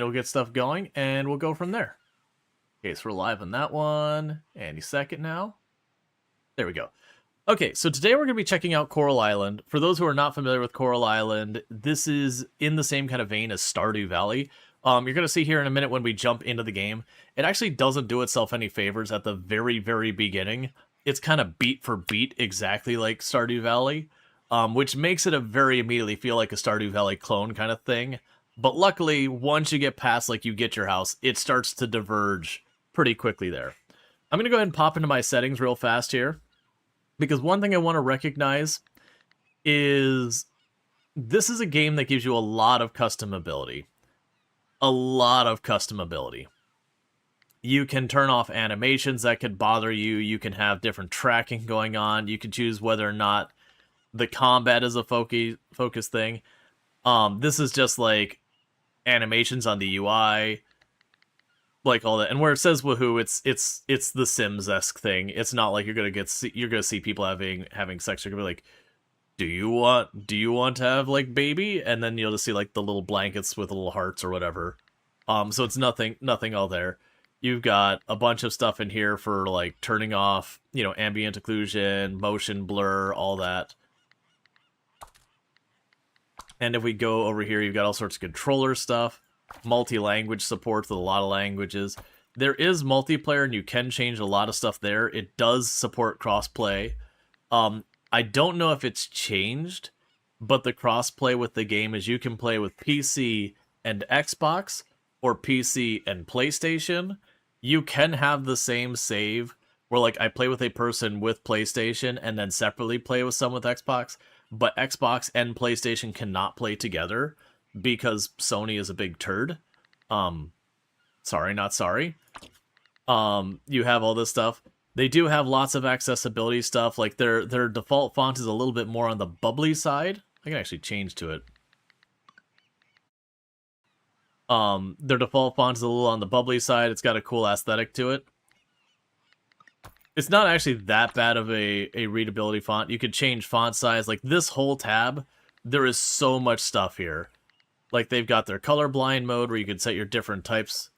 we'll get stuff going, and we'll go from there. Okay, so we're live on that one. Any second now. There we go. Okay, so today we're going to be checking out Coral Island. For those who are not familiar with Coral Island, this is in the same kind of vein as Stardew Valley. You're going to see here in a minute when we jump into the game, it actually doesn't do itself any favors at the very, very beginning. It's kind of beat for beat exactly like Stardew Valley, which makes it a very immediately feel like a Stardew Valley clone kind of thing. But luckily, once you get past, like, you get your house, it starts to diverge pretty quickly there. I'm going to go ahead and pop into my settings real fast here, because one thing I want to recognize is this is a game that gives you a lot of customability. A lot of customability. You can turn off animations that could bother you. You can have different tracking going on. You can choose whether or not the combat is a focus thing. This is just like animations on the UI, like all that. And where it says woohoo, it's the Sims-esque thing. It's not like you're gonna see people having sex. You're gonna be like, do you want to have like baby? And then you'll just see like the little blankets with little hearts or whatever. So it's nothing all there. You've got a bunch of stuff in here for like turning off, ambient occlusion, motion blur, all that. And if we go over here, you've got all sorts of controller stuff, multi-language support with a lot of languages. There is multiplayer, and you can change a lot of stuff there. It does support crossplay. I don't know if it's changed, but the crossplay with the game is you can play with PC and Xbox, or PC and PlayStation. You can have the same save, where like I play with a person with PlayStation and then separately play with someone with Xbox, but Xbox and PlayStation cannot play together because Sony is a big turd. Sorry, not sorry. You have all this stuff. They do have lots of accessibility stuff, like their default font is a little bit more on the bubbly side. I can actually change to it. Their default font is a little on the bubbly side. It's got a cool aesthetic to it. It's not actually that bad of a readability font. You could change font size. Like this whole tab, there is so much stuff here. Like they've got their colorblind mode where you can set your different types.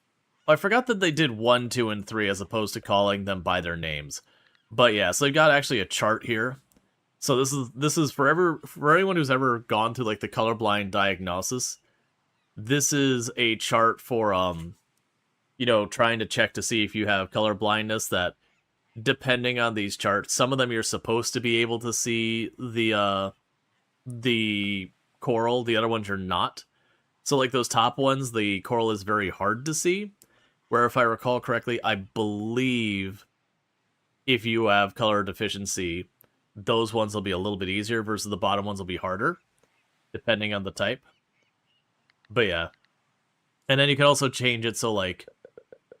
I forgot that they did 1, 2, and 3 as opposed to calling them by their names. But yeah, so they've got actually a chart here. So this is for anyone who's ever gone through like the colorblind diagnosis. This is a chart for trying to check to see if you have color blindness. That depending on these charts, some of them you're supposed to be able to see the coral, the other ones you're not. So like those top ones, the coral is very hard to see. Where if I recall correctly, I believe if you have color deficiency, those ones will be a little bit easier versus the bottom ones will be harder, depending on the type. But yeah. And then you can also change it so like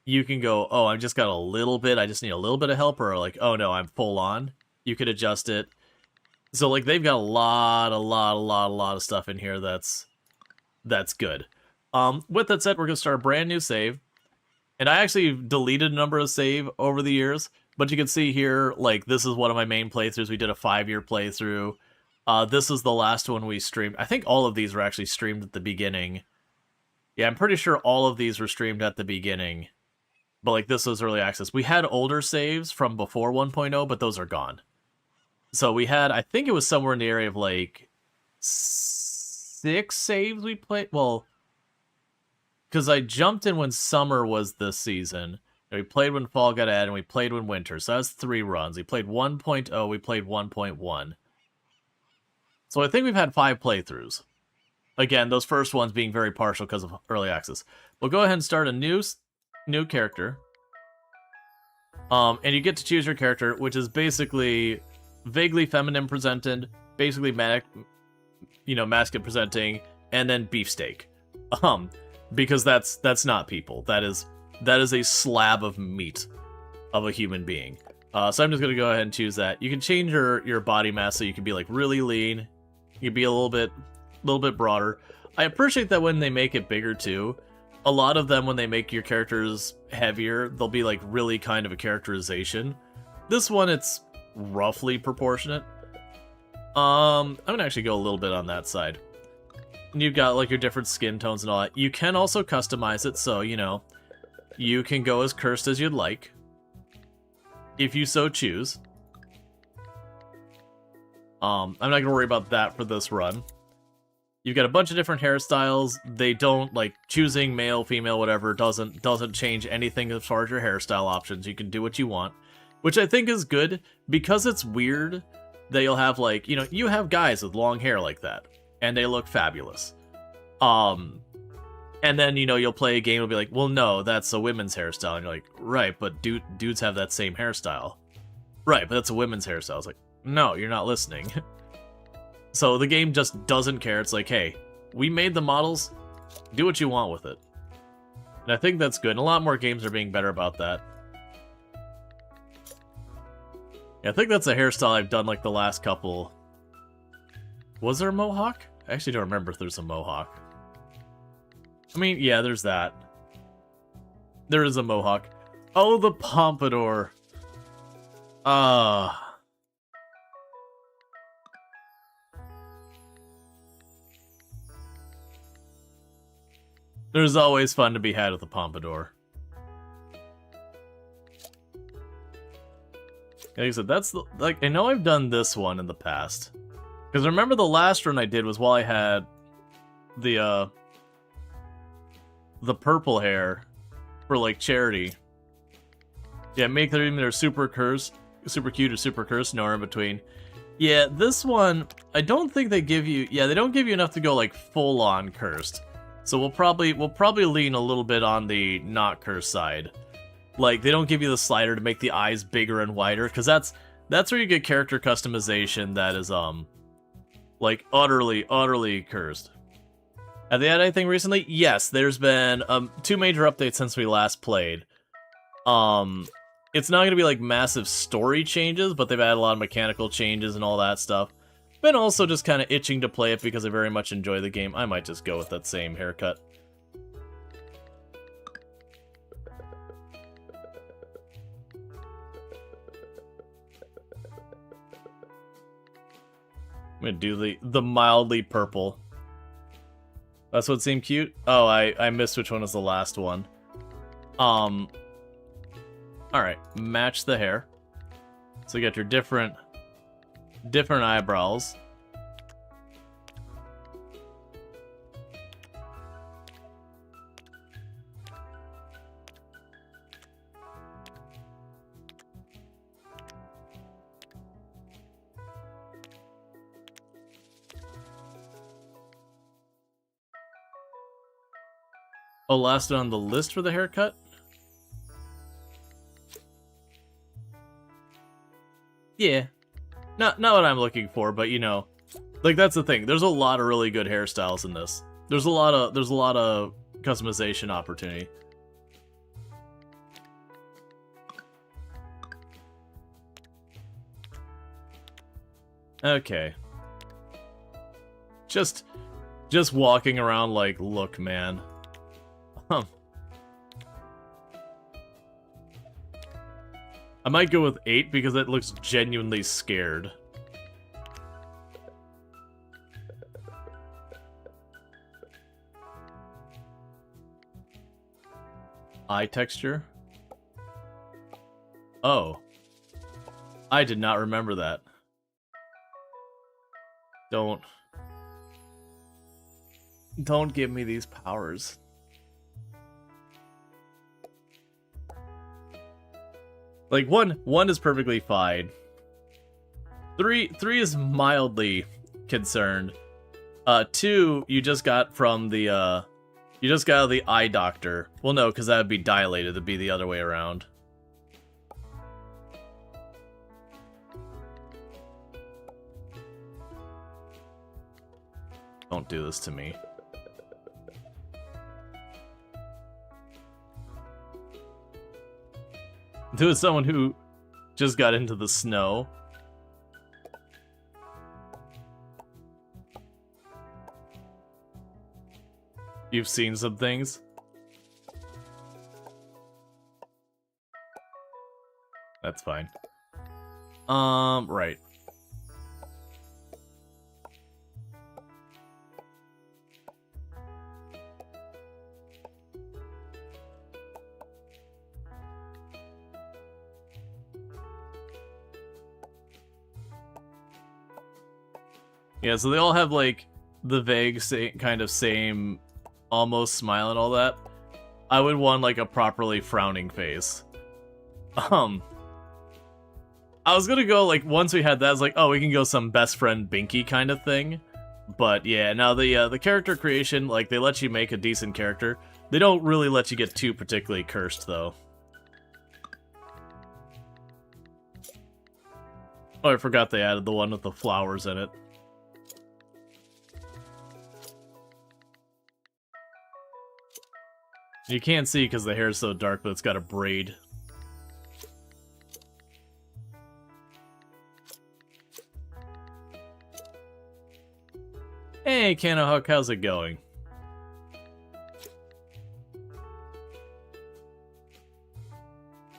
you can go, oh, I've just got a little bit, I just need a little bit of help, or like, oh no, I'm full on. You could adjust it. So like they've got a lot of stuff in here that's good. With that said, we're gonna start a brand new save. And I actually deleted a number of save over the years, but you can see here, like, this is one of my main playthroughs. We did a 5-year playthrough. This is the last one we streamed. I think all of these were actually streamed at the beginning. Yeah, I'm pretty sure all of these were streamed at the beginning. But, like, this was early access. We had older saves from before 1.0, but those are gone. So we had, I think it was somewhere in the area of, like, 6 saves we played. Well, because I jumped in when summer was this season. And we played when fall got added, and we played when winter. So that's 3 runs. We played 1.0, we played 1.1. So I think we've had 5 playthroughs. Again, those first ones being very partial because of early access. We'll go ahead and start a new character. And you get to choose your character, which is basically vaguely feminine presented, basically masculine presenting, and then beefsteak. Because that's not people. That is a slab of meat of a human being. So I'm just gonna go ahead and choose that. You can change your body mass so you can be like really lean. You can be a little bit broader. I appreciate that when they make it bigger too. A lot of them, when they make your characters heavier, they'll be like really kind of a characterization. This one, it's roughly proportionate. I'm gonna actually go a little bit on that side. And you've got like your different skin tones and all that. You can also customize it, so you know, you can go as cursed as you'd like, if you so choose. I'm not gonna worry about that for this run. You've got a bunch of different hairstyles. They don't, like, choosing male, female, whatever, doesn't change anything as far as your hairstyle options. You can do what you want, which I think is good, because it's weird that you'll have, like, you know, you have guys with long hair like that, and they look fabulous. And then, you know, you'll play a game and be like, well, no, that's a women's hairstyle. And you're like, right, but dudes have that same hairstyle. Right, but that's a women's hairstyle. It's like, no, you're not listening. So the game just doesn't care. It's like, hey, we made the models, do what you want with it. And I think that's good. And a lot more games are being better about that. Yeah, I think that's a hairstyle I've done like the last couple. Was there a mohawk? I actually don't remember if there's a mohawk. I mean, yeah, there's that. There is a mohawk. Oh, the pompadour. There's always fun to be had with a pompadour. Like I said, that's the, like, I know I've done this one in the past. Because I remember the last run I did was while I had the purple hair for, like, charity. Yeah, make them either super cursed, super cute, or super cursed, nowhere in between. Yeah, this one, I don't think they give you, yeah, they don't give you enough to go, like, full-on cursed. So we'll probably lean a little bit on the not cursed side. Like, they don't give you the slider to make the eyes bigger and wider, because that's where you get character customization that is, like, utterly cursed. Have they had anything recently? Yes, there's been 2 major updates since we last played. It's not going to be, like, massive story changes, but they've added a lot of mechanical changes and all that stuff. Been also just kind of itching to play it because I very much enjoy the game. I might just go with that same haircut. I'm gonna do the mildly purple. That's what seemed cute? Oh, I missed which one was the last one. Alright, match the hair. So you got your different eyebrows. Oh, last one on the list for the haircut? Yeah. Not what I'm looking for, but you know, like that's the thing. There's a lot of really good hairstyles in this. There's a lot of customization opportunity. Okay. Just walking around like, look, man. I might go with 8 because it looks genuinely scared. Eye texture? Oh. I did not remember that. Don't give me these powers. Like, one is perfectly fine. Three is mildly concerned. 2, you just got from the, you just got out of the eye doctor. Well, no, because that would be dilated. It'd be the other way around. Don't do this to me. Do it someone who just got into the snow. You've seen some things? That's fine. Right. Yeah, so they all have like the vague kind of same almost smile and all that. I would want like a properly frowning face. I was gonna go like once we had that, I was like, oh, we can go some best friend Binky kind of thing. But yeah, now the character creation, like they let you make a decent character. They don't really let you get too particularly cursed though. Oh, I forgot they added the one with the flowers in it. You can't see because the hair is so dark, but it's got a braid. Hey, Canohook, how's it going?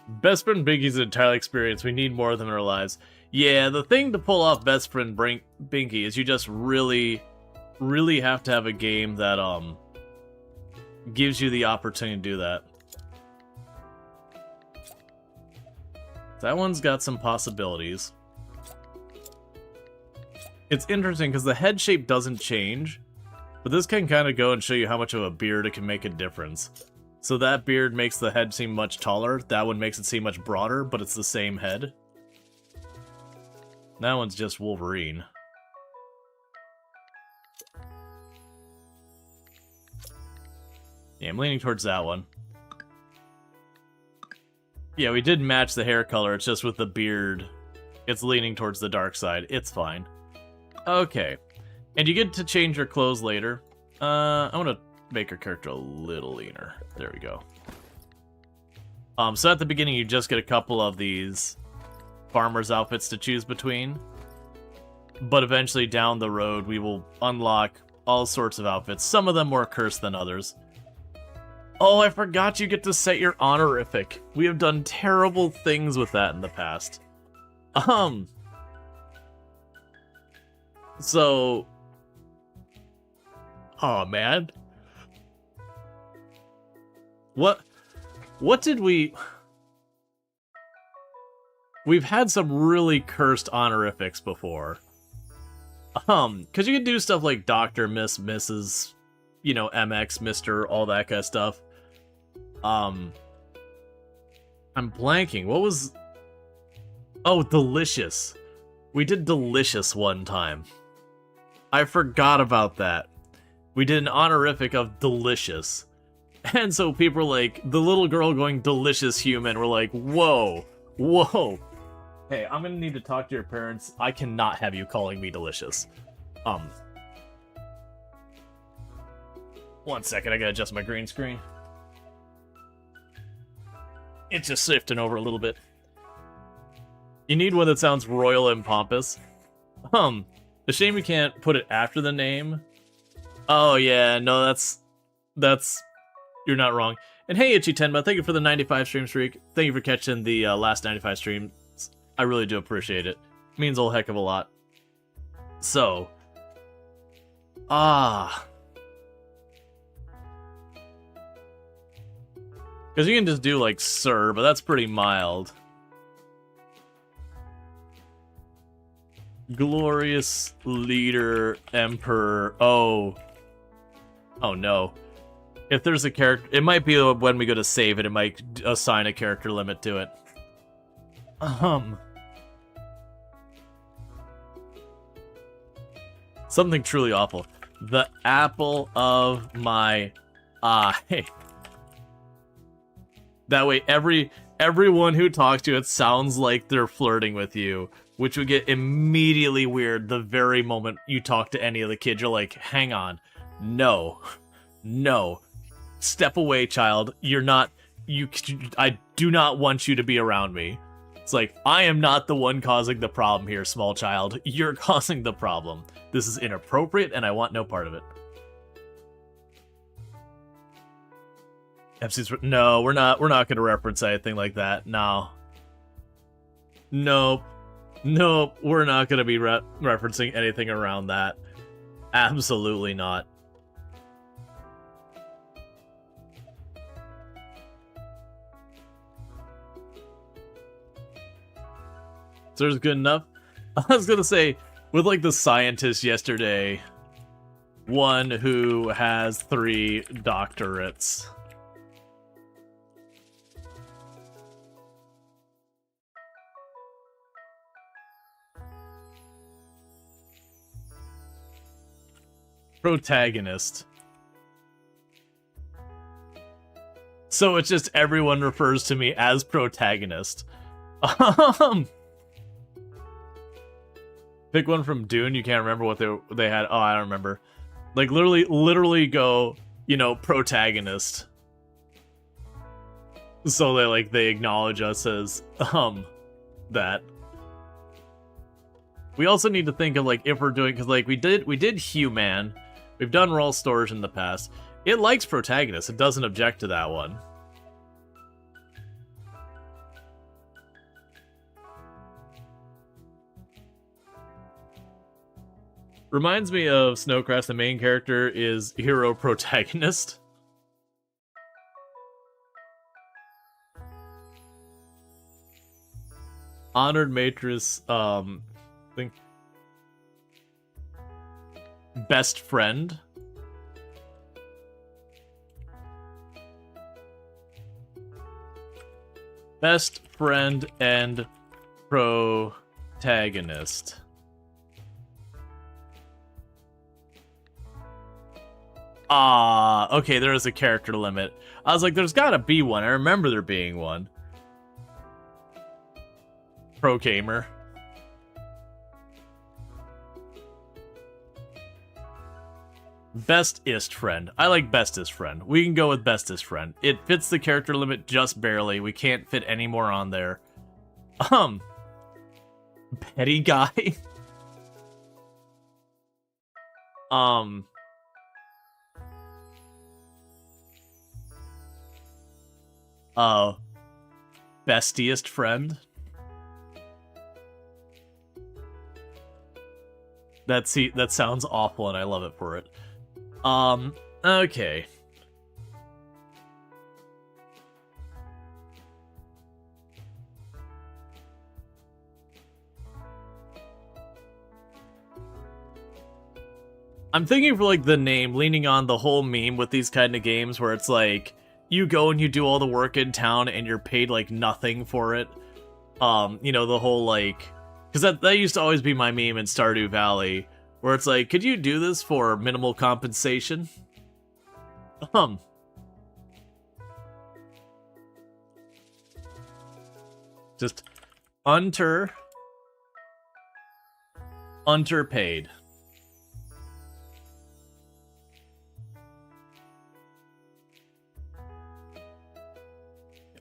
Best friend Binky's an entirely experience. We need more of them in our lives. Yeah, the thing to pull off best friend Binky is you just really, really have to have a game that gives you the opportunity to do that. That one's got some possibilities. It's interesting because the head shape doesn't change, but this can kind of go and show you how much of a beard it can make a difference. So that beard makes the head seem much taller, that one makes it seem much broader, but it's the same head. That one's just Wolverine. Yeah, I'm leaning towards that one. Yeah, we did match the hair color, it's just with the beard. It's leaning towards the dark side. It's fine. Okay. And you get to change your clothes later. I want to make your character a little leaner. There we go. So at the beginning, you just get a couple of these farmer's outfits to choose between. But eventually, down the road, we will unlock all sorts of outfits. Some of them more cursed than others. Oh, I forgot you get to set your honorific. We have done terrible things with that in the past. So... Oh, man. What did we... We've had some really cursed honorifics before. Because you can do stuff like Dr., Miss, Mrs., you know, MX, Mr., all that kind of stuff. I'm blanking. What was... Oh, Delicious. We did Delicious one time. I forgot about that. We did an honorific of Delicious. And so people were like, the little girl going Delicious Human, were like, whoa, whoa. Hey, I'm gonna need to talk to your parents. I cannot have you calling me Delicious. One second, I gotta adjust my green screen. It's just shifting over a little bit. You need one that sounds royal and pompous. A shame you can't put it after the name. Oh yeah, no, that's... You're not wrong. And hey, Itchy Tenma, thank you for the 95 stream streak. Thank you for catching the last 95 streams. I really do appreciate it. It means a whole heck of a lot. So... Because you can just do, like, Sir, but that's pretty mild. Glorious Leader, Emperor... Oh no. If there's a character... It might be when we go to save it, it might assign a character limit to it. Something truly awful. The apple of my eye. That way, everyone who talks to you, it sounds like they're flirting with you, which would get immediately weird the very moment you talk to any of the kids. You're like, hang on. No. No. Step away, child. You're not... I do not want you to be around me. It's like, I am not the one causing the problem here, small child. You're causing the problem. This is inappropriate, and I want no part of it. MC's... No, we're not going to reference anything like that. No. Nope. Nope. We're not going to be referencing anything around that. Absolutely not. So it's good enough. I was gonna say, with like the scientist yesterday, one who has 3 doctorates. Protagonist. So it's just everyone refers to me as protagonist. Pick one from Dune. You can't remember what they had. Oh, I don't remember. Like literally go, you know, protagonist. So they acknowledge us as that. We also need to think of like if we're doing, because like we did Human, we've done Rual Storge in the past. It likes protagonist. It doesn't object to that one. Reminds me of Snowcrash. The main character is hero protagonist. Honored Matris, I think best friend. Best friend and protagonist. Okay, there is a character limit. I was like, there's gotta be one. I remember there being one. Pro gamer. Bestest friend. I like bestest friend. We can go with bestest friend. It fits the character limit just barely. We can't fit any more on there. Petty guy. Bestiest friend. That sounds awful and I love it for it. Okay. I'm thinking for like the name, leaning on the whole meme with these kind of games where it's like you go and you do all the work in town and you're paid like nothing for it. You know, the whole like, because that used to always be my meme in Stardew Valley, where it's like, could you do this for minimal compensation? Just underpaid.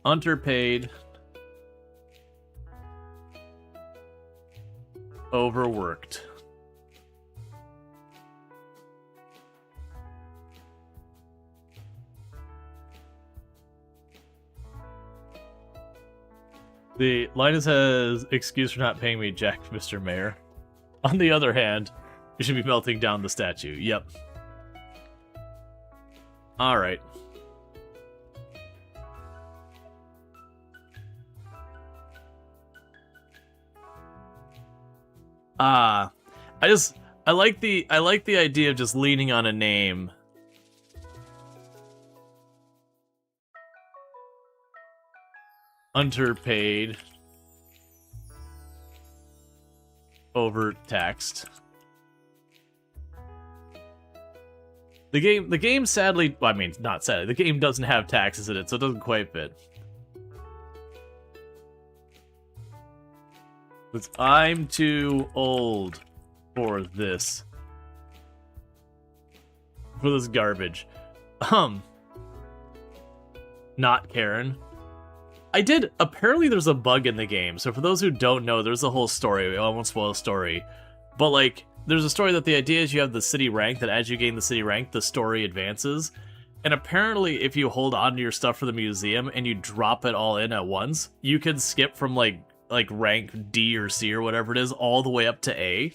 Underpaid. Overworked. The Linus has excuse for not paying me jack, Mr. Mayor. On the other hand, you should be melting down the statue. Yep. Alright. I like the idea of just leaning on a name. Underpaid. Overtaxed. The game sadly, well, I mean, not sadly, the game doesn't have taxes in it, so it doesn't quite fit. But I'm too old for this. For this garbage. Not Karen. Apparently there's a bug in the game, so for those who don't know, there's a whole story. I won't spoil the story. But, like, there's a story that the idea is you have the city rank, that as you gain the city rank, the story advances. And apparently, if you hold on to your stuff for the museum and you drop it all in at once, you can skip from, like rank D or C or whatever it is, all the way up to A.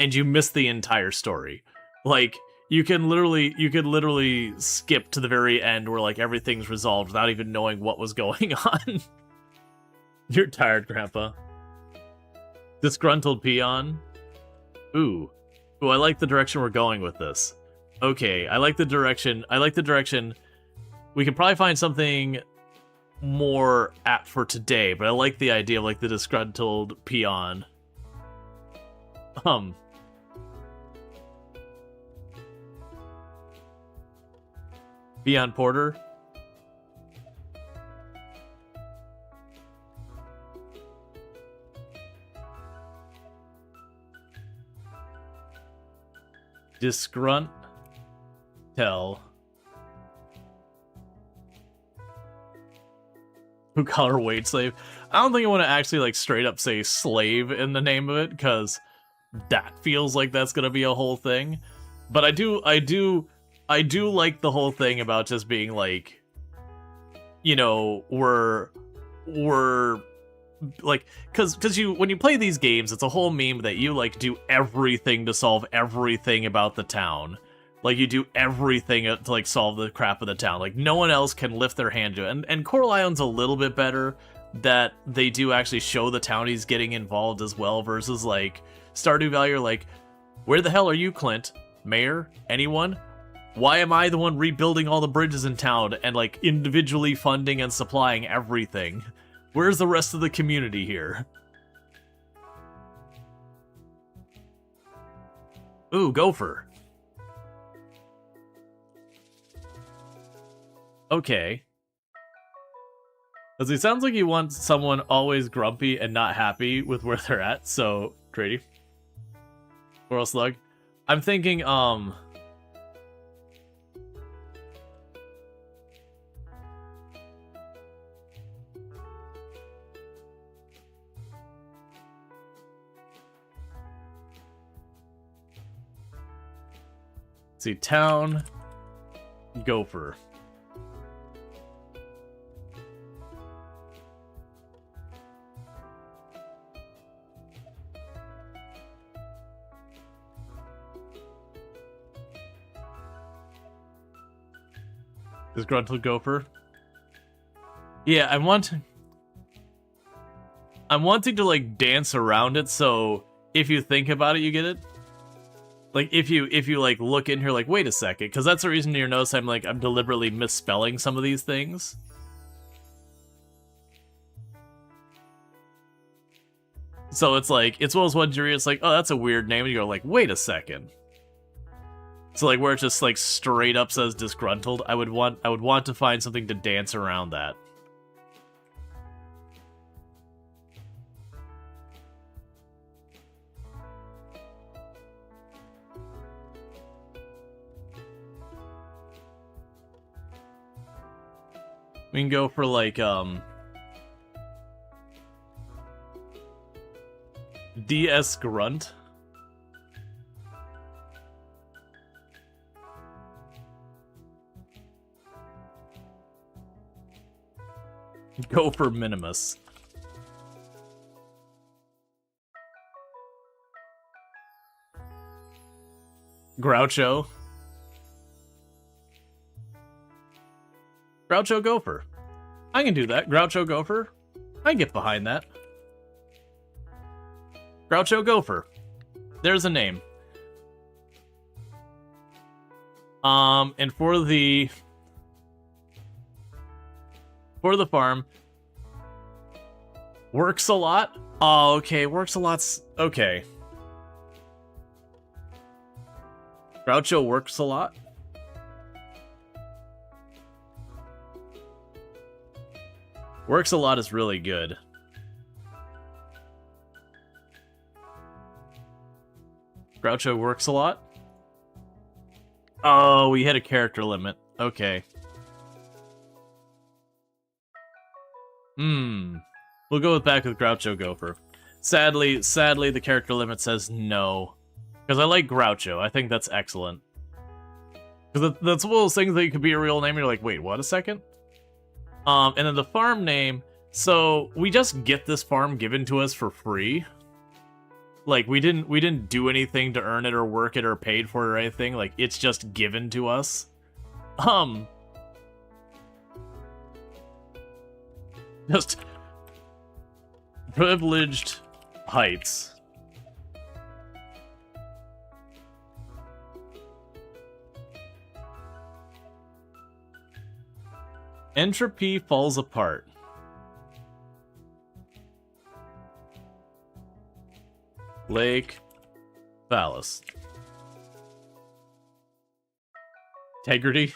And you miss the entire story. Like, you could literally skip to the very end where like everything's resolved without even knowing what was going on. You're tired, Grandpa. Disgruntled peon. Ooh. Ooh, I like the direction we're going with this. Okay, I like the direction. We could probably find something more apt for today, but I like the idea of, like, the disgruntled peon. Peon Porter. Disgruntel. Who call her wait slave? I don't think I want to actually, like, straight up say slave in the name of it, because that feels like that's gonna be a whole thing. But I do like the whole thing about just being like, you know, we're like, cause when you play these games, it's a whole meme that you, like, do everything to solve everything about the town. Like, you do everything to, like, solve the crap of the town. Like, no one else can lift their hand to it. And Coral Island's a little bit better that they do actually show the townies getting involved as well, versus, like, Stardew Valley, like, where the hell are you, Clint? Mayor? Anyone? Why am I the one rebuilding all the bridges in town and, like, individually funding and supplying everything? Where's the rest of the community here? Ooh, gopher. Okay. Because it sounds like you want someone always grumpy and not happy with where they're at, so, Trady. Coral Slug. I'm thinking, see, town, gopher. Disgruntled gopher. Yeah, I'm wanting to, like, dance around it, so if you think about it, you get it. Like, if you like, look in here, like, wait a second, because that's the reason you notice I'm deliberately misspelling some of these things. So it's like, it's one of those ones where it's like, oh, that's a weird name, and you go, like, wait a second. So, like, where it just, like, straight up says disgruntled, I would want to find something to dance around that. We can go for, like, DS Grunt. Go for Minimus. Groucho. Groucho Gopher. I can do that. Groucho Gopher. I can get behind that. Groucho Gopher. There's a name. And for the farm, works a lot. Oh, okay, works a lot's okay. Groucho works a lot. Works a lot is really good. Groucho works a lot. Oh, we hit a character limit. Okay. We'll go back with Groucho Gopher. Sadly, the character limit says no. Because I like Groucho. I think that's excellent. Because that's one of those things that could be a real name, and you're like, wait, what a second? And then the farm name, so we just get this farm given to us for free. Like, we didn't do anything to earn it or work it or paid for it or anything. Like, it's just given to us. Just Privileged Heights. Entropy falls apart. Lake Phallus. Integrity.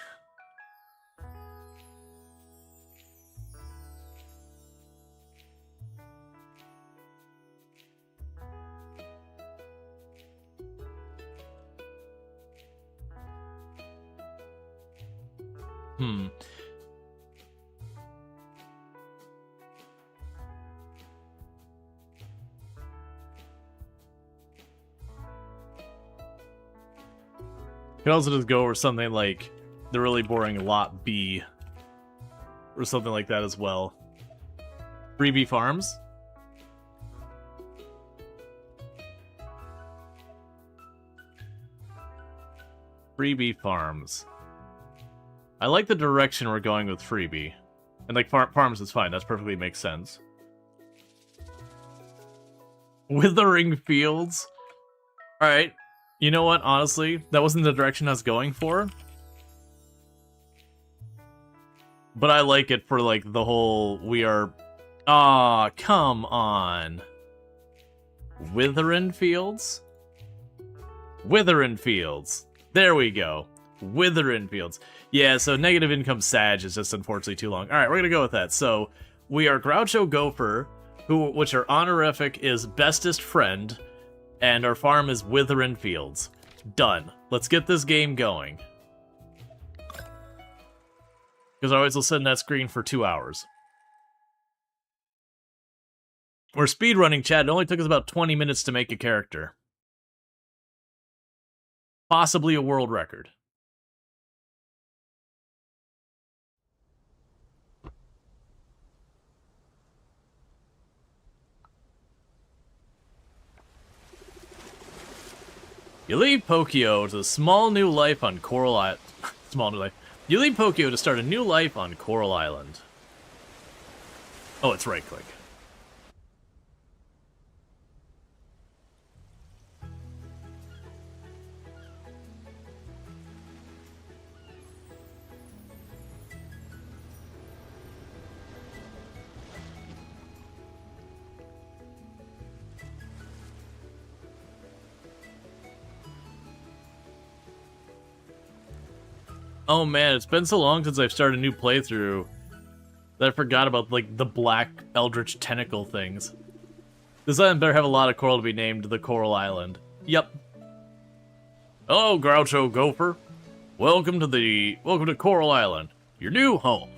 Could also just go over something like the really boring Lot B. Or something like that as well. Freebie Farms? Freebie Farms. I like the direction we're going with Freebie. And like farms is fine, that perfectly makes sense. Withering Fields? Alright. You know what, honestly, that wasn't the direction I was going for. But I like it for, like, the whole, we are... Aw, come on. Withering Fields? Withering Fields. There we go. Withering Fields. Yeah, so negative income Sag is just unfortunately too long. Alright, we're gonna go with that. So, we are Groucho Gopher, which our honorific is bestest friend, and our farm is Withering Fields. Done. Let's get this game going. Because otherwise we'll sit in that screen for 2 hours. We're speedrunning, chat. It only took us about 20 minutes to make a character. Possibly a world record. You leave Pokio to a small new life on Coral Island. Small new life. You leave Pokio to start a new life on Coral Island. Oh, it's right click. Oh man, it's been so long since I've started a new playthrough that I forgot about, like, the black eldritch tentacle things. This island better have a lot of coral to be named the Coral Island. Yep. Hello, Groucho Gopher. Welcome to Coral Island, your new home.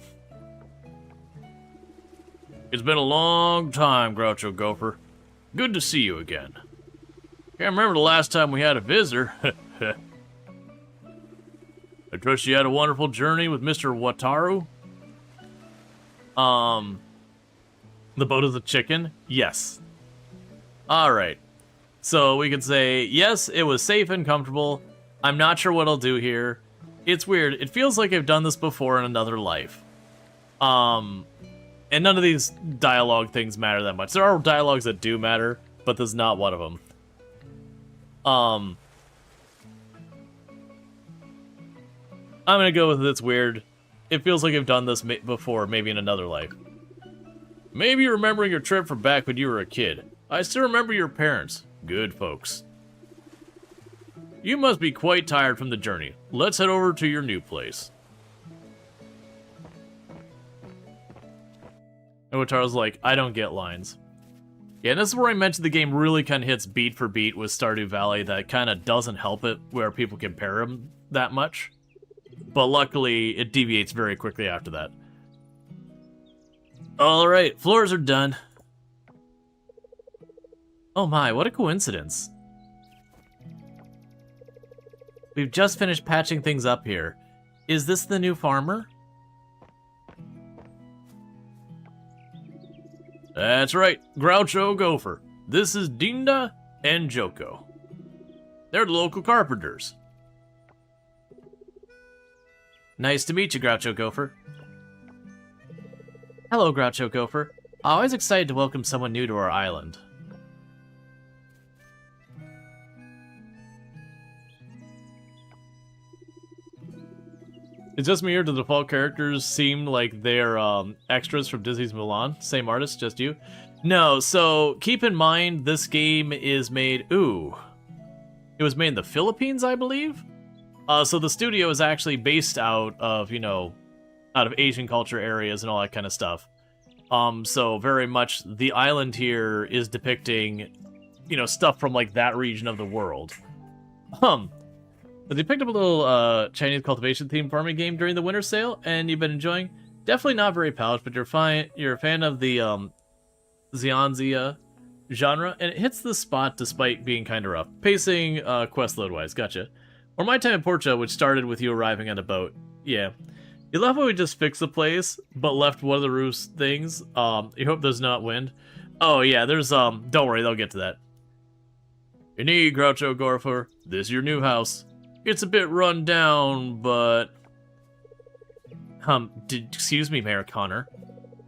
It's been a long time, Groucho Gopher. Good to see you again. Can't remember the last time we had a visitor. I trust you had a wonderful journey with Mr. Wataru. The boat is a chicken? Yes. Alright. So we could say, yes, it was safe and comfortable. I'm not sure what I'll do here. It's weird. It feels like I've done this before in another life. And none of these dialogue things matter that much. There are dialogues that do matter, but this is not one of them. I'm gonna go with it's weird. It feels like I've done this before, maybe in another life. Maybe you're remembering your trip from back when you were a kid. I still remember your parents. Good folks. You must be quite tired from the journey. Let's head over to your new place. And Wataru's like, I don't get lines. Yeah, and this is where I mentioned the game really kind of hits beat for beat with Stardew Valley that kind of doesn't help it where people compare them that much. But luckily, it deviates very quickly after that. Alright, floors are done. Oh my, what a coincidence. We've just finished patching things up here. Is this the new farmer? That's right, Groucho Gopher. This is Dinda and Joko. They're the local carpenters. Nice to meet you, Groucho Gopher. Hello, Groucho Gopher. Always excited to welcome someone new to our island. It's just me or do the default characters seem like they're extras from Disney's Mulan? Same artist, just you? No, so keep in mind this game is made... Ooh. It was made in the Philippines, I believe? So the studio is actually based out of, you know, out of Asian culture areas and all that kind of stuff. So very much the island here is depicting, you know, stuff from like that region of the world. They picked up a little Chinese cultivation themed farming game during the winter sale, and you've been enjoying. Definitely not very polished, but you're fine. You're a fan of the Xianxia genre, and it hits the spot despite being kind of rough. Pacing, quest load wise, gotcha. Or my time in Portia, which started with you arriving on a boat. Yeah. You left when we just fixed the place, but left one of the roof's things. You hope there's not wind. Oh yeah, there's don't worry, they'll get to that. You need Groucho Gopher. This is your new house. It's a bit run down, but excuse me, Mayor Connor.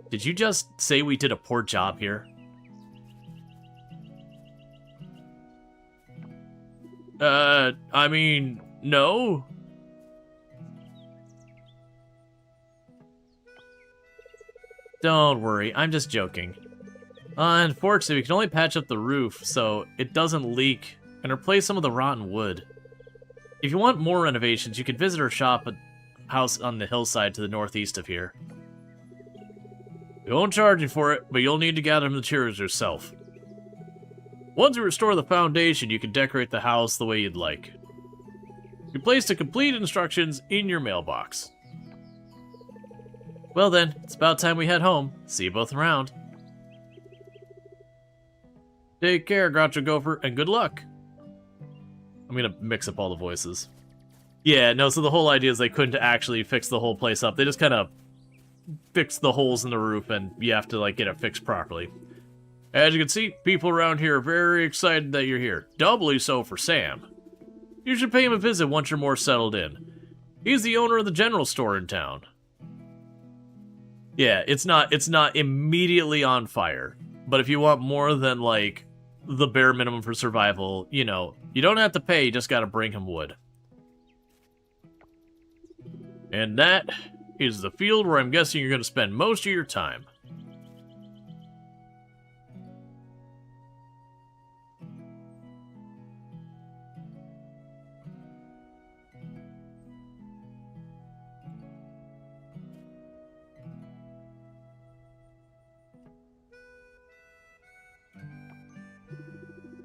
Did you just say we did a poor job here? I mean, no. Don't worry, I'm just joking. Unfortunately, we can only patch up the roof so it doesn't leak and replace some of the rotten wood. If you want more renovations, you can visit our shop at house on the hillside to the northeast of here. We won't charge you for it, but you'll need to gather materials yourself. Once you restore the foundation, you can decorate the house the way you'd like. You place the complete instructions in your mailbox. Well then, it's about time we head home. See you both around. Take care, Groucho Gopher, and good luck. I'm gonna mix up all the voices. Yeah, no, so the whole idea is they couldn't actually fix the whole place up. They just kind of fixed the holes in the roof, and you have to, like, get it fixed properly. As you can see, people around here are very excited that you're here. Doubly so for Sam. You should pay him a visit once you're more settled in. He's the owner of the general store in town. Yeah, it's not immediately on fire. But if you want more than, like, the bare minimum for survival, you know, you don't have to pay, you just gotta bring him wood. And that is the field where I'm guessing you're gonna spend most of your time.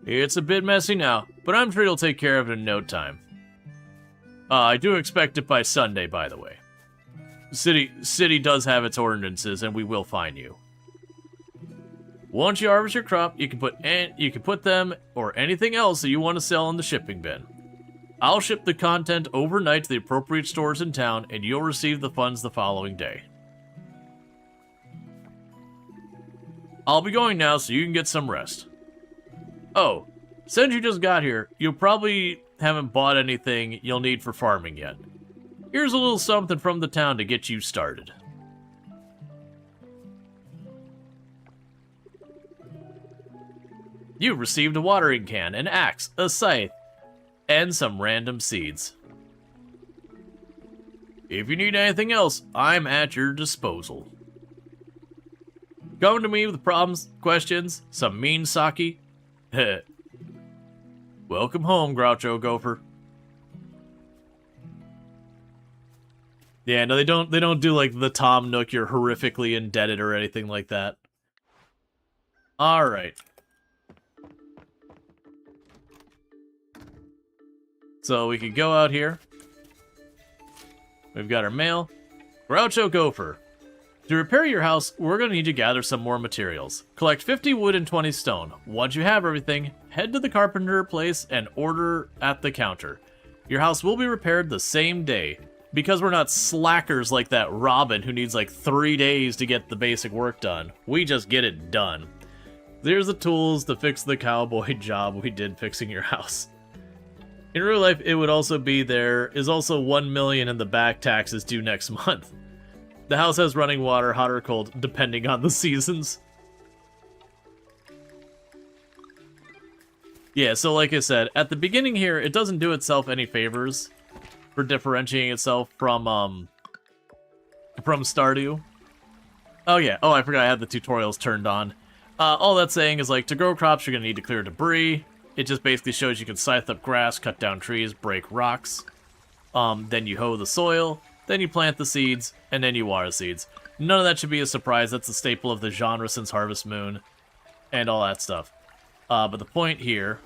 It's a bit messy now, but I'm sure you'll take care of it in no time. I do expect it by Sunday, by the way. City does have its ordinances, and we will fine you. Once you harvest your crop, you can put them or anything else that you want to sell in the shipping bin. I'll ship the content overnight to the appropriate stores in town, and you'll receive the funds the following day. I'll be going now, so you can get some rest. Oh, since you just got here, you probably haven't bought anything you'll need for farming yet. Here's a little something from the town to get you started. You've received a watering can, an axe, a scythe, and some random seeds. If you need anything else, I'm at your disposal. Come to me with problems, questions, some mean sake. Welcome home, Groucho Gopher. Yeah, no, they don't do like the Tom Nook, you're horrifically indebted or anything like that. Alright. So we could go out here. We've got our mail. Groucho Gopher. To repair your house, we're going to need to gather some more materials. Collect 50 wood and 20 stone. Once you have everything, head to the carpenter place and order at the counter. Your house will be repaired the same day. Because we're not slackers like that Robin who needs like 3 days to get the basic work done. We just get it done. There's the tools to fix the cowboy job we did fixing your house. In real life, it would also be there is also 1 million in the back taxes due next month. The house has running water, hot or cold, depending on the seasons. Yeah, so like I said, at the beginning here, it doesn't do itself any favors for differentiating itself from from Stardew. Oh yeah, oh I forgot I had the tutorials turned on. All that's saying is like to grow crops you're gonna need to clear debris. It just basically shows you can scythe up grass, cut down trees, break rocks. Then you hoe the soil, then you plant the seeds, and then you water the seeds. None of that should be a surprise. That's a staple of the genre since Harvest Moon, and all that stuff. But the point here...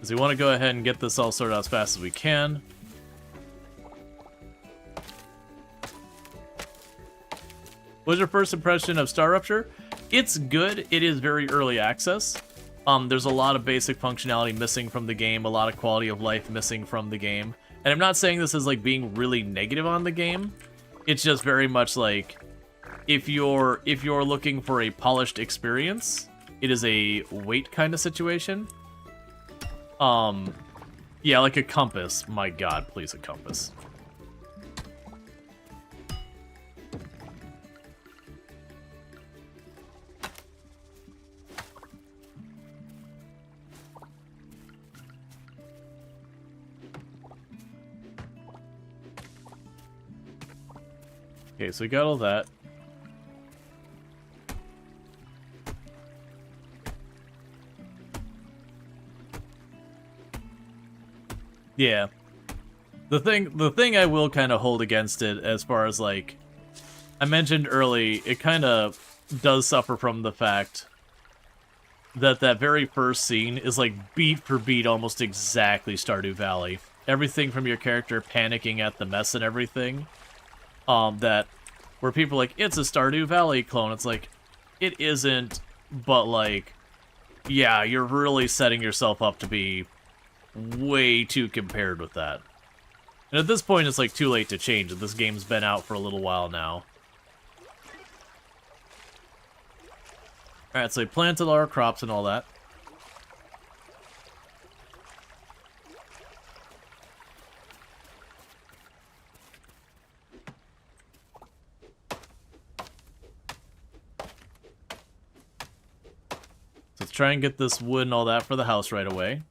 is we want to go ahead and get this all sorted out as fast as we can. What's your first impression of Star Rupture? It's good. It is very early access. There's a lot of basic functionality missing from the game, a lot of quality of life missing from the game. And I'm not saying this is like being really negative on the game. It's just very much like if you're looking for a polished experience, it is a wait kind of situation. Yeah, like a compass. My god, please a compass. Okay, so we got all that. Yeah. The thing I will kind of hold against it as far as like I mentioned early, it kind of does suffer from the fact that that very first scene is like beat for beat almost exactly Stardew Valley. Everything from your character panicking at the mess and everything. That where people are like, it's a Stardew Valley clone. It's like, it isn't, but like, yeah, you're really setting yourself up to be way too compared with that. And at this point, it's like too late to change it. This game's been out for a little while now. Alright, so we planted all our crops and all that. So let's try and get this wood and all that for the house right away.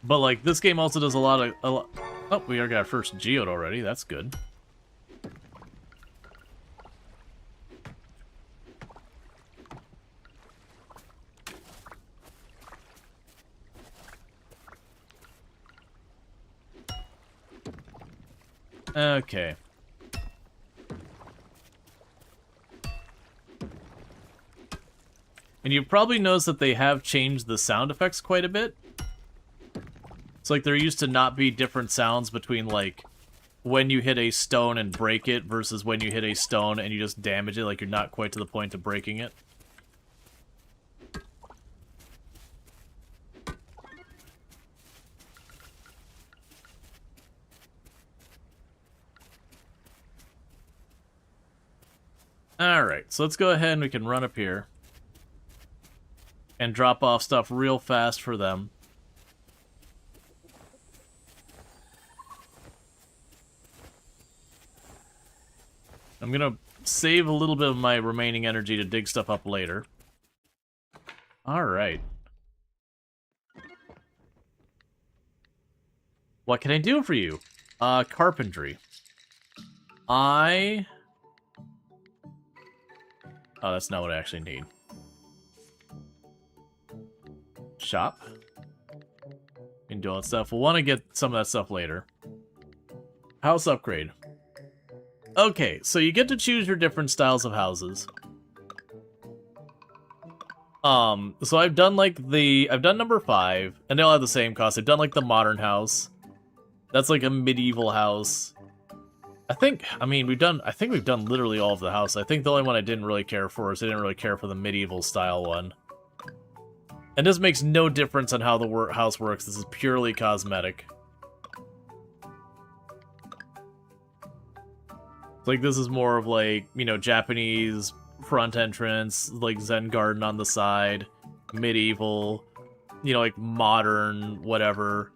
But like this game also does a lot of oh, we already got our first geode already. That's good. Okay. And you've probably noticed that they have changed the sound effects quite a bit. It's like there used to not be different sounds between, like, when you hit a stone and break it versus when you hit a stone and you just damage it, like you're not quite to the point of breaking it. Alright, so let's go ahead and we can run up here and drop off stuff real fast for them. I'm gonna save a little bit of my remaining energy to dig stuff up later. Alright. What can I do for you? Carpentry. Oh, that's not what I actually need. Shop. And do all that stuff. We'll want to get some of that stuff later. House upgrade. Okay, so you get to choose your different styles of houses. So I've done like I've done number 5, and they all have the same cost. I've done like the modern house. That's like a medieval house. I think we've done literally all of the house. I think the only one I didn't really care for is I didn't really care for the medieval style one. And this makes no difference on how the house works. This is purely cosmetic. Like, this is more of, like, you know, Japanese front entrance, like, Zen garden on the side, medieval, you know, like modern, whatever.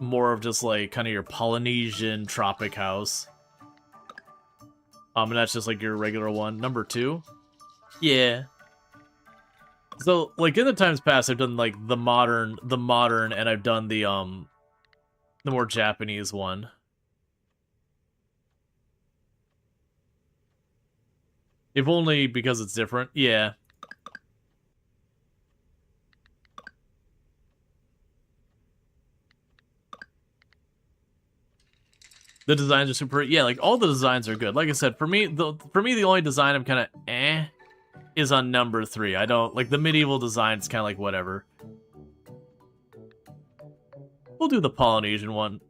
More of just like kind of your Polynesian tropic house. And that's just like your regular one. Number 2. Yeah. So like in the times past, I've done like the modern, and I've done the more Japanese one. If only because it's different. Yeah. The designs are super. Yeah, like all the designs are good. Like I said, for me, the only design I'm kind of is on number 3. I don't like the medieval design. It's kind of like whatever. We'll do the Polynesian one.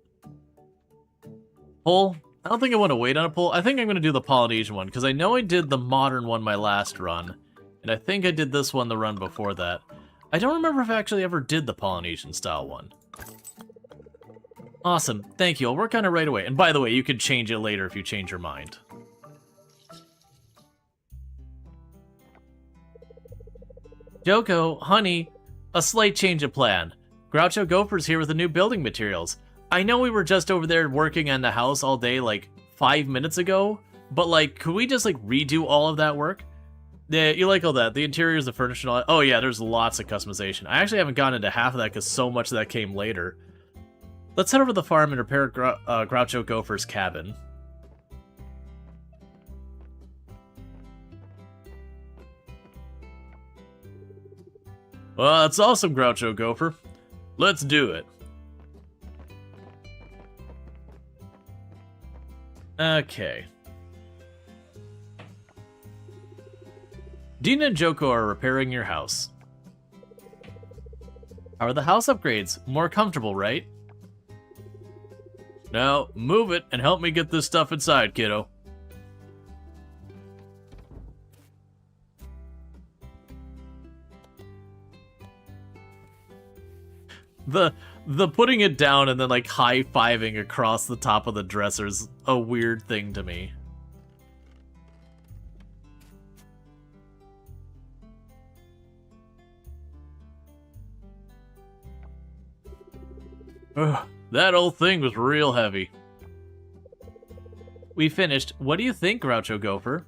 Pull. I don't think I want to wait on a pull. I think I'm going to do the Polynesian one because I know I did the modern one my last run, and I think I did this one the run before that. I don't remember if I actually ever did the Polynesian style one. Awesome, thank you. I'll work on it right away. And by the way, you can change it later if you change your mind. Joko, honey, a slight change of plan. Groucho Gopher's here with the new building materials. I know we were just over there working on the house all day like 5 minutes ago, but like, could we just like redo all of that work? Yeah, you like all that. The interiors, the furniture, and all that. Oh yeah, there's lots of customization. I actually haven't gotten into half of that because so much of that came later. Let's head over to the farm and repair Groucho Gopher's cabin. Well, that's awesome, Groucho Gopher. Let's do it. Okay. Dina and Joko are repairing your house. How are the house upgrades? More comfortable, right? Now, move it and help me get this stuff inside, kiddo. The putting it down and then like high-fiving across the top of the dresser is a weird thing to me. Ugh, that old thing was real heavy. We finished. What do you think, Groucho Gopher?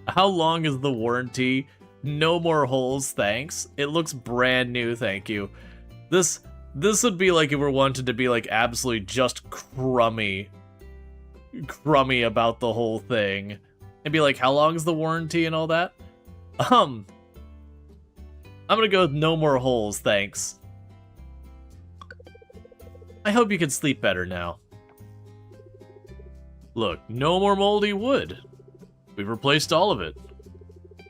How long is the warranty? No more holes, thanks. It looks brand new, thank you. This would be like if we're wanted to be like absolutely just crummy about the whole thing. And be like, how long is the warranty and all that? I'm gonna go with no more holes, thanks. I hope you can sleep better now. Look, no more moldy wood. We've replaced all of it.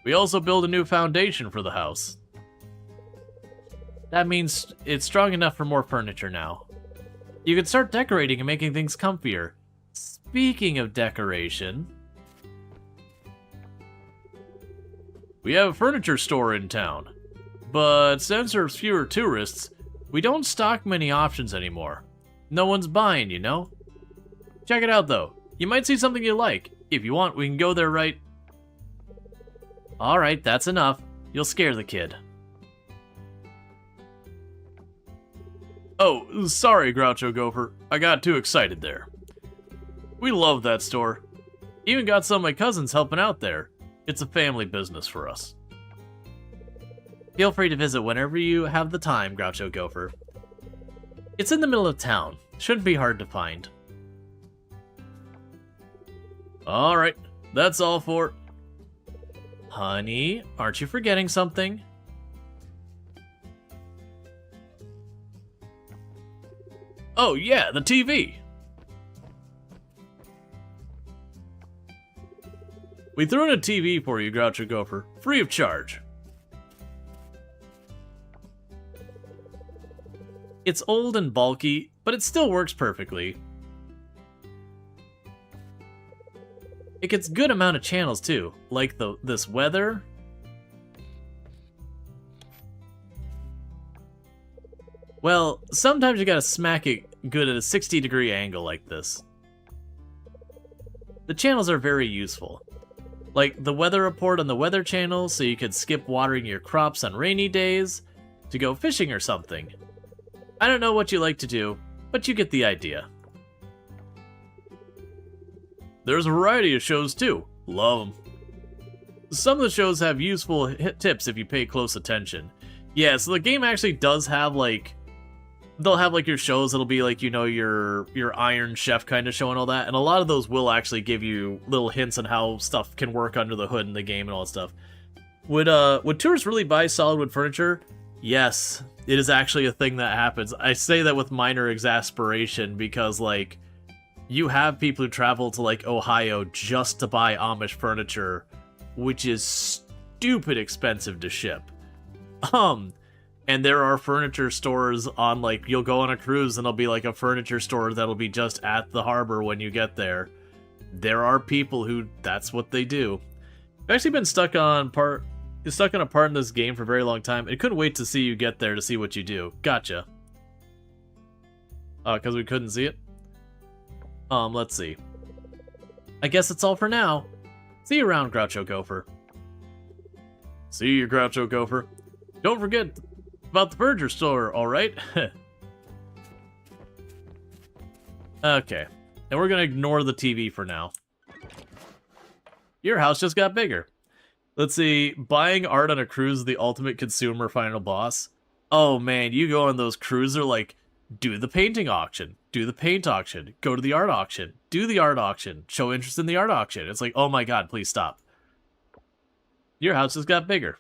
We also build a new foundation for the house. That means it's strong enough for more furniture now. You can start decorating and making things comfier. Speaking of decoration... we have a furniture store in town. But since there's fewer tourists, we don't stock many options anymore. No one's buying, you know? Check it out, though. You might see something you like. If you want, we can go there right... Alright, that's enough. You'll scare the kid. Oh, sorry, Groucho Gopher. I got too excited there. We love that store. Even got some of my cousins helping out there. It's a family business for us. Feel free to visit whenever you have the time, Groucho Gopher. It's in the middle of town. Shouldn't be hard to find. Alright, that's all for... Honey, aren't you forgetting something? Oh yeah, the TV! We threw in a TV for you, Groucho Gopher, free of charge. It's old and bulky, but it still works perfectly. It gets good amount of channels too, like this weather. Well, sometimes you gotta smack it good at a 60-degree angle like this. The channels are very useful. Like the weather report on the weather channel so you could skip watering your crops on rainy days to go fishing or something. I don't know what you like to do, but you get the idea. There's a variety of shows too. Love them. Some of the shows have useful tips if you pay close attention. Yeah, so the game actually does have like... They'll have like your shows that'll be like, you know, your Iron Chef kind of show and all that. And a lot of those will actually give you little hints on how stuff can work under the hood in the game and all that stuff. Would tourists really buy solid wood furniture? Yes, it is actually a thing that happens. I say that with minor exasperation because, like, you have people who travel to, like, Ohio just to buy Amish furniture, which is stupid expensive to ship. And there are furniture stores on, like, you'll go on a cruise and there'll be, like, a furniture store that'll be just at the harbor when you get there. There are people who, that's what they do. I've actually been stuck on a part in this game for a very long time, and couldn't wait to see you get there to see what you do. Gotcha. Because we couldn't see it? Let's see. I guess that's all for now. See you around, Groucho Gopher. See you, Groucho Gopher. Don't forget about the furniture store, alright? Okay. And we're gonna ignore the TV for now. Your house just got bigger. Let's see, buying art on a cruise is the ultimate consumer final boss. Oh man, you go on those cruises, they're like, do the painting auction, do the paint auction, go to the art auction, do the art auction, show interest in the art auction. It's like, oh my god, please stop. Your house just got bigger.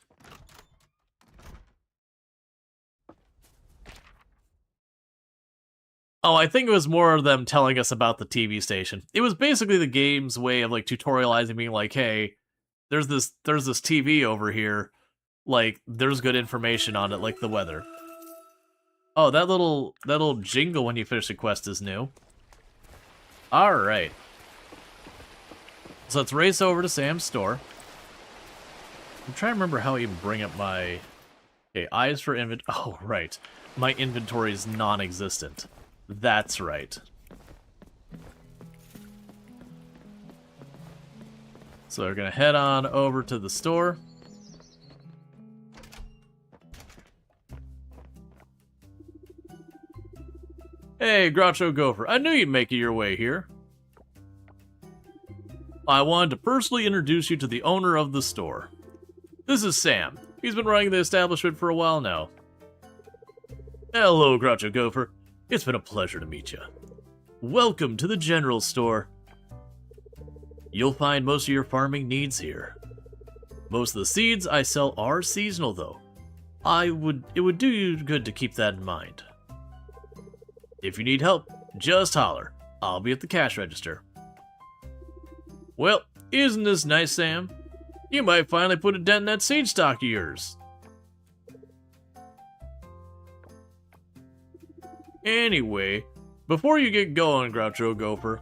Oh, I think it was more of them telling us about the TV station. It was basically the game's way of like tutorializing, being like, hey, there's this TV over here, like there's good information on it, like the weather. Oh, that little jingle when you finish the quest is new. All right. So let's race over to Sam's store. I'm trying to remember how I even bring up my... Okay, eyes for inventory. Oh, right. My inventory is non-existent. That's right. So we're gonna head on over to the store. Hey, Groucho Gopher, I knew you'd make it your way here. I wanted to personally introduce you to the owner of the store. This is Sam. He's been running the establishment for a while now. Hello, Groucho Gopher. It's been a pleasure to meet you. Welcome to the general store. You'll find most of your farming needs here. Most of the seeds I sell are seasonal, though. It would do you good to keep that in mind. If you need help, just holler. I'll be at the cash register. Well, isn't this nice, Sam? You might finally put a dent in that seed stock of yours. Anyway, before you get going, Groucho Gopher,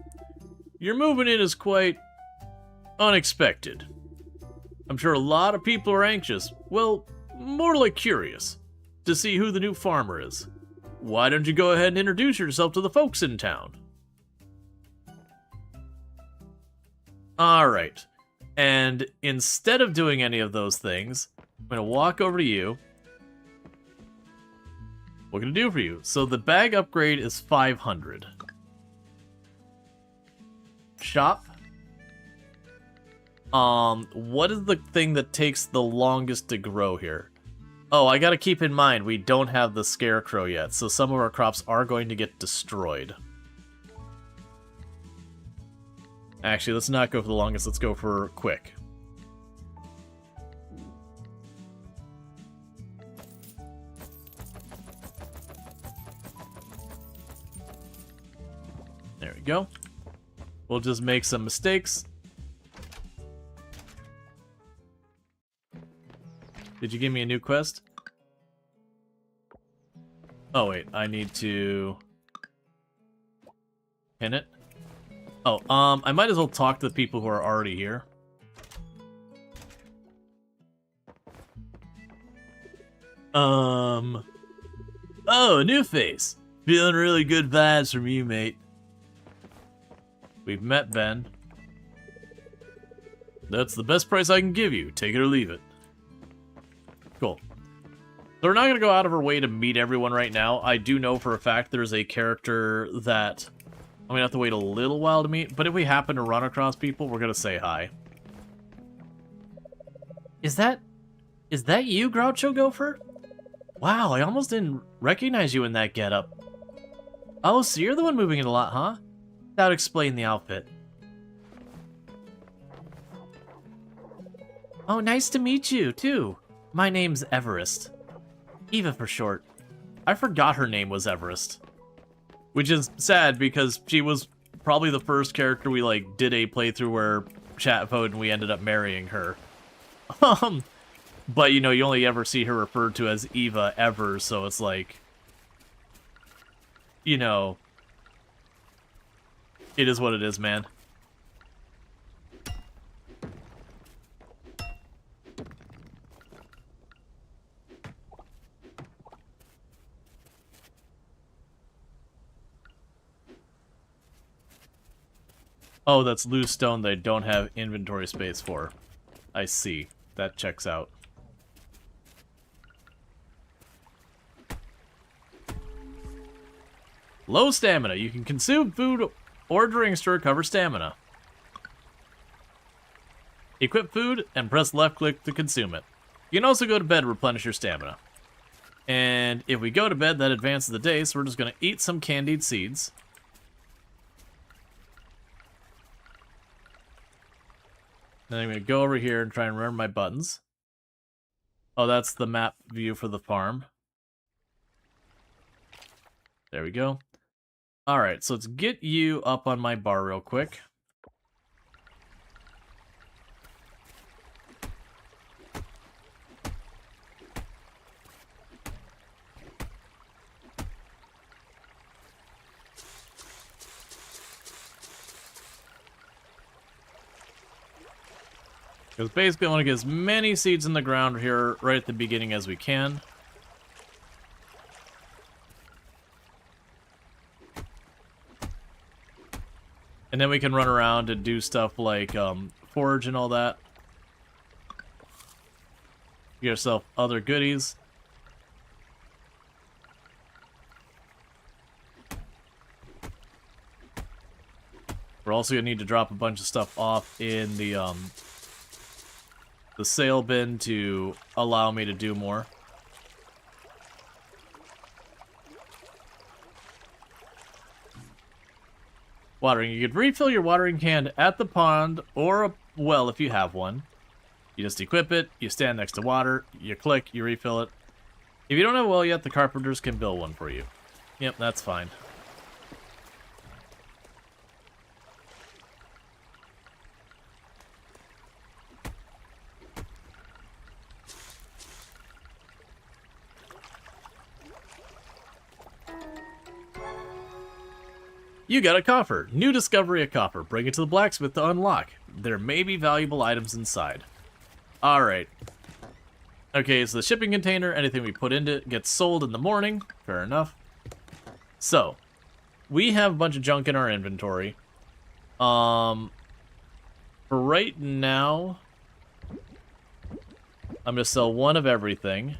your moving in is quite unexpected. I'm sure a lot of people are anxious, well, more like curious, to see who the new farmer is. Why don't you go ahead and introduce yourself to the folks in town? Alright, and instead of doing any of those things, I'm going to walk over to you. What can I do for you? So the bag upgrade is 500. Shop. What is the thing that takes the longest to grow here? Oh, I gotta keep in mind, we don't have the scarecrow yet, so some of our crops are going to get destroyed. Actually, let's not go for the longest, let's go for quick. There we go. We'll just make some mistakes. Did you give me a new quest? Oh wait, I need to pin it. Oh, I might as well talk to the people who are already here. Oh, a new face. Feeling really good vibes from you, mate. We've met Ben. That's the best price I can give you. Take it or leave it. Cool. So we're not going to go out of our way to meet everyone right now. I do know for a fact there's a character that I'm going to have to wait a little while to meet, but if we happen to run across people, we're going to say hi. Is that you, Groucho Gopher? Wow, I almost didn't recognize you in that getup. Oh, so you're the one moving it a lot, huh? That would explain the outfit. Oh, nice to meet you, too. My name's Everest. Eva for short. I forgot her name was Everest. Which is sad because she was probably the first character we did a playthrough where chat voted and we ended up marrying her. But you only ever see her referred to as Eva ever, so it's like, it is what it is, man. Oh, that's loose stone they don't have inventory space for. I see. That checks out. Low stamina. You can consume food or drinks to recover stamina. Equip food and press left click to consume it. You can also go to bed to replenish your stamina. And if we go to bed, that advances the day, so we're just going to eat some candied seeds. Then I'm going to go over here and try and remember my buttons. Oh, that's the map view for the farm. There we go. Alright, so let's get you up on my bar real quick. Because basically I want to get as many seeds in the ground here right at the beginning as we can. And then we can run around and do stuff like forage and all that. Get yourself other goodies. We're also going to need to drop a bunch of stuff off in the sale bin to allow me to do more. Watering. You could refill your watering can at the pond or a well if you have one. You just equip it, you stand next to water, you click, you refill it. If you don't have a well yet, the carpenters can build one for you. Yep, that's fine. You got a coffer. New discovery of copper. Bring it to the blacksmith to unlock. There may be valuable items inside. Alright. Okay, so the shipping container, anything we put into it gets sold in the morning. Fair enough. So, we have a bunch of junk in our inventory. For right now, I'm going to sell one of everything.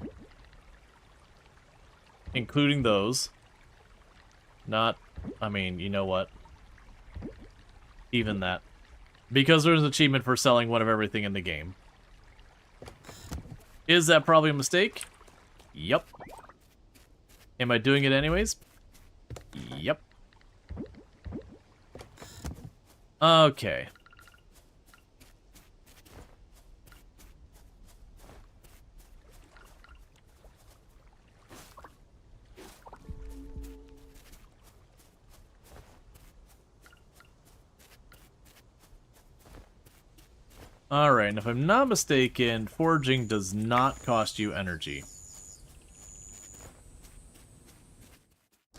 Including those. Not... I mean, you know what? Even that. Because there's an achievement for selling one of everything in the game. Is that probably a mistake? Yep. Am I doing it anyways? Yep. Okay. Alright, and if I'm not mistaken, foraging does not cost you energy.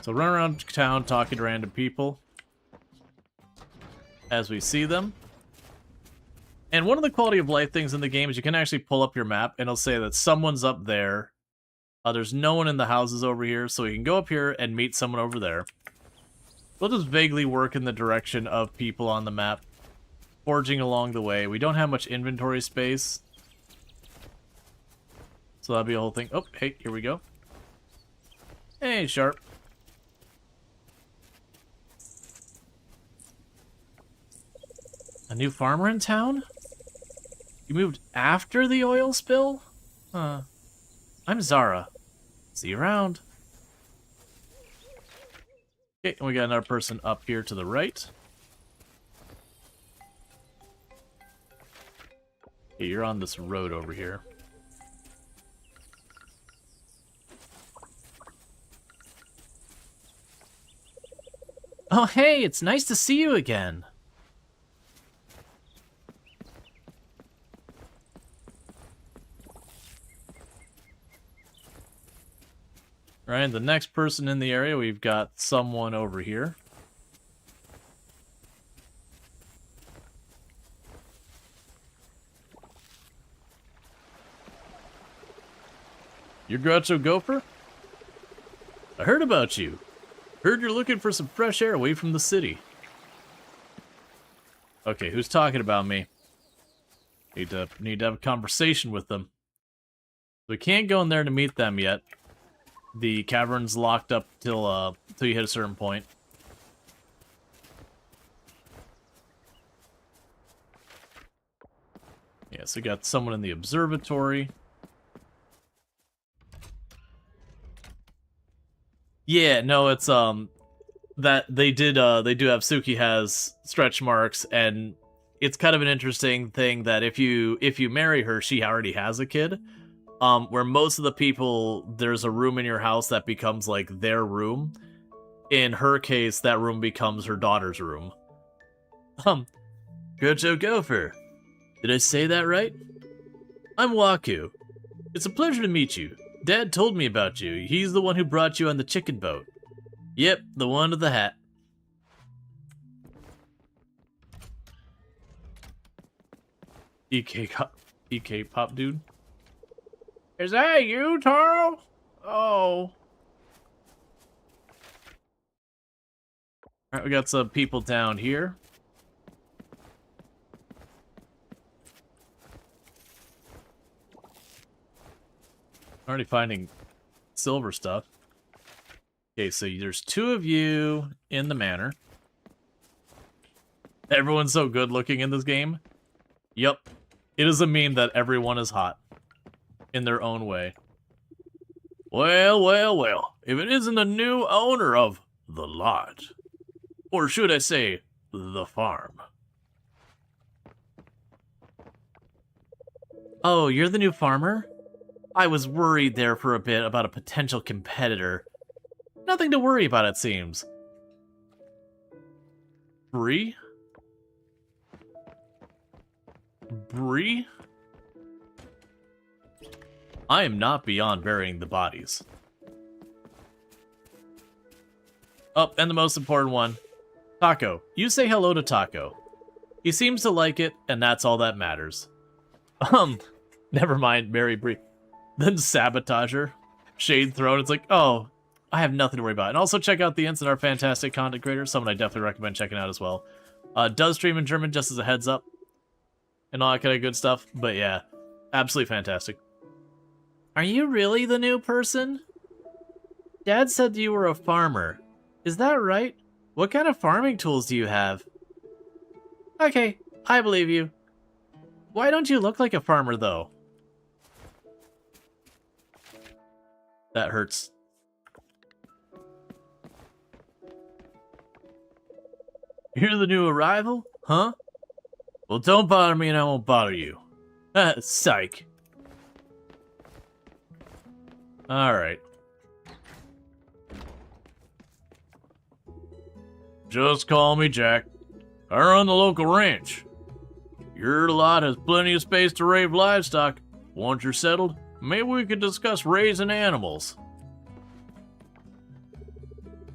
So run around town talking to random people as we see them. And one of the quality of life things in the game is you can actually pull up your map and it'll say that someone's up there. There's no one in the houses over here, so we can go up here and meet someone over there. We'll just vaguely work in the direction of people on the map. forging along the way. We don't have much inventory space. So that'll be a whole thing. Oh, hey, here we go. Hey, Sharp. A new farmer in town? You moved after the oil spill? Huh. I'm Zara. See you around. Okay, and we got another person up here to the right. Okay, you're on this road over here. Oh, hey, it's nice to see you again. All right, the next person in the area, we've got someone over here. You're Groucho Gopher? I heard about you. Heard you're looking for some fresh air away from the city. Okay, who's talking about me? Need to have a conversation with them. We can't go in there to meet them yet. The cavern's locked up till you hit a certain point. Yeah, so we got someone in the observatory. Yeah, no, it's that they do have Suki has stretch marks, and it's kind of an interesting thing that if you marry her, she already has a kid. Where most of the people, there's a room in your house that becomes like their room. In her case, that room becomes her daughter's room. Groucho Gopher. Did I say that right? I'm Waku. It's a pleasure to meet you. Dad told me about you. He's the one who brought you on the chicken boat. Yep, the one with the hat. EK Pop Dude. Is that you, Taro? Oh. Alright, we got some people down here. Already finding silver stuff. Okay, so there's 2 of you in the manor. Everyone's so good looking in this game. Yup. It is a meme that everyone is hot. In their own way. Well, well, well. If it isn't the new owner of the lot. Or should I say, the farm. Oh, you're the new farmer? I was worried there for a bit about a potential competitor. Nothing to worry about, it seems. Bree? Bree? I am not beyond burying the bodies. Oh, and the most important one. Taco. You say hello to Taco. He seems to like it, and that's all that matters. Never mind, Mary Bree. Then Sabotager. Shade Throne. It's like, oh, I have nothing to worry about. And also check out the Instant, our fantastic content creator. Someone I definitely recommend checking out as well. Does stream in German, just as a heads up. And all that kind of good stuff. But yeah, absolutely fantastic. Are you really the new person? Dad said you were a farmer. Is that right? What kind of farming tools do you have? Okay, I believe you. Why don't you look like a farmer, though? That hurts. You're the new arrival? Huh? Well, don't bother me and I won't bother you. Psych. Alright. Just call me Jack. I run the local ranch. Your lot has plenty of space to raise livestock. Once you're settled, maybe we could discuss raising animals.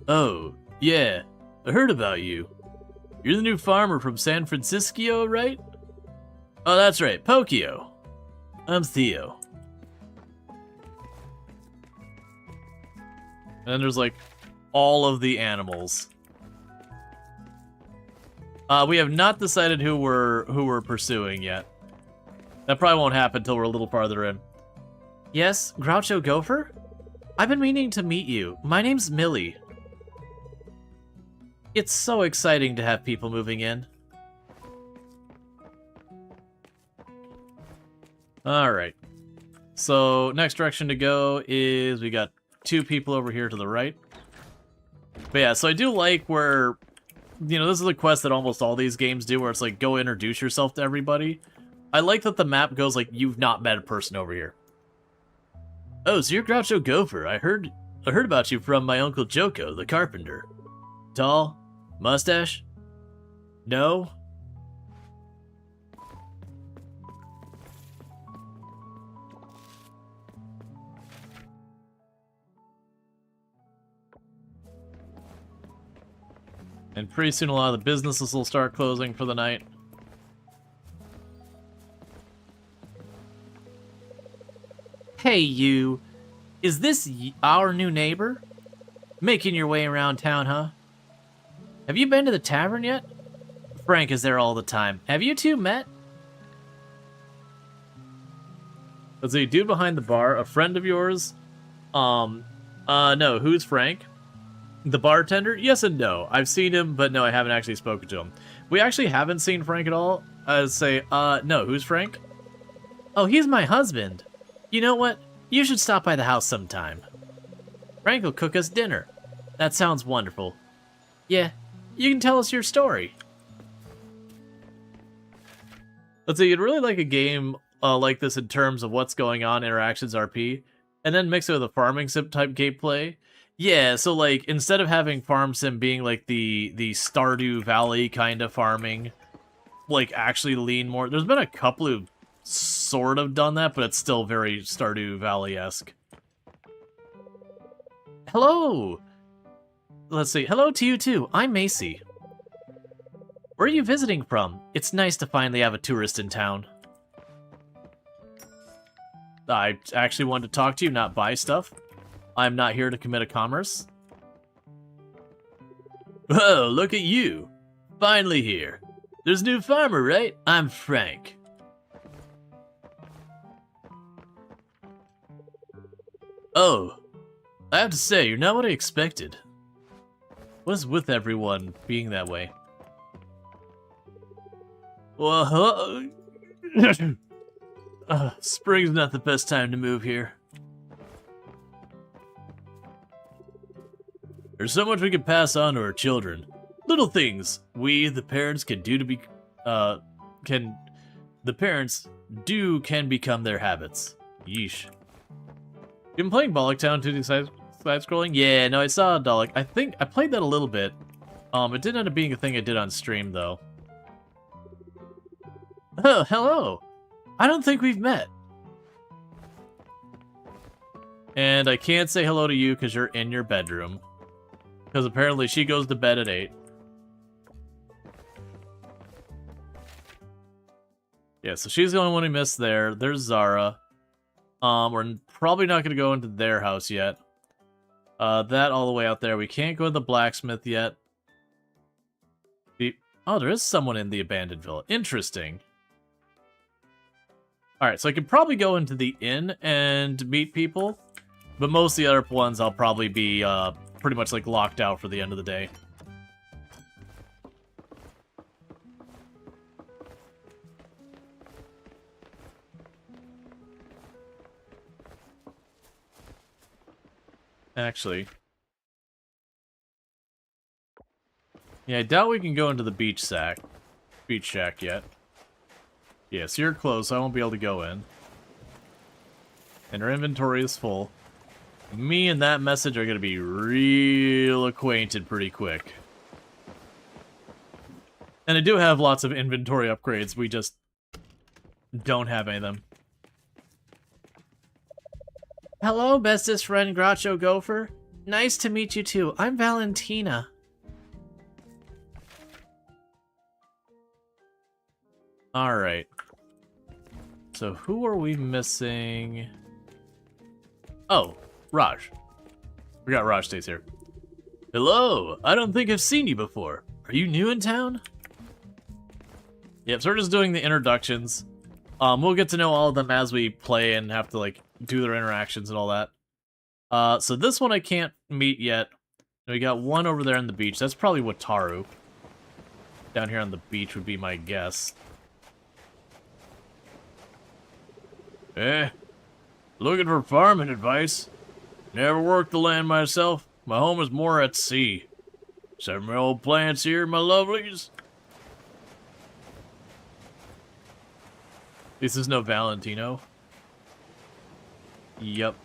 Oh, yeah. I heard about you. You're the new farmer from San Francisco, right? Oh, that's right, Pokio. I'm Theo. And then there's like all of the animals. We have not decided who we're pursuing yet. That probably won't happen until we're a little farther in. Yes, Groucho Gopher? I've been meaning to meet you. My name's Millie. It's so exciting to have people moving in. Alright. So, next direction to go is we got 2 people over here to the right. But yeah, so I do like where, you know, this is a quest that almost all these games do, where it's like, go introduce yourself to everybody. I like that the map goes like, you've not met a person over here. Oh, so you're Groucho Gopher. I heard about you from my Uncle Joko, the carpenter. Tall? Mustache? No? And pretty soon a lot of the businesses will start closing for the night. Hey, you. Is this our new neighbor? Making your way around town, huh? Have you been to the tavern yet? Frank is there all the time. Have you two met? Let's see, dude behind the bar, a friend of yours? No, who's Frank? The bartender? Yes and no. I've seen him, but no, I haven't actually spoken to him. We actually haven't seen Frank at all. I'd say, no, who's Frank? Oh, he's my husband. You know what? You should stop by the house sometime. Frank will cook us dinner. That sounds wonderful. Yeah, you can tell us your story. Let's see, you'd really like a game like this in terms of what's going on, interactions, RP, and then mix it with a farming sim type gameplay. Yeah, so like instead of having farm sim being like the Stardew Valley kind of farming, like actually lean more. There's been a couple who've sort of done that, but it's still very Stardew Valley-esque. Hello! Let's see. Hello to you too. I'm Macy. Where are you visiting from? It's nice to finally have a tourist in town. I actually wanted to talk to you, not buy stuff. I'm not here to commit a commerce. Oh, look at you. Finally here. There's a new farmer, right? I'm Frank. Oh, I have to say, you're not what I expected. What is with everyone being that way? Well, spring's not the best time to move here. There's so much we can pass on to our children. Little things we, the parents, can do to be, can become their habits. Yeesh. You been playing Bollock Town 2D side-scrolling? Yeah, no, I saw Dalek. I think I played that a little bit. It did end up being a thing I did on stream, though. Oh, hello! I don't think we've met. And I can't say hello to you because you're in your bedroom. Because apparently she goes to bed at 8. Yeah, so she's the only one we missed there. There's Zara. We're probably not going to go into their house yet. That all the way out there. We can't go to the blacksmith yet. Oh, there is someone in the abandoned villa. Interesting. Alright, so I could probably go into the inn and meet people. But most of the other ones I'll probably be pretty much like locked out for the end of the day. Actually. Yeah, I doubt we can go into the beach shack yet. Yeah, so you're closed, so I won't be able to go in. And our inventory is full. Me and that message are going to be real acquainted pretty quick. And I do have lots of inventory upgrades, we just don't have any of them. Hello, bestest friend Groucho Gopher. Nice to meet you too. I'm Valentina. Alright. So who are we missing? Oh, Raj. Forgot Raj stays here. Hello, I don't think I've seen you before. Are you new in town? Yep, so we're just doing the introductions. We'll get to know all of them as we play and have to, like, do their interactions and all that. So this one I can't meet yet. We got one over there on the beach. That's probably Wataru. Down here on the beach would be my guess. Looking for farming advice. Never worked the land myself. My home is more at sea. Some of my old plants here, my lovelies. This is no Valentino. Yep.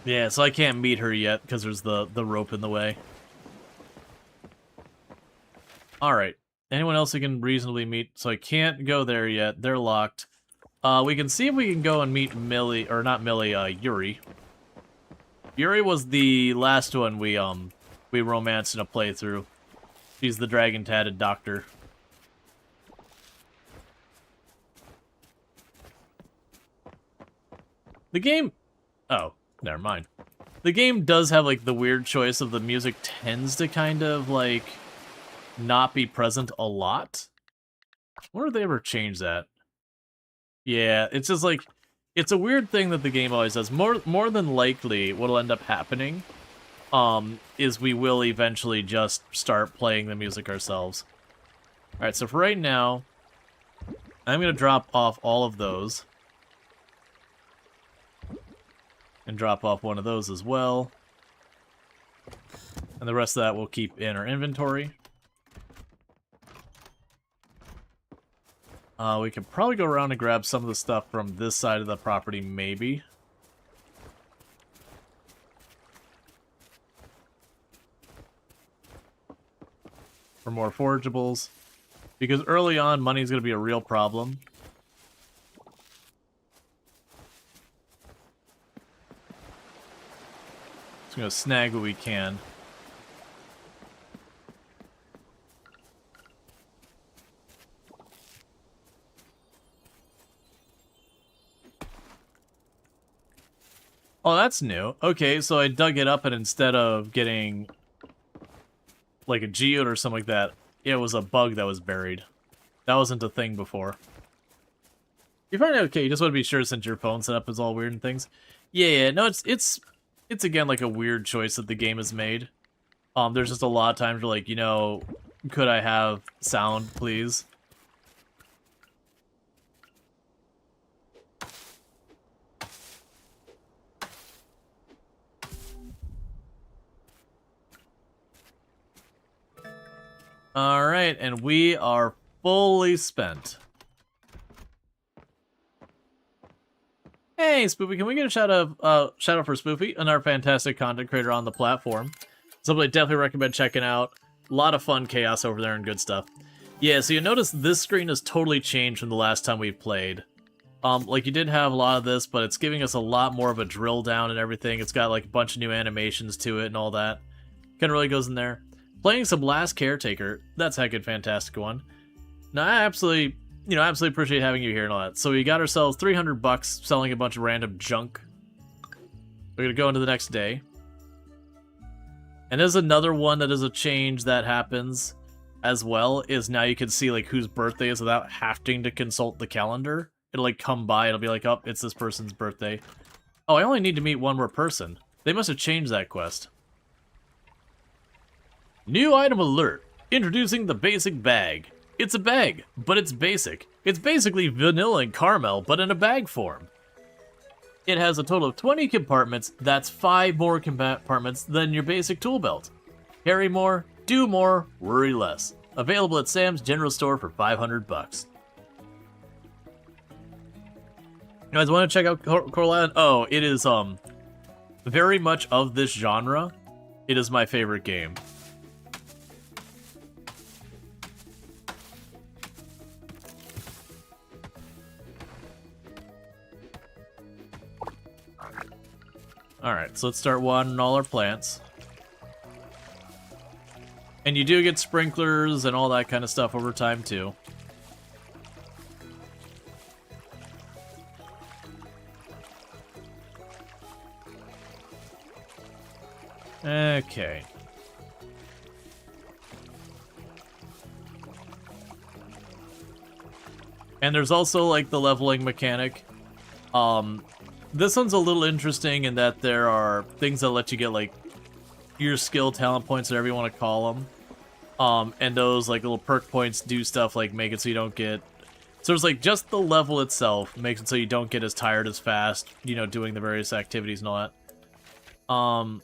Yeah, so I can't meet her yet because there's the rope in the way. Alright. Anyone else who can reasonably meet? So I can't go there yet. They're locked. We can see if we can go and meet Millie, or not Millie, Yuri. Yuri was the last one we romanced in a playthrough. She's the dragon-tatted doctor. The game... Oh, never mind. The game does have, like, the weird choice of the music tends to kind of, like, not be present a lot. I wonder if they ever change that. Yeah, it's just, like, it's a weird thing that the game always does. More than likely, what'll end up happening, is we will eventually just start playing the music ourselves. Alright, so for right now, I'm gonna drop off all of those. And drop off one of those as well. And the rest of that we'll keep in our inventory. We could probably go around and grab some of the stuff from this side of the property, maybe. For more forageables. Because early on, money's going to be a real problem. Just going to snag what we can. Oh, that's new. Okay, so I dug it up, and instead of getting, like, a geode or something like that, it was a bug that was buried. That wasn't a thing before. You find it okay, you just want to be sure since your phone setup is all weird and things. Yeah, no, it's again, like, a weird choice that the game has made. There's just a lot of times where, like, you know, could I have sound, please? Alright, and we are fully spent. Hey, Spoofy, can we get a shout out for Spoofy, another fantastic content creator on the platform? Somebody definitely recommend checking out. A lot of fun chaos over there and good stuff. Yeah, so you notice this screen has totally changed from the last time we played. Like, you did have a lot of this, but it's giving us a lot more of a drill down and everything. It's got, like, a bunch of new animations to it and all that. Kind of really goes in there. Playing some Last Caretaker, that's a heckin' fantastic one. Now, I absolutely appreciate having you here and all that. So we got ourselves 300 bucks selling a bunch of random junk. We're gonna go into the next day. And there's another one that is a change that happens as well, is now you can see, like, whose birthday is without having to consult the calendar. It'll, like, come by, it'll be like, oh, it's this person's birthday. Oh, I only need to meet one more person. They must have changed that quest. New item alert. Introducing the basic bag. It's a bag, but it's basic. It's basically vanilla and caramel, but in a bag form. It has a total of 20 compartments. That's 5 more compartments than your basic tool belt. Carry more, do more, worry less. Available at Sam's General Store for 500 bucks. You guys want to check out Coral Island? Oh, it is very much of this genre. It is my favorite game. Alright, so let's start watering all our plants. And you do get sprinklers and all that kind of stuff over time, too. Okay. And there's also, like, the leveling mechanic. This one's a little interesting in that there are things that let you get, like, your skill, talent points, whatever you want to call them. And those, like, little perk points do stuff like make it so you don't get... So there's, like, just the level itself makes it so you don't get as tired as fast, you know, doing the various activities and all that.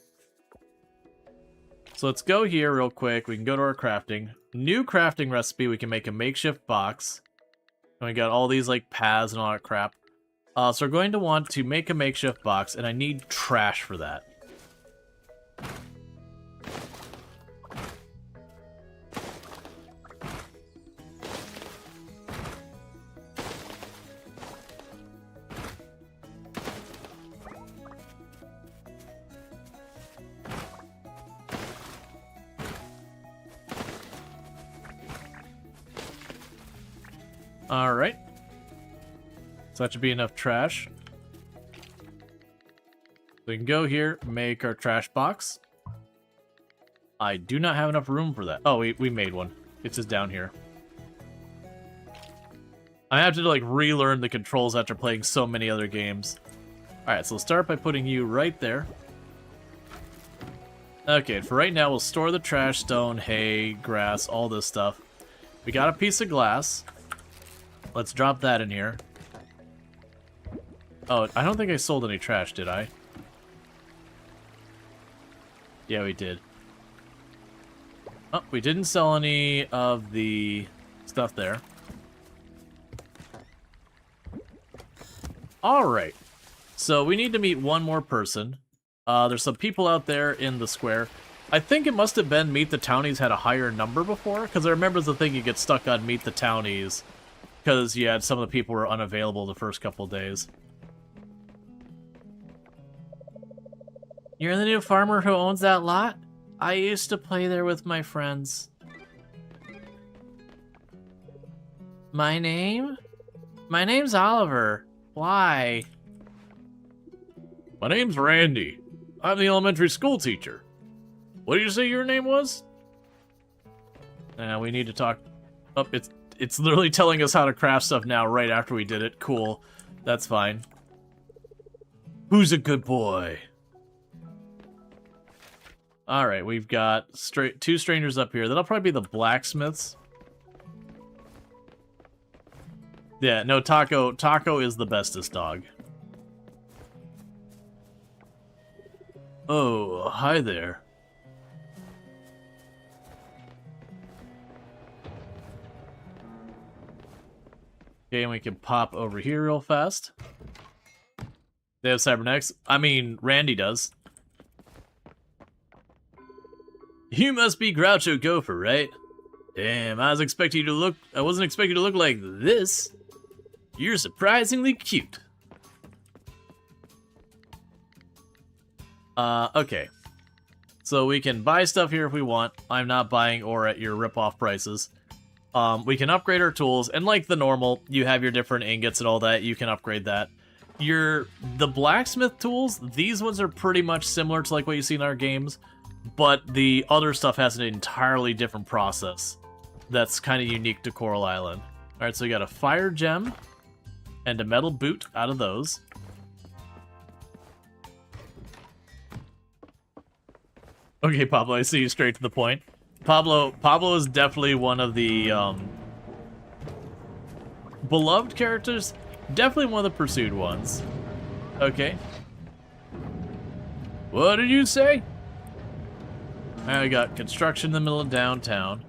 So let's go here real quick. We can go to our crafting. New crafting recipe, we can make a makeshift box. And we got all these, like, paths and all that crap. So we're going to want to make a makeshift box, and I need trash for that. Alright. So that should be enough trash. We can go here, make our trash box. I do not have enough room for that. Oh, we made one. It's just down here. I have to, like, relearn the controls after playing so many other games. Alright, so we'll start by putting you right there. Okay, for right now, we'll store the trash, stone, hay, grass, all this stuff. We got a piece of glass. Let's drop that in here. Oh, I don't think I sold any trash, did I? Yeah, we did. Oh, we didn't sell any of the stuff there. Alright. So we need to meet one more person. There's some people out there in the square. I think it must have been Meet the Townies had a higher number before, because I remember the thing you get stuck on Meet the Townies, because you had some of the people were unavailable the first couple of days. You're the new farmer who owns that lot? I used to play there with my friends. My name? My name's Oliver. Why? My name's Randy. I'm the elementary school teacher. What did you say your name was? We need to talk... Oh, it's literally telling us how to craft stuff now right after we did it. Cool. That's fine. Who's a good boy? Alright, we've got two strangers up here. That'll probably be the blacksmiths. Yeah, no, Taco is the bestest dog. Oh, hi there. Okay, and we can pop over here real fast. They have cybernetics. I mean, Randy does. You must be Groucho Gopher, right? Damn, I wasn't expecting you to look like this. You're surprisingly cute. Okay. So we can buy stuff here if we want. I'm not buying ore at your rip-off prices. We can upgrade our tools, and like the normal, you have your different ingots and all that, you can upgrade that. The blacksmith tools, these ones are pretty much similar to like what you see in our games, but the other stuff has an entirely different process that's kind of unique to Coral Island. Alright, so we got a fire gem and a metal boot out of those. Okay, Pablo, I see you straight to the point. Pablo is definitely one of the beloved characters. Definitely one of the pursued ones. Okay. What did you say? I got construction in the middle of downtown.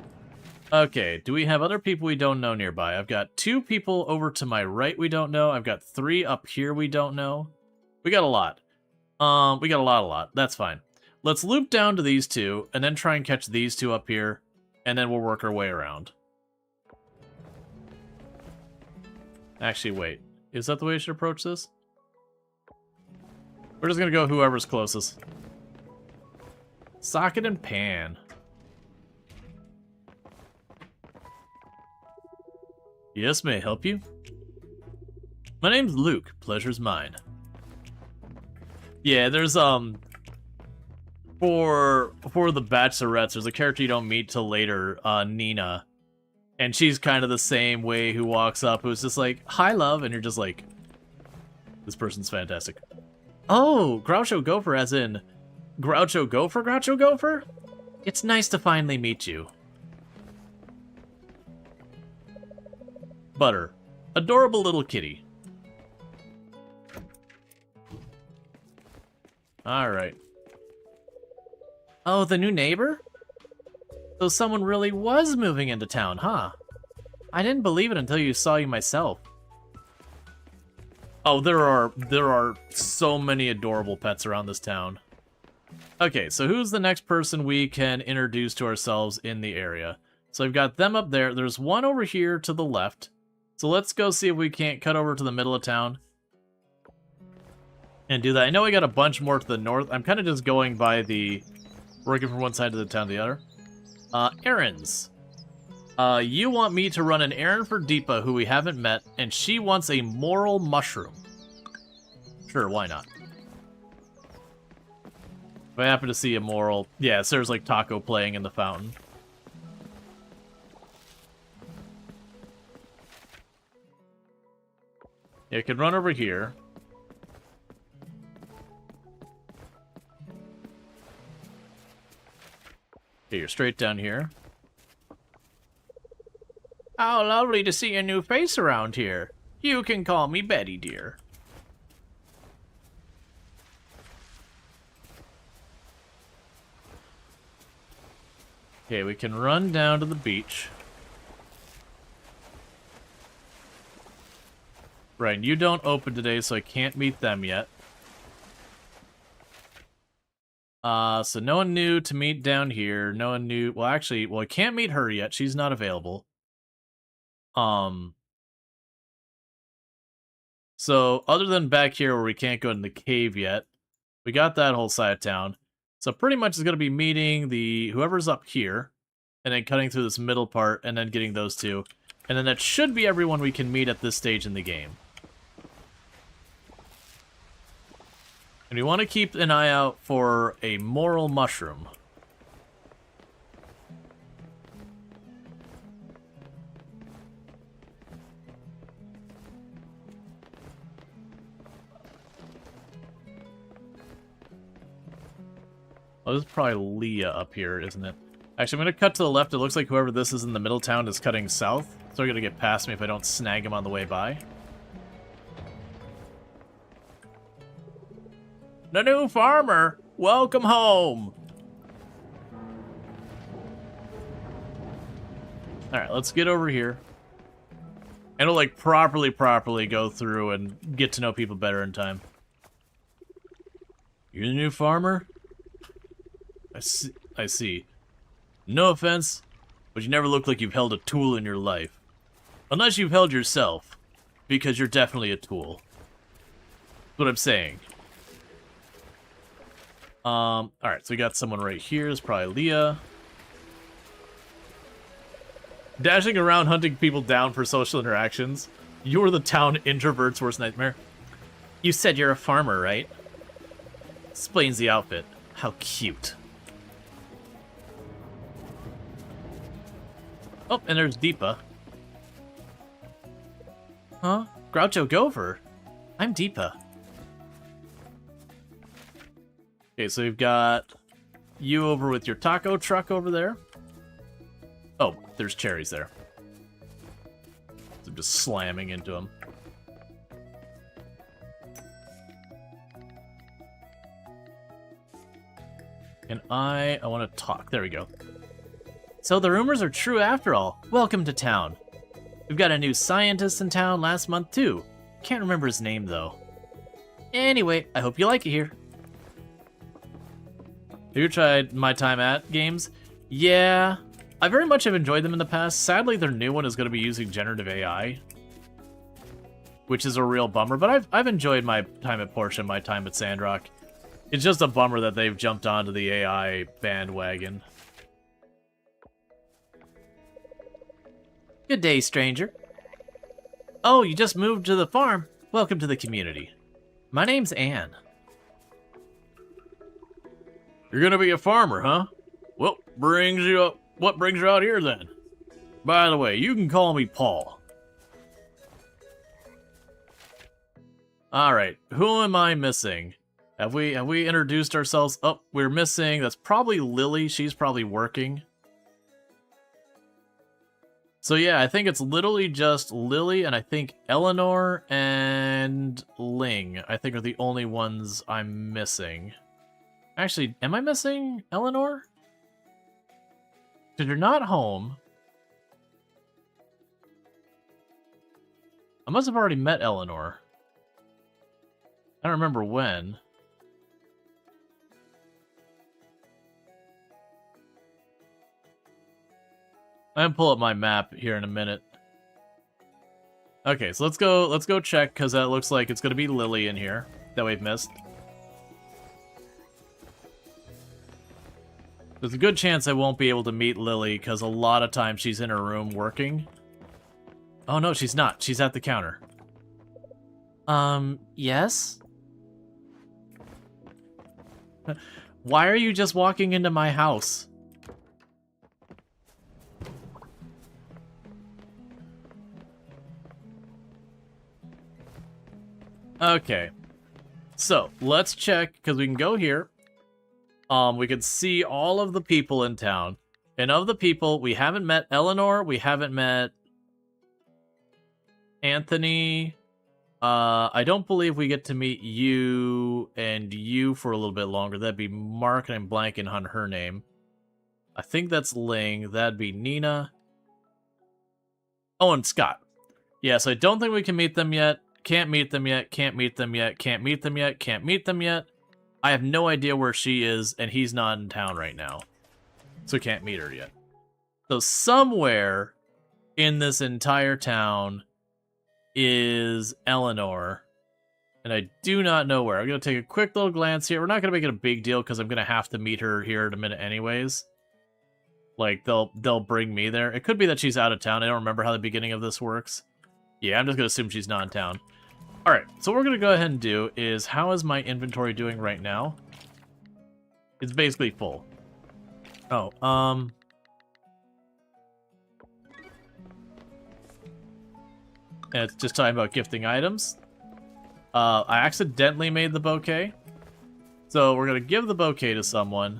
Okay, do we have other people we don't know nearby? I've got 2 people over to my right we don't know. I've got 3 up here we don't know. We got a lot. We got a lot. That's fine. Let's loop down to these 2, and then try and catch these 2 up here, and then we'll work our way around. Actually, wait. Is that the way I should approach this? We're just gonna go whoever's closest. Socket and pan. Yes, may I help you? My name's Luke. Pleasure's mine. Yeah, there's, For the bachelorettes, there's a character you don't meet till later, Nina. And she's kind of the same way who walks up, who's just like, hi, love, and you're just like, this person's fantastic. Oh, Groucho Gopher as in Groucho Gopher, Groucho Gopher? It's nice to finally meet you. Butter. Adorable little kitty. Alright. Oh, the new neighbor? So someone really was moving into town, huh? I didn't believe it until you saw you myself. Oh, there are so many adorable pets around this town. Okay, so who's the next person we can introduce to ourselves in the area? So I've got them up there. There's one over here to the left. So let's go see if we can't cut over to the middle of town and do that. I know we got a bunch more to the north. I'm kind of just going by the... working from one side of the town to the other. Errands. You want me to run an errand for Deepa, who we haven't met, and she wants a moral mushroom. Sure, why not? If I happen to see a moral... Yeah, so there's like Taco playing in the fountain. Yeah, you can run over here. Okay, you're straight down here. How lovely to see a new face around here. You can call me Betty, dear. Okay, we can run down to the beach. Right, and you don't open today, so I can't meet them yet. So no one new to meet down here. No one new... Well, actually, I can't meet her yet. She's not available. So, other than back here where we can't go in the cave yet, we got that whole side of town. So pretty much it's going to be meeting the... whoever's up here, and then cutting through this middle part, and then getting those two. And then that should be everyone we can meet at this stage in the game. And we want to keep an eye out for a moral mushroom. Oh, this is probably Leah up here, isn't it? Actually, I'm going to cut to the left. It looks like whoever this is in the middle town is cutting south. So they're going to get past me if I don't snag him on the way by. The new farmer! Welcome home! Alright, let's get over here. And we'll, like, properly go through and get to know people better in time. You're the new farmer? I see. No offense, but you never look like you've held a tool in your life. Unless you've held yourself, because you're definitely a tool. That's what I'm saying. Alright, so we got someone right here. It's probably Leah. Dashing around hunting people down for social interactions. You're the town introvert's worst nightmare. You said you're a farmer, right? Explains the outfit. How cute. Oh, and there's Deepa. Huh? Groucho Gopher? I'm Deepa. Okay, so we've got you over with your taco truck over there. Oh, there's cherries there. So I'm just slamming into them. And I want to talk. There we go. So the rumors are true after all. Welcome to town. We've got a new scientist in town last month too. Can't remember his name though. Anyway, I hope you like it here. Have you tried My Time At games? Yeah, I very much have enjoyed them in the past. Sadly, their new one is going to be using generative AI, which is a real bummer, but I've enjoyed my time at Porsche and my time at Sandrock. It's just a bummer that they've jumped onto the AI bandwagon. Good day, stranger. Oh, you just moved to the farm. Welcome to the community. My name's Anne. You're gonna be a farmer, huh? Well, what brings you out here then? By the way, you can call me Paul. Alright, who am I missing? Have we introduced ourselves? Oh, we're missing. That's probably Lily. She's probably working. So yeah, I think it's literally just Lily, and I think Eleanor and Ling, I think, are the only ones I'm missing. Actually, am I missing Eleanor? Because you're not home. I must have already met Eleanor. I don't remember when. I'm gonna pull up my map here in a minute. Okay, so let's go check, because that looks like it's gonna be Lily in here that we've missed. There's a good chance I won't be able to meet Lily, because a lot of times she's in her room working. Oh no, she's not. She's at the counter. Yes? Why are you just walking into my house? Okay, so let's check, because we can go here. We can see all of the people in town. And of the people, we haven't met Eleanor, we haven't met Anthony. I don't believe we get to meet you and you for a little bit longer. That'd be Mark, and I'm blanking on her name. I think that's Ling. That'd be Nina. Oh, and Scott. Yeah, so I don't think we can meet them yet. Can't meet them yet, can't meet them yet, can't meet them yet, can't meet them yet. I have no idea where she is, and he's not in town right now. So can't meet her yet. So somewhere in this entire town is Eleanor, and I do not know where. I'm going to take a quick little glance here. We're not going to make it a big deal, because I'm going to have to meet her here in a minute anyways. Like, they'll bring me there. It could be that she's out of town. I don't remember how the beginning of this works. Yeah, I'm just going to assume she's not in town. Alright, so what we're going to go ahead and do is, how is my inventory doing right now? It's basically full. Oh, and it's just talking about gifting items. I accidentally made the bouquet. So we're going to give the bouquet to someone.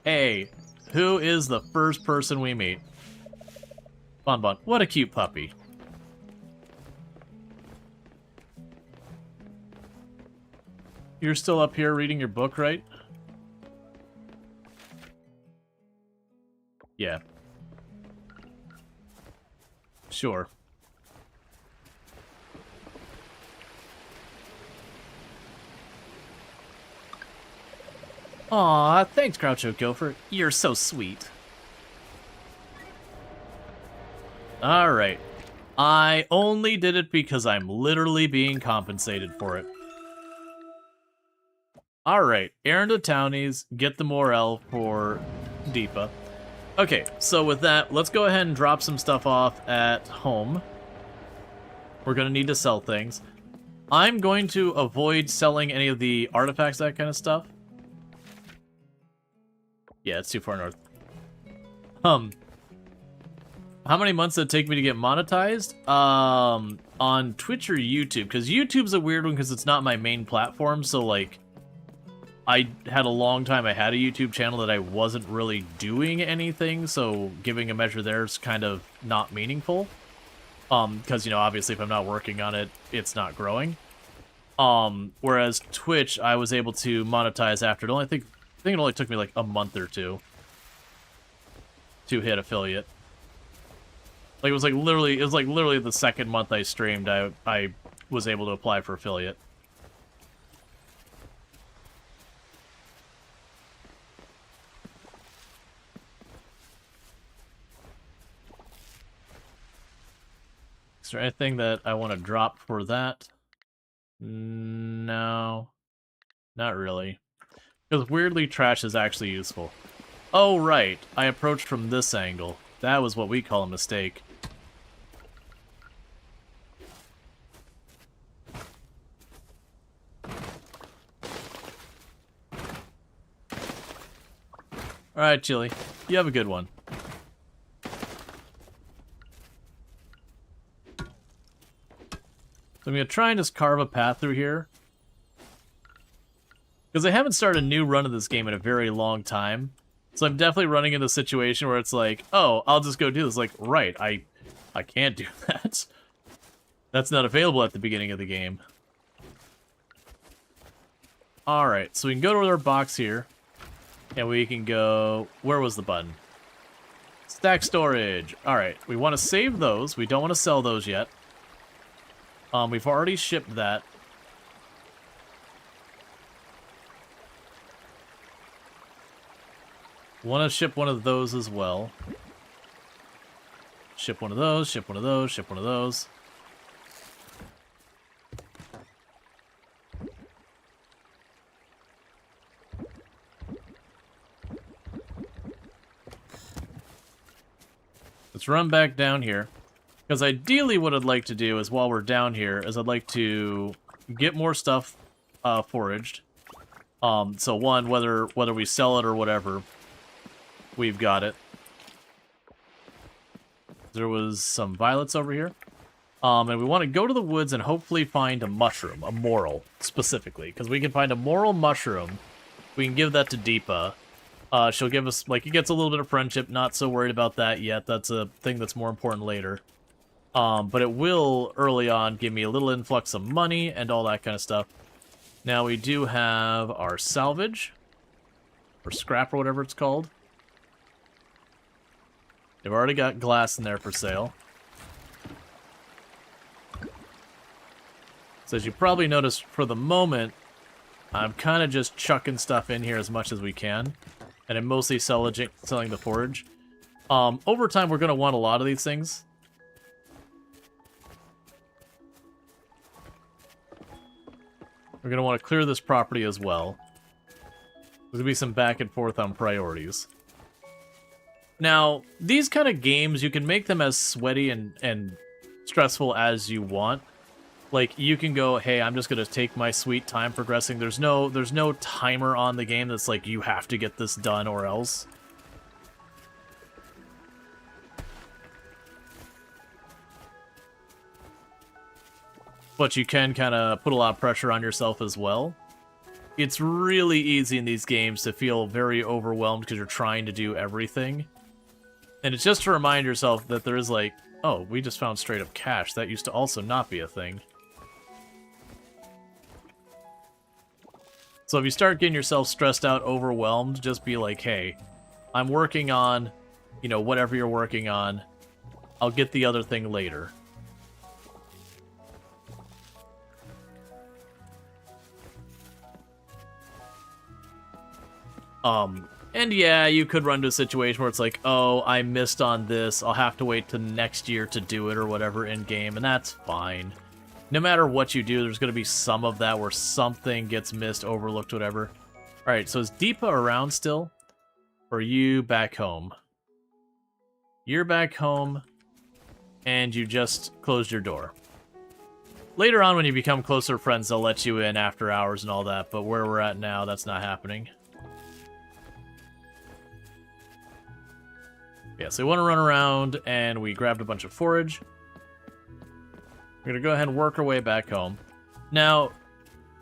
Hey, who is the first person we meet? Bon Bon, what a cute puppy. You're still up here reading your book, right? Yeah. Sure. Aw, thanks, Groucho Gopher. You're so sweet. Alright. I only did it because I'm literally being compensated for it. Alright, errand to townies, get the morale for Deepa. Okay, so with that, let's go ahead and drop some stuff off at home. We're going to need to sell things. I'm going to avoid selling any of the artifacts, that kind of stuff. Yeah, it's too far north. How many months did it take me to get monetized? On Twitch or YouTube? Because YouTube's a weird one because it's not my main platform, so, like, I had a long time I had a YouTube channel that I wasn't really doing anything, so giving a measure there is kind of not meaningful. Because, you know, obviously if I'm not working on it, it's not growing. Whereas Twitch, I was able to monetize after it. I think it only took me like a month or two to hit affiliate. Like it was like literally the second month I streamed, I was able to apply for affiliate. Is there anything that I want to drop for that? No, not really. Because weirdly, trash is actually useful. Oh, right. I approached from this angle. That was what we call a mistake. Alright, Chili. You have a good one. I'm going to try and just carve a path through here. Because I haven't started a new run of this game in a very long time. So I'm definitely running into a situation where it's like, oh, I'll just go do this. Like, right, I can't do that. That's not available at the beginning of the game. Alright, so we can go to our box here. And we can go... Where was the button? Stack storage. Alright, we want to save those. We don't want to sell those yet. We've already shipped that. Want to ship one of those as well. Ship one of those, ship one of those, ship one of those. Let's run back down here. Because ideally what I'd like to do is, while we're down here, is I'd like to get more stuff foraged. So one, whether we sell it or whatever, we've got it. There was some violets over here. And we want to go to the woods and hopefully find a mushroom, a moral, specifically. Because we can find a moral mushroom. We can give that to Deepa. She'll give us, like, it gets a little bit of friendship, not so worried about that yet. That's a thing that's more important later. But it will, early on, give me a little influx of money and all that kind of stuff. Now we do have our salvage, or scrap, or whatever it's called. They've already got glass in there for sale. So as you probably noticed, for the moment, I'm kind of just chucking stuff in here as much as we can. And I'm mostly selling the forage. Over time, we're going to want a lot of these things. We're going to want to clear this property as well. There's going to be some back and forth on priorities. Now, these kind of games, you can make them as sweaty and stressful as you want. Like, you can go, hey, I'm just going to take my sweet time progressing. There's no timer on the game that's like, you have to get this done or else. But you can kind of put a lot of pressure on yourself as well. It's really easy in these games to feel very overwhelmed because you're trying to do everything. And it's just to remind yourself that there is like, oh, we just found straight up cash. That used to also not be a thing. So if you start getting yourself stressed out, overwhelmed, just be like, hey, I'm working on, you know, whatever you're working on. I'll get the other thing later. And yeah, you could run to a situation where it's like, oh, I missed on this, I'll have to wait till next year to do it or whatever in-game, and that's fine. No matter what you do, there's going to be some of that where something gets missed, overlooked, whatever. Alright, so is Deepa around still? Or are you back home? You're back home, and you just closed your door. Later on, when you become closer friends, they'll let you in after hours and all that, but where we're at now, that's not happening. Yeah, so we want to run around, and we grabbed a bunch of forage. We're going to go ahead and work our way back home. Now,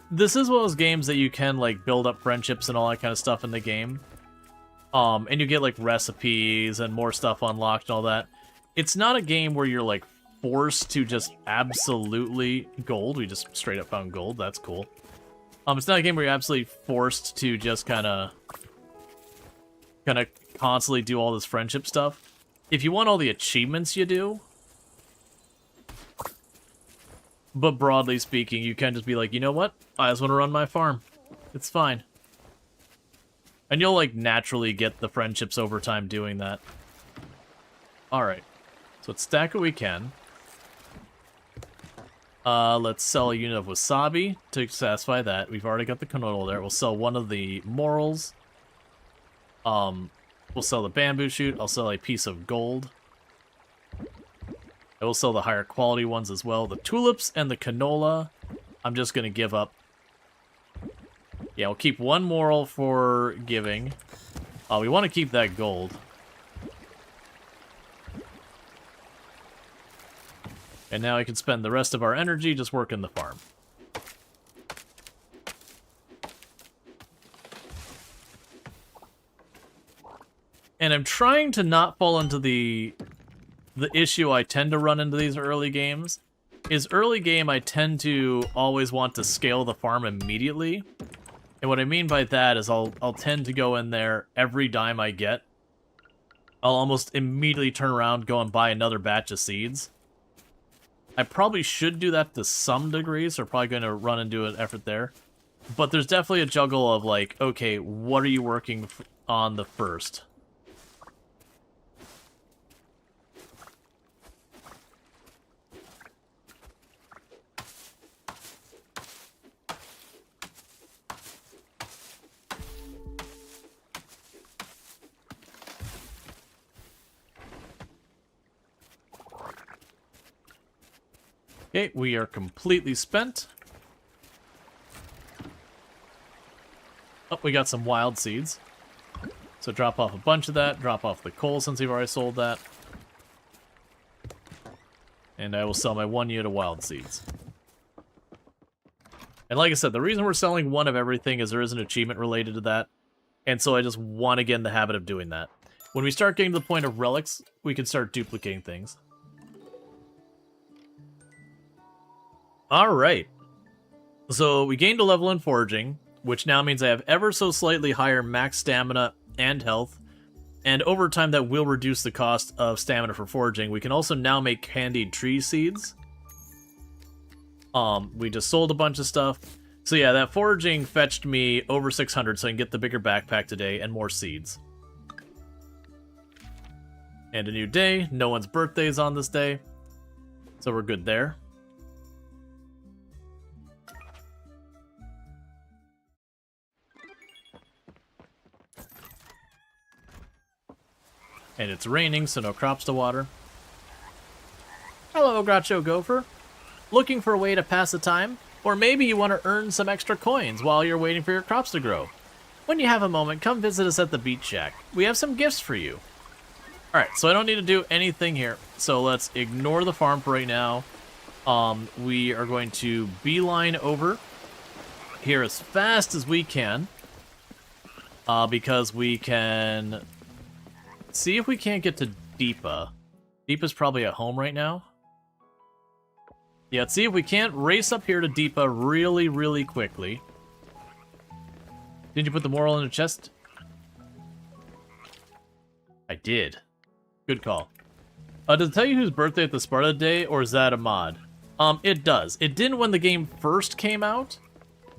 this is one of those games that you can, like, build up friendships and all that kind of stuff in the game. And you get, like, recipes and more stuff unlocked and all that. It's not a game where you're, like, forced to just absolutely gold. We just straight up found gold. That's cool. It's not a game where you're absolutely forced to just kind of constantly do all this friendship stuff. If you want all the achievements, you do. But broadly speaking, you can just be like, you know what? I just want to run my farm. It's fine. And you'll, like, naturally get the friendships over time doing that. Alright. So let's stack what we can. Let's sell a unit of wasabi to satisfy that. We've already got the canola there. We'll sell one of the morals. We'll sell the bamboo shoot. I'll sell a piece of gold. I will sell the higher quality ones as well. The tulips and the canola, I'm just going to give up. Yeah, we'll keep one moral for giving. We want to keep that gold. And now I can spend the rest of our energy just working the farm. And I'm trying to not fall into the issue I tend to run into these early games. Is early game I tend to always want to scale the farm immediately. And what I mean by that is I'll tend to go in there every dime I get. I'll almost immediately turn around, go and buy another batch of seeds. I probably should do that to some degree, so I'm probably going to run and do an effort there. But there's definitely a juggle of like, okay, what are you working on the first? Okay, we are completely spent. Oh, we got some wild seeds. So drop off a bunch of that, drop off the coal since we've already sold that. And I will sell my 1 unit of wild seeds. And like I said, the reason we're selling one of everything is there is an achievement related to that. And so I just want to get in the habit of doing that. When we start getting to the point of relics, we can start duplicating things. Alright. So we gained a level in foraging, which now means I have ever so slightly higher max stamina and health. And over time that will reduce the cost of stamina for foraging. We can also now make candied tree seeds. We just sold a bunch of stuff. So yeah, that foraging fetched me over 600 so I can get the bigger backpack today and more seeds. And a new day. No one's birthday is on this day. So we're good there. And it's raining, so no crops to water. Hello, Groucho Gopher. Looking for a way to pass the time? Or maybe you want to earn some extra coins while you're waiting for your crops to grow. When you have a moment, come visit us at the Beach Shack. We have some gifts for you. Alright, so I don't need to do anything here. So let's ignore the farm for right now. We are going to beeline over here as fast as we can. Because we can see if we can't get to Deepa. Deepa's probably at home right now. Yeah, let's see if we can't race up here to Deepa really, really quickly. Did you put the moral in the chest? I did. Good call. Does it tell you whose birthday at the start of the day, or is that a mod? It does. It didn't when the game first came out,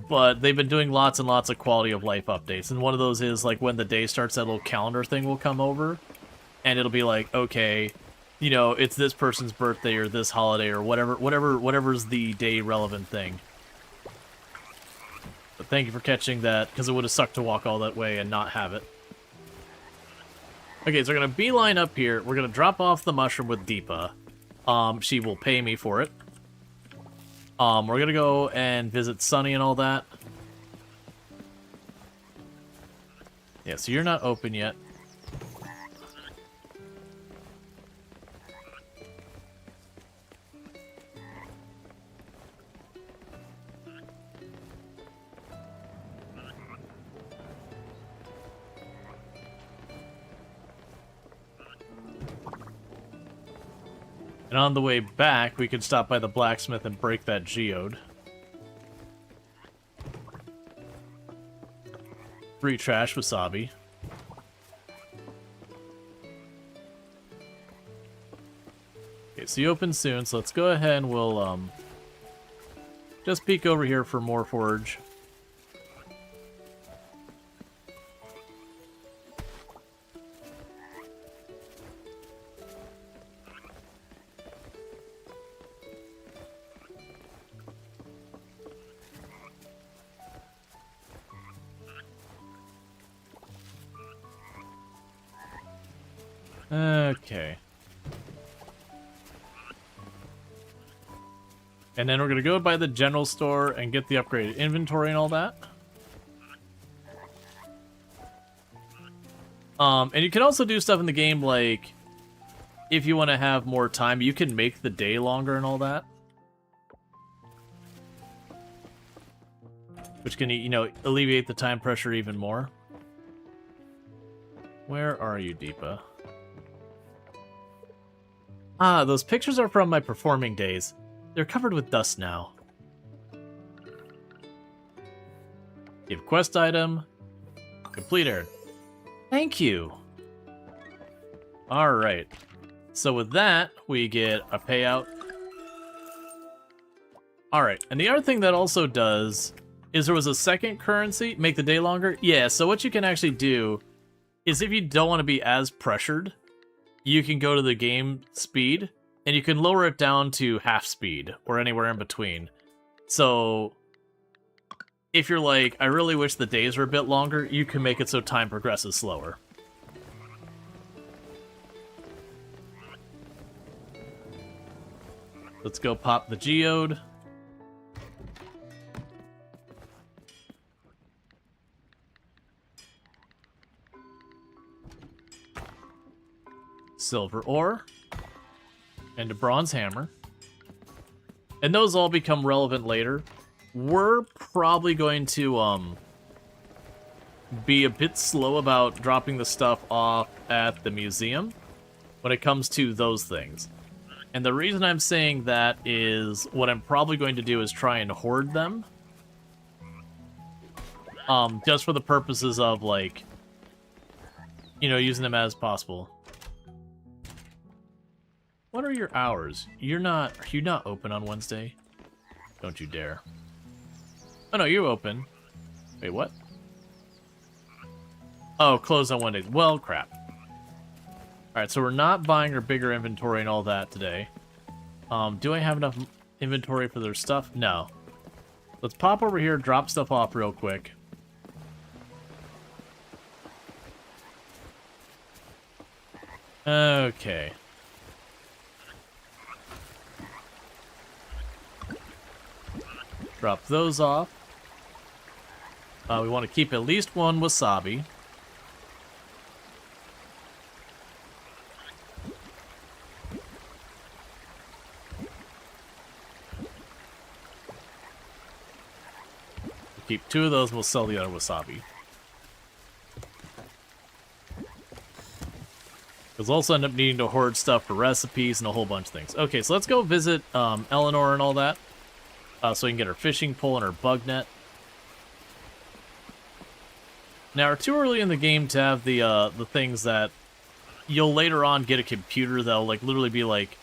but they've been doing lots and lots of quality of life updates, and one of those is, like, when the day starts, that little calendar thing will come over, and it'll be like, okay, you know, it's this person's birthday, or this holiday, or whatever's the day-relevant thing. But thank you for catching that, because it would have sucked to walk all that way and not have it. Okay, so we're going to beeline up here. We're going to drop off the mushroom with Deepa. She will pay me for it. We're going to go and visit Sunny and all that. Yeah, so you're not open yet. And on the way back, we could stop by the blacksmith and break that geode. Free trash wasabi. Okay, so you open soon, so let's go ahead and we'll just peek over here for more forage. Okay. And then we're gonna go by the general store and get the upgraded inventory and all that. And you can also do stuff in the game like if you want to have more time, you can make the day longer and all that. Which can, you know, alleviate the time pressure even more. Where are you, Deepa? Ah, those pictures are from my performing days. They're covered with dust now. Give quest item. Complete errand. Thank you. Alright. So with that, we get a payout. Alright, and the other thing that also does is there was a second currency, make the day longer. Yeah, so what you can actually do is if you don't want to be as pressured, you can go to the game speed, and you can lower it down to half speed, or anywhere in between. So, if you're like, I really wish the days were a bit longer, you can make it so time progresses slower. Let's go pop the geode. Silver ore. And a bronze hammer. And those all become relevant later. We're probably going to be a bit slow about dropping the stuff off at the museum when it comes to those things. And the reason I'm saying that is what I'm probably going to do is try and hoard them. Just for the purposes of, like, you know, using them as possible. What are your hours? Are you not open on Wednesday? Don't you dare. Oh no, you're open. Wait, what? Oh, closed on Wednesdays. Well, crap. Alright, so we're not buying our bigger inventory and all that today. Do I have enough inventory for their stuff? No. Let's pop over here, drop stuff off real quick. Okay. Drop those off. We want to keep at least one wasabi. Keep 2 of those, we'll sell the other wasabi. We'll also end up needing to hoard stuff for recipes and a whole bunch of things. Okay, so let's go visit Eleanor and all that. So we can get her fishing pole and her bug net. Now, we're too early in the game to have the things that you'll later on get a computer that'll like literally be like,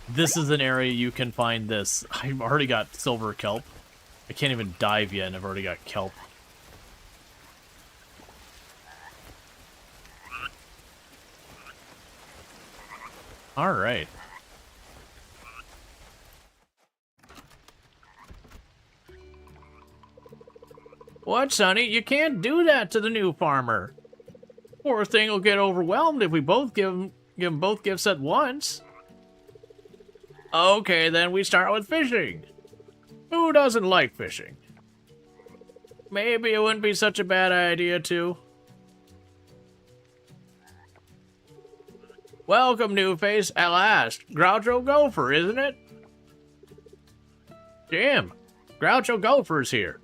this is an area you can find this. I've already got silver kelp. I can't even dive yet, and I've already got kelp. All right. What, Sonny? You can't do that to the new farmer. Poor thing will get overwhelmed if we both give him both gifts at once. Okay, then we start with fishing. Who doesn't like fishing? Maybe it wouldn't be such a bad idea, too. Welcome, new face, at last. Groucho Gopher, isn't it? Jim, Groucho Gopher's here.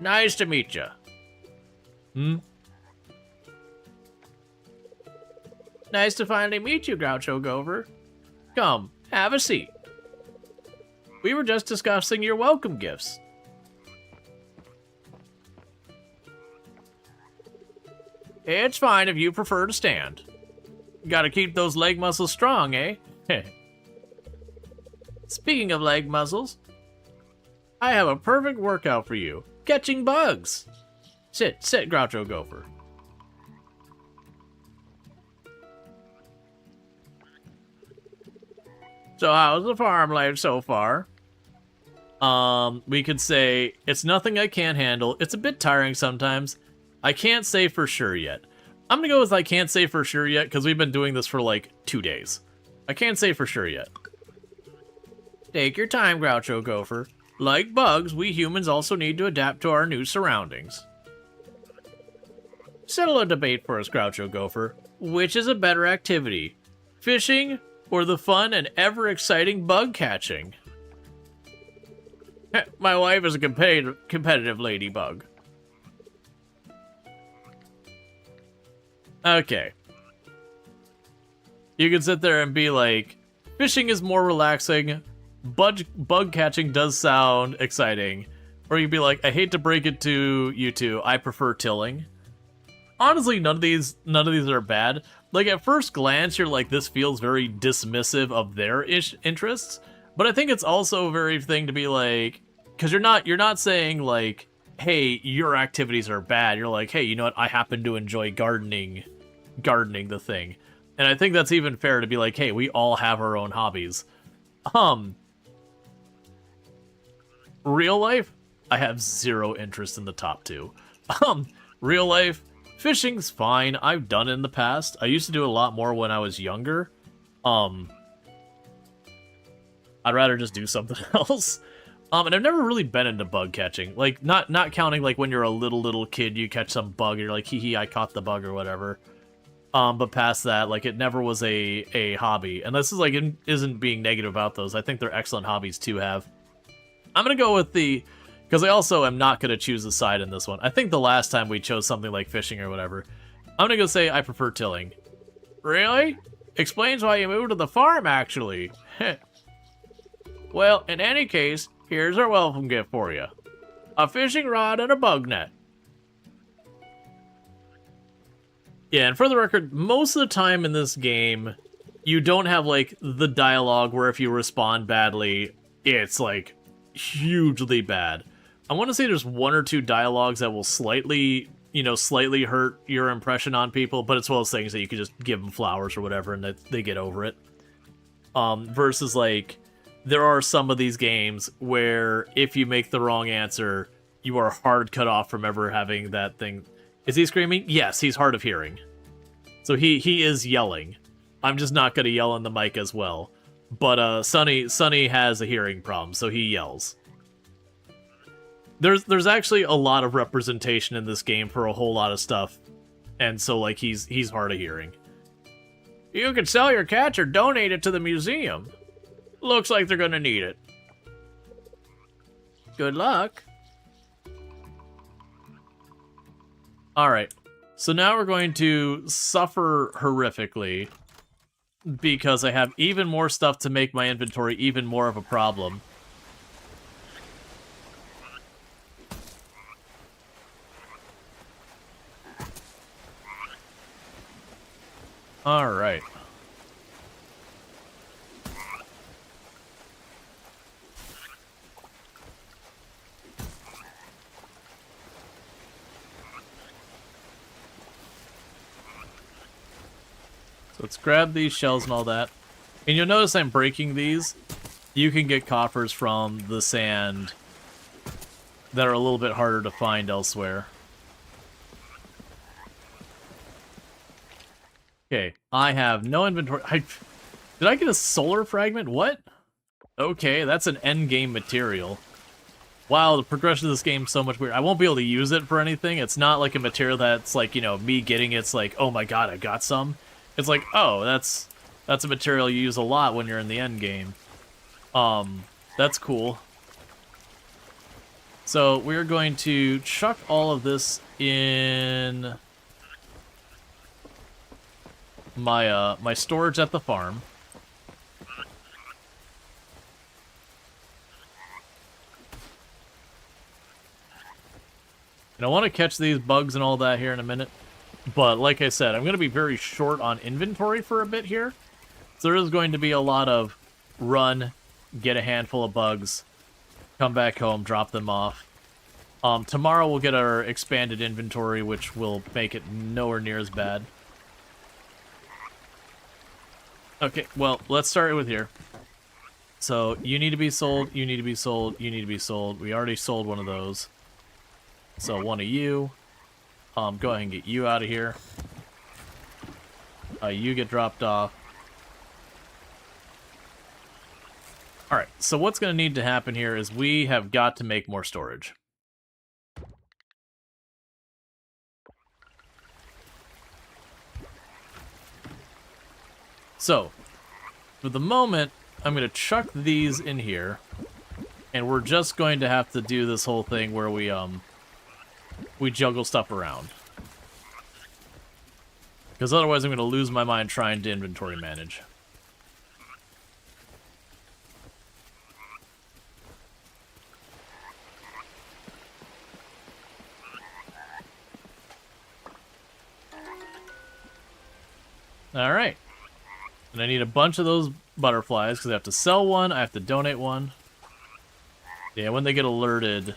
Nice to meet you. Nice to finally meet you, Groucho Gopher. Come, have a seat. We were just discussing your welcome gifts. It's fine if you prefer to stand. Gotta keep those leg muscles strong, eh? Speaking of leg muscles, I have a perfect workout for you. Catching bugs. Sit, Groucho Gopher. So how's the farm life so far? We could say, it's nothing I can't handle. It's a bit tiring sometimes. I can't say for sure yet. I'm gonna go with I can't say for sure yet, because we've been doing this for like 2 days. I can't say for sure yet. Take your time, Groucho Gopher. Like bugs, we humans also need to adapt to our new surroundings. Settle a debate for us, Groucho Gopher. Which is a better activity? Fishing or the fun and ever-exciting bug catching? My wife is a competitive ladybug. Okay. You can sit there and be like, fishing is more relaxing, bug catching does sound exciting. Or you'd be like, I hate to break it to you two, I prefer tilling. Honestly, none of these are bad. Like, at first glance, you're like, this feels very dismissive of their interests. But I think it's also a very thing to be like, because you're not saying like, hey, your activities are bad. You're like, hey, you know what? I happen to enjoy gardening the thing. And I think that's even fair to be like, hey, we all have our own hobbies. Real life, I have zero interest in the top two. Real life, fishing's fine. I've done it in the past. I used to do it a lot more when I was younger. I'd rather just do something else. And I've never really been into bug catching. Like, not counting like when you're a little kid, you catch some bug, and you're like, hee hee, I caught the bug or whatever. But past that, like, it never was a hobby. And this is like, isn't being negative about those. I think they're excellent hobbies to have. I'm gonna go with because I also am not gonna choose a side in this one. I think the last time we chose something like fishing or whatever, I'm gonna go say I prefer tilling. Really? Explains why you moved to the farm, actually. Well, in any case, here's our welcome gift for you. A fishing rod and a bug net. Yeah, and for the record, most of the time in this game, you don't have, like, the dialogue where if you respond badly, it's, like, hugely bad. I want to say there's one or two dialogues that will slightly hurt your impression on people, but it's one of those things that you can just give them flowers or whatever and they get over it. Versus, like, there are some of these games where if you make the wrong answer, you are hard cut off from ever having that thing. Is he screaming? Yes, he's hard of hearing. So he is yelling. I'm just not going to yell in the mic as well. But Sonny has a hearing problem, so he yells. There's actually a lot of representation in this game for a whole lot of stuff. And so, like, he's hard of hearing. You can sell your catch or donate it to the museum. Looks like they're going to need it. Good luck. Alright, so now we're going to suffer horrifically because I have even more stuff to make my inventory even more of a problem. Alright. Let's grab these shells and all that. And you'll notice I'm breaking these. You can get coffers from the sand that are a little bit harder to find elsewhere. Okay, I have no inventory. Did I get a solar fragment? What? Okay, that's an endgame material. Wow, the progression of this game is so much weird. I won't be able to use it for anything. It's not like a material that's like, you know, me getting it's like, oh my god, I got some. It's like, oh, that's a material you use a lot when you're in the end game. That's cool. So we're going to chuck all of this in my my storage at the farm. And I want to catch these bugs and all that here in a minute. But like I said, I'm going to be very short on inventory for a bit here. So there is going to be a lot of run, get a handful of bugs, come back home, drop them off. Tomorrow we'll get our expanded inventory, which will make it nowhere near as bad. Okay, well, let's start with here. So, you need to be sold, you need to be sold, you need to be sold. We already sold one of those. So, one of you. Go ahead and get you out of here. You get dropped off. Alright, so what's going to need to happen here is we have got to make more storage. So, for the moment, I'm going to chuck these in here, and we're just going to have to do this whole thing where we juggle stuff around. Because otherwise I'm going to lose my mind trying to inventory manage. Alright. And I need a bunch of those butterflies, because I have to sell one, I have to donate one. Yeah, when they get alerted...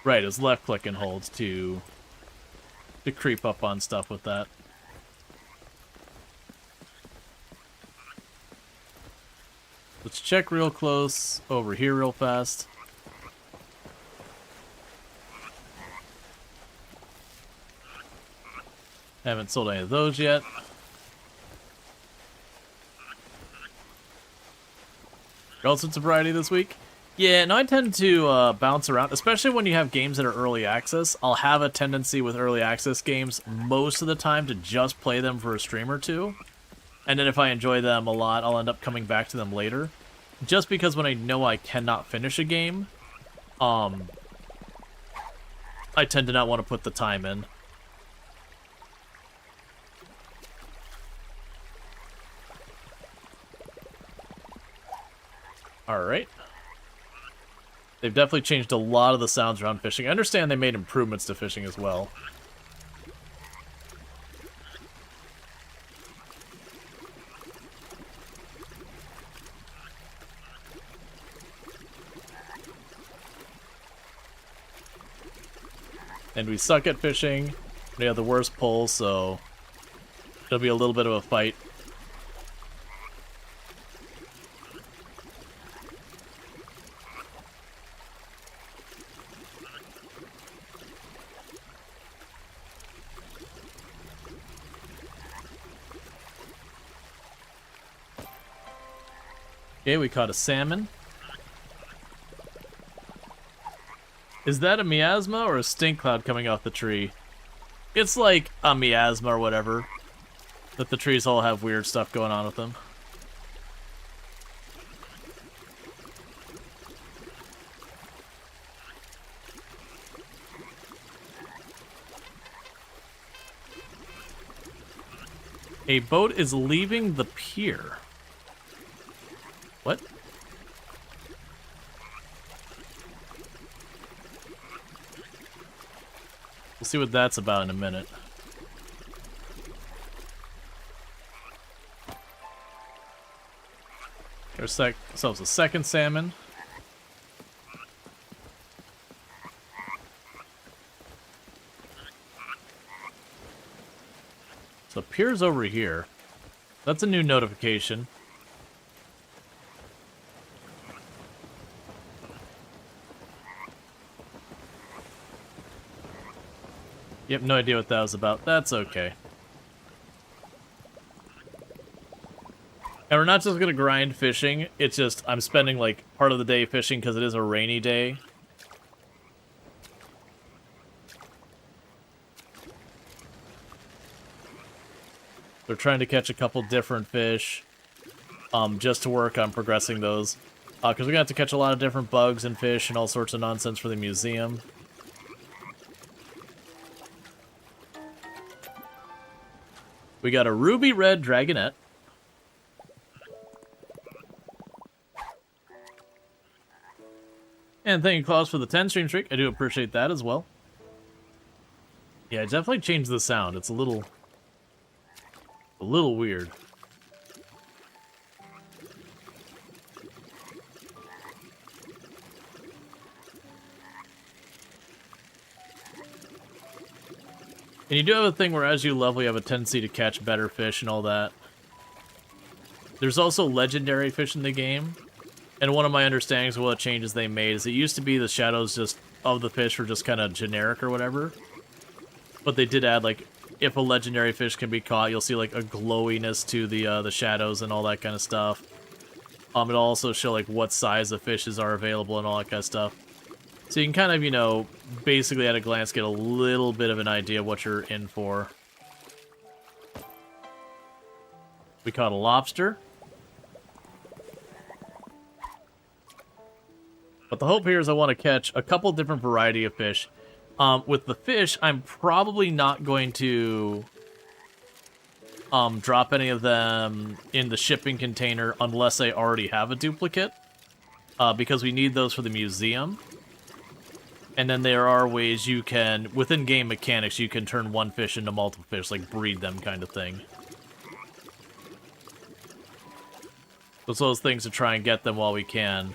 Right, it's left click and hold to creep up on stuff with that. Let's check real close over here real fast. Haven't sold any of those yet. All sorts of variety this week. Yeah, no, I tend to bounce around, especially when you have games that are early access. I'll have a tendency with early access games most of the time to just play them for a stream or two. And then if I enjoy them a lot, I'll end up coming back to them later. Just because when I know I cannot finish a game, I tend to not want to put the time in. Alright. They've definitely changed a lot of the sounds around fishing. I understand they made improvements to fishing as well. And we suck at fishing. We have the worst pull, so it'll be a little bit of a fight. Okay, we caught a salmon. Is that a miasma or a stink cloud coming off the tree? It's like a miasma or whatever. That the trees all have weird stuff going on with them. A boat is leaving the pier. What? We'll see what that's about in a minute. There's ourselves a second salmon. So pier's over here. That's a new notification. Yep, no idea what that was about. That's okay. And we're not just gonna grind fishing, it's just, I'm spending like part of the day fishing because it is a rainy day. They're trying to catch a couple different fish, just to work on progressing those. Because we're gonna have to catch a lot of different bugs and fish and all sorts of nonsense for the museum. We got a ruby red dragonette. And thank you, Klaus, for the 10 stream streak. I do appreciate that as well. Yeah, it definitely changed the sound. It's a little weird. And you do have a thing where as you level, you have a tendency to catch better fish and all that. There's also legendary fish in the game. And one of my understandings of what changes they made is it used to be the shadows just of the fish were just kind of generic or whatever. But they did add, like, if a legendary fish can be caught, you'll see, like, a glowiness to the shadows and all that kind of stuff. It'll also show, like, what size of fishes are available and all that kind of stuff. So you can kind of, you know, basically at a glance get a little bit of an idea of what you're in for. We caught a lobster. But the hope here is I want to catch a couple different variety of fish. With the fish, I'm probably not going to drop any of them in the shipping container unless I already have a duplicate. Because we need those for the museum. And then there are ways you can, within game mechanics, you can turn one fish into multiple fish, like breed them kind of thing. It's those things to try and get them while we can,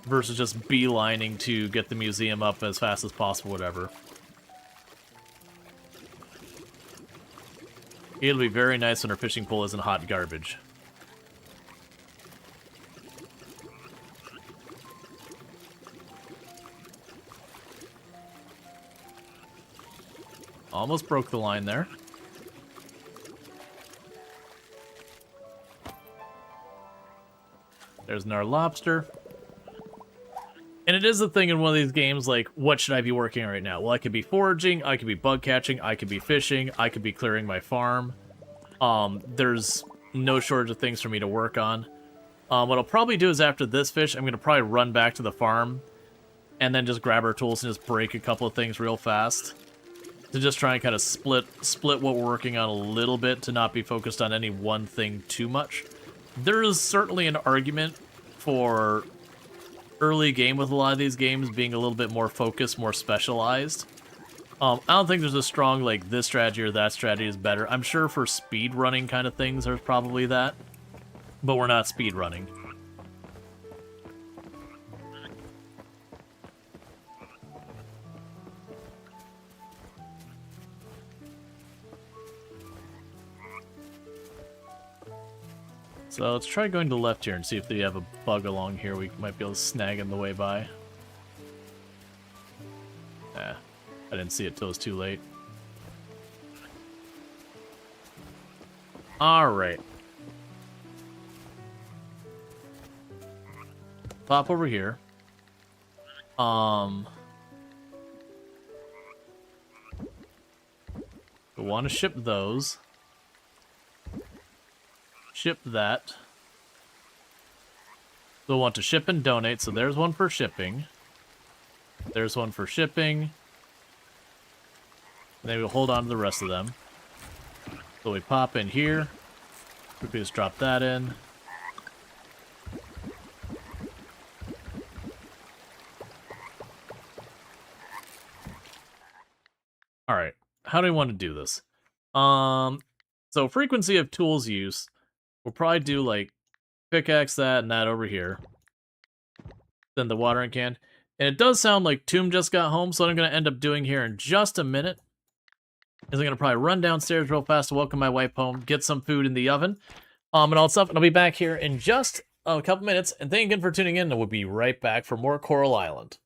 versus just beelining to get the museum up as fast as possible, whatever. It'll be very nice when our fishing pole isn't hot garbage. Almost broke the line there. There's another lobster. And it is the thing in one of these games, like, what should I be working on right now? Well, I could be foraging, I could be bug catching, I could be fishing, I could be clearing my farm. There's no shortage of things for me to work on. What I'll probably do is after this fish, I'm going to probably run back to the farm and then just grab our tools and just break a couple of things real fast. To just try and kind of split what we're working on a little bit to not be focused on any one thing too much. There is certainly an argument for early game with a lot of these games being a little bit more focused, more specialized. I don't think there's a strong, like, this strategy or that strategy is better. I'm sure for speed running kind of things there's probably that, but we're not speed running. So let's try going to the left here and see if they have a bug along here we might be able to snag on the way by. I didn't see it till it was too late. Alright. Pop over here. We want to ship those. Ship that. We'll want to ship and donate, so there's one for shipping. There's one for shipping. And then we'll hold on to the rest of them. So we pop in here. Quickly just drop that in. Alright, how do we want to do this? So frequency of tools use, we'll probably do like pickaxe that and that over here. Then the watering can. And it does sound like Tomb just got home, so what I'm going to end up doing here in just a minute is I'm going to probably run downstairs real fast to welcome my wife home, get some food in the oven, and all that stuff, and I'll be back here in just a couple minutes. And thank you again for tuning in, and we'll be right back for more Coral Island.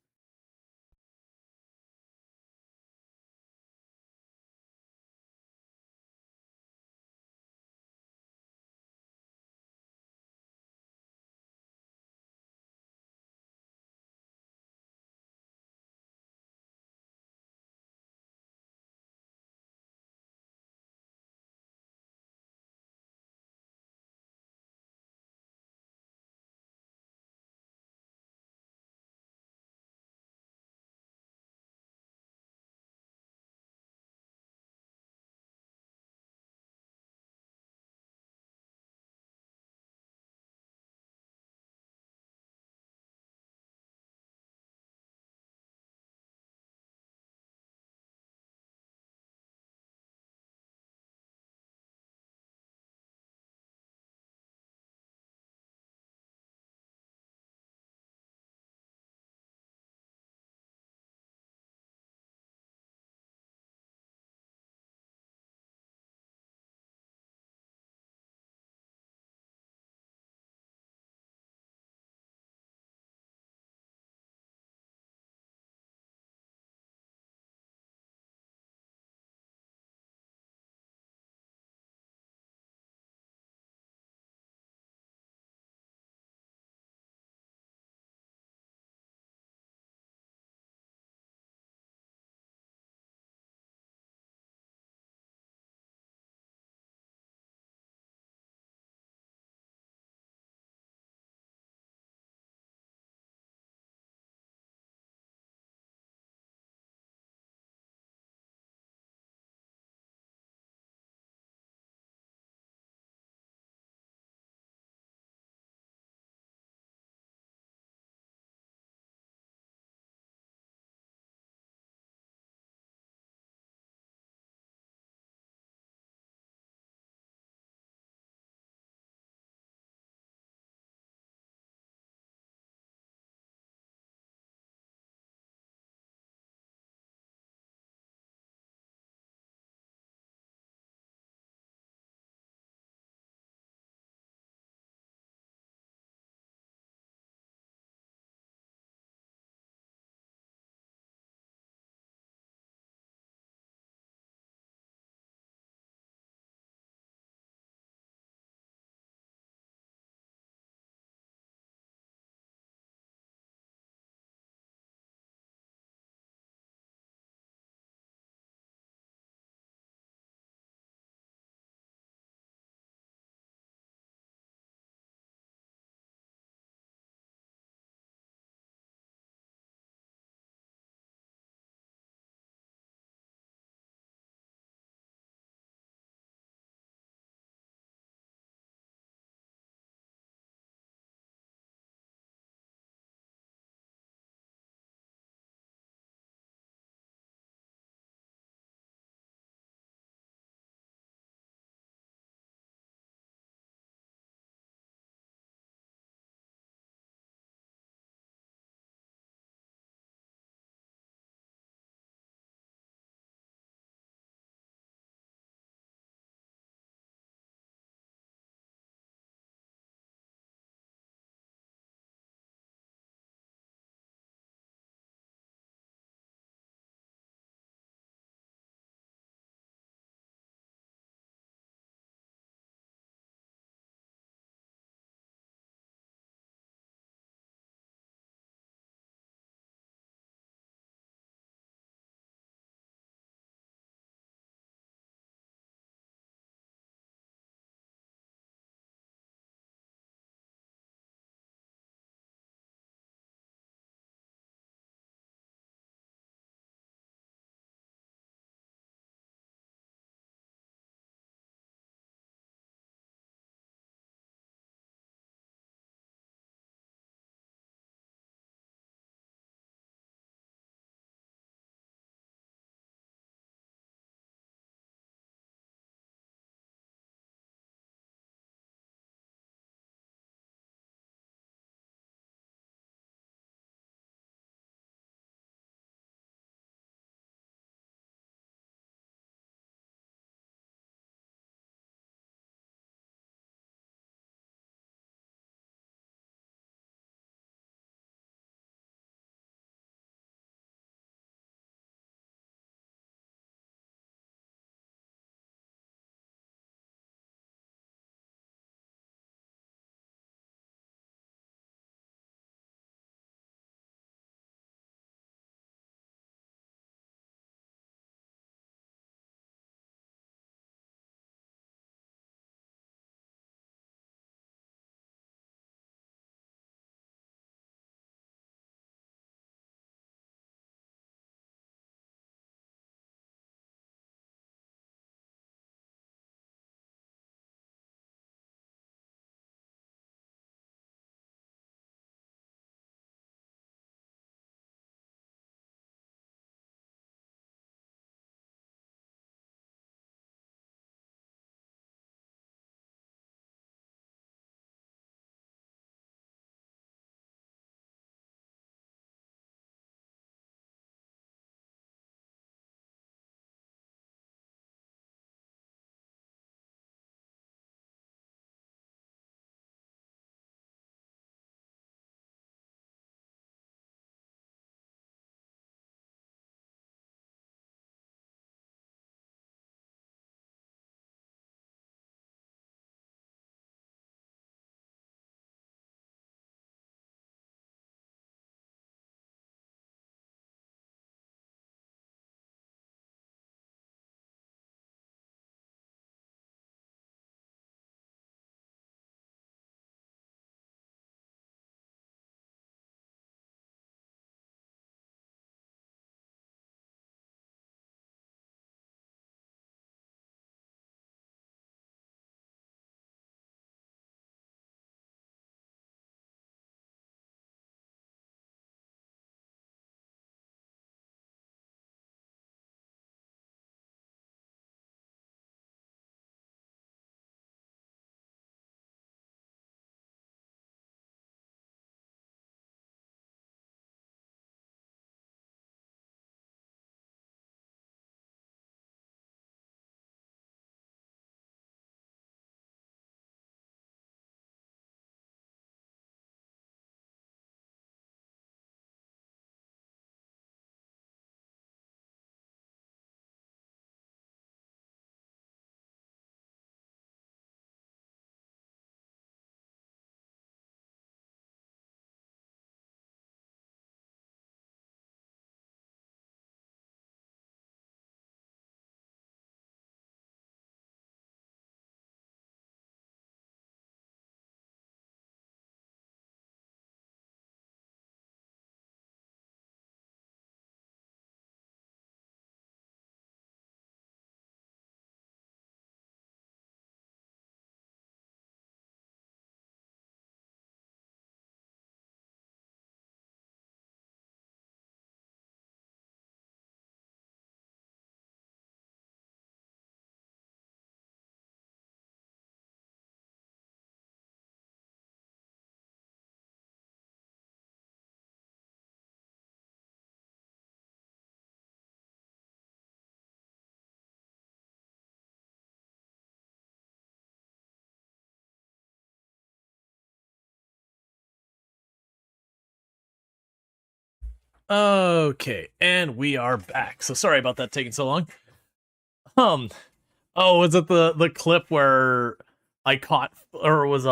Okay, and we are back. So sorry about that taking so long. Oh, was it the clip where I caught, or was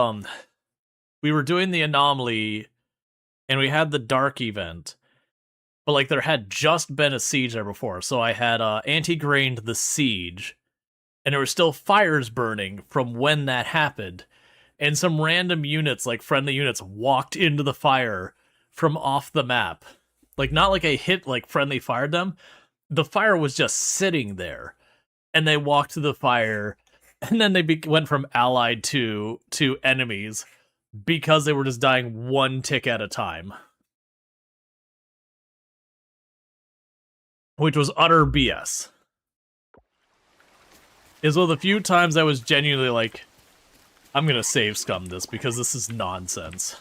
we were doing the anomaly and we had the dark event, but like there had just been a siege there before. So I had anti-grained the siege, and there were still fires burning from when that happened. And some random units, like friendly units, walked into the fire from off the map. Like, not like a hit, like, friendly fired them. The fire was just sitting there. And they walked to the fire, and then they went from allied to enemies because they were just dying one tick at a time. Which was utter BS. Is one of the few times I was genuinely like, I'm gonna save scum this because this is nonsense.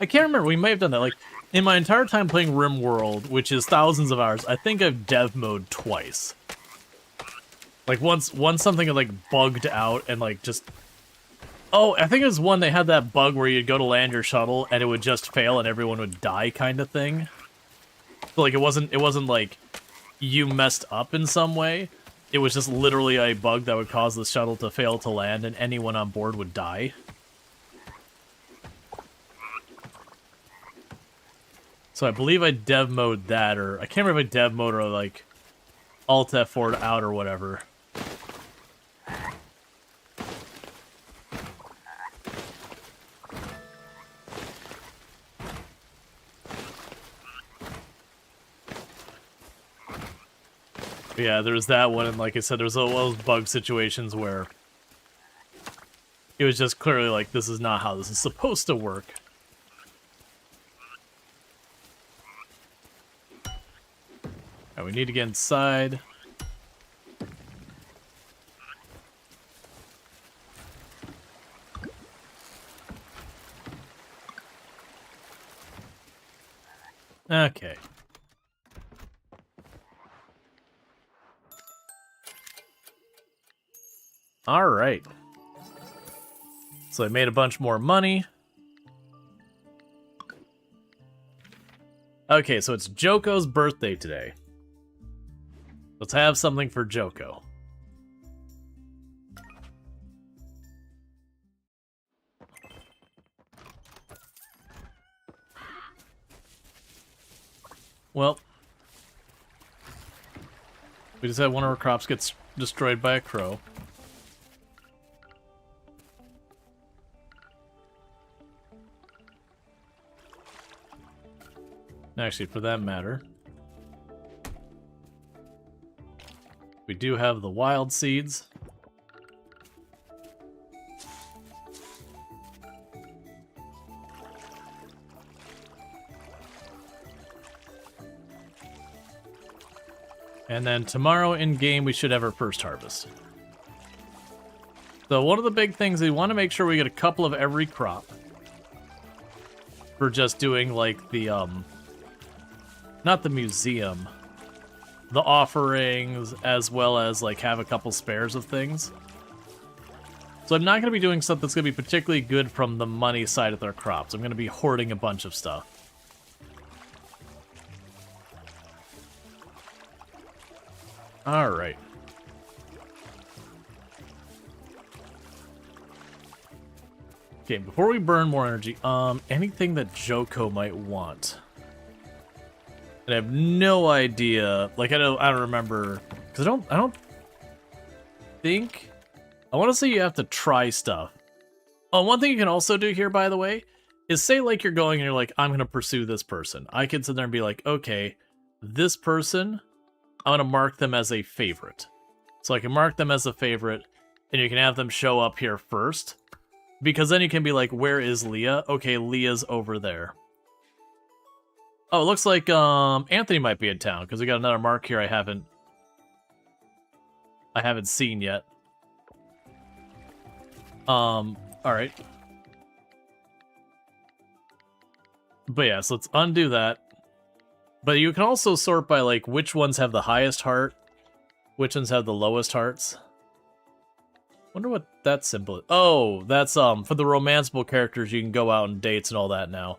I can't remember, we may have done that, like, in my entire time playing RimWorld, which is thousands of hours, I think I've dev mode twice. Like, once something had, like, bugged out and, like, just... Oh, I think it was one they had that bug where you'd go to land your shuttle and it would just fail and everyone would die kind of thing. So, like, it wasn't, like, you messed up in some way. It was just literally a bug that would cause the shuttle to fail to land and anyone on board would die. So I believe I dev mode that, or I can't remember if I dev mode or like Alt F4 out or whatever. But yeah, there was that one, and like I said, there was all those bug situations where it was just clearly like, this is not how this is supposed to work. Right, we need to get inside. Okay. Alright. So I made a bunch more money. Okay, so it's Joko's birthday today. Let's have something for Joko. Well, we just had one of our crops get destroyed by a crow. Actually, for that matter, we do have the wild seeds. And then tomorrow in game, we should have our first harvest. So one of the big things, we want to make sure we get a couple of every crop. For just doing like the, not the museum, the offerings, as well as like have a couple spares of things. So I'm not going to be doing stuff that's going to be particularly good from the money side of their crops. I'm going to be hoarding a bunch of stuff. Alright. Okay, before we burn more energy, anything that Joko might want. And I have no idea. Like I don't remember, because I don't think. I want to say you have to try stuff. Oh, one thing you can also do here, by the way, is say like you're going and you're like, I'm gonna pursue this person. I can sit there and be like, okay, this person, I'm gonna mark them as a favorite. So I can mark them as a favorite, and you can have them show up here first. Because then you can be like, where is Leah? Okay, Leah's over there. Oh, it looks like Anthony might be in town, because we got another mark here I haven't seen yet. Alright. But yeah, so let's undo that. But you can also sort by, like, which ones have the highest heart, which ones have the lowest hearts. Wonder what that symbol is. Oh, that's, for the romanceable characters, you can go out on dates and all that now.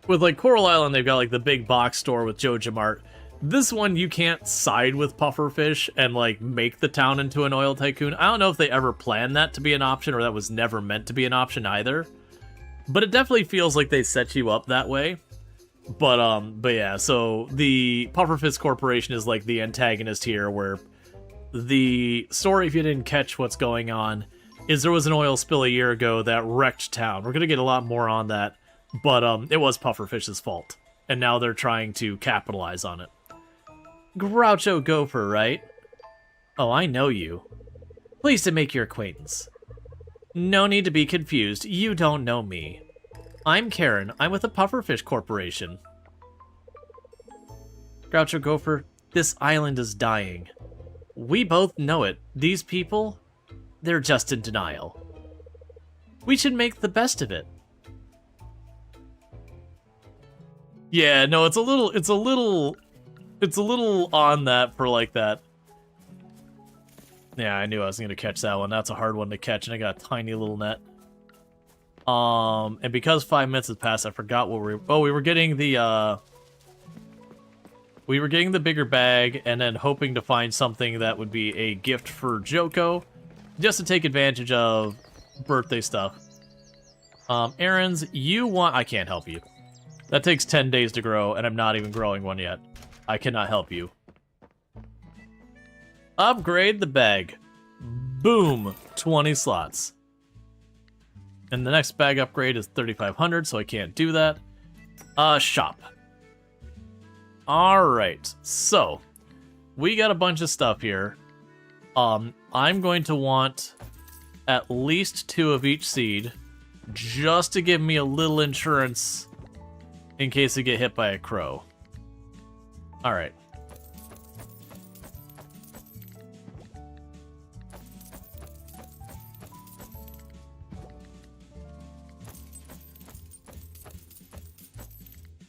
with like Coral Island, they've got like the big box store with Joja Mart. This one, you can't side with pufferfish and like make the town into an oil tycoon. I don't know if they ever planned that to be an option or that was never meant to be an option either. But it definitely feels like they set you up that way. But yeah, so the Pufferfish Corporation is like the antagonist here, where the story, if you didn't catch what's going on, is there was an oil spill a year ago that wrecked town. We're gonna get a lot more on that, but it was Pufferfish's fault, and now they're trying to capitalize on it. Groucho Gopher, right? Oh, I know you. Pleased to make your acquaintance. No need to be confused, you don't know me. I'm Karen, I'm with the Pufferfish Corporation. Groucho Gopher, this island is dying. We both know it. These people, they're just in denial. We should make the best of it. Yeah, no, it's a little on that for like that. Yeah, I knew I was gonna catch that one. That's a hard one to catch, and I got a tiny little net. And because 5 minutes has passed, I forgot what we were getting the bigger bag, and then hoping to find something that would be a gift for Joko, just to take advantage of birthday stuff. Errands, I can't help you. That takes 10 days to grow, and I'm not even growing one yet. I cannot help you. Upgrade the bag. Boom! 20 slots. And the next bag upgrade is 3,500, so I can't do that. Shop. Alright, so we got a bunch of stuff here. I'm going to want at least 2 of each seed, just to give me a little insurance in case I get hit by a crow. Alright.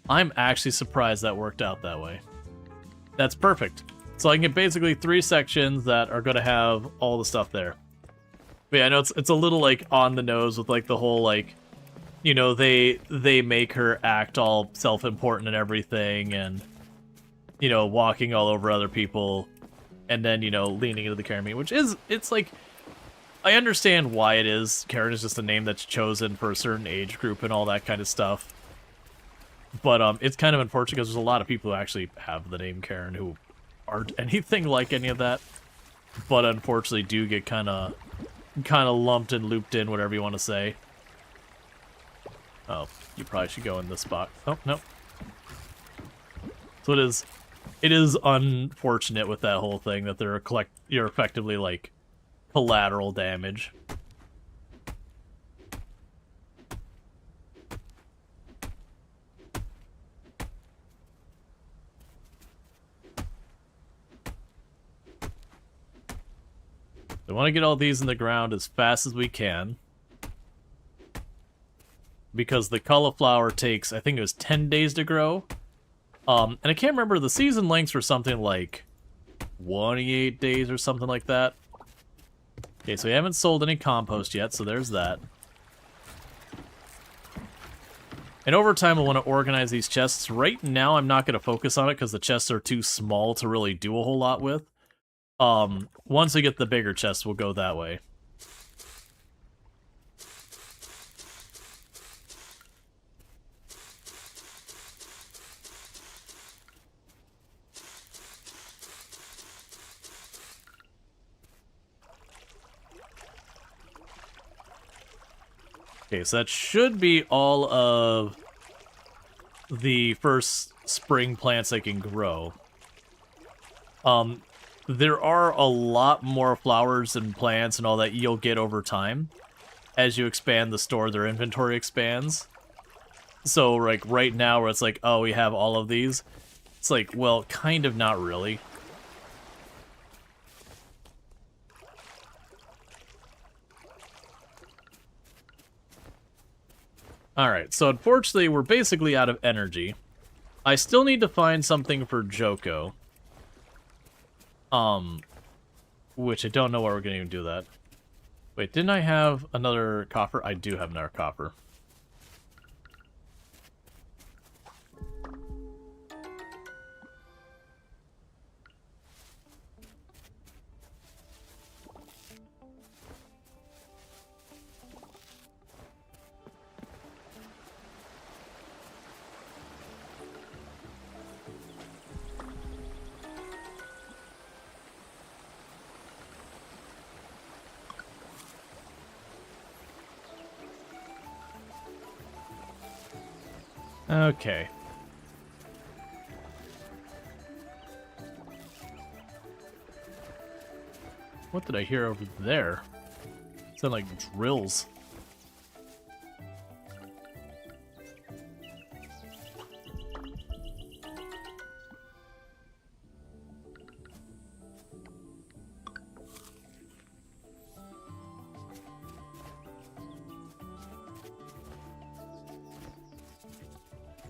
I'm actually surprised that worked out that way. That's perfect. So I can get basically 3 sections that are going to have all the stuff there. But yeah, I know it's a little like on the nose with like the whole like, you know, they make her act all self-important and everything, and you know, walking all over other people, and then, you know, leaning into the Karen, which is, it's like, I understand why it is. Karen is just a name that's chosen for a certain age group and all that kind of stuff. But it's kind of unfortunate because there's a lot of people who actually have the name Karen who aren't anything like any of that, but unfortunately do get kind of lumped and looped in, whatever you want to say. Oh, you probably should go in this spot. Oh, no. So it is unfortunate with that whole thing that you're effectively like collateral damage. I want to get all these in the ground as fast as we can, because the cauliflower takes, I think it was 10 days to grow. And I can't remember, the season lengths were something like 28 days or something like that. Okay, so we haven't sold any compost yet, so there's that. And over time, I want to organize these chests. Right now, I'm not going to focus on it because the chests are too small to really do a whole lot with. Once we get the bigger chests, we'll go that way. Okay, so that should be all of the first spring plants I can grow. There are a lot more flowers and plants and all that you'll get over time. As you expand the store, their inventory expands. So, like, right now where it's like, oh, we have all of these, it's like, well, kind of not really. Alright, so unfortunately, we're basically out of energy. I still need to find something for Joko. Which I don't know where we're going to even do that. Wait, didn't I have another copper? I do have another copper. Okay. What did I hear over there? Sound like drills.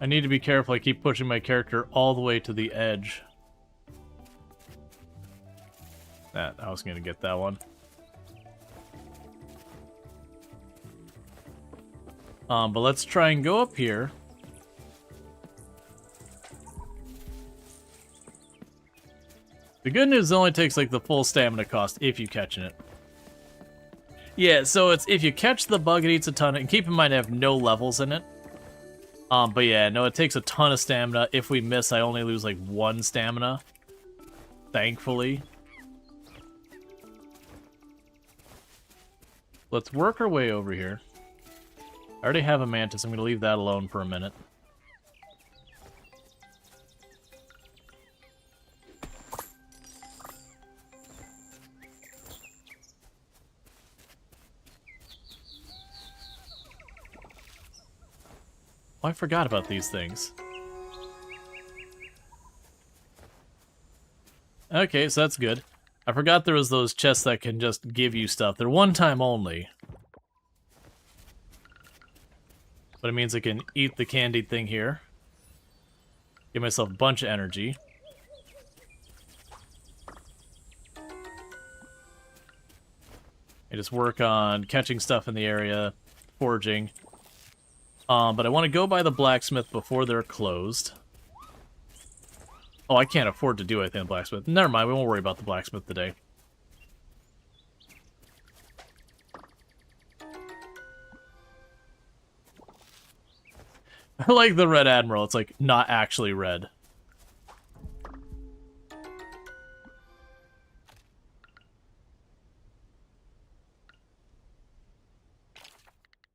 I need to be careful. I keep pushing my character all the way to the edge. I was going to get that one. But let's try and go up here. The good news is it only takes like the full stamina cost if you catching it. Yeah, so it's if you catch the bug, it eats a ton. And keep in mind I have no levels in it. But yeah, no, it takes a ton of stamina. If we miss, I only lose like 1 stamina. Thankfully. Let's work our way over here. I already have a mantis. I'm going to leave that alone for a minute. Oh, I forgot about these things. Okay, so that's good. I forgot there was those chests that can just give you stuff. They're one time only. But it means I can eat the candied thing here. Give myself a bunch of energy. I just work on catching stuff in the area, foraging. But I want to go by the blacksmith before they're closed. Oh, I can't afford to do anything in the blacksmith. Never mind, we won't worry about the blacksmith today. I like the Red Admiral. It's like not actually red.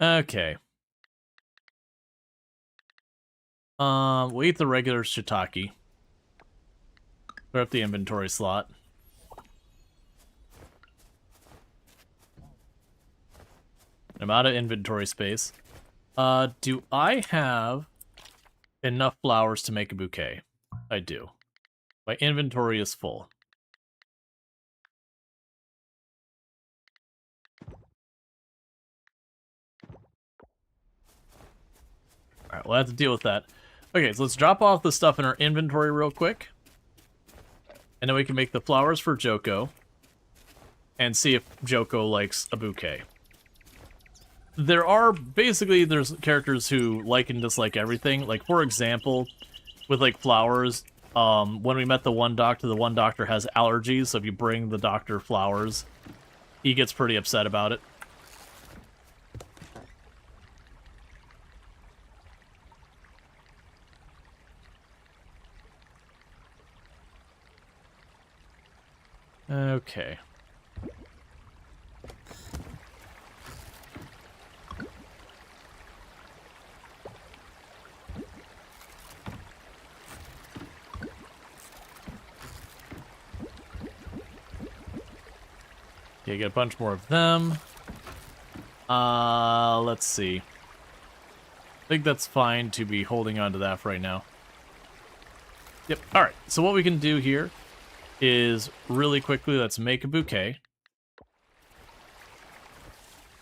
Okay. We'll eat the regular shiitake. Clear up the inventory slot. I'm out of inventory space. Do I have enough flowers to make a bouquet? I do. My inventory is full. Alright, we'll have to deal with that. Okay, so let's drop off the stuff in our inventory real quick. And then we can make the flowers for Joko. And see if Joko likes a bouquet. There's characters who like and dislike everything. Like, for example, with, like, flowers, when we met the one doctor has allergies, so if you bring the doctor flowers, he gets pretty upset about it. Okay. Okay, get a bunch more of them. Let's see. I think that's fine to be holding on to that for right now. Yep, alright. So what we can do here is really quickly, let's make a bouquet.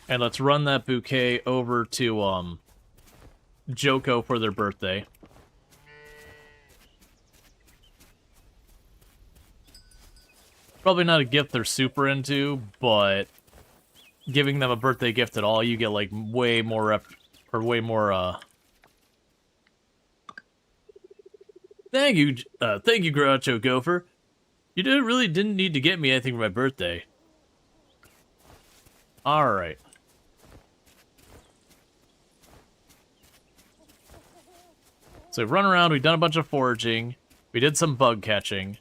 And let's run that bouquet over to, Joko for their birthday. Probably not a gift they're super into, but giving them a birthday gift at all, you get, like, way more Thank you, Groucho Gopher. You really didn't need to get me anything for my birthday. Alright. So we've run around, we've done a bunch of foraging, we did some bug catching.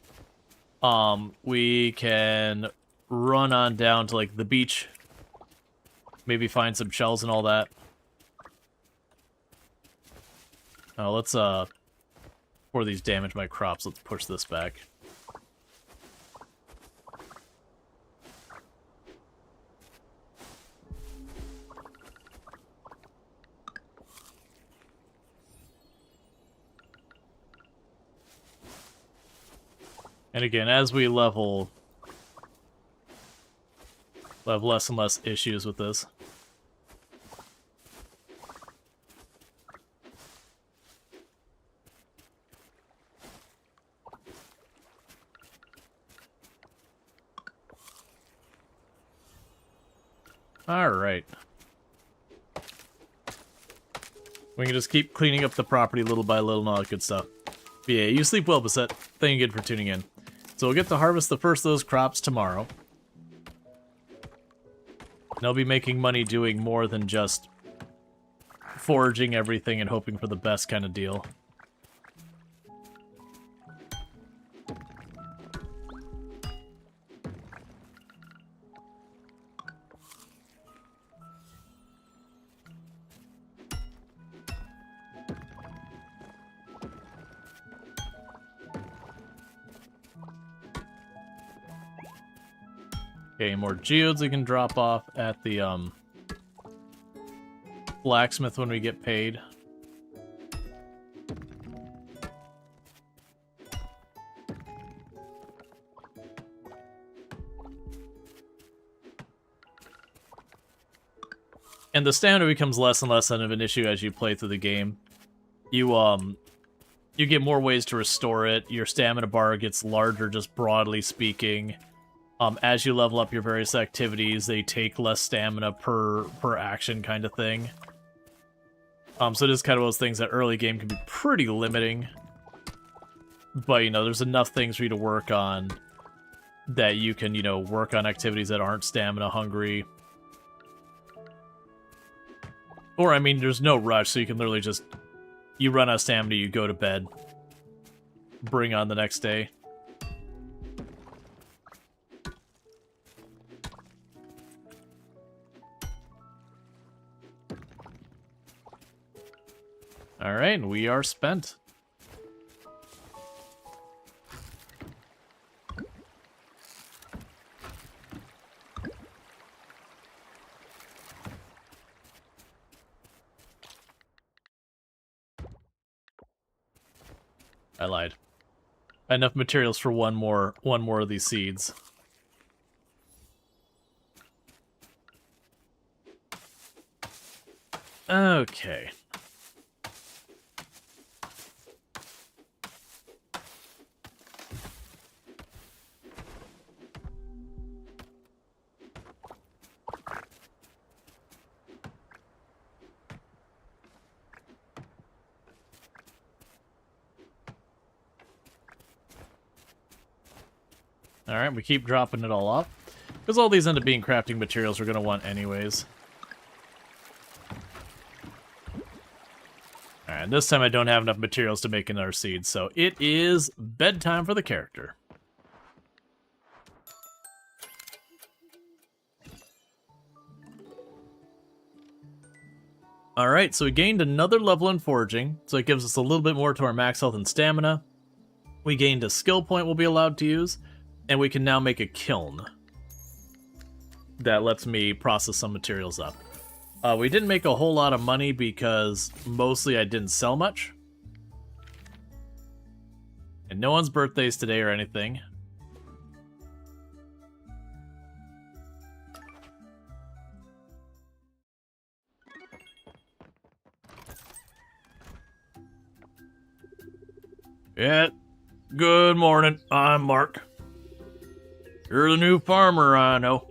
We can run on down to, like, the beach. Maybe find some shells and all that. Let's, before these damage my crops, let's push this back. And again, as we level, we'll have less and less issues with this. Alright. We can just keep cleaning up the property little by little and all that good stuff. But yeah, you sleep well, Bassett. Thank you again for tuning in. So we'll get to harvest the first of those crops tomorrow. And I'll be making money doing more than just foraging everything and hoping for the best kind of deal. Okay, more geodes we can drop off at the blacksmith when we get paid. And the stamina becomes less and less of an issue as you play through the game. You get more ways to restore it. Your stamina bar gets larger, just broadly speaking. As you level up your various activities, they take less stamina per action kind of thing. So it is kind of those things that early game can be pretty limiting. But, you know, there's enough things for you to work on that you can, you know, work on activities that aren't stamina hungry. Or, I mean, there's no rush, so you can literally just... You run out of stamina, you go to bed. Bring on the next day. Alright, and we are spent. I lied. Enough materials for one more of these seeds. Okay. Alright, we keep dropping it all off. Because all these end up being crafting materials we're going to want anyways. Alright, this time I don't have enough materials to make another seed, so it is bedtime for the character. Alright, so we gained another level in foraging, so it gives us a little bit more to our max health and stamina. We gained a skill point we'll be allowed to use. And we can now make a kiln that lets me process some materials up. We didn't make a whole lot of money because mostly I didn't sell much. And no one's birthday's today or anything. Yeah, good morning. I'm Mark. You're the new farmer, I know.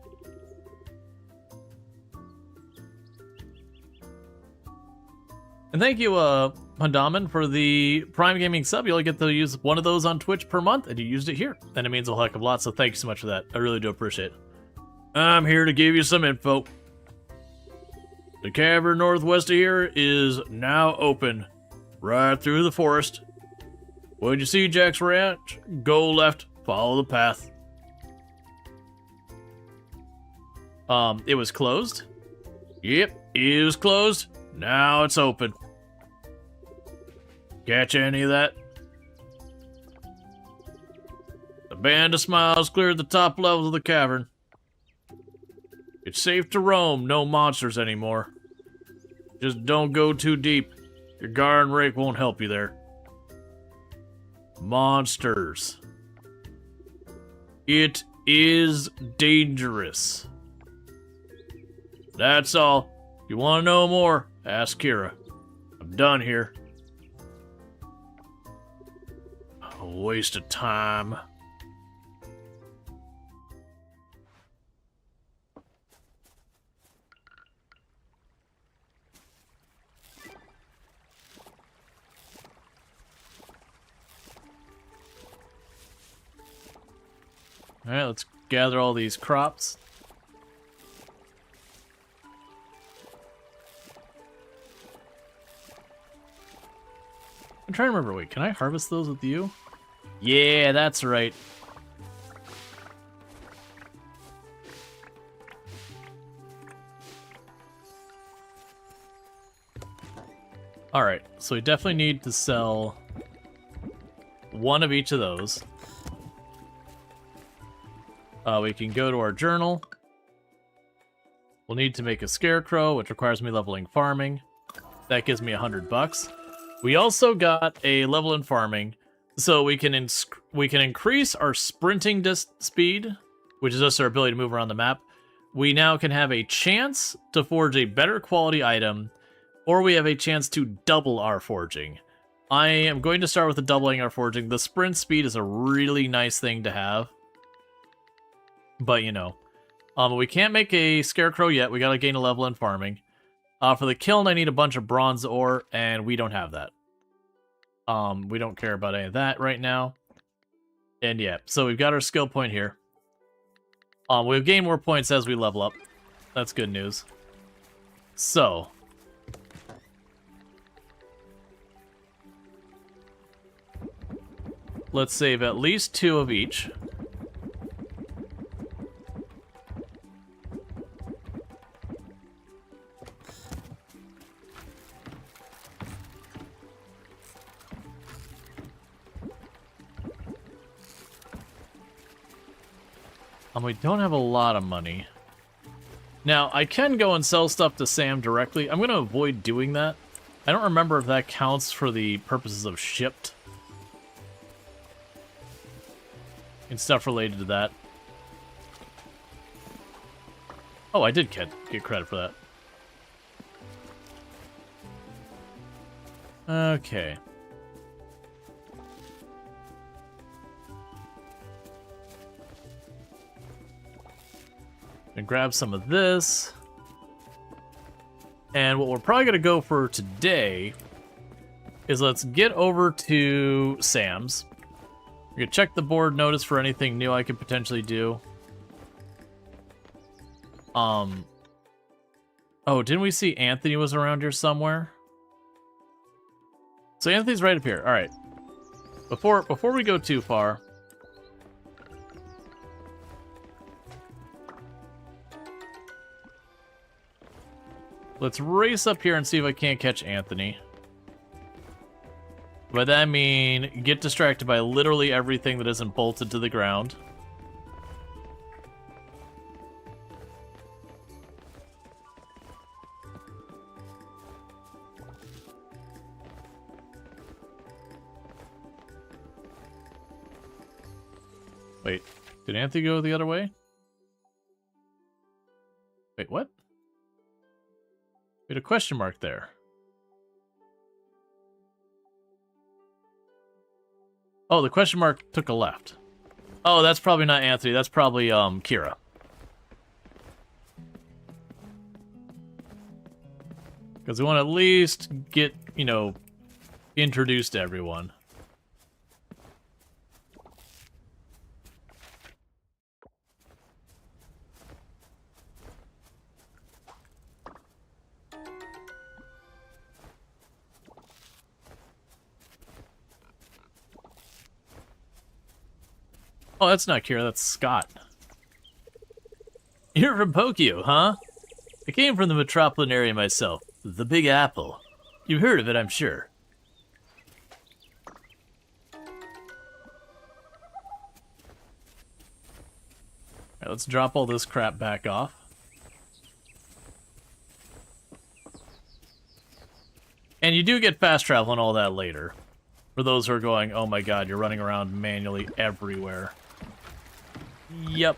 And thank you, Hundaman, for the Prime Gaming sub. You only get to use one of those on Twitch per month, and you used it here. And it means a heck of a lot, so thank you so much for that. I really do appreciate it. I'm here to give you some info. The cavern northwest of here is now open, right through the forest. When you see Jack's Ranch, go left, follow the path. It was closed? Yep, it was closed. Now it's open. Catch any of that? The band of smiles cleared the top levels of the cavern. It's safe to roam, no monsters anymore. Just don't go too deep. Your garden rake won't help you there. Monsters. It is dangerous. That's all. If you want to know more, ask Kira. I'm done here. A waste of time. Alright, let's gather all these crops. I'm trying to remember, wait, can I harvest those with you? Yeah, that's right. Alright, so we definitely need to sell one of each of those. We can go to our journal. We'll need to make a scarecrow, which requires me leveling farming. That gives me $100. We also got a level in farming, so we can increase our sprinting speed, which is just our ability to move around the map. We now can have a chance to forge a better quality item, or we have a chance to double our forging. I am going to start with the doubling our forging. The sprint speed is a really nice thing to have. But, you know, we can't make a scarecrow yet. We gotta gain a level in farming. For the kiln, I need a bunch of bronze ore, and we don't have that. We don't care about any of that right now. And yeah, so we've got our skill point here. We've gained more points as we level up. That's good news. So, let's save at least 2 of each. We don't have a lot of money. Now, I can go and sell stuff to Sam directly. I'm going to avoid doing that. I don't remember if that counts for the purposes of shipped. And stuff related to that. Oh, I did get credit for that. Okay. And grab some of this. And what we're probably going to go for today is let's get over to Sam's. We're going to check the board notice for anything new I could potentially do. Oh, didn't we see Anthony was around here somewhere? So Anthony's right up here. All right. Before we go too far, let's race up here and see if I can't catch Anthony. By that I mean, get distracted by literally everything that isn't bolted to the ground. Wait, did Anthony go the other way? Wait, what? We had a question mark there. Oh, the question mark took a left. Oh, that's probably not Anthony. That's probably, Kira. Because we want to at least get, you know, introduced to everyone. Oh, that's not Kira, that's Scott. You're from Tokyo, huh? I came from the metropolitan area myself, the Big Apple. You've heard of it, I'm sure. Alright, let's drop all this crap back off. And you do get fast travel and all that later. For those who are going, oh my god, you're running around manually everywhere. Yep.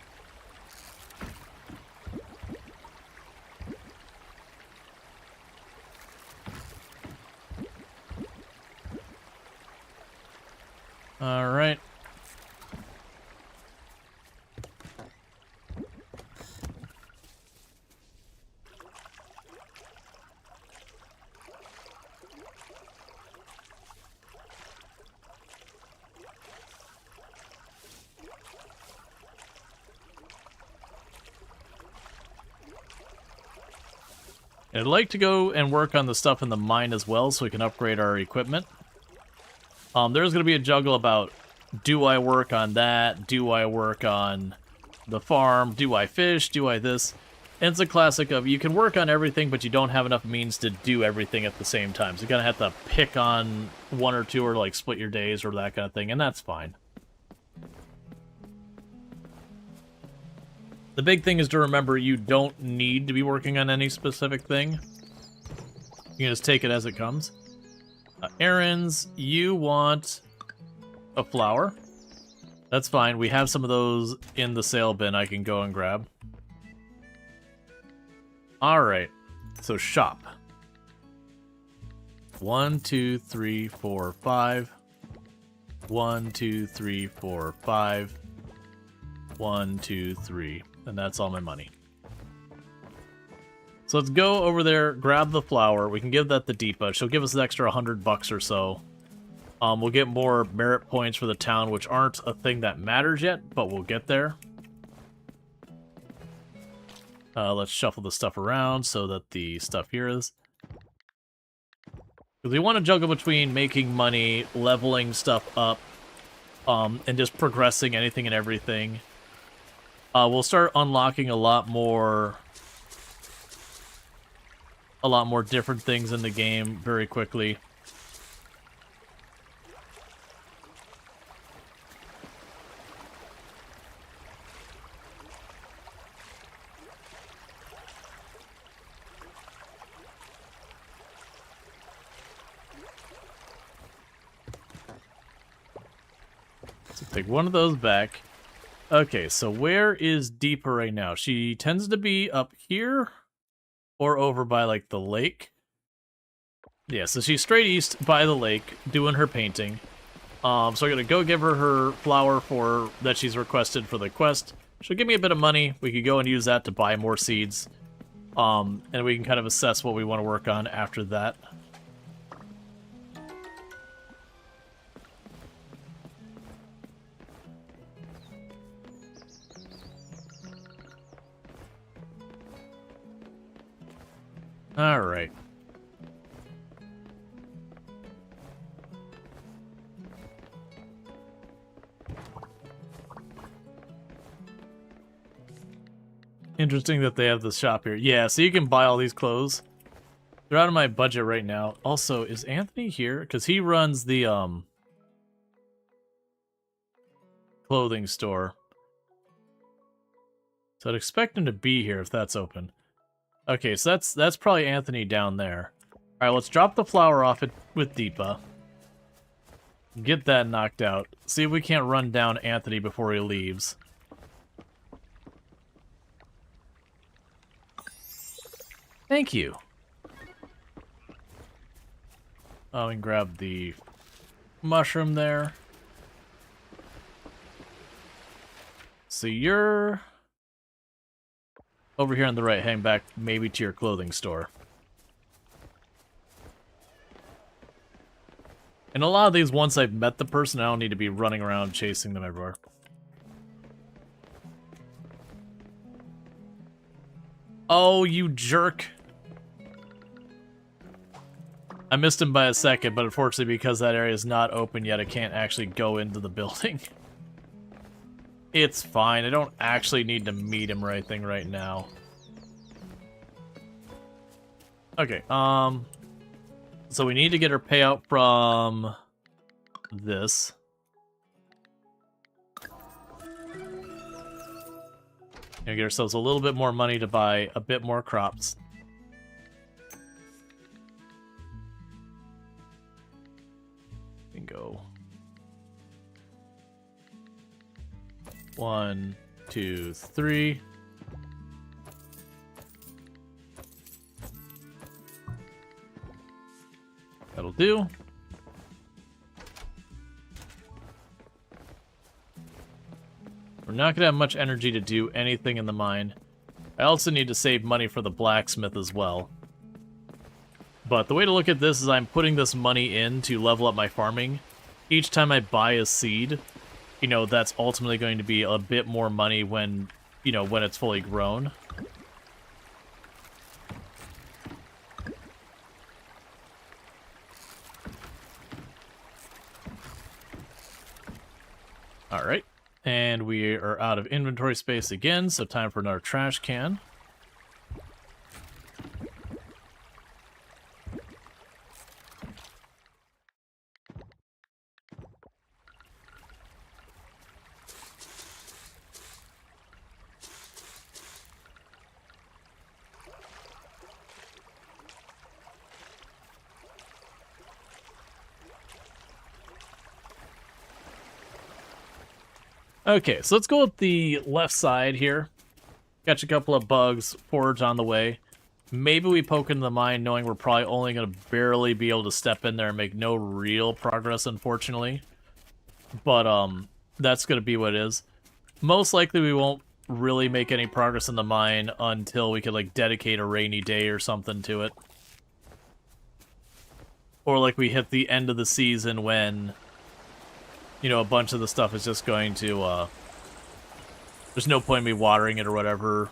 Alright. I'd like to go and work on the stuff in the mine as well so we can upgrade our equipment. There's going to be a juggle about, do I work on that? Do I work on the farm? Do I fish? Do I this? And it's a classic of, you can work on everything, but you don't have enough means to do everything at the same time. So you're going to have to pick on one or two or like split your days or that kind of thing, and that's fine. The big thing is to remember you don't need to be working on any specific thing. You can just take it as it comes. Errands, you want a flower. That's fine. We have some of those in the sale bin I can go and grab. Alright. So shop. 1, 2, 3, 4, 5. 1, 2, 3, 4, 5. 1, 2, 3. And that's all my money. So let's go over there, grab the flower. We can give that to Deepa. She'll give us an extra $100 or so. We'll get more merit points for the town, which aren't a thing that matters yet, but we'll get there. Let's shuffle the stuff around so that the stuff here is. Because we want to juggle between making money, leveling stuff up, and just progressing anything and everything. We'll start unlocking a lot more different things in the game very quickly. So take one of those back. Okay, so where is Deepa right now? She tends to be up here or over by, like, the lake. Yeah, so she's straight east by the lake doing her painting. So I'm going to go give her flower that she's requested for the quest. She'll give me a bit of money. We could go and use that to buy more seeds. And we can kind of assess what we want to work on after that. Alright. Interesting that they have the shop here. Yeah, so you can buy all these clothes. They're out of my budget right now. Also, is Anthony here? Because he runs the clothing store. So I'd expect him to be here if that's open. Okay, so that's probably Anthony down there. Alright, let's drop the flower off with Deepa. Get that knocked out. See if we can't run down Anthony before he leaves. Thank you. Oh, and grab the mushroom there. So you're over here on the right, hang back maybe to your clothing store. And a lot of these, once I've met the person, I don't need to be running around chasing them everywhere. Oh, you jerk. I missed him by a second, but unfortunately because that area is not open yet, I can't actually go into the building. It's fine. I don't actually need to meet him or anything right now. Okay, so we need to get our payout from this. Get ourselves a little bit more money to buy a bit more crops. Bingo. 1, 2, 3. That'll do. We're not going to have much energy to do anything in the mine. I also need to save money for the blacksmith as well. But the way to look at this is I'm putting this money in to level up my farming. Each time I buy a seed, that's ultimately going to be a bit more money when, when it's fully grown. Alright. And we are out of inventory space again, so time for another trash can. Okay, so let's go up the left side here. Catch a couple of bugs, forage on the way. Maybe we poke into the mine knowing we're probably only going to barely be able to step in there and make no real progress, unfortunately. But, that's going to be what it is. Most likely we won't really make any progress in the mine until we could, like, dedicate a rainy day or something to it. Or, like, we hit the end of the season when... a bunch of the stuff is just going to, there's no point in me watering it or whatever.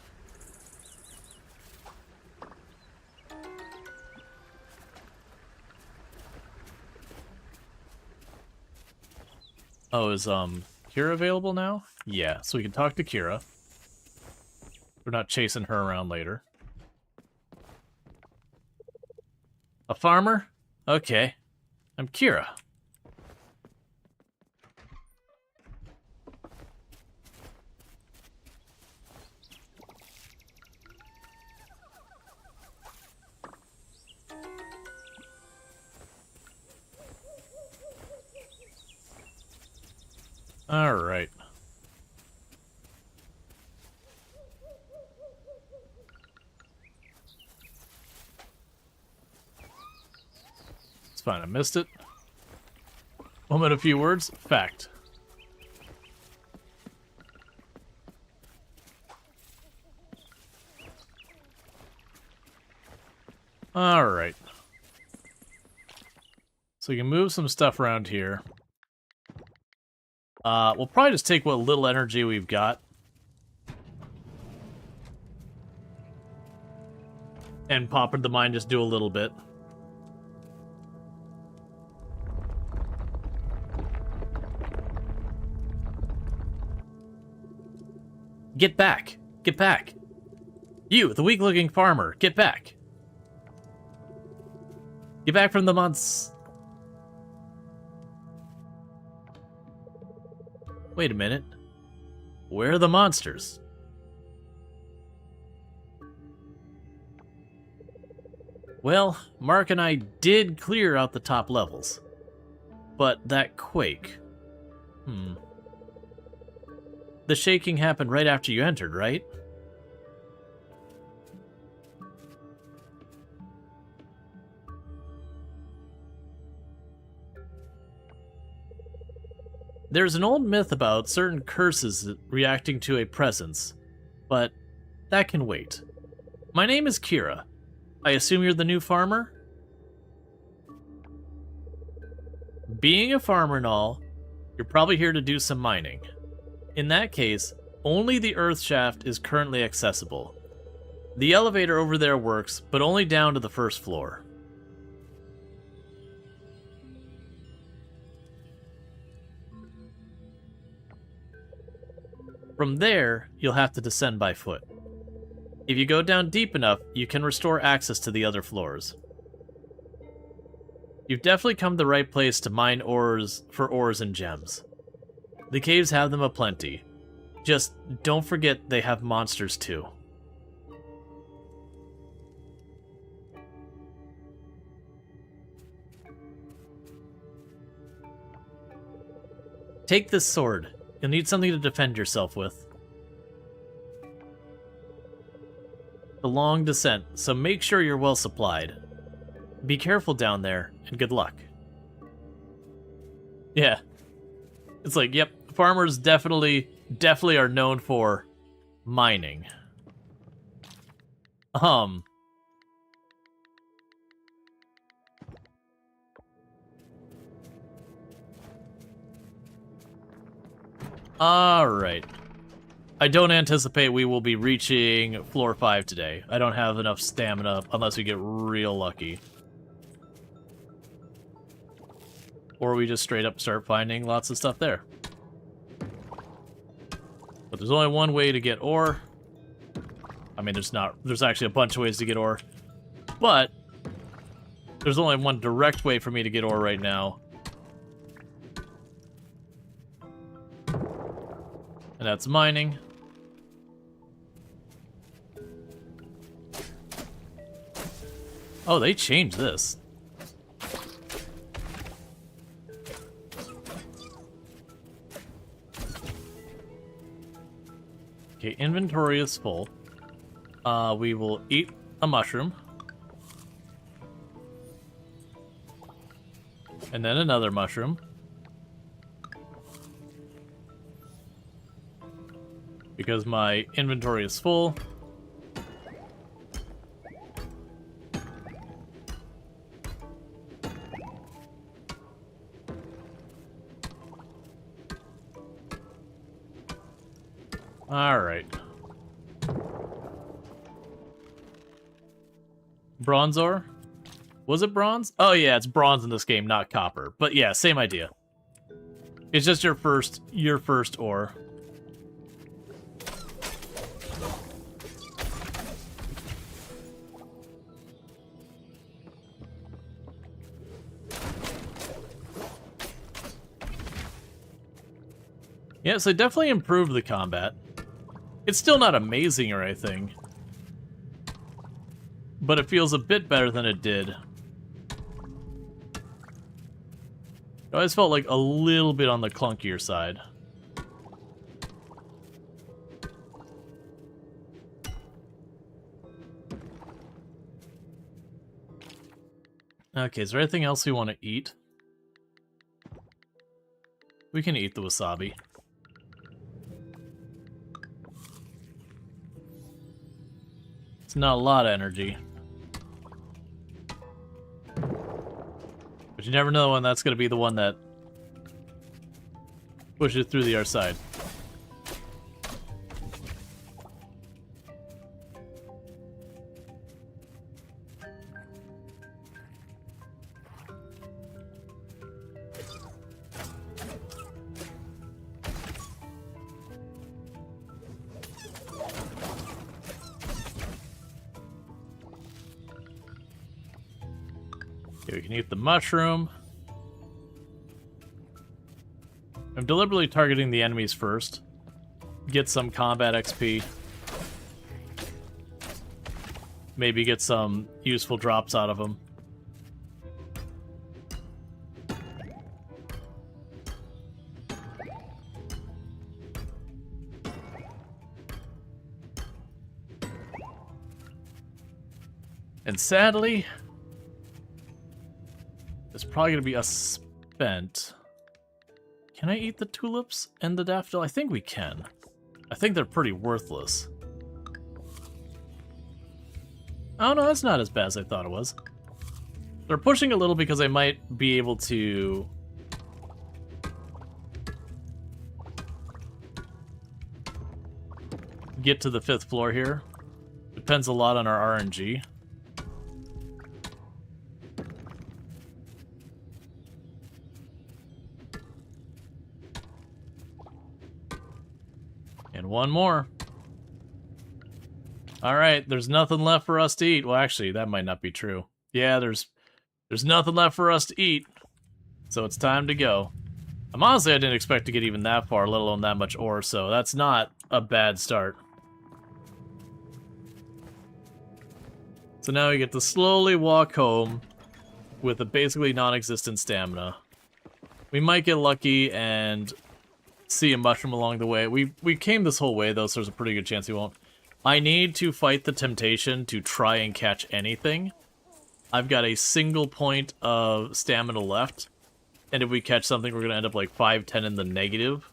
Oh, is, Kira available now? Yeah, so we can talk to Kira. We're not chasing her around later. A farmer? Okay. I'm Kira. Alright. It's fine, I missed it. Moment, a few words. Fact. Alright. So we can move some stuff around here. We'll probably just take what little energy we've got. And pop into the mine, just do a little bit. Get back! Get back! You, the weak-looking farmer, get back! Get back from the months... Wait a minute. Where are the monsters? Well, Mark and I did clear out the top levels. But that quake... The shaking happened right after you entered, right? There's an old myth about certain curses reacting to a presence, but that can wait. My name is Kira. I assume you're the new farmer? Being a farmer and all, you're probably here to do some mining. In that case, only the earth shaft is currently accessible. The elevator over there works, but only down to the first floor. From there, you'll have to descend by foot. If you go down deep enough, you can restore access to the other floors. You've definitely come to the right place to mine ores for ores and gems. The caves have them aplenty. Just don't forget they have monsters too. Take this sword. You'll need something to defend yourself with. The long descent, so make sure you're well supplied. Be careful down there, and good luck. Yeah. It's like, yep, farmers definitely are known for mining. Alright. I don't anticipate we will be reaching floor 5 today. I don't have enough stamina unless we get real lucky. Or we just straight up start finding lots of stuff there. But there's only one way to get ore. I mean, there's actually a bunch of ways to get ore. But there's only one direct way for me to get ore right now. And that's mining. Oh, they changed this. Okay, inventory is full. We will eat a mushroom. And then another mushroom. Because my inventory is full. Alright. Bronze ore? Was it bronze? Oh yeah, it's bronze in this game, not copper. But yeah, same idea. It's just your first ore. Yeah, so they definitely improved the combat. It's still not amazing or anything, but it feels a bit better than it did. It always felt like a little bit on the clunkier side. Okay, is there anything else we want to eat? We can eat the wasabi. It's not a lot of energy. But you never know when that's going to be the one that pushes through the other side. Okay, we can eat the mushroom. I'm deliberately targeting the enemies first. Get some combat XP. Maybe get some useful drops out of them. And sadly, it's probably going to be a spent. Can I eat the tulips and the daffodil? I think we can. I think they're pretty worthless. Oh no, that's not as bad as I thought it was. They're pushing a little because I might be able to... get to the 5th floor here. Depends a lot on our RNG. And one more. Alright, there's nothing left for us to eat. Well, actually, that might not be true. Yeah, there's nothing left for us to eat. So it's time to go. Honestly, I didn't expect to get even that far, let alone that much ore, so that's not a bad start. So now we get to slowly walk home with a basically non-existent stamina. We might get lucky and see a mushroom along the way. We came this whole way, though, so there's a pretty good chance we won't. I need to fight the temptation to try and catch anything. I've got a single point of stamina left, and if we catch something, we're going to end up like 5-10 in the negative,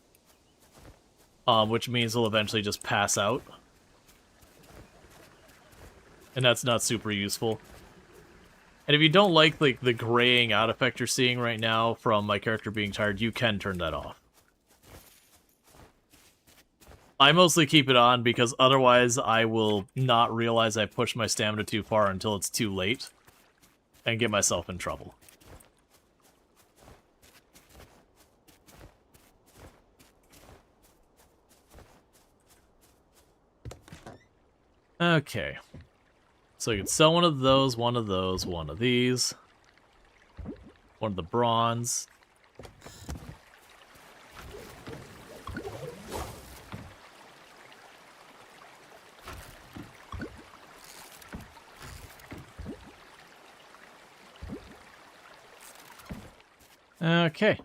which means we'll eventually just pass out. And that's not super useful. And if you don't like the graying out effect you're seeing right now from my character being tired, you can turn that off. I mostly keep it on because otherwise I will not realize I pushed my stamina too far until it's too late and get myself in trouble. Okay. So you can sell one of those, one of those, one of these. One of the bronze. Okay.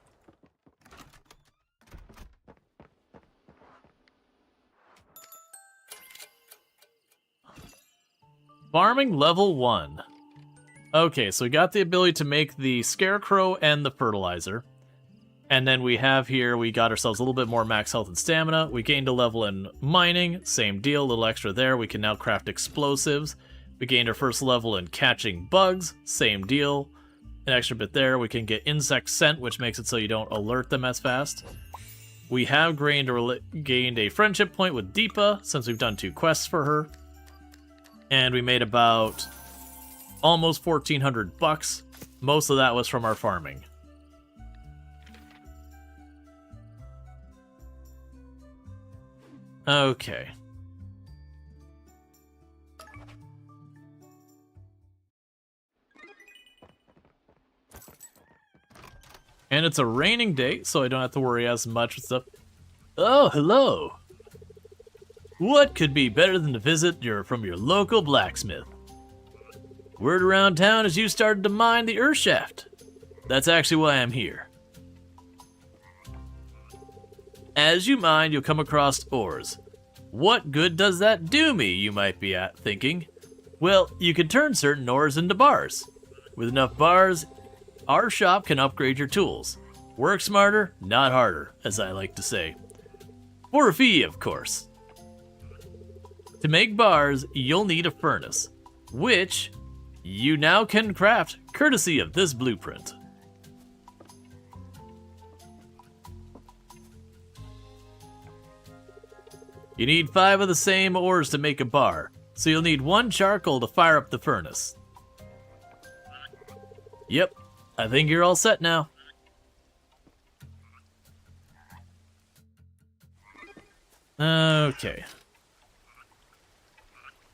Farming level 1. Okay, so we got the ability to make the scarecrow and the fertilizer. And then we have here, we got ourselves a little bit more max health and stamina. We gained a level in mining, same deal, a little extra there. We can now craft explosives. We gained our first level in catching bugs, same deal. An extra bit there. We can get insect scent, which makes it so you don't alert them as fast. We have gained a friendship point with Deepa, since we've done 2 quests for her. And we made about almost 1,400 bucks. Most of that was from our farming. Okay. And it's a raining day, so I don't have to worry as much with stuff. Oh, hello! What could be better than to visit from your local blacksmith? Word around town is you started to mine the earth shaft. That's actually why I'm here. As you mine, you'll come across ores. What good does that do me, you might be thinking? Well, you can turn certain ores into bars. With enough bars, our shop can upgrade your tools. Work smarter, not harder, as I like to say. For a fee, of course. To make bars, you'll need a furnace, which you now can craft courtesy of this blueprint. You need 5 of the same ores to make a bar, so you'll need 1 charcoal to fire up the furnace. Yep, I think you're all set now. Okay.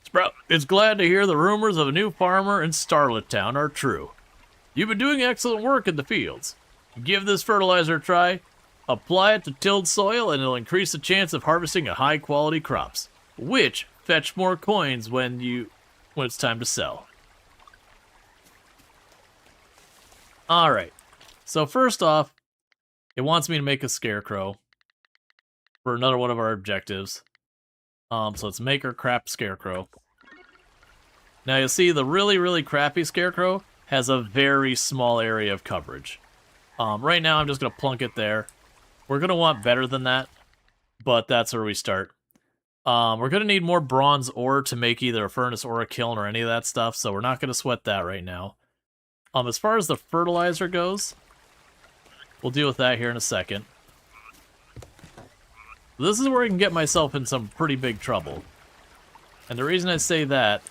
Sprout, it's glad to hear the rumors of a new farmer in Starlet Town are true. You've been doing excellent work in the fields. Give this fertilizer a try. Apply it to tilled soil and it'll increase the chance of harvesting a high-quality crops, which fetch more coins when it's time to sell. Alright, so first off, it wants me to make a scarecrow for another one of our objectives. So let's make our crap scarecrow. Now you'll see the really, really crappy scarecrow has a very small area of coverage. Right now I'm just going to plunk it there. We're going to want better than that, but that's where we start. We're going to need more bronze ore to make either a furnace or a kiln or any of that stuff, so we're not going to sweat that right now. As far as the fertilizer goes, we'll deal with that here in a second. This is where I can get myself in some pretty big trouble. And the reason I say that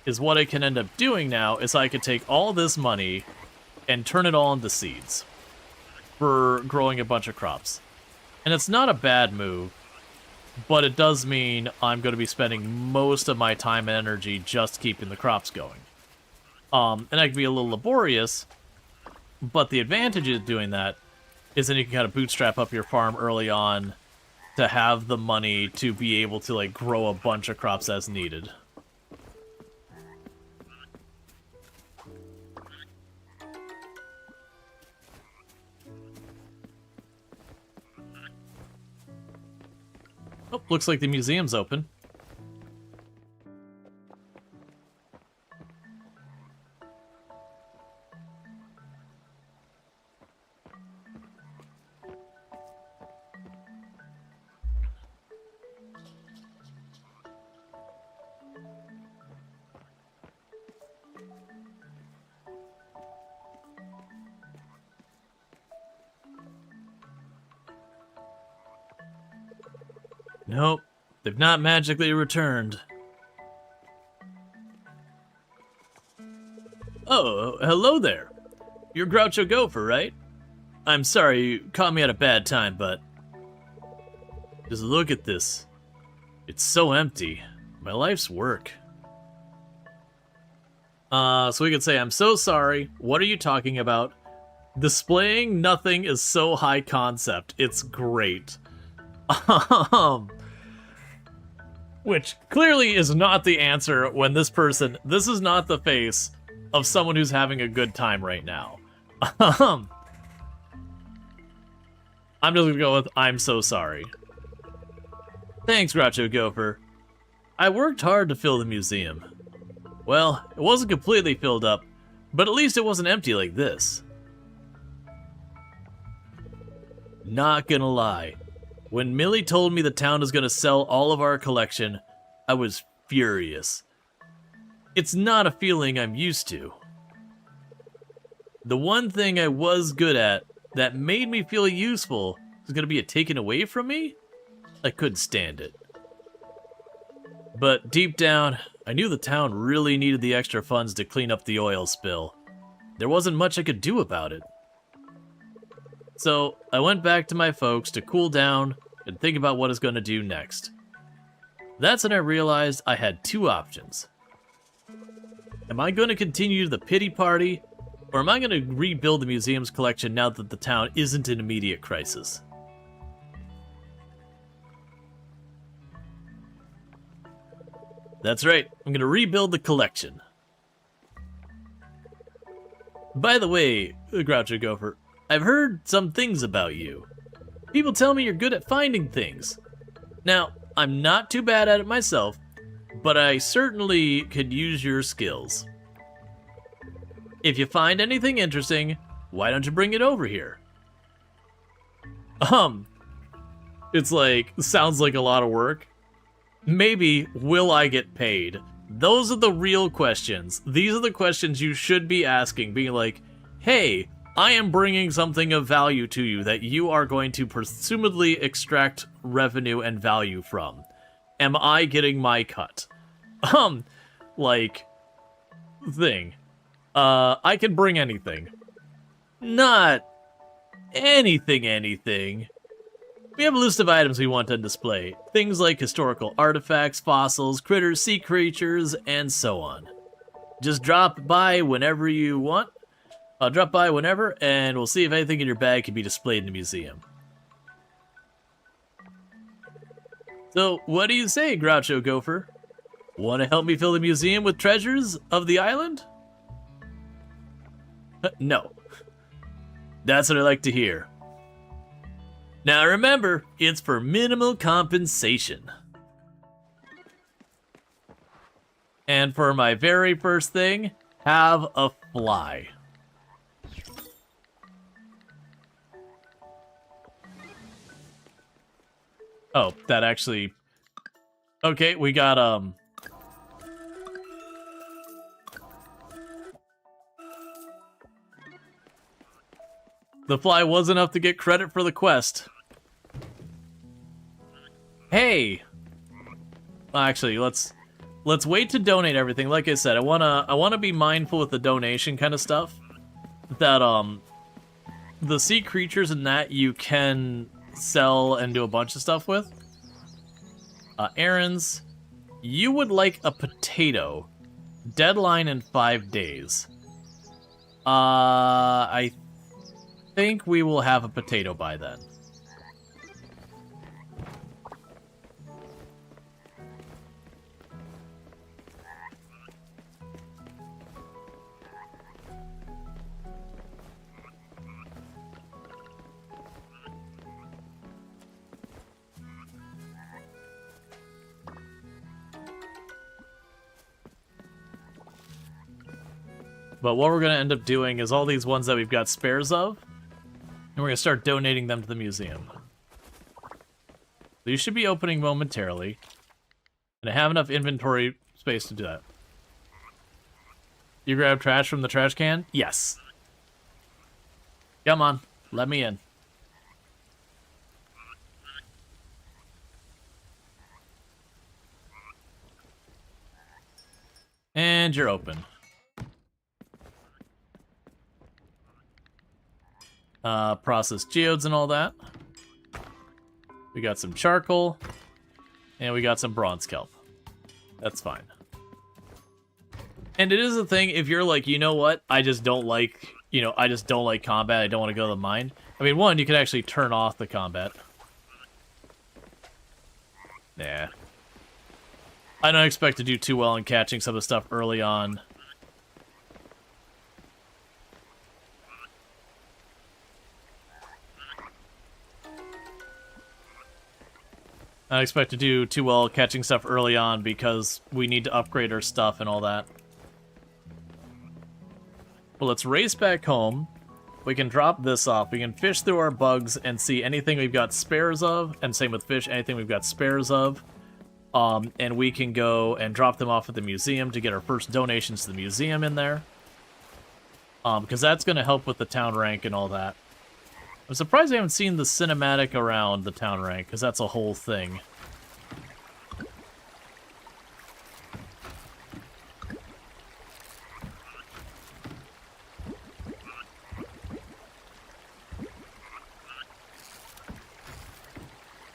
is what I can end up doing now is I could take all this money and turn it all into seeds for growing a bunch of crops. And it's not a bad move, but it does mean I'm going to be spending most of my time and energy just keeping the crops going. And that can be a little laborious, but the advantage of doing that is then you can kind of bootstrap up your farm early on to have the money to be able to, like, grow a bunch of crops as needed. Oh, looks like the museum's open. Nope, they've not magically returned. Oh, hello there. You're Groucho Gopher, right? I'm sorry you caught me at a bad time, but... just look at this. It's so empty. My life's work. So we could say, I'm so sorry. What are you talking about? Displaying nothing is so high concept. It's great. Which clearly is not the answer when this is not the face of someone who's having a good time right now. I'm just gonna go with, I'm so sorry. Thanks, Groucho Gopher. I worked hard to fill the museum. Well, it wasn't completely filled up, but at least it wasn't empty like this. Not gonna lie. When Millie told me the town is gonna sell all of our collection, I was furious. It's not a feeling I'm used to. The one thing I was good at that made me feel useful is gonna be taken away from me? I couldn't stand it. But deep down, I knew the town really needed the extra funds to clean up the oil spill. There wasn't much I could do about it. So I went back to my folks to cool down and think about what I was going to do next. That's when I realized I had two options. Am I going to continue the pity party, or am I going to rebuild the museum's collection now that the town isn't in immediate crisis? That's right, I'm going to rebuild the collection. By the way, Groucho Gopher, I've heard some things about you. People tell me you're good at finding things. Now, I'm not too bad at it myself, but I certainly could use your skills. If you find anything interesting, why don't you bring it over here? It's like, sounds like a lot of work. Maybe, will I get paid? Those are the real questions. These are the questions you should be asking, being like, hey, I am bringing something of value to you that you are going to presumably extract revenue and value from. Am I getting my cut? Like, thing. I can bring anything. Not anything. We have a list of items we want on display. Things like historical artifacts, fossils, critters, sea creatures, and so on. Just drop by whenever you want. Drop by whenever, and we'll see if anything in your bag can be displayed in the museum. So, what do you say, Groucho Gopher? Want to help me fill the museum with treasures of the island? No. That's what I like to hear. Now remember, it's for minimal compensation. And for my very first thing, have a fly. Oh, that actually... Okay, we got, the fly was enough to get credit for the quest. Hey! Well, actually, let's wait to donate everything. Like I said, I wanna be mindful with the donation kind of stuff. That, the sea creatures and that you can sell and do a bunch of stuff with. Errands. You would like a potato. Deadline in 5 days. I think we will have a potato by then. But what we're going to end up doing is all these ones that we've got spares of, and we're going to start donating them to the museum. So you should be opening momentarily, and I have enough inventory space to do that. You grab trash from the trash can? Yes. Come on, let me in. And you're open. Processed geodes and all that. We got some charcoal. And we got some bronze kelp. That's fine. And it is a thing, if you're like, you know what, I just don't like, I just don't like combat, I don't want to go to the mine. I mean, one, you can actually turn off the combat. Nah. I don't expect to do too well in catching some of the stuff early on. I don't expect to do too well catching stuff early on because we need to upgrade our stuff and all that. Well, let's race back home. We can drop this off. We can fish through our bugs and see anything we've got spares of, and same with fish, anything we've got spares of. And we can go and drop them off at the museum to get our first donations to the museum in there. Because that's going to help with the town rank and all that. I'm surprised I haven't seen the cinematic around the town rank, because that's a whole thing.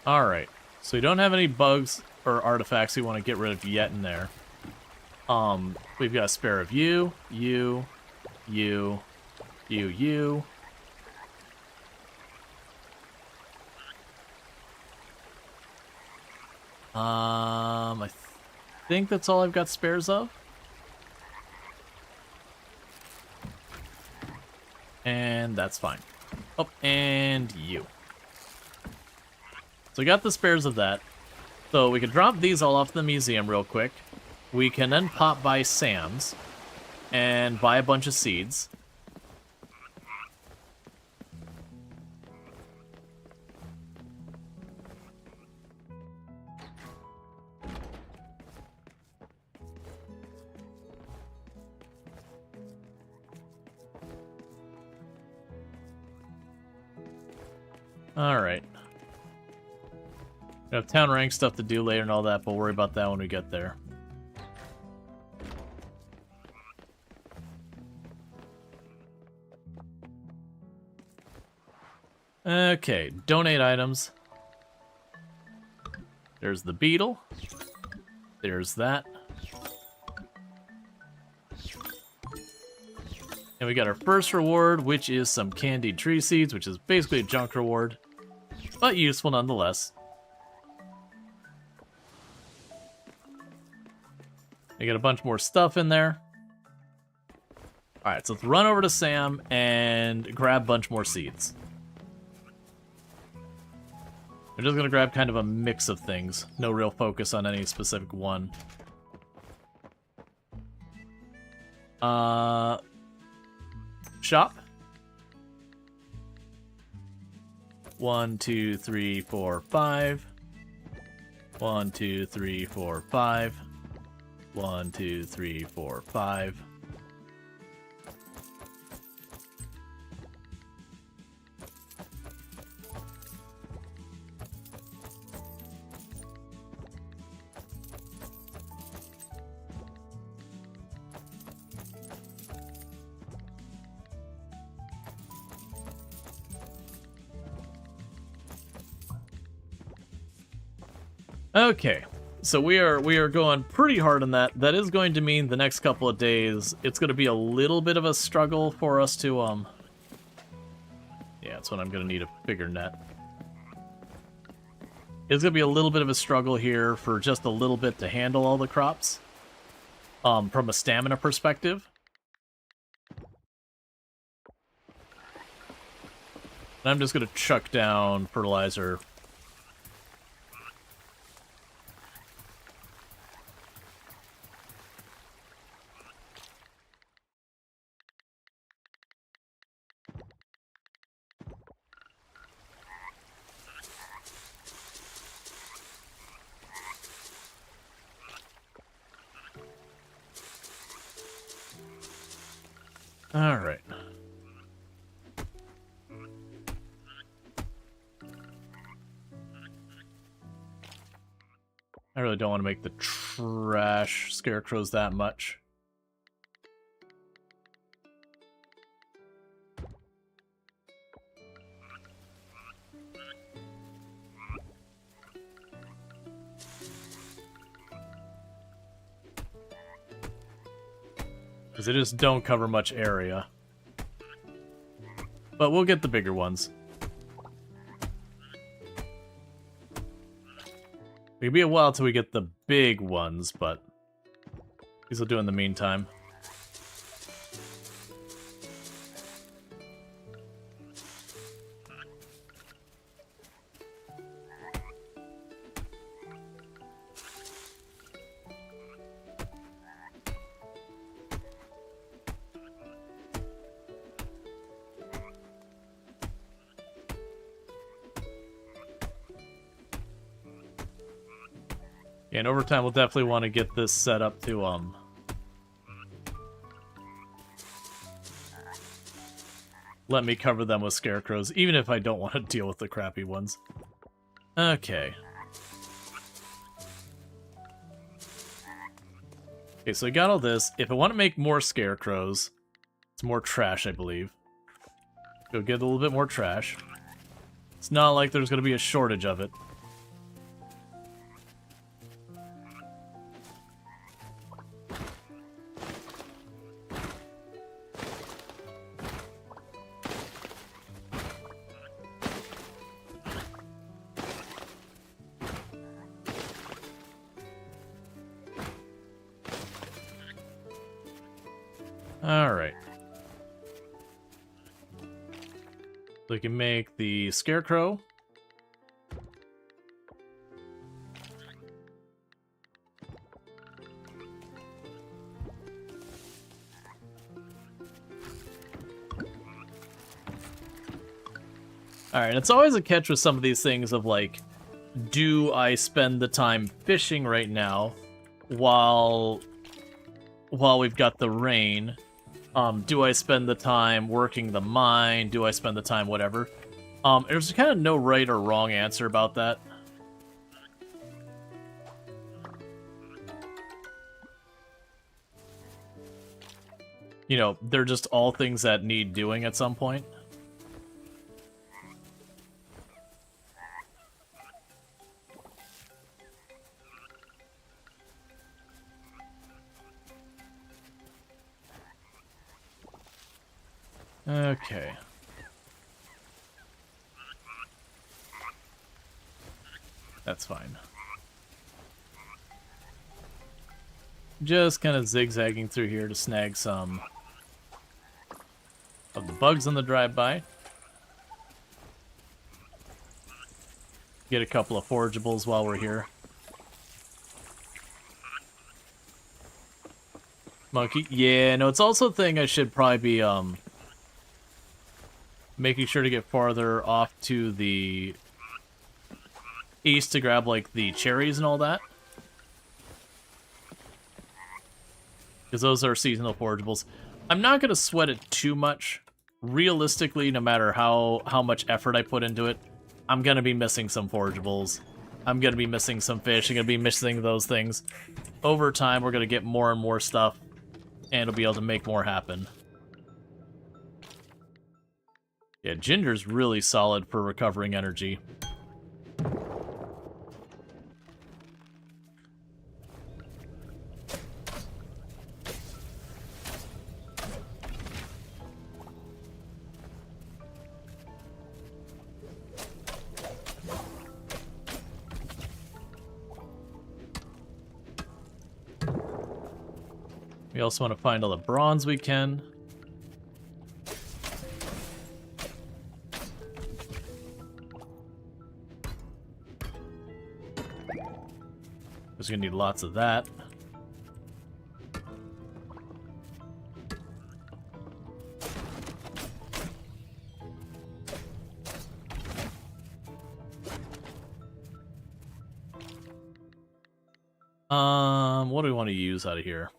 Alright, so we don't have any bugs or artifacts we want to get rid of yet in there. We've got a spare of you. I think that's all I've got spares of. And that's fine. Oh, and you. So we got the spares of that. So we can drop these all off to the museum real quick. We can then pop by Sam's and buy a bunch of seeds. Alright. We have town rank stuff to do later and all that, but we'll worry about that when we get there. Okay, donate items. There's the beetle. There's that. And we got our first reward, which is some candied tree seeds, which is basically a junk reward, but useful nonetheless. We got a bunch more stuff in there. Alright, so let's run over to Sam and grab a bunch more seeds. I'm just gonna grab kind of a mix of things. No real focus on any specific one. Shop. 1, 2, 3, 4, 5. 1, 2, 3, 4, 5. 1, 2, 3, 4, 5. Okay, so we are going pretty hard on that. That is going to mean the next couple of days, it's going to be a little bit of a struggle for us to, yeah, that's when I'm going to need a bigger net. It's going to be a little bit of a struggle here for just a little bit to handle all the crops, from a stamina perspective. And I'm just going to chuck down fertilizer. Alright. I really don't want to make the trash scarecrows that much. Because they just don't cover much area. But we'll get the bigger ones. It'll be a while till we get the big ones, but these will do in the meantime. And over time, we'll definitely want to get this set up to, let me cover them with scarecrows, even if I don't want to deal with the crappy ones. Okay. Okay, so I got all this. If I want to make more scarecrows, it's more trash, I believe. Go get a little bit more trash. It's not like there's going to be a shortage of it. Alright. So we can make the scarecrow. Alright, it's always a catch with some of these things of like, do I spend the time fishing right now while we've got the rain? Do I spend the time working the mine? Do I spend the time whatever? There's kind of no right or wrong answer about that. You know, they're just all things that need doing at some point. Okay. That's fine. Just kind of zigzagging through here to snag some of the bugs on the drive-by. Get a couple of forageables while we're here. Monkey. Yeah, no, it's also a thing I should probably be, making sure to get farther off to the east to grab, like, the cherries and all that. Because those are seasonal forageables. I'm not going to sweat it too much. Realistically, no matter how much effort I put into it, I'm going to be missing some forageables. I'm going to be missing some fish. I'm going to be missing those things. Over time, we're going to get more and more stuff, and we'll be able to make more happen. Yeah, ginger's really solid for recovering energy. We also want to find all the bronze we can. We're gonna need lots of that. What do we want to use out of here?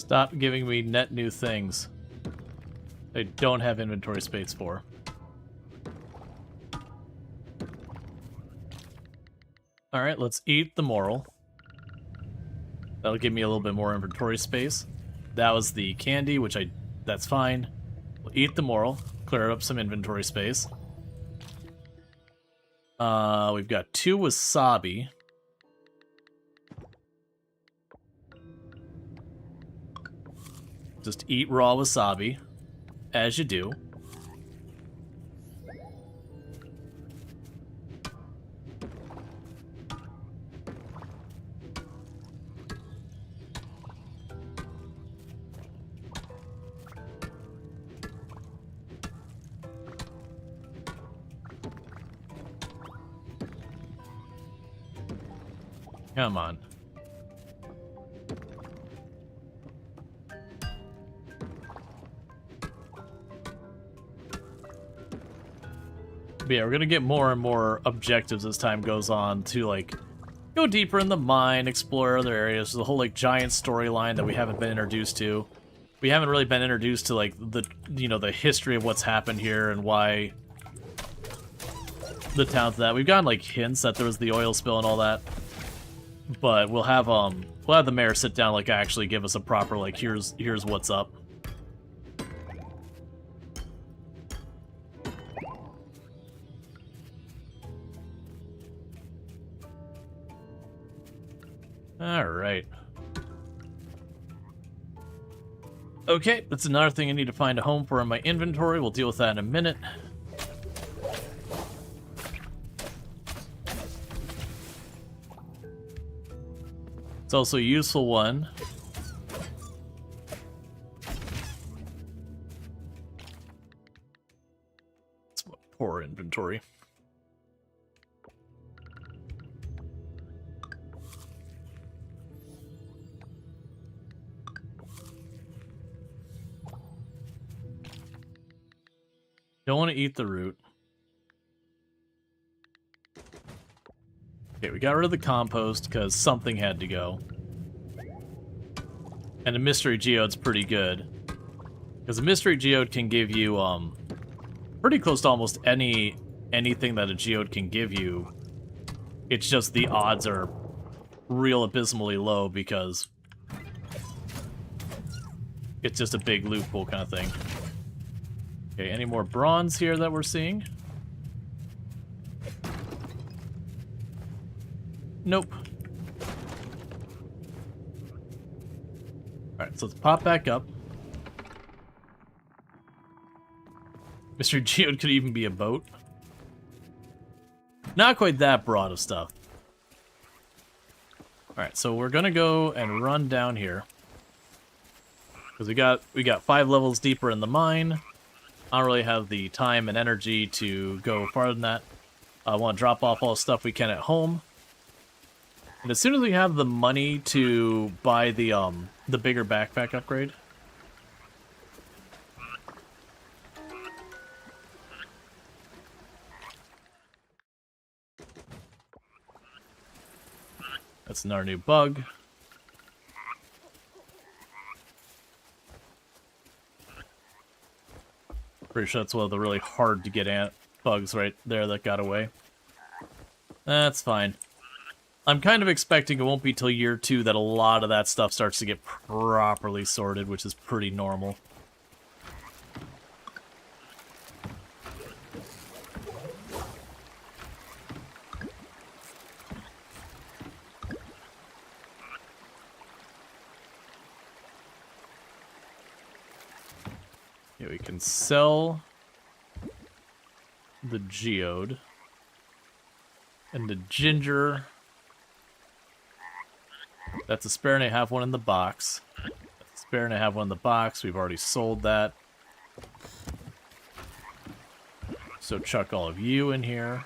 Stop giving me net new things I don't have inventory space for. Alright, let's eat the moral. That'll give me a little bit more inventory space. That was the candy, which that's fine. We'll eat the moral, clear up some inventory space. We've got 2 wasabi. Just eat raw wasabi, as you do. Come on. But yeah, we're gonna get more and more objectives as time goes on to, like, go deeper in the mine, explore other areas. There's a whole, like, giant storyline that we haven't been introduced to. We haven't really been introduced to, like, the history of what's happened here and why the town's that. We've gotten, like, hints that there was the oil spill and all that. But we'll have the mayor sit down, like, actually give us a proper, like, here's what's up. Alright. Okay, that's another thing I need to find a home for in my inventory. We'll deal with that in a minute. It's also a useful one. It's poor inventory. Don't want to eat the root. Okay, we got rid of the compost because something had to go. And a mystery geode's pretty good. Because a mystery geode can give you pretty close to almost anything that a geode can give you. It's just the odds are real abysmally low because it's just a big loot pool kind of thing. Okay, any more bronze here that we're seeing? Nope. Alright, so let's pop back up. Mr. Geode could even be a boat. Not quite that broad of stuff. Alright, so we're gonna go and run down here. Because we got 5 levels deeper in the mine. I don't really have the time and energy to go farther than that. I want to drop off all the stuff we can at home. And as soon as we have the money to buy the bigger backpack upgrade. That's another new bug. Pretty sure that's one of the really hard to get ant bugs right there that got away. That's fine. I'm kind of expecting it won't be till year 2 that a lot of that stuff starts to get properly sorted, which is pretty normal. Yeah, we can sell the geode and the ginger. That's a spare, and I have one in the box. That's a spare, and I have one in the box. We've already sold that. So chuck all of you in here.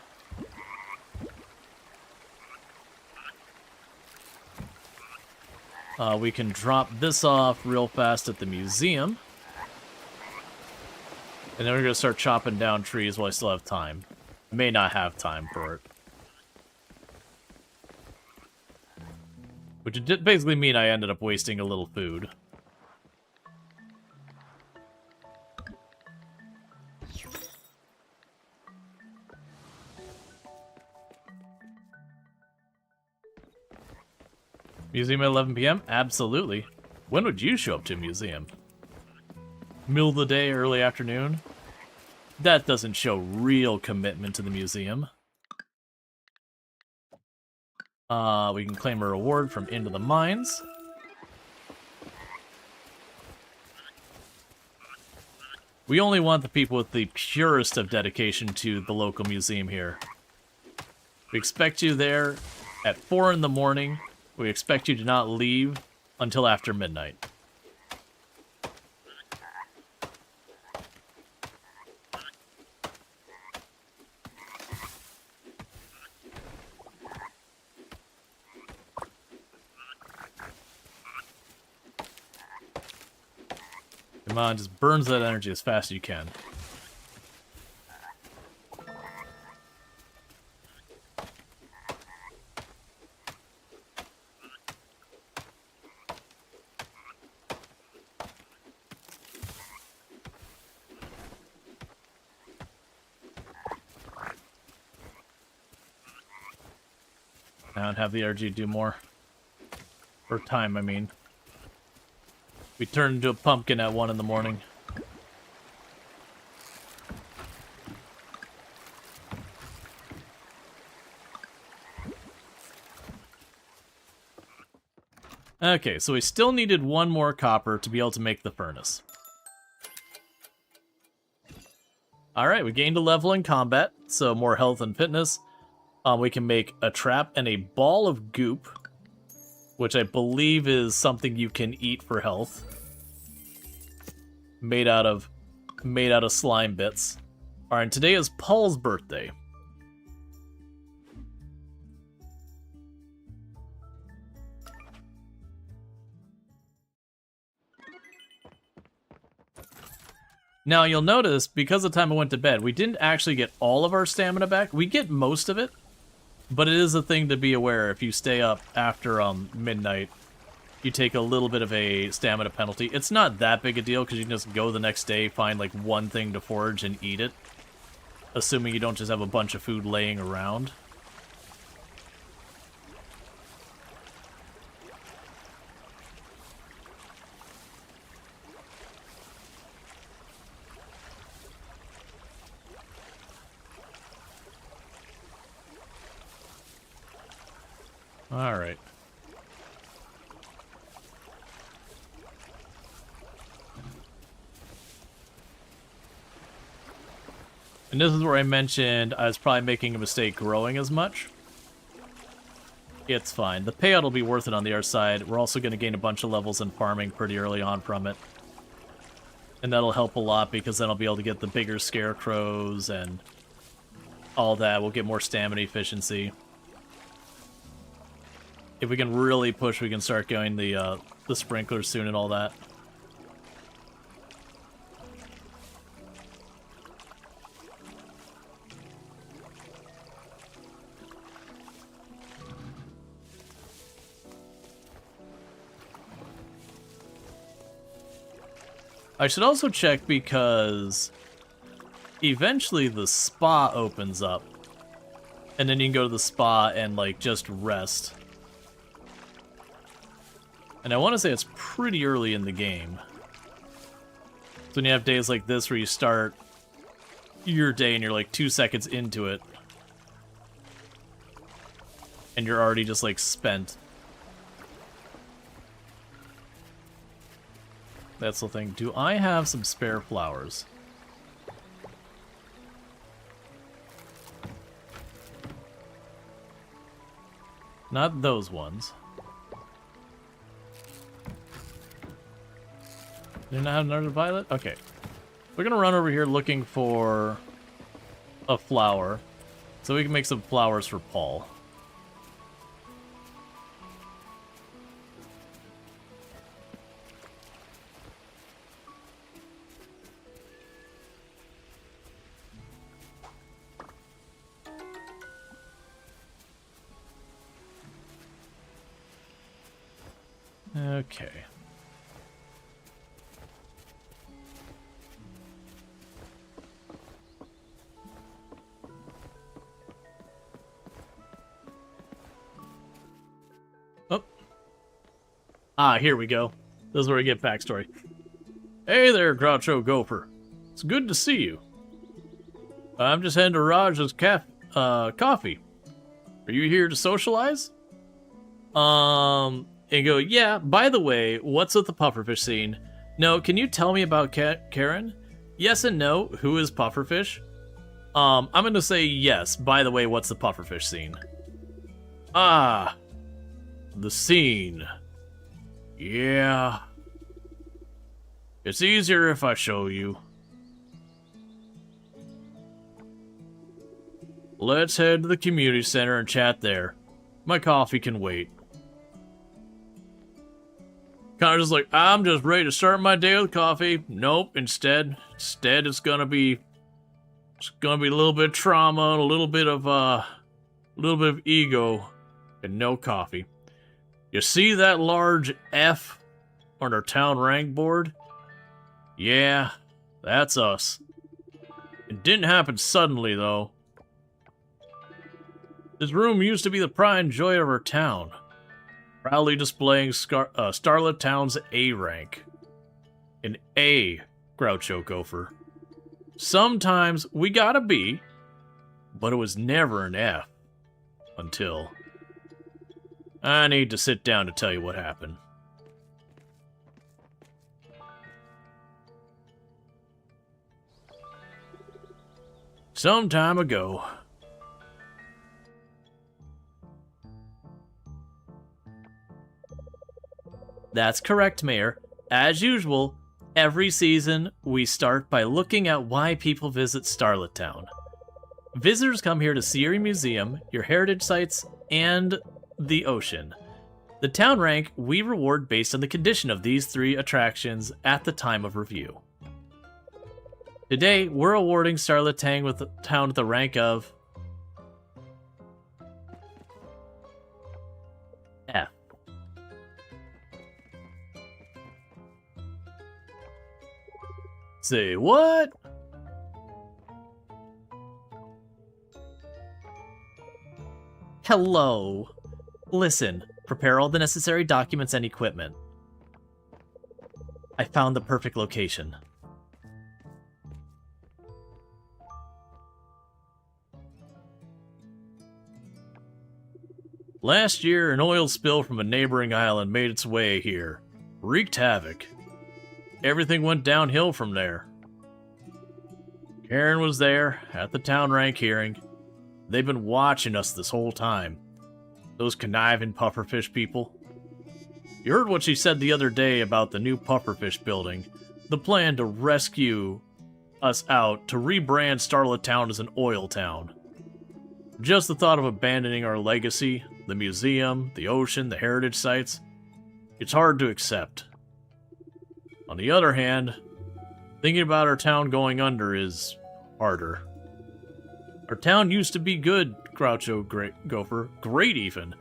We can drop this off real fast at the museum. And then we're going to start chopping down trees while I still have time. I may not have time for it. Which did basically mean I ended up wasting a little food. Museum at 11 p.m.? Absolutely. When would you show up to a museum? Middle of the day, early afternoon? That doesn't show real commitment to the museum. We can claim a reward from Into the Mines. We only want the people with the purest of dedication to the local museum here. We expect you there at 4 in the morning. We expect you to not leave until after midnight. Come on, just burns that energy as fast as you can. I don't have the energy to do more. Or time, I mean. We turned into a pumpkin at 1 in the morning. Okay, so we still needed 1 more copper to be able to make the furnace. Alright, we gained a level in combat, so more health and fitness. We can make a trap and a ball of goop, which I believe is something you can eat for health. Made out of slime bits. Alright, and today is Paul's birthday. Now, you'll notice, because of the time I went to bed, we didn't actually get all of our stamina back. We get most of it, but it is a thing to be aware. If you stay up after midnight, you take a little bit of a stamina penalty. It's not that big a deal, because you can just go the next day, find like 1 thing to forage, and eat it. Assuming you don't just have a bunch of food laying around. Alright. And this is where I mentioned I was probably making a mistake growing as much. It's fine. The payout will be worth it on the other side. We're also going to gain a bunch of levels in farming pretty early on from it. And that'll help a lot because then I'll be able to get the bigger scarecrows and all that. We'll get more stamina efficiency. If we can really push, we can start going the sprinklers soon and all that. I should also check because eventually the spa opens up. And then you can go to the spa and like just rest. And I want to say it's pretty early in the game. So when you have days like this where you start your day and you're like 2 seconds into it. And you're already just like spent. That's the thing. Do I have some spare flowers? Not those ones. Do not have another violet? Okay. We're gonna run over here looking for a flower. So we can make some flowers for Paul. Okay. Oh. Ah, here we go. This is where we get backstory. Hey there, Groucho Gopher. It's good to see you. I'm just heading to Raj's coffee. Are you here to socialize? And go, yeah, by the way, what's with the pufferfish scene? No, can you tell me about Karen? Yes and no, who is pufferfish? I'm gonna say yes, by the way, what's the pufferfish scene? Ah, the scene. Yeah. It's easier if I show you. Let's head to the community center and chat there. My coffee can wait. Kind of just like, I'm just ready to start my day with coffee. Nope, instead it's gonna be a little bit of trauma, a little bit of ego, and no coffee. You see that large F on our town rank board? Yeah, that's us. It didn't happen suddenly, though. This room used to be the pride and joy of our town, proudly displaying Starlit Town's A rank. An A, Groucho Gopher. Sometimes we got a B, but it was never an F. Until... I need to sit down to tell you what happened. Some time ago... That's correct, Mayor. As usual, every season, we start by looking at why people visit Starlit Town. Visitors come here to see your museum, your heritage sites, and the ocean. The town rank we reward based on the condition of these three attractions at the time of review. Today, we're awarding Starlit Town with the rank of F. Say what? Hello. Listen, prepare all the necessary documents and equipment. I found the perfect location. Last year, an oil spill from a neighboring island made its way here. Wreaked havoc. Everything went downhill from there. Karen was there, at the town rank hearing. They've been watching us this whole time. Those conniving pufferfish people. You heard what she said the other day about the new pufferfish building. The plan to rescue us out, to rebrand Starlit Town as an oil town. Just the thought of abandoning our legacy, the museum, the ocean, the heritage sites, it's hard to accept. On the other hand, thinking about our town going under is harder. Our town used to be good, Groucho Gopher. Great, even.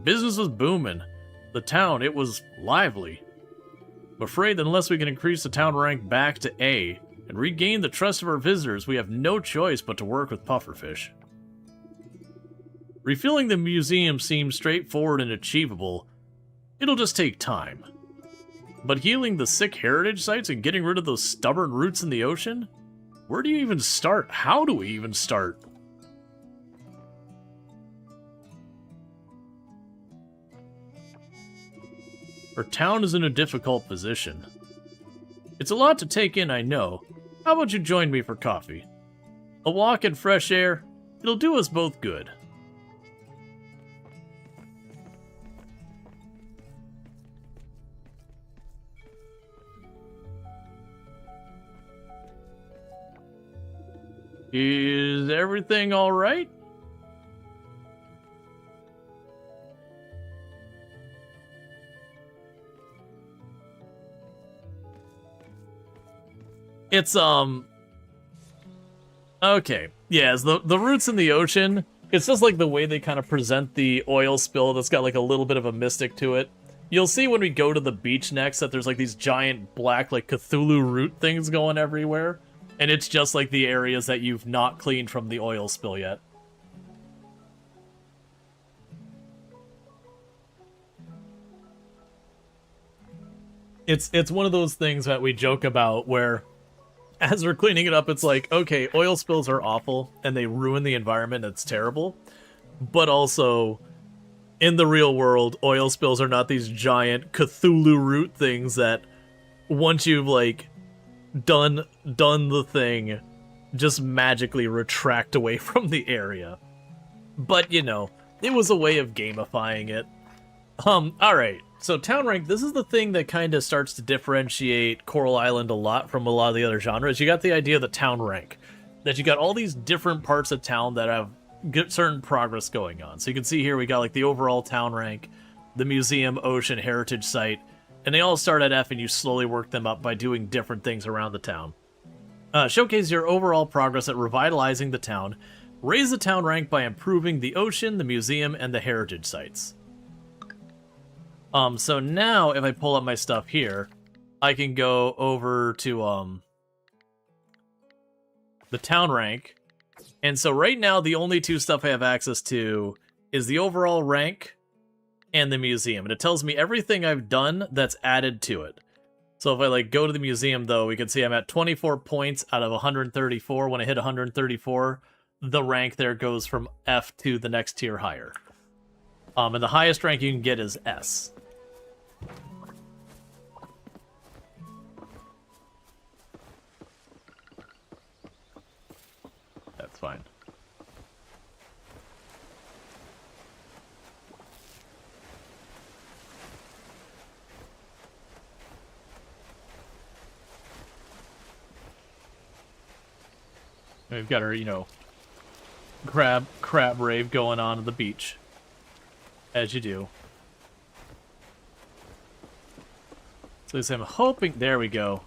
Business was booming. The town, it was lively. I'm afraid that unless we can increase the town rank back to A and regain the trust of our visitors, we have no choice but to work with pufferfish. Refilling the museum seems straightforward and achievable. It'll just take time. But healing the sick heritage sites and getting rid of those stubborn roots in the ocean? Where do you even start? How do we even start? Our town is in a difficult position. It's a lot to take in, I know. How about you join me for coffee? A walk in fresh air, it'll do us both good. Is everything all right? It's, okay. Yeah, the roots in the ocean, it's just like the way they kind of present the oil spill that's got like a little bit of a mystic to it. You'll see when we go to the beach next that there's like these giant black like Cthulhu root things going everywhere. And it's just like the areas that you've not cleaned from the oil spill yet. It's one of those things that we joke about where as we're cleaning it up, it's like, okay, oil spills are awful and they ruin the environment. It's terrible. But also, in the real world, oil spills are not these giant Cthulhu root things that once you've, like, done the thing, just magically retract away from the area. But, you know, it was a way of gamifying it. Alright. So town rank, this is the thing that kind of starts to differentiate Coral Island a lot from a lot of the other genres. You got the idea of the town rank, that you got all these different parts of town that have certain progress going on. So you can see here we got like the overall town rank, the museum, ocean, heritage site, and they all start at F and you slowly work them up by doing different things around the town. Showcase your overall progress at revitalizing the town. Raise the town rank by improving the ocean, the museum, and the heritage sites. So now, if I pull up my stuff here, I can go over to, the town rank. And so right now, the only two stuff I have access to is the overall rank and the museum. And it tells me everything I've done that's added to it. So if I, like, go to the museum, though, we can see I'm at 24 points out of 134. When I hit 134, the rank there goes from F to the next tier higher. And the highest rank you can get is S. That's fine. We've got our, you know, crab rave going on at the beach. As you do. So I'm hoping... There we go.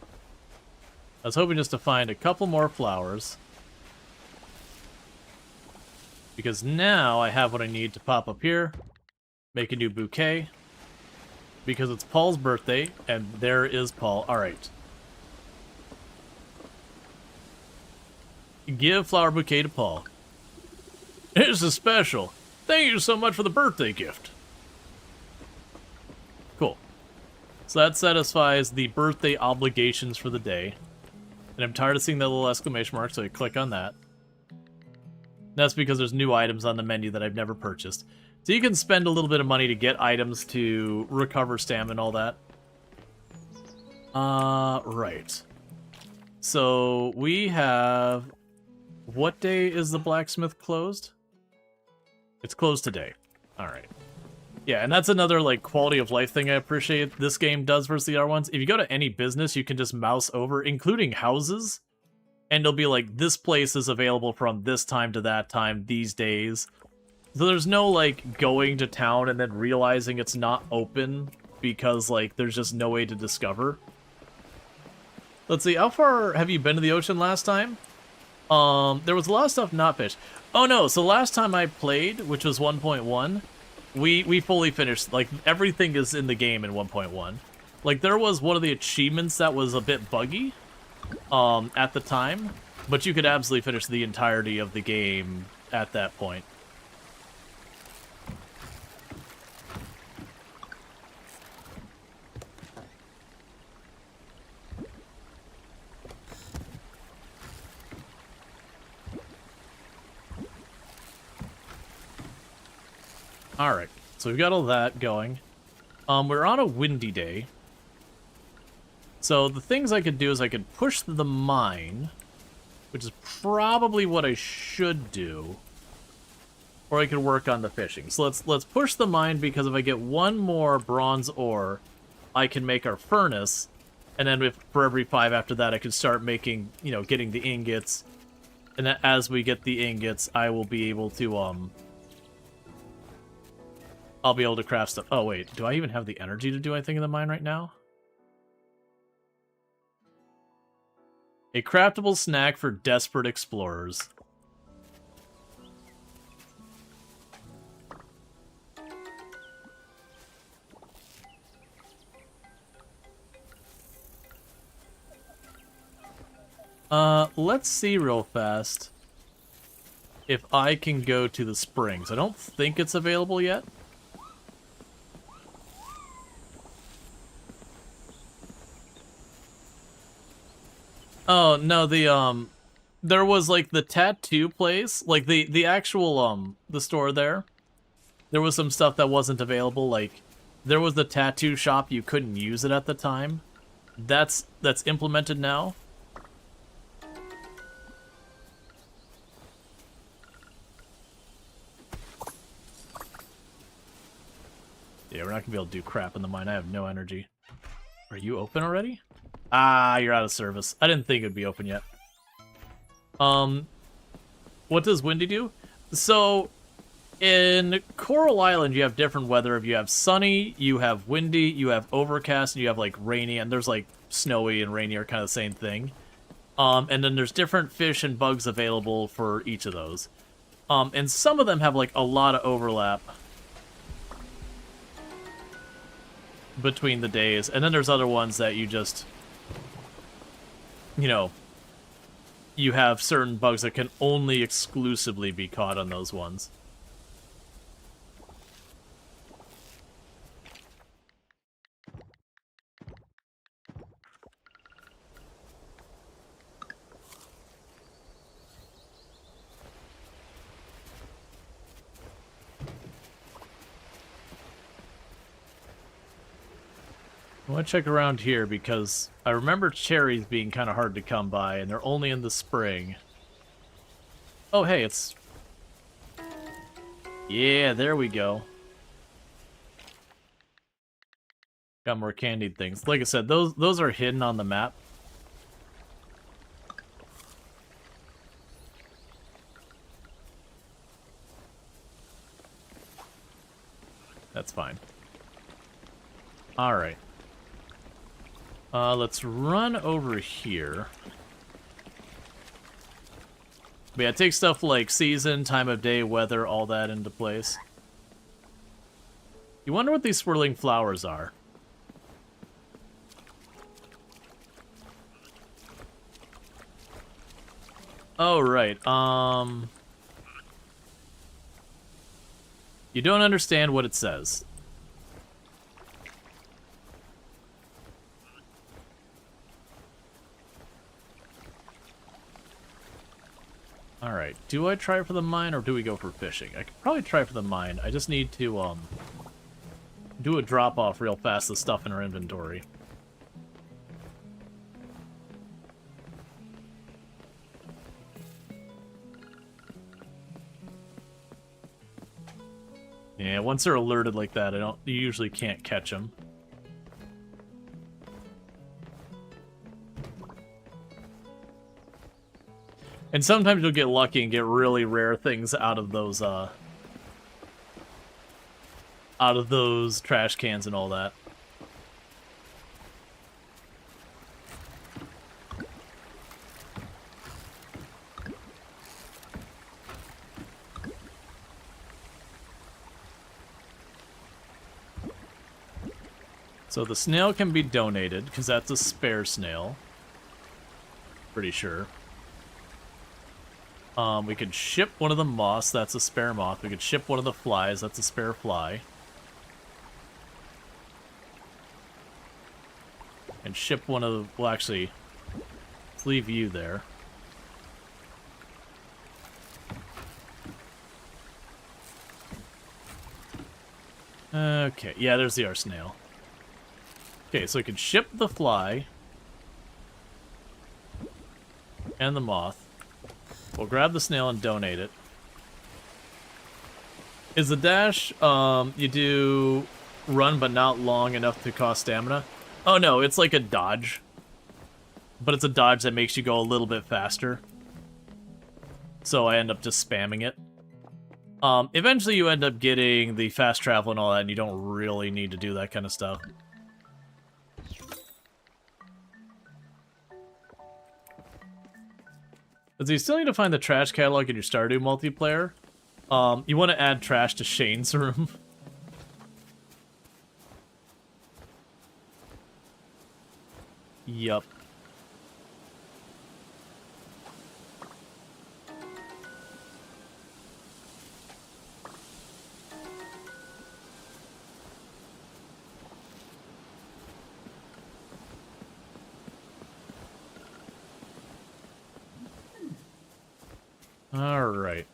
I was hoping just to find a couple more flowers. Because now I have what I need to pop up here. Make a new bouquet. Because it's Paul's birthday, and there is Paul. Alright. Give flower bouquet to Paul. This is special. Thank you so much for the birthday gift. Cool. So that satisfies the birthday obligations for the day. And I'm tired of seeing that little exclamation mark, so I click on that. That's because there's new items on the menu that I've never purchased. So you can spend a little bit of money to get items to recover stamina and all that. Right. So we have... What day is the blacksmith closed? It's closed today. Alright. Yeah, and that's another, like, quality of life thing I appreciate this game does versus the other ones. If you go to any business, you can just mouse over, including houses, and it'll be like, this place is available from this time to that time, these days. So there's no, like, going to town and then realizing it's not open because, like, there's just no way to discover. Let's see, how far have you been to the ocean last time? There was a lot of stuff not fished. Oh no, so last time I played, which was 1.1, we fully finished, like, everything is in the game in 1.1. Like, there was one of the achievements that was a bit buggy, at the time, but you could absolutely finish the entirety of the game at that point. Alright, so we've got all that going. We're on a windy day. So the things I could do is I could push the mine, which is probably what I should do. Or I could work on the fishing. So let's push the mine, because if I get one more bronze ore, I can make our furnace. And then for every 5 after that, I can start making, you know, getting the ingots. And then as we get the ingots, I will be able to, I'll be able to craft stuff. Oh, wait. Do I even have the energy to do anything in the mine right now? A craftable snack for desperate explorers. Let's see real fast if I can go to the springs. I don't think it's available yet. Oh, no, there was, like, the tattoo place, like, the actual, the store there. There was some stuff that wasn't available, like, there was the tattoo shop, you couldn't use it at the time. That's implemented now. Yeah, we're not gonna be able to do crap in the mine. I have no energy. Are you open already? Ah, you're out of service. I didn't think it'd be open yet. What does windy do? So, in Coral Island, you have different weather. You have sunny, you have windy, you have overcast, and you have, like, rainy, and there's, like, snowy and rainy are kind of the same thing. And then there's different fish and bugs available for each of those. And some of them have, like, a lot of overlap between the days. And then there's other ones that you just, you know, you have certain bugs that can only exclusively be caught on those ones. I want to check around here because I remember cherries being kind of hard to come by, and they're only in the spring. Oh, hey, it's... Yeah, there we go. Got more candied things. Like I said, those are hidden on the map. That's fine. Alright. Let's run over here. But yeah, take stuff like season, time of day, weather, all that into place. You wonder what these swirling flowers are. Oh, right. You don't understand what it says. Alright, do I try for the mine or do we go for fishing? I could probably try for the mine. I just need to, do a drop-off real fast of stuff in our inventory. Yeah, once they're alerted like that, you usually can't catch them. And sometimes you'll get lucky and get really rare things out of those trash cans and all that. So the snail can be donated, because that's a spare snail. Pretty sure. We could ship one of the moths, that's a spare moth. We could ship one of the flies, that's a spare fly. And ship one of the... Well, actually, let's leave you there. Okay, yeah, there's the our snail. Okay, so we can ship the fly and the moth. We'll grab the snail and donate it. Is the dash, you do run but not long enough to cost stamina? Oh no, it's like a dodge. But it's a dodge that makes you go a little bit faster. So I end up just spamming it. Eventually you end up getting the fast travel and all that, and you don't really need to do that kind of stuff. So you still need to find the trash catalog in your Stardew multiplayer. You want to add trash to Shane's room. Yup. All right.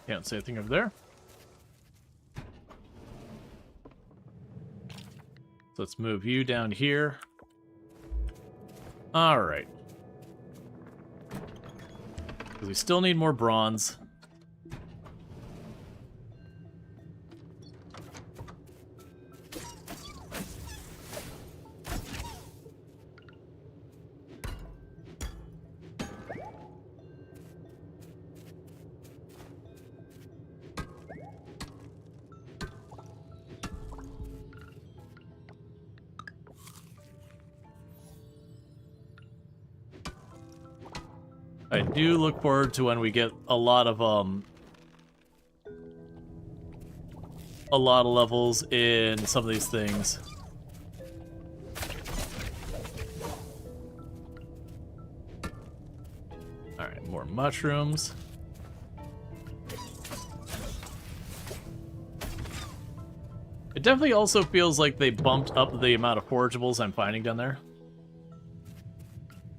Can't see anything over there. So let's move you down here. All right. Because we still need more bronze. I do look forward to when we get a lot of levels in some of these things. All right, more mushrooms. It definitely also feels like they bumped up the amount of forageables I'm finding down there.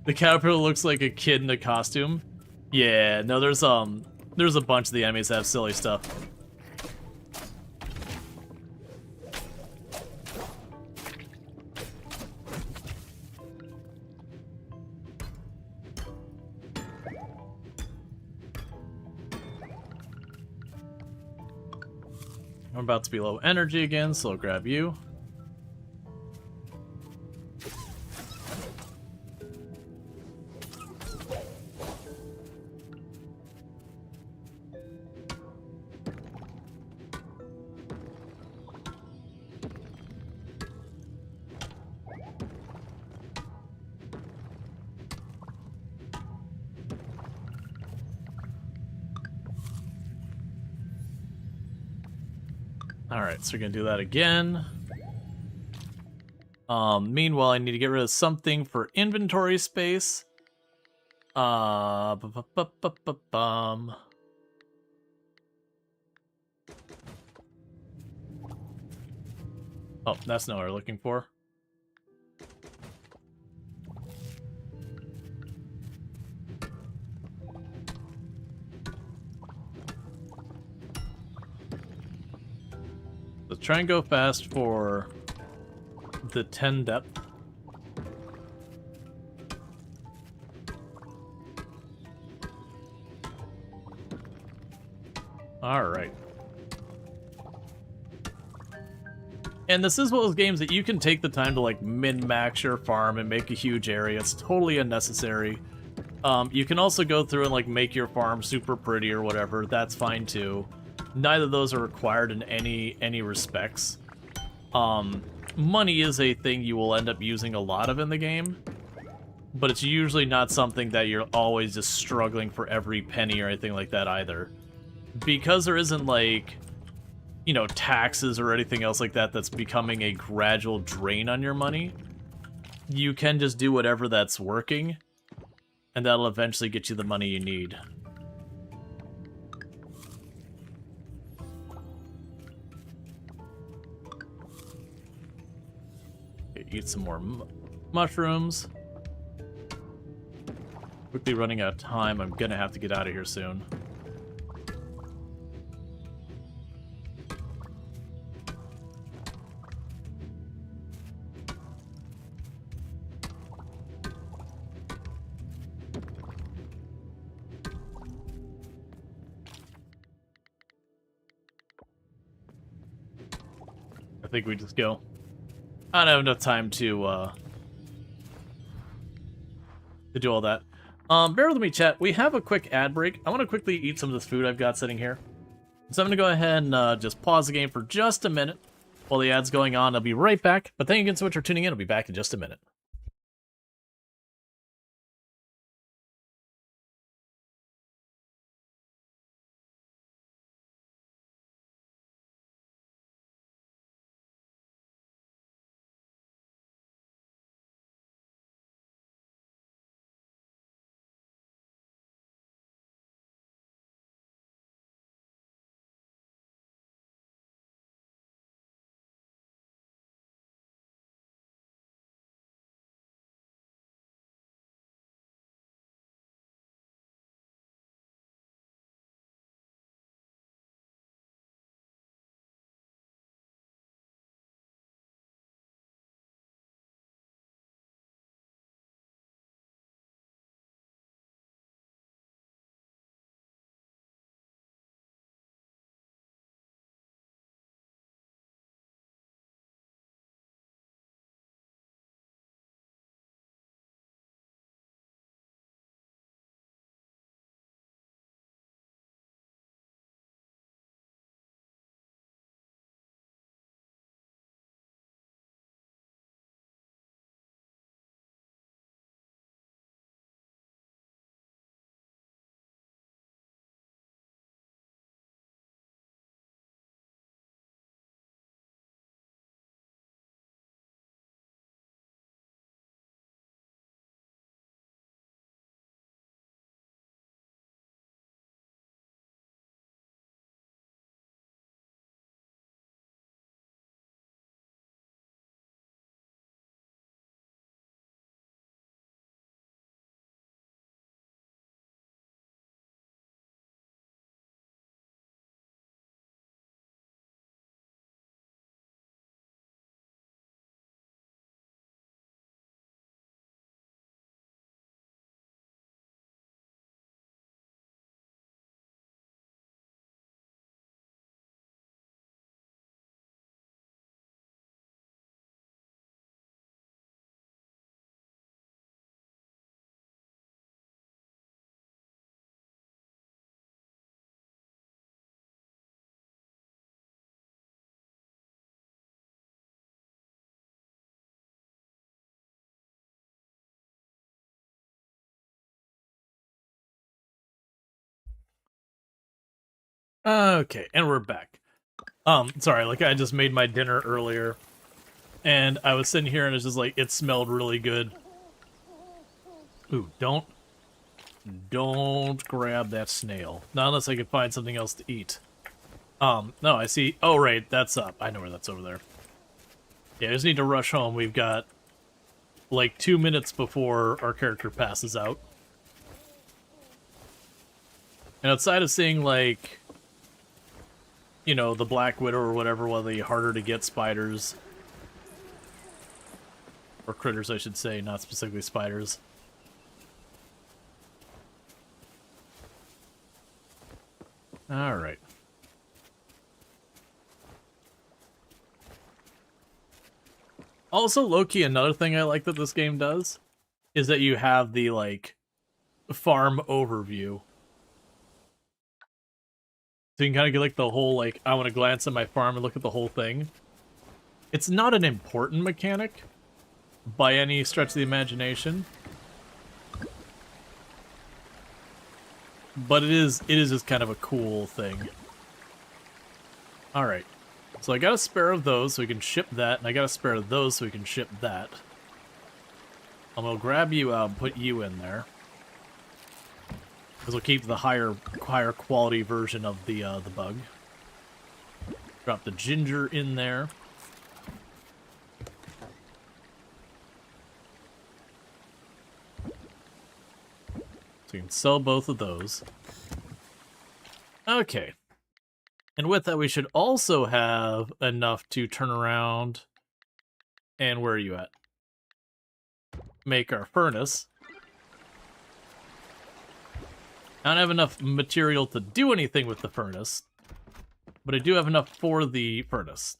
The caterpillar looks like a kid in a costume. Yeah, no, there's a bunch of the enemies that have silly stuff. I'm about to be low energy again, so I'll grab you. Alright, so we're gonna do that again. Meanwhile, I need to get rid of something for inventory space. Oh, that's not what we're looking for. Let's try and go fast for the 10 depth. Alright. And this is one of those games that you can take the time to like min-max your farm and make a huge area. It's totally unnecessary. You can also go through and like make your farm super pretty or whatever. That's fine too. Neither of those are required in any respects. Money is a thing you will end up using a lot of in the game, but it's usually not something that you're always just struggling for every penny or anything like that either. Because there isn't like, you know, taxes or anything else like that that's becoming a gradual drain on your money, you can just do whatever that's working, and that'll eventually get you the money you need. Okay, eat some more mushrooms. Quickly running out of time. I'm gonna have to get out of here soon. I think we just go. I don't have enough time to do all that. Bear with me, chat. We have a quick ad break. I want to quickly eat some of this food I've got sitting here. So I'm going to go ahead and just pause the game for just a minute while the ad's going on. I'll be right back. But thank you again so much for tuning in. I'll be back in just a minute. Okay, and we're back. Sorry, like I just made my dinner earlier, and I was sitting here and it's just like, it smelled really good. Ooh, don't grab that snail. Not unless I can find something else to eat. No, I see. Oh, right, that's up. I know where that's over there. Yeah, I just need to rush home. We've got like 2 minutes before our character passes out. And outside of seeing, like, you know, the Black Widow or whatever, one of the harder to get spiders. Or critters, I should say, not specifically spiders. Alright. Also, low-key, another thing I like that this game does is that you have the, like, farm overview. So you can kind of get, like, the whole, like, I want to glance at my farm and look at the whole thing. It's not an important mechanic by any stretch of the imagination. But it is just kind of a cool thing. Alright. So I got a spare of those so we can ship that, and I got a spare of those so we can ship that. I'm gonna grab you out and put you in there. Because we'll keep the higher quality version of the bug. Drop the ginger in there. So we can sell both of those. Okay. And with that, we should also have enough to turn around. And where are you at? Make our furnace. I don't have enough material to do anything with the furnace, but I do have enough for the furnace.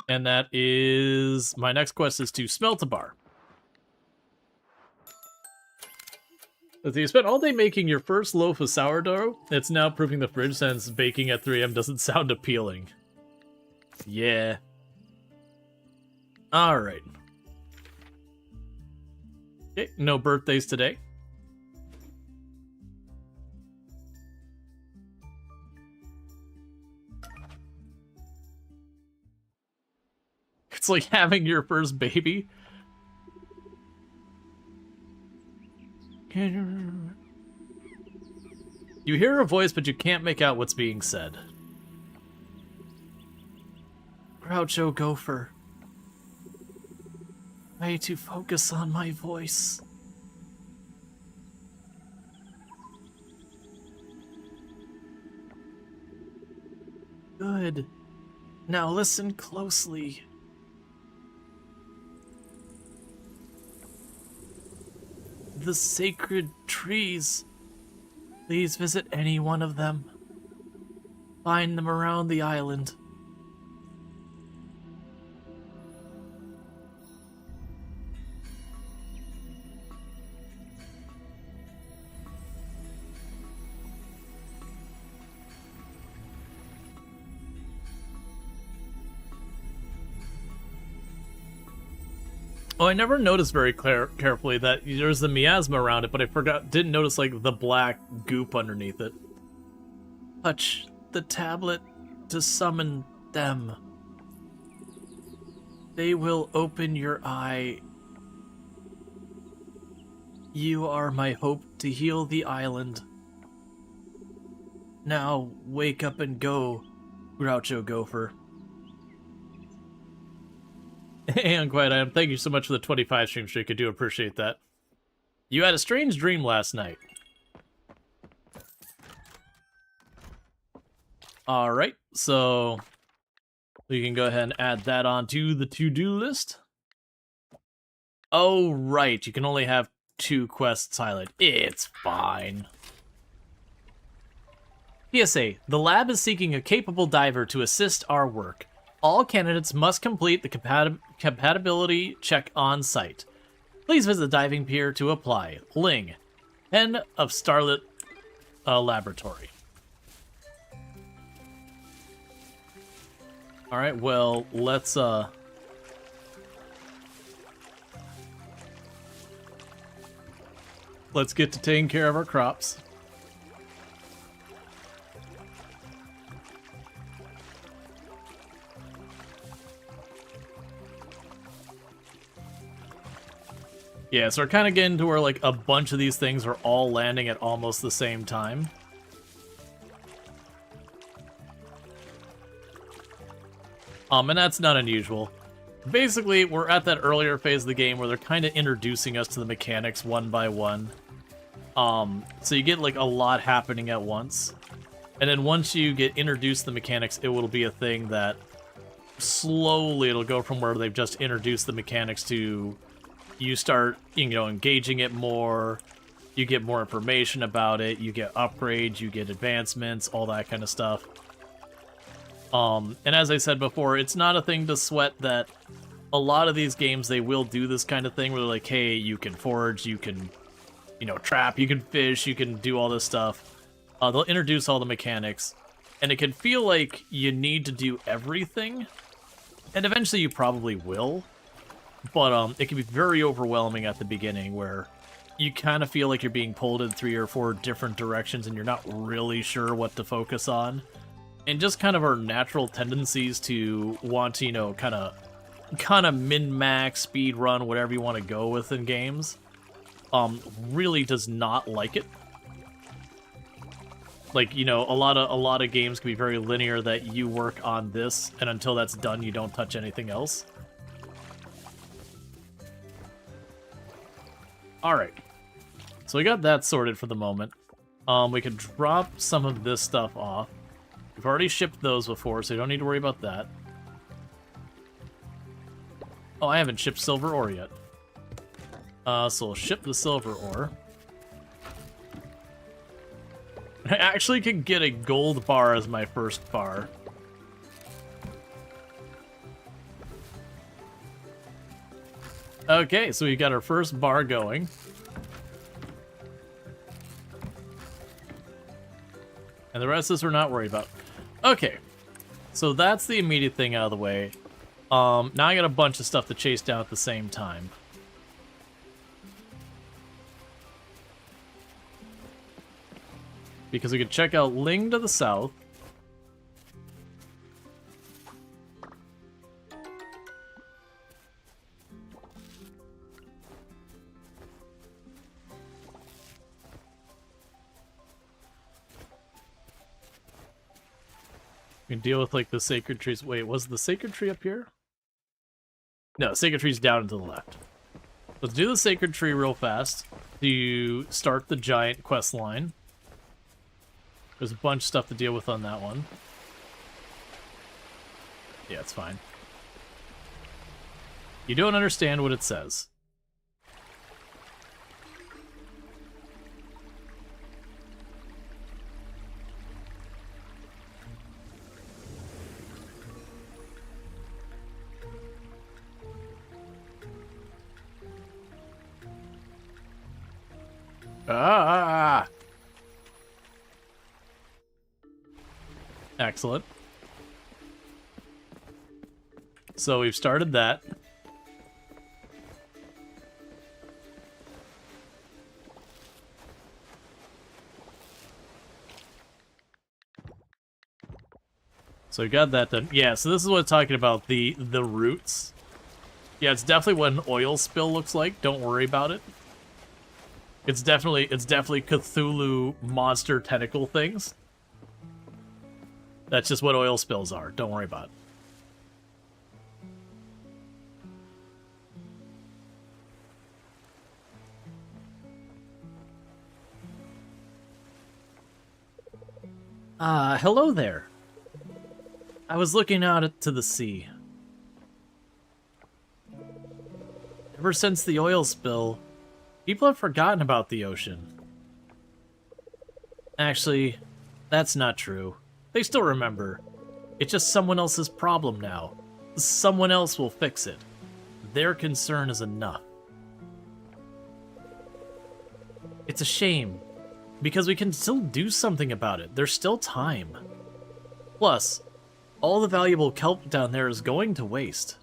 And that is... my next quest is to smelt a bar. So you spent all day making your first loaf of sourdough. It's now proofing the fridge since baking at 3 AM doesn't sound appealing. Yeah. Alright. Okay, no birthdays today. It's like having your first baby. You hear her voice, but you can't make out what's being said. Groucho Gopher. Way to focus on my voice. Good. Now listen closely. The sacred trees. Please visit any one of them. Find them around the island. Oh, I never noticed very carefully that there's the miasma around it, but I didn't notice, like, the black goop underneath it. Touch the tablet to summon them. They will open your eye. You are my hope to heal the island. Now, wake up and go, Groucho Gopher. Hey, Unquiet Item, thank you so much for the 25 stream streak. I do appreciate that. You had a strange dream last night. Alright, so we can go ahead and add that onto the to-do list. Oh, right, you can only have 2 quests highlighted. It's fine. PSA, the lab is seeking a capable diver to assist our work. All candidates must complete the compatibility check on site. Please visit the diving pier to apply. Ling, Hen of Starlit Laboratory. Alright, well, let's get to taking care of our crops. Yeah, so we're kind of getting to where, like, a bunch of these things are all landing at almost the same time. And that's not unusual. Basically, we're at that earlier phase of the game where they're kind of introducing us to the mechanics one by one. So you get, like, a lot happening at once. And then once you get introduced to the mechanics, it will be a thing that slowly it'll go from where they've just introduced the mechanics to you start, you know, engaging it more, you get more information about it, you get upgrades, you get advancements, all that kind of stuff. And as I said before, it's not a thing to sweat that a lot of these games, they will do this kind of thing where they're like, hey, you can forage, you can, you know, trap, you can fish, you can do all this stuff. They'll introduce all the mechanics, and it can feel like you need to do everything, and eventually you probably will, but it can be very overwhelming at the beginning where you kind of feel like you're being pulled in 3 or 4 different directions and you're not really sure what to focus on. And just kind of our natural tendencies to want to, you know, kind of min-max, speed run, whatever you want to go with in games, really does not like it. Like, you know, a lot of games can be very linear that you work on this, and until that's done, you don't touch anything else. Alright. So we got that sorted for the moment. We can drop some of this stuff off. We've already shipped those before, so you don't need to worry about that. Oh, I haven't shipped silver ore yet. So we'll ship the silver ore. I actually could get a gold bar as my first bar. Okay, so we got our first bar going. And the rest of this we're not worried about. Okay, so that's the immediate thing out of the way. Now I got a bunch of stuff to chase down at the same time. Because we can check out Ling to the south. We can deal with, like, the sacred trees. Wait, was the sacred tree up here? No, sacred tree's down and to the left. Let's do the sacred tree real fast to start the giant quest line. There's a bunch of stuff to deal with on that one. Yeah, it's fine. You don't understand what it says. Ah! Excellent. So we've started that. So we got that done. Yeah, so this is what it's talking about, the roots. Yeah, it's definitely what an oil spill looks like. Don't worry about it. It's definitely Cthulhu monster tentacle things. That's just what oil spills are. Don't worry about it. Hello there. I was looking out to the sea. Ever since the oil spill, people have forgotten about the ocean. Actually, that's not true. They still remember. It's just someone else's problem now. Someone else will fix it. Their concern is enough. It's a shame, because we can still do something about it. There's still time. Plus, all the valuable kelp down there is going to waste.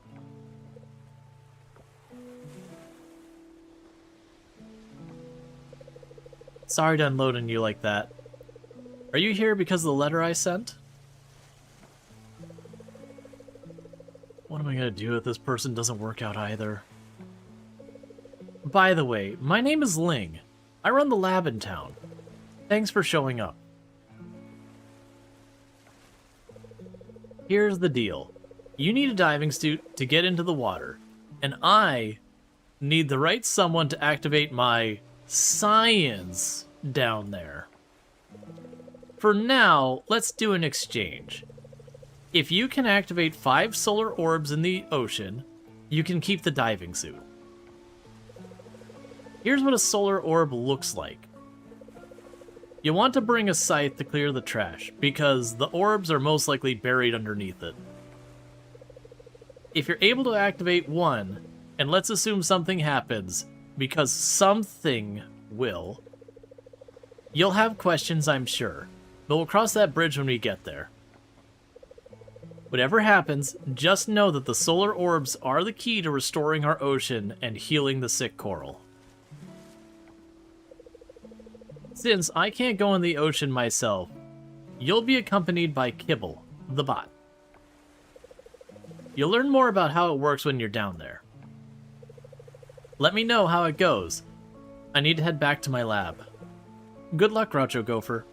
Sorry to unload on you like that. Are you here because of the letter I sent? What am I gonna do if this person doesn't work out either? By the way, my name is Ling. I run the lab in town. Thanks for showing up. Here's the deal. You need a diving suit to get into the water, and I need the right someone to activate my science down there. For now, let's do an exchange. If you can activate 5 solar orbs in the ocean, you can keep the diving suit. Here's what a solar orb looks like. You want to bring a scythe to clear the trash, because the orbs are most likely buried underneath it. If you're able to activate 1, and let's assume something happens, because something will, you'll have questions, I'm sure, but we'll cross that bridge when we get there. Whatever happens, just know that the solar orbs are the key to restoring our ocean and healing the sick coral. Since I can't go in the ocean myself, you'll be accompanied by Kibble, the bot. You'll learn more about how it works when you're down there. Let me know how it goes. I need to head back to my lab. Good luck, Groucho Gopher.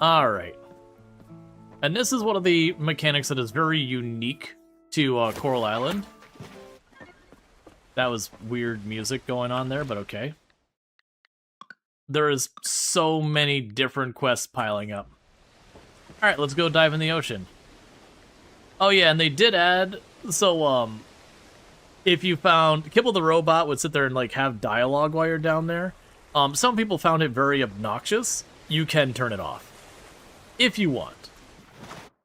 Alright. And this is one of the mechanics that is very unique to Coral Island. That was weird music going on there, but okay. There is so many different quests piling up. Alright, let's go dive in the ocean. Oh yeah, and they did add, so, if you found, Kibble the robot would sit there and, like, have dialogue while you're down there. Some people found it very obnoxious. You can turn it off. If you want.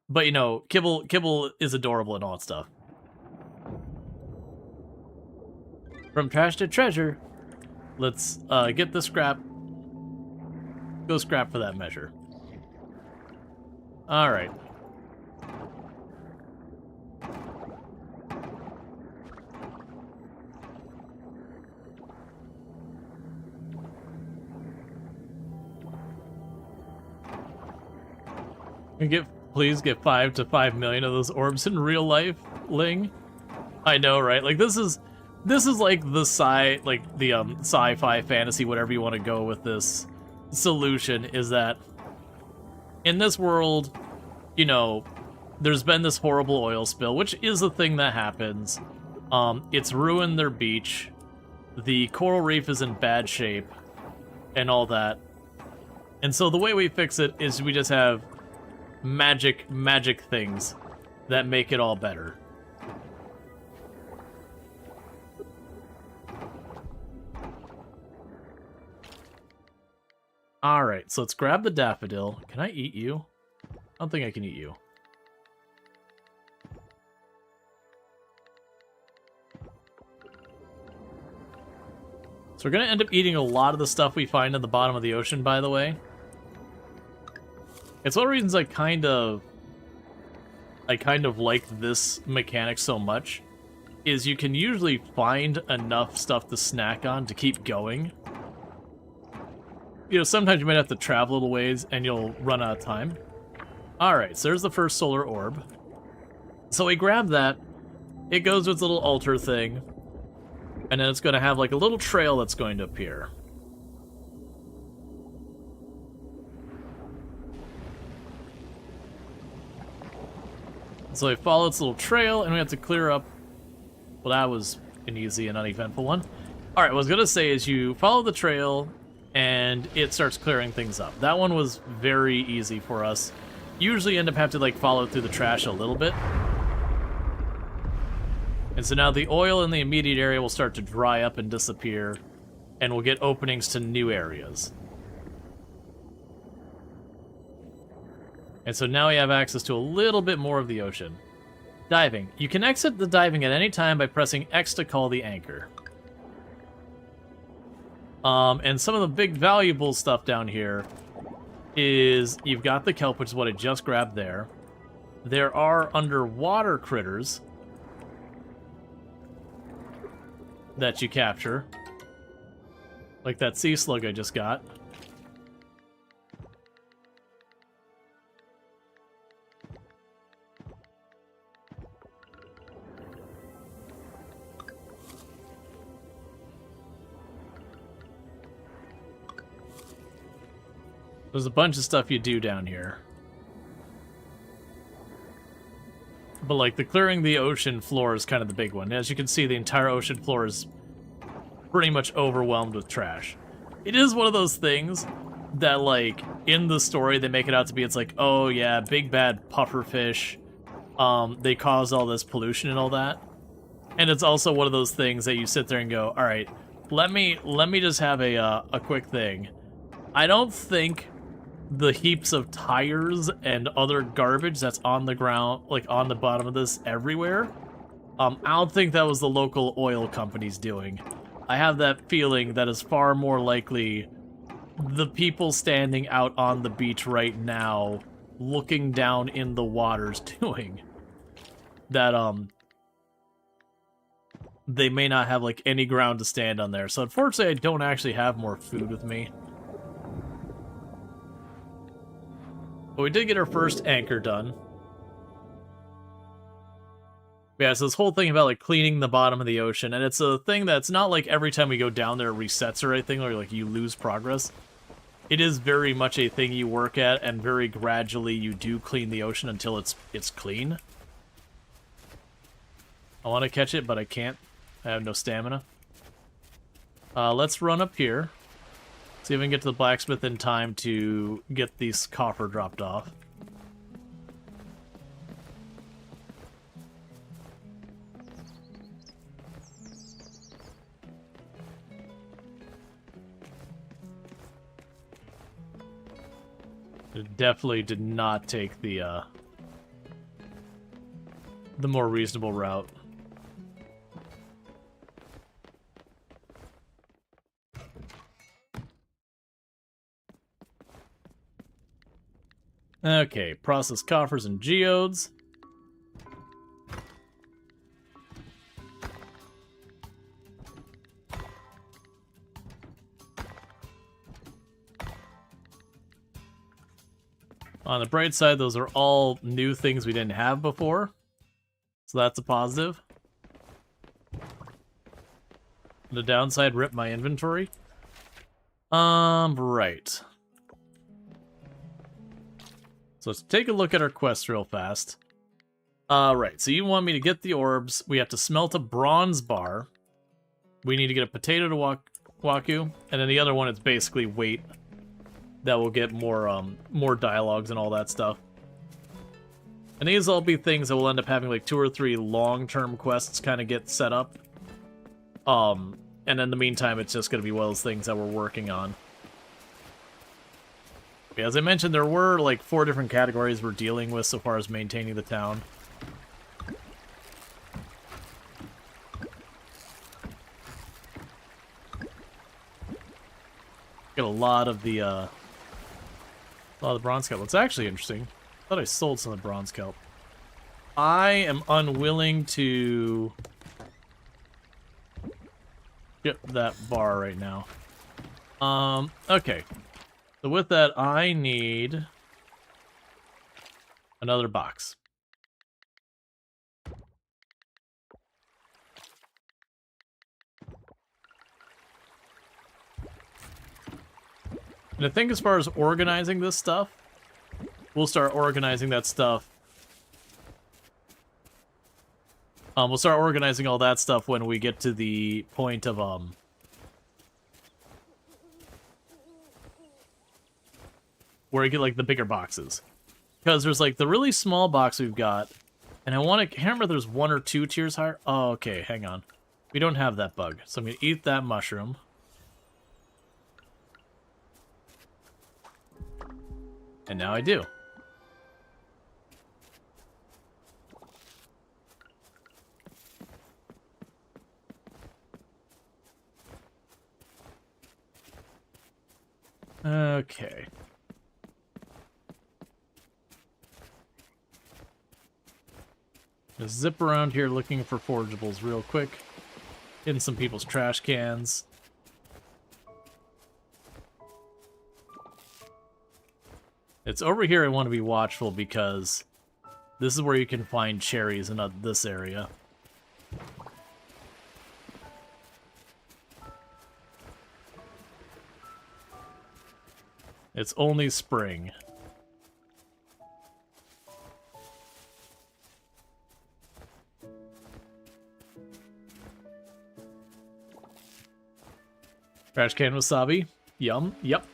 But, you know, Kibble is adorable and all that stuff. From trash to treasure, let's get the scrap. Go scrap for that measure. Alright. Please get 5 to 5 million of those orbs in real life, Ling. I know, right? Like this is like the sci-fi fantasy, whatever you want to go with this solution, is that in this world, you know, there's been this horrible oil spill, which is a thing that happens. It's ruined their beach. The coral reef is in bad shape and all that. And so the way we fix it is we just have magic things that make it all better. Alright, so let's grab the daffodil. Can I eat you? I don't think I can eat you. So we're gonna end up eating a lot of the stuff we find at the bottom of the ocean, by the way. It's one of the reasons I kind of like this mechanic so much, is you can usually find enough stuff to snack on to keep going. You know, sometimes you might have to travel a little ways and you'll run out of time. Alright, so there's the first solar orb. So we grab that, it goes with its little altar thing, and then it's going to have like a little trail that's going to appear. So we follow its little trail, and we have to clear up. Well, that was an easy and uneventful one. Alright, what I was going to say is you follow the trail, and it starts clearing things up. That one was very easy for us. Usually end up having to like follow through the trash a little bit. And so now the oil in the immediate area will start to dry up and disappear, and we'll get openings to new areas. And so now we have access to a little bit more of the ocean. Diving. You can exit the diving at any time by pressing X to call the anchor. And some of the big valuable stuff down here is you've got the kelp, which is what I just grabbed there. There are underwater critters that you capture, like that sea slug I just got. There's a bunch of stuff you do down here. But, like, the clearing the ocean floor is kind of the big one. As you can see, the entire ocean floor is pretty much overwhelmed with trash. It is one of those things that, like, in the story, they make it out to be, it's like, oh, yeah, big bad pufferfish. They cause all this pollution and all that. And it's also one of those things that you sit there and go, all right, let me just have a quick thing. I don't think the heaps of tires and other garbage that's on the ground, like on the bottom of this everywhere, I don't think that was the local oil companies doing. I have that feeling that is far more likely the people standing out on the beach right now looking down in the waters doing. That, they may not have, like, any ground to stand on there. So, unfortunately, I don't actually have more food with me. But we did get our first anchor done. Yeah, so this whole thing about, like, cleaning the bottom of the ocean, and it's a thing that's not like every time we go down there it resets or anything, or, like, you lose progress. It is very much a thing you work at, and very gradually you do clean the ocean until it's clean. I want to catch it, but I can't. I have no stamina. Let's run up here. See if we can get to the blacksmith in time to get these copper dropped off. It definitely did not take the more reasonable route. Okay, process coffers and geodes. On the bright side, those are all new things we didn't have before. So that's a positive. The downside, rip my inventory. Right. So let's take a look at our quest real fast. Right, so you want me to get the orbs. We have to smelt a bronze bar. We need to get a potato to Waku. And then the other one is basically weight. That will get more dialogues and all that stuff. And these will all be things that will end up having like 2 or 3 long-term quests kind of get set up. And in the meantime, it's just going to be one of those things that we're working on. As I mentioned, there were like 4 different categories we're dealing with so far as maintaining the town. Get a lot of the bronze kelp. What's actually interesting, I thought I sold some of the bronze kelp. I am unwilling to get that bar right now. Okay. So with that, I need another box. And I think as far as organizing this stuff, we'll start organizing that stuff. We'll start organizing all that stuff when we get to the point of, where you get, like, the bigger boxes. Because there's, like, the really small box we've got, and I can't remember there's 1 or 2 tiers higher. Oh, okay, hang on. We don't have that bug, so I'm gonna eat that mushroom. And now I do. Okay. Just zip around here looking for forageables real quick. In some people's trash cans. It's over here I want to be watchful because this is where you can find cherries in this area. It's only spring. Trash can wasabi. Yum. Yep.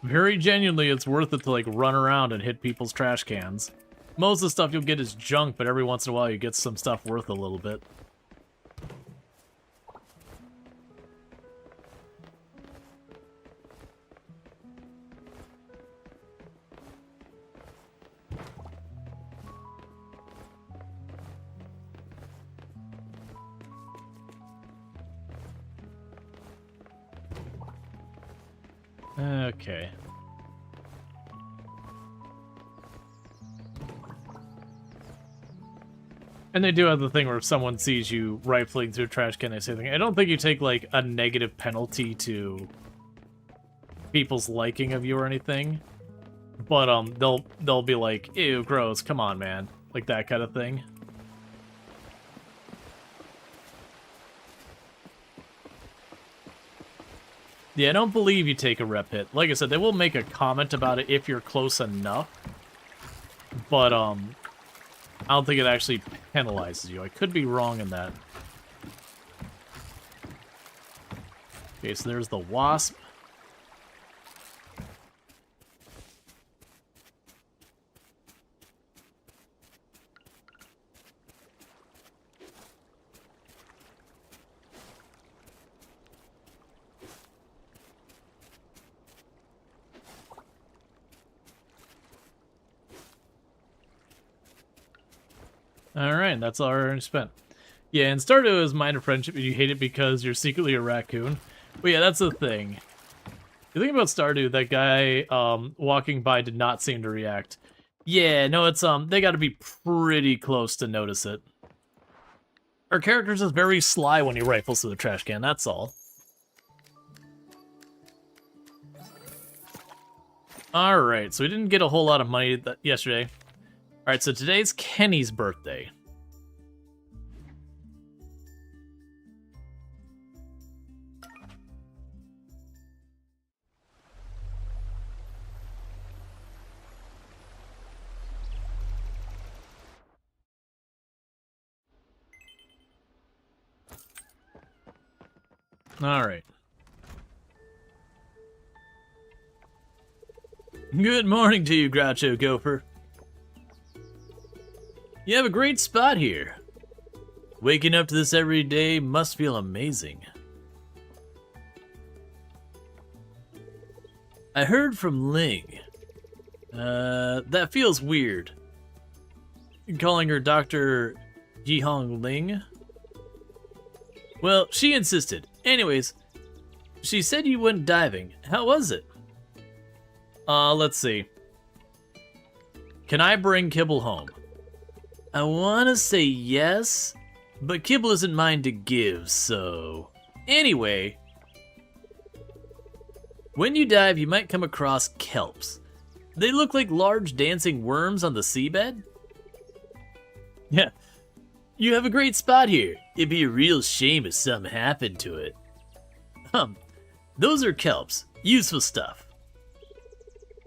Very genuinely, it's worth it to, like, run around and hit people's trash cans. Most of the stuff you'll get is junk, but every once in a while you get some stuff worth a little bit. Okay. And they do have the thing where if someone sees you rifling through a trash can, they say things. I don't think you take, like, a negative penalty to people's liking of you or anything. But, they'll be like, ew, gross, come on, man. Like, that kind of thing. Yeah, I don't believe you take a rep hit. Like I said, they will make a comment about it if you're close enough. But, I don't think it actually penalizes you. I could be wrong in that. Okay, so there's the wasp. Alright, that's all I already spent. Yeah, and Stardew is Mind of Friendship, and you hate it because you're secretly a raccoon. But yeah, that's the thing. The thing about Stardew, that guy walking by did not seem to react. Yeah, no, it's they gotta be pretty close to notice it. Our character's just very sly when he rifles through the trash can, that's all. Alright, so we didn't get a whole lot of money yesterday. Alright, so today's Kenny's birthday. Alright. Good morning to you, Groucho Gopher. You have a great spot here. Waking up to this every day must feel amazing. I heard from Ling. That feels weird. Calling her Dr. Yihong Ling? Well, she insisted. Anyways, she said you went diving. How was it? Let's see. Can I bring Kibble home? I want to say yes, but Kibble isn't mine to give, so... Anyway, when you dive, you might come across kelps. They look like large dancing worms on the seabed. Yeah, you have a great spot here. It'd be a real shame if something happened to it. Those are kelps. Useful stuff.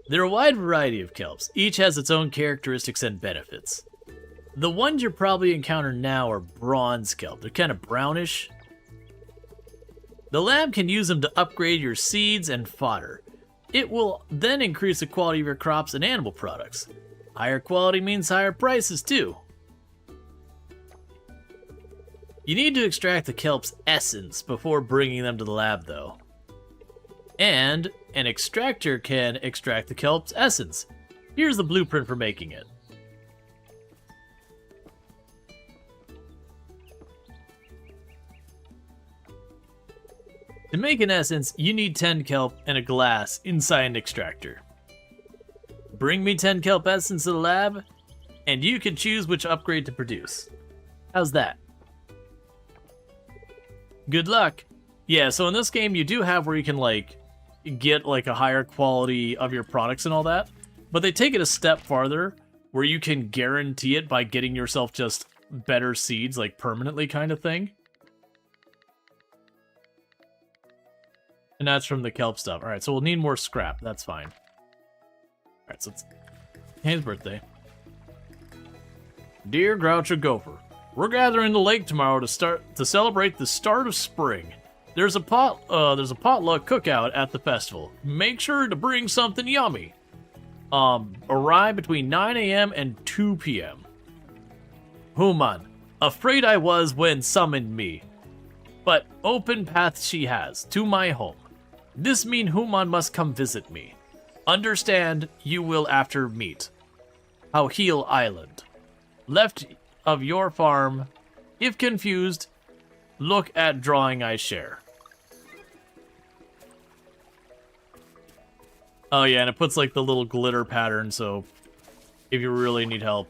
There are a wide variety of kelps. Each has its own characteristics and benefits. The ones you're probably encountering now are bronze kelp. They're kind of brownish. The lab can use them to upgrade your seeds and fodder. It will then increase the quality of your crops and animal products. Higher quality means higher prices too. You need to extract the kelp's essence before bringing them to the lab though. And an extractor can extract the kelp's essence. Here's the blueprint for making it. To make an essence, you need 10 kelp and a glass inside an extractor. Bring me 10 kelp essence to the lab, and you can choose which upgrade to produce. How's that? Good luck. Yeah, so in this game, you do have where you can, like, get, like, a higher quality of your products and all that, but they take it a step farther, where you can guarantee it by getting yourself just better seeds, like, permanently kind of thing. And that's from the kelp stuff. Alright, so we'll need more scrap. That's fine. Alright, so it's his birthday. Dear Groucho Gopher, we're gathering the lake tomorrow to celebrate the start of spring. There's a potluck cookout at the festival. Make sure to bring something yummy. Arrive between 9 a.m. and 2 p.m. Human, afraid I was when summoned me. But open path she has to my home. This mean Human must come visit me. Understand you will after meet. How Heel Island. Left of your farm. If confused, look at drawing I share. Oh yeah, and it puts like the little glitter pattern, so if you really need help,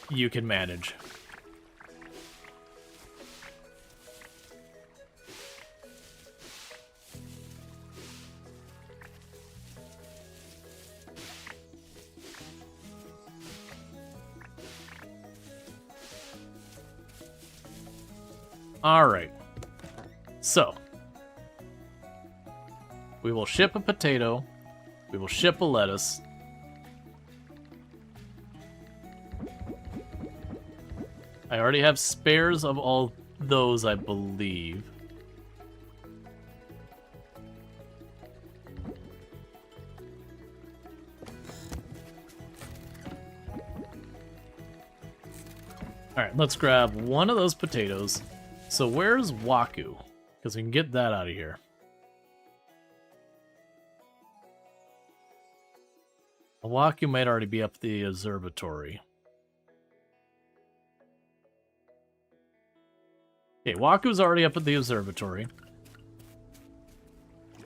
you can manage. Alright. So, we will ship a potato. We will ship a lettuce. I already have spares of all those, I believe. Alright, let's grab one of those potatoes. So where's Waku? Because we can get that out of here. Waku might already be up the observatory. Okay, Waku's already up at the observatory.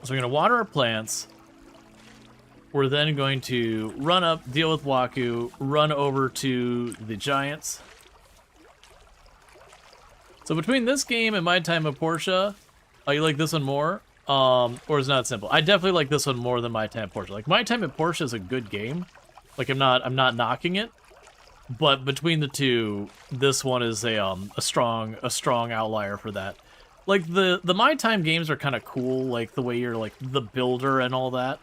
So we're going to water our plants. We're then going to run up, deal with Waku, run over to the giants. So between this game and My Time at Portia, oh, you like this one more? Or is it not simple? I definitely like this one more than My Time at Portia. Like, My Time at Portia is a good game. Like, I'm not knocking it. But between the two, this one is a strong outlier for that. Like, the My Time games are kind of cool, like, the way you're, like, the builder and all that.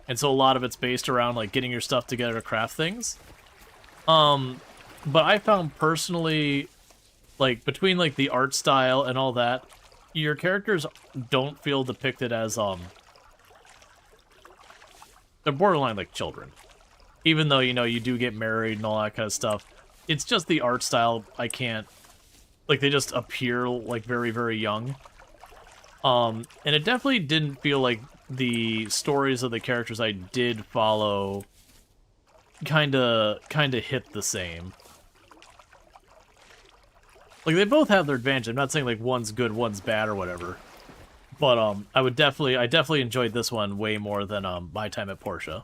And so a lot of it's based around, like, getting your stuff together to craft things. But I found personally, like, between, like, the art style and all that, your characters don't feel depicted as, they're borderline like children. Even though, you know, you do get married and all that kind of stuff. It's just the art style, I can't, like, they just appear, like, very, very young. And it definitely didn't feel like the stories of the characters I did follow kinda hit the same. Like, they both have their advantage. I'm not saying, like, one's good, one's bad, or whatever. But, I definitely enjoyed this one way more than, My Time at Portia.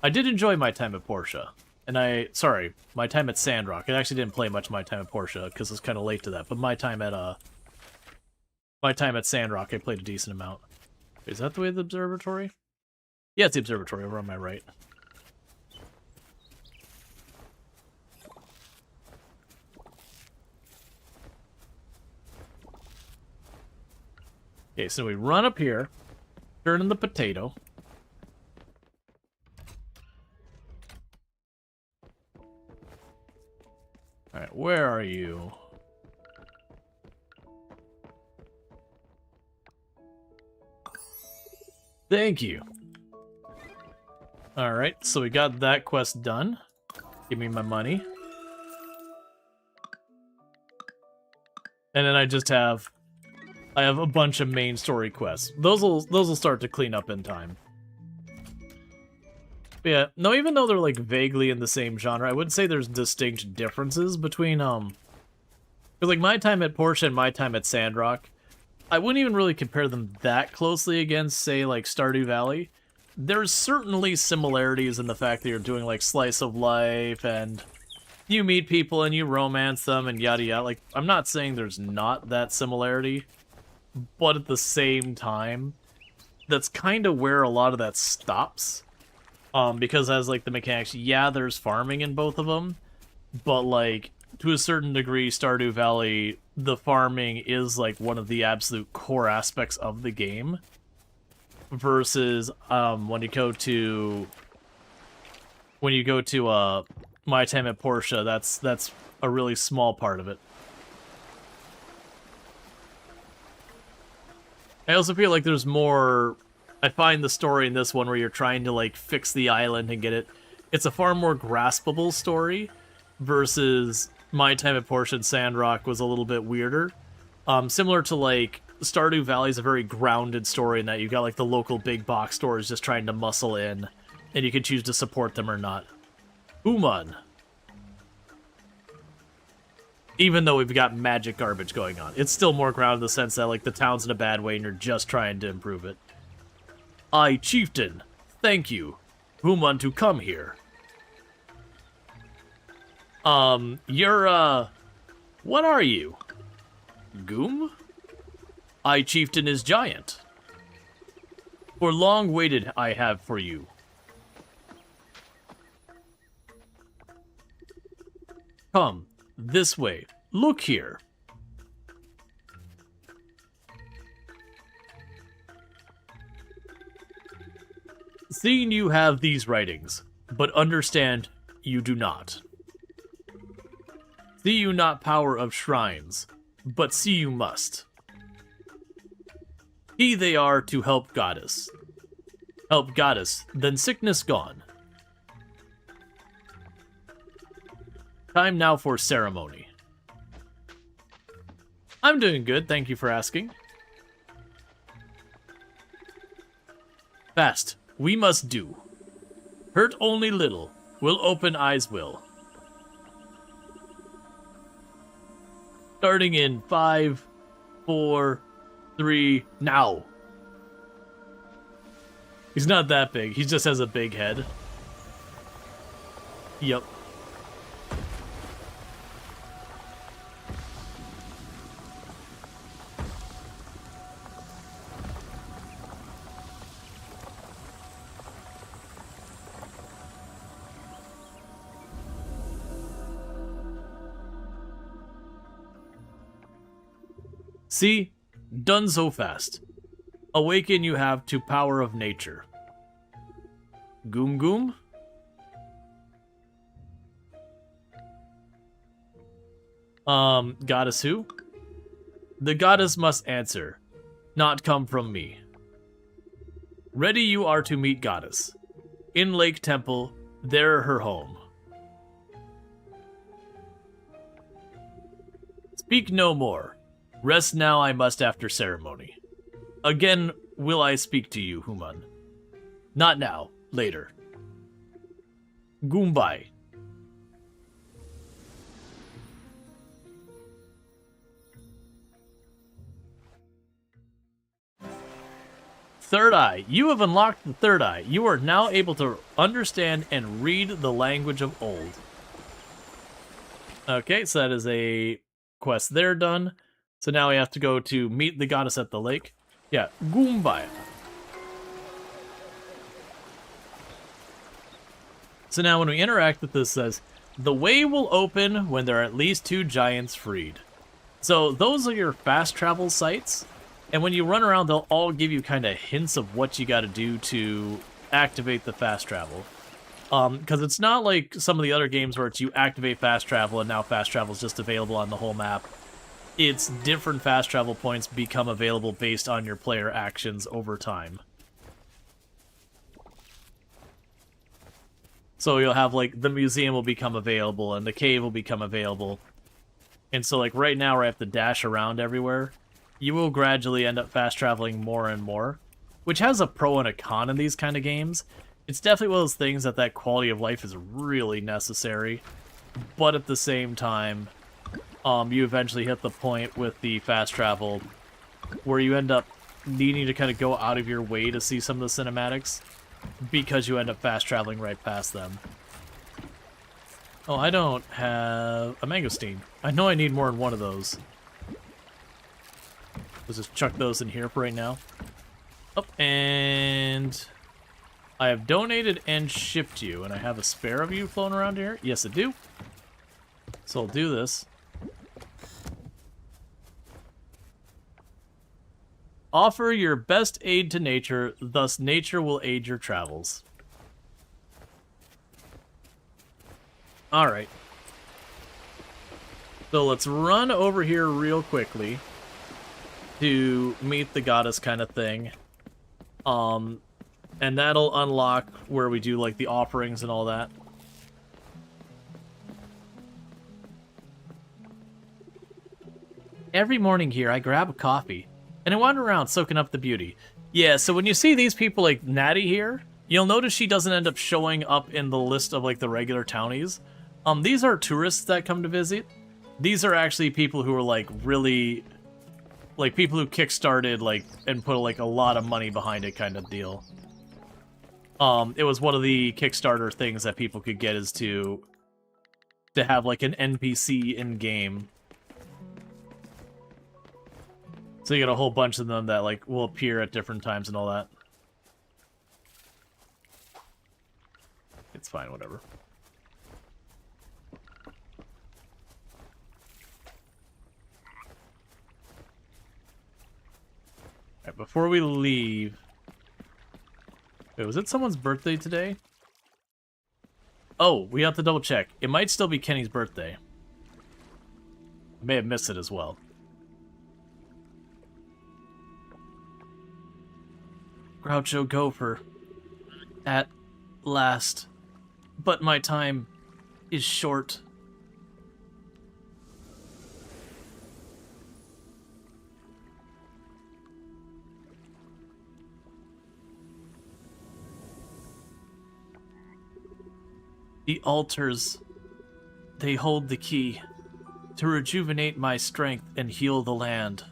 I did enjoy My Time at Portia. And sorry, My Time at Sandrock. I actually didn't play much My Time at Portia, because it's kind of late to that. But My Time at Sandrock, I played a decent amount. Is that the way the observatory? Yeah, it's the observatory over on my right. Okay, so we run up here, turn in the potato. Alright, where are you? Thank you. Alright, so we got that quest done. Give me my money. And then I have a bunch of main story quests. Those will start to clean up in time. But yeah, no, even though they're like vaguely in the same genre, I would say there's distinct differences between because like My Time at Portia and My Time at Sandrock, I wouldn't even really compare them that closely against, say, like Stardew Valley. There's certainly similarities in the fact that you're doing like slice of life and you meet people and you romance them and yada yada. Like, I'm not saying there's not that similarity. But at the same time, that's kind of where a lot of that stops. Because as, like, the mechanics, yeah, there's farming in both of them. But, like, to a certain degree, Stardew Valley, the farming is, like, one of the absolute core aspects of the game. versus when you go to My Time at Portia, that's a really small part of it. I also feel like there's more. I find the story in this one where you're trying to like fix the island and get it. It's a far more graspable story versus My Time at Portia and Sandrock was a little bit weirder. Similar to like Stardew Valley is a very grounded story in that you got like the local big box stores just trying to muscle in, and you can choose to support them or not. Uman. Even though we've got magic garbage going on, it's still more grounded in the sense that like the town's in a bad way and you're just trying to improve it. I, chieftain, thank you, Uman, to come here. You're what are you? Goom? I, chieftain, is giant. For long waited I have for you. Come. This way. Look here. Seeing you have these writings, but understand you do not. See you not power of shrines, but see you must. He they are to help goddess. Help goddess, then sickness gone. Time now for ceremony. I'm doing good, thank you for asking. Fast, we must do. Hurt only little, will open eyes will. Starting in 5, 4, 3, now. He's not that big, he just has a big head. Yep. See? Done so fast. Awaken you have to power of nature. Goom Goom? Goddess who? The goddess must answer, not come from me. Ready you are to meet goddess. In Lake Temple, there her home. Speak no more. Rest now I must after ceremony. Again will I speak to you, Human. Not now, later. Goombai. Third Eye. You have unlocked the Third Eye. You are now able to understand and read the language of old. Okay, so that is a quest there done. So now we have to go to meet the goddess at the lake. Yeah, Goombaya. So now when we interact with this, it says, the way will open when there are at least 2 giants freed. So those are your fast travel sites. And when you run around, they'll all give you kind of hints of what you got to do to activate the fast travel. Because it's not like some of the other games where it's you activate fast travel and now fast travel is just available on the whole map. It's different fast travel points become available based on your player actions over time. So you'll have, like, the museum will become available and the cave will become available. And so, like, right now where I have to dash around everywhere, you will gradually end up fast traveling more and more, which has a pro and a con in these kind of games. It's definitely one of those things that quality of life is really necessary, but at the same time, you eventually hit the point with the fast travel where you end up needing to kind of go out of your way to see some of the cinematics because you end up fast traveling right past them. Oh, I don't have a mangosteen. I know I need more than one of those. Let's just chuck those in here for right now. Oh, and I have donated and shipped you, and I have a spare of you floating around here. Yes, I do. So I'll do this. Offer your best aid to nature, thus nature will aid your travels. Alright. So let's run over here real quickly to meet the goddess kind of thing. And that'll unlock where we do, like, the offerings and all that. Every morning here, I grab a coffee, and I wander around soaking up the beauty. Yeah, so when you see these people like Natty here, you'll notice she doesn't end up showing up in the list of, like, the regular townies. These are tourists that come to visit. These are actually people who are, like, really... like, people who kickstarted, like, and put, like, a lot of money behind it kind of deal. It was one of the Kickstarter things that people could get is to have, like, an NPC in-game. So you get a whole bunch of them that, like, will appear at different times and all that. It's fine, whatever. Alright, before we leave... Wait, was it someone's birthday today? Oh, we have to double check. It might still be Kenny's birthday. I may have missed it as well. Groucho Gopher. At last. But my time is short. The altars, they hold the key to rejuvenate my strength and heal the land.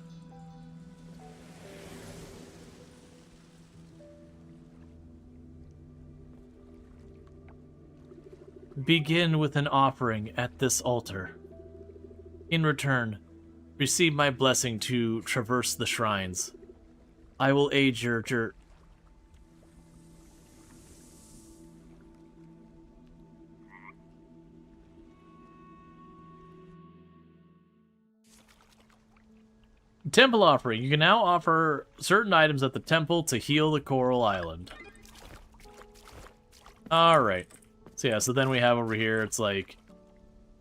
Begin with an offering at this altar. In return, receive my blessing to traverse the shrines. I will aid your Temple offering. You can now offer certain items at the temple to heal the Coral Island. Alright. So yeah, so then we have over here, it's like,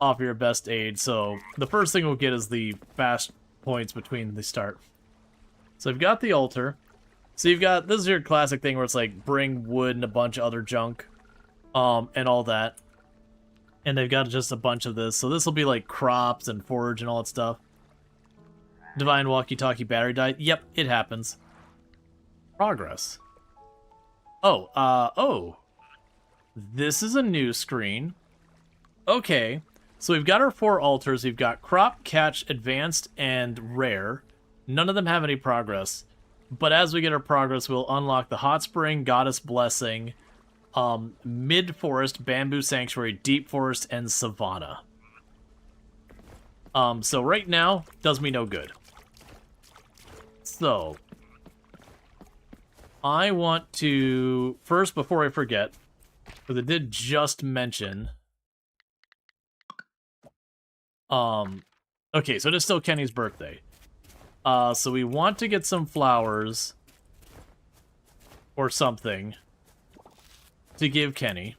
offer your best aid. So the first thing we'll get is the fast points between the start. So I've got the altar. So you've got, this is your classic thing where it's like, bring wood and a bunch of other junk. And all that. And they've got just a bunch of this. So this will be like crops and forage and all that stuff. Divine walkie-talkie battery died. Yep, it happens. Progress. Oh. This is a new screen. Okay. So we've got our 4 altars. We've got crop, catch, advanced, and rare. None of them have any progress. But as we get our progress, we'll unlock the hot spring, goddess blessing, mid-forest, bamboo sanctuary, deep forest, and savanna. So right now, does me no good. So, I want to, first, before I forget, because I did just mention, okay, so it is still Kenny's birthday. So we want to get some flowers, or something, to give Kenny.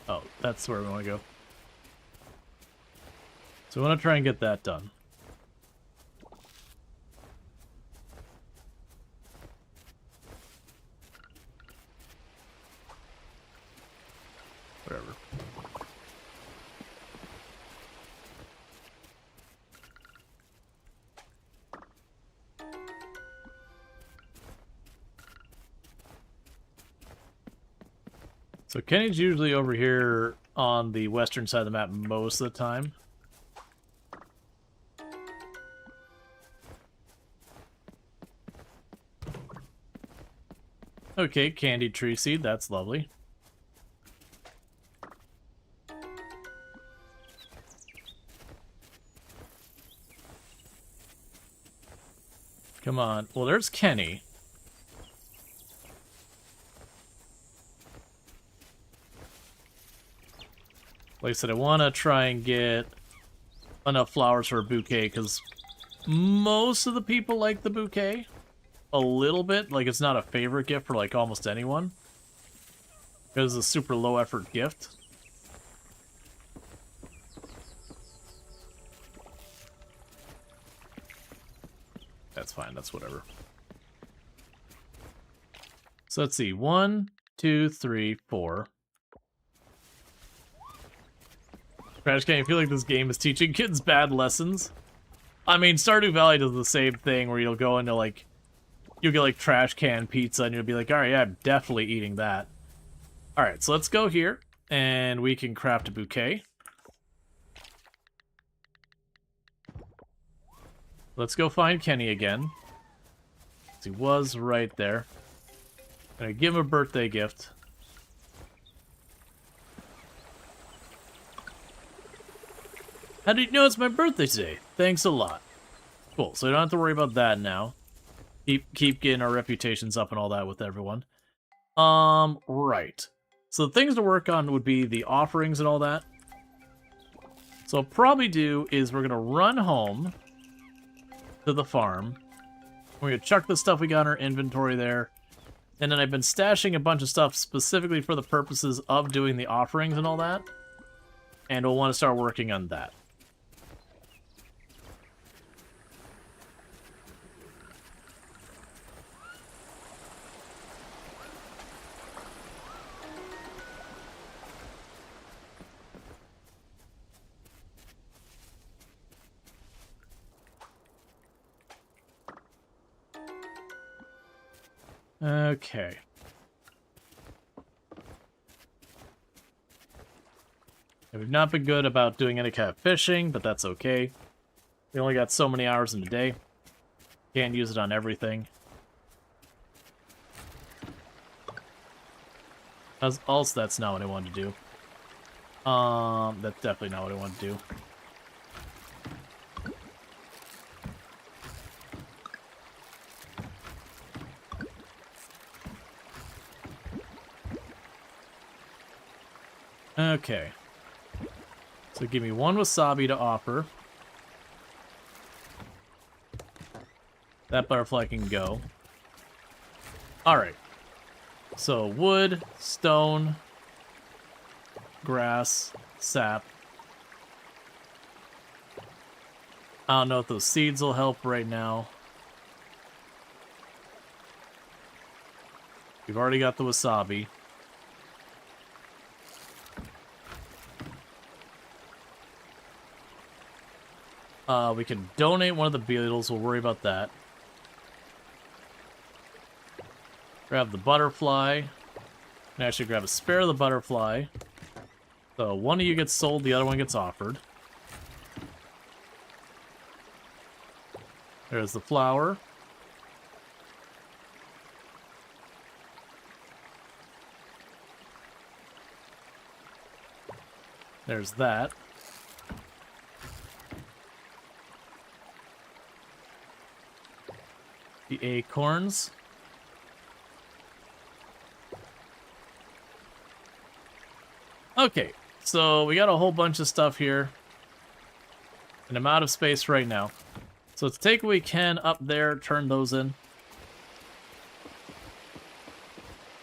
Oh, that's where we want to go. So we want to try and get that done. Whatever. So Kenny's usually over here on the western side of the map most of the time. Okay, candied tree seed, that's lovely. Come on. Well, there's Kenny. Like I said, I want to try and get enough flowers for a bouquet, because most of the people like the bouquet. A little bit. Like, it's not a favorite gift for, like, almost anyone. It's a super low-effort gift. That's fine. That's whatever. So let's see. 1, 2, 3, 4. Trash can. I feel like this game is teaching kids bad lessons. I mean, Stardew Valley does the same thing where you'll go into, like, you'll get, like, trash can pizza, and you'll be like, alright, yeah, I'm definitely eating that. Alright, so let's go here, and we can craft a bouquet. Let's go find Kenny again. He was right there. I'm gonna give him a birthday gift. How did you know it's my birthday today? Thanks a lot. Cool, so we don't have to worry about that now. Keep getting our reputations up and all that with everyone. Right. So the things to work on would be the offerings and all that. So what I'll probably do is we're gonna run home to the farm. We're gonna chuck the stuff we got in our inventory there. And then I've been stashing a bunch of stuff specifically for the purposes of doing the offerings and all that. And we'll want to start working on that. Okay. We've not been good about doing any kind of fishing, but that's okay. We only got so many hours in a day. Can't use it on everything. Also, that's not what I wanted to do. That's definitely not what I wanted to do. Okay. So give me 1 wasabi to offer. That butterfly can go. Alright. So wood, stone, grass, sap. I don't know if those seeds will help right now. We've already got the wasabi. We can donate one of the beetles. We'll worry about that. Grab the butterfly. And actually grab a spare of the butterfly. So one of you gets sold, the other one gets offered. There's the flower. There's that. The acorns. Okay, so we got a whole bunch of stuff here. And I'm out of space right now. So let's take what we can up there, turn those in.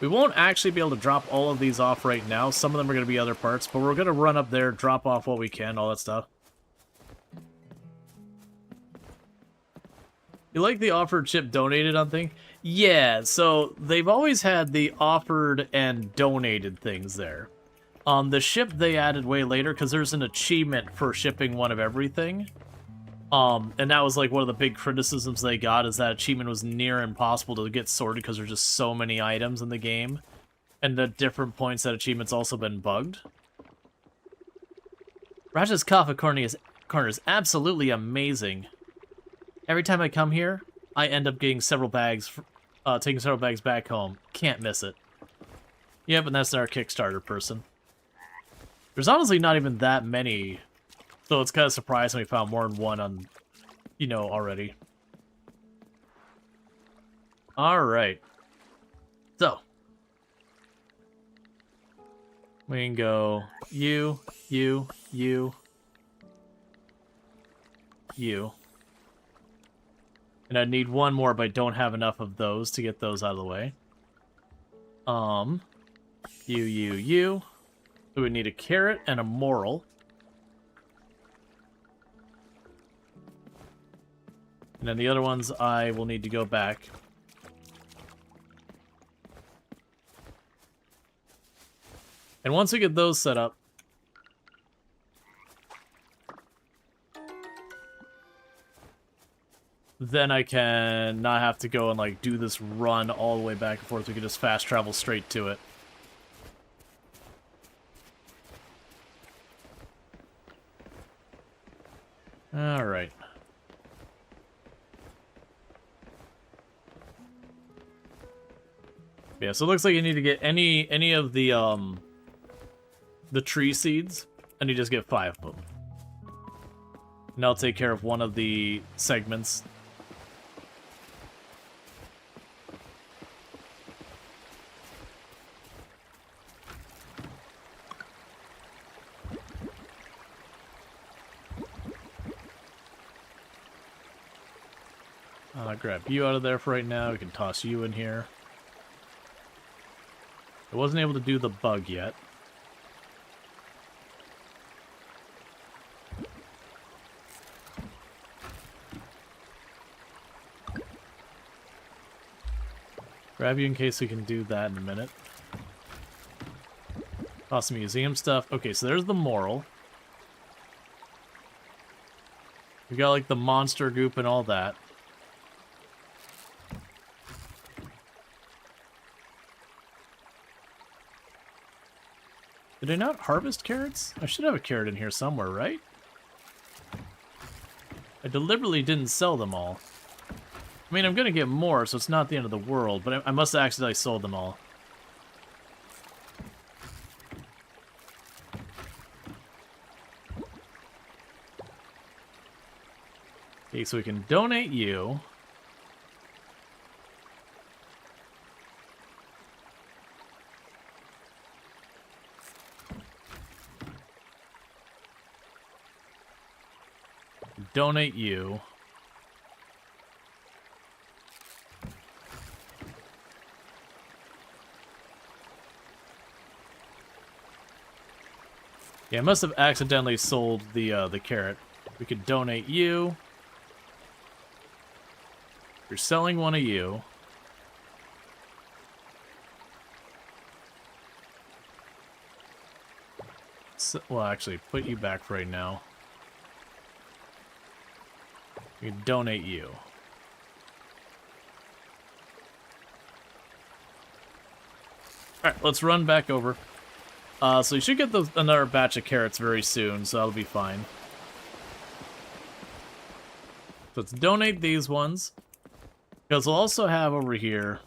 We won't actually be able to drop all of these off right now. Some of them are going to be other parts, but we're going to run up there, drop off what we can, all that stuff. You like the offered chip donated on thing? Yeah, so they've always had the offered and donated things there. The ship they added way later, because there's an achievement for shipping one of everything. And that was like one of the big criticisms they got, is that achievement was near impossible to get sorted because there's just so many items in the game. And at different points that achievement's also been bugged. Raja's Coffee Corner is absolutely amazing. Every time I come here, I end up getting several bags, taking several bags back home. Can't miss it. Yep, and that's our Kickstarter person. There's honestly not even that many, so it's kind of surprising we found more than one on, you know, already. Alright. So. We can go you, you, you, you. And I need one more, but I don't have enough of those to get those out of the way. You. So we need a carrot and a moral. And then the other ones I will need to go back. And once we get those set up, then I can not have to go and like do this run all the way back and forth. We can just fast travel straight to it. All right. Yeah, so it looks like you need to get any of the tree seeds, and you just get 5 of them. And I'll take care of one of the segments. I'll grab you out of there for right now. We can toss you in here. I wasn't able to do the bug yet. Grab you in case we can do that in a minute. Toss some museum stuff. Okay, so there's the moral. We got like the monster goop and all that. Did I not harvest carrots? I should have a carrot in here somewhere, right? I deliberately didn't sell them all. I mean, I'm gonna get more, so it's not the end of the world, but I must have accidentally sold them all. Okay, so we can donate you. Donate you. Yeah, I must have accidentally sold the carrot. We could donate you. You're selling one of you. So, well, actually, put you back for right now. We can donate you. Alright, let's run back over. So you should get another batch of carrots very soon, so that'll be fine. So let's donate these ones. Because we'll also have over here...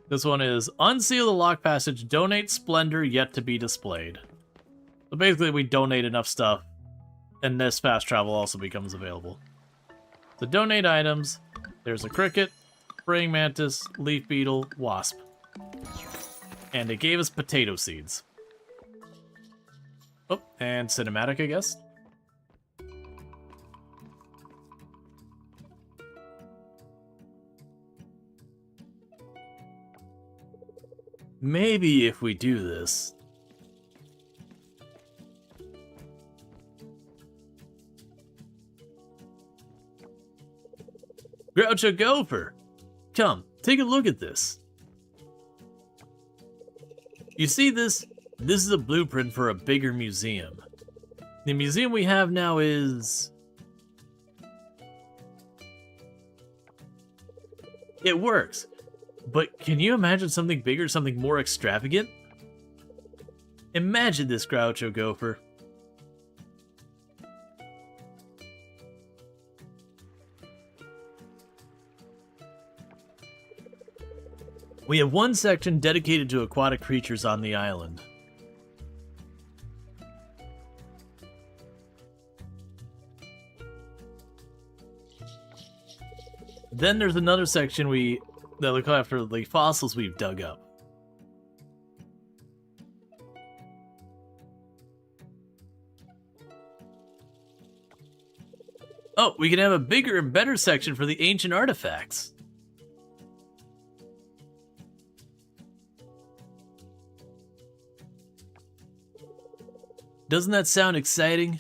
This one is, unseal the lock passage, donate splendor yet to be displayed. So basically we donate enough stuff, and this fast travel also becomes available. So donate items, there's a cricket, praying mantis, leaf beetle, wasp. And it gave us potato seeds. Oh, and cinematic, I guess. Maybe if we do this... Groucho Gopher! Come, take a look at this. You see this? This is a blueprint for a bigger museum. The museum we have now is... It works. But can you imagine something bigger, something more extravagant? Imagine this, Groucho Gopher. We have one section dedicated to aquatic creatures on the island. Then there's another section that look after the fossils we've dug up. Oh, we can have a bigger and better section for the ancient artifacts. Doesn't that sound exciting?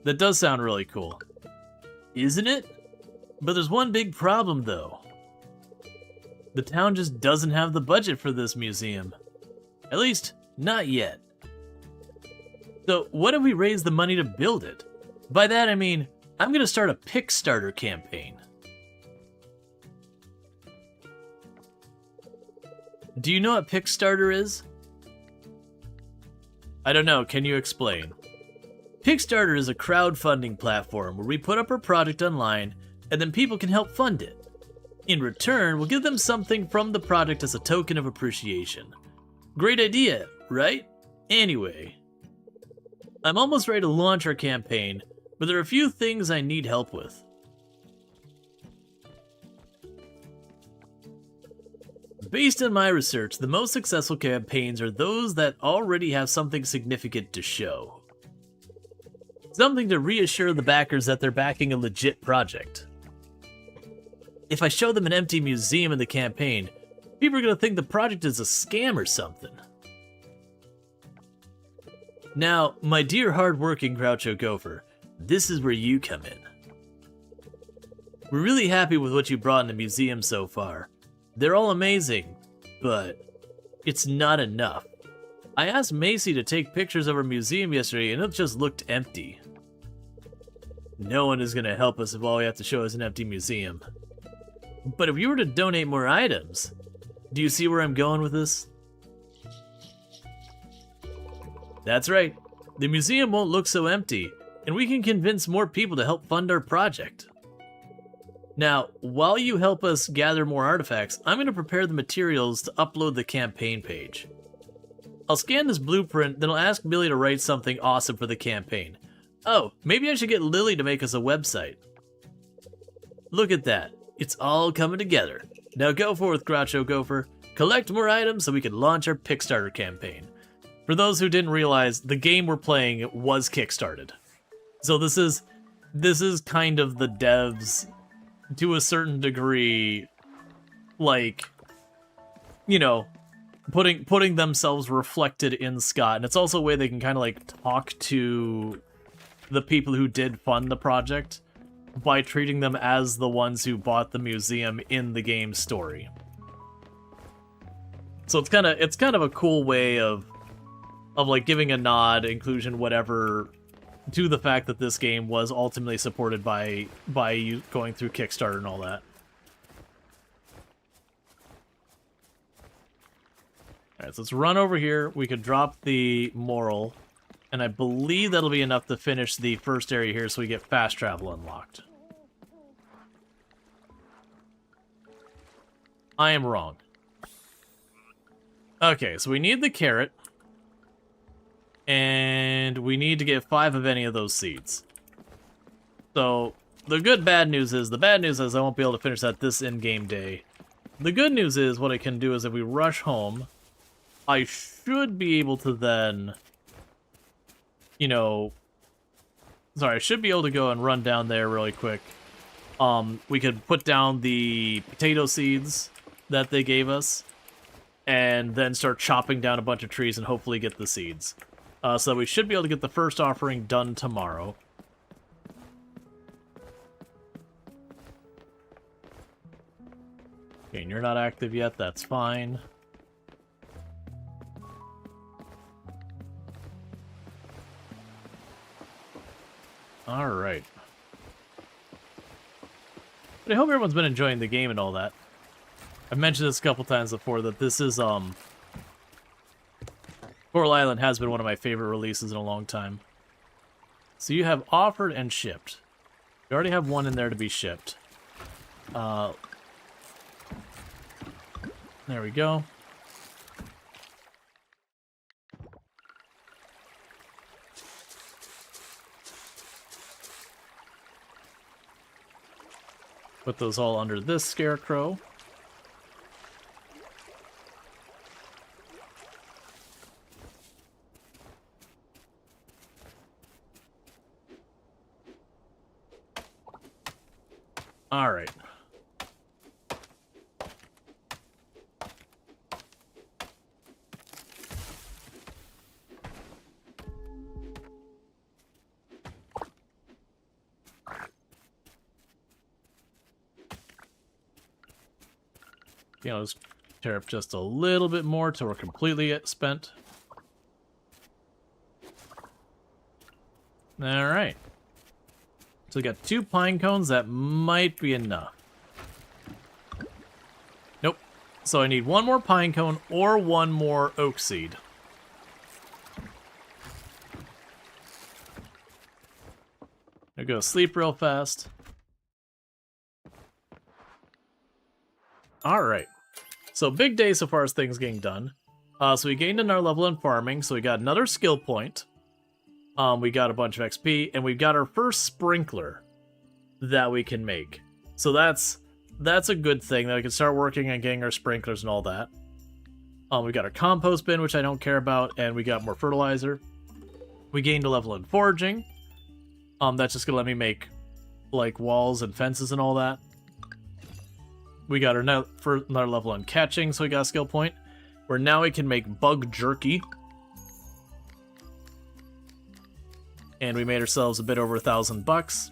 That does sound really cool. Isn't it? But there's one big problem, though. The town just doesn't have the budget for this museum. At least, not yet. So, what if we raise the money to build it? By that I mean, I'm gonna start a Kickstarter campaign. Do you know what Kickstarter is? I don't know, can you explain? Kickstarter is a crowdfunding platform where we put up our product online and then people can help fund it. In return, we'll give them something from the product as a token of appreciation. Great idea, right? Anyway, I'm almost ready to launch our campaign, but there are a few things I need help with. Based on my research, the most successful campaigns are those that already have something significant to show. Something to reassure the backers that they're backing a legit project. If I show them an empty museum in the campaign, people are going to think the project is a scam or something. Now, my dear hard-working Groucho Gopher, this is where you come in. We're really happy with what you brought in the museum so far. They're all amazing, but it's not enough. I asked Macy to take pictures of our museum yesterday and it just looked empty. No one is going to help us if all we have to show is an empty museum. But if you were to donate more items, do you see where I'm going with this? That's right. The museum won't look so empty, and we can convince more people to help fund our project. Now, while you help us gather more artifacts, I'm going to prepare the materials to upload the campaign page. I'll scan this blueprint, then I'll ask Billy to write something awesome for the campaign. Oh, maybe I should get Lily to make us a website. Look at that. It's all coming together. Now go forth, Groucho Gopher. Collect more items so we can launch our Kickstarter campaign. For those who didn't realize, the game we're playing was kickstarted. So this is kind of the devs, to a certain degree, like, you know, putting themselves reflected in Scott. And it's also a way they can kind of like talk to the people who did fund the project by treating them as the ones who bought the museum in the game's story. So it's kind of a cool way of like giving a nod, inclusion, whatever, to the fact that this game was ultimately supported by you going through Kickstarter and all that. Alright, so let's run over here. We could drop the moral, and I believe that'll be enough to finish the first area here so we get fast travel unlocked. I am wrong. Okay, so we need the carrot. And we need to get 5 of any of those seeds. So, the bad news is I won't be able to finish that this in-game day. The good news is, what I can do is if we rush home, I should be able to then, you know... Sorry, I should be able to go and run down there really quick. We could put down the potato seeds that they gave us, and then start chopping down a bunch of trees and hopefully get the seeds. So we should be able to get the first offering done tomorrow. Okay, and you're not active yet, that's fine. Alright. But I hope everyone's been enjoying the game and all that. I've mentioned this a couple times before, that this is, Coral Island has been one of my favorite releases in a long time. So you have offered and shipped. You already have one in there to be shipped. There we go. Put those all under this scarecrow. All right. You know, just tear up just a little bit more till we're completely spent. All right. So we got 2 pine cones. That might be enough. Nope. So I need 1 more pine cone or 1 more oak seed. I'll go sleep real fast. All right. So big day so far as things getting done. So we gained another level in farming. So we got another skill point. We got a bunch of XP, and we've got our first sprinkler that we can make. So that's a good thing that we can start working on getting our sprinklers and all that. We got our compost bin, which I don't care about, and we got more fertilizer. We gained a level in foraging. That's just gonna let me make like walls and fences and all that. We got another level in catching, so we got a skill point. Where now we can make bug jerky. And we made ourselves a bit over $1,000.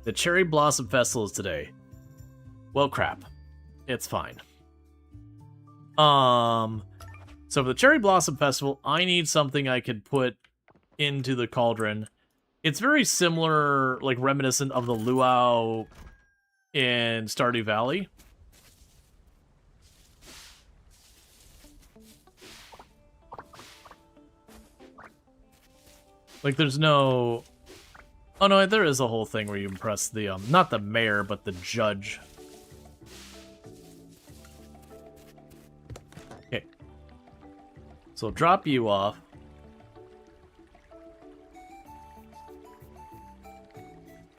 The Cherry Blossom Festival is today. Well, crap. It's fine. So for the Cherry Blossom Festival, I need something I could put into the cauldron. It's very similar, like reminiscent of the luau in Stardew Valley. Like, there's no... Oh, no, there is a whole thing where you impress the, not the mayor, but the judge. Okay. So I'll drop you off.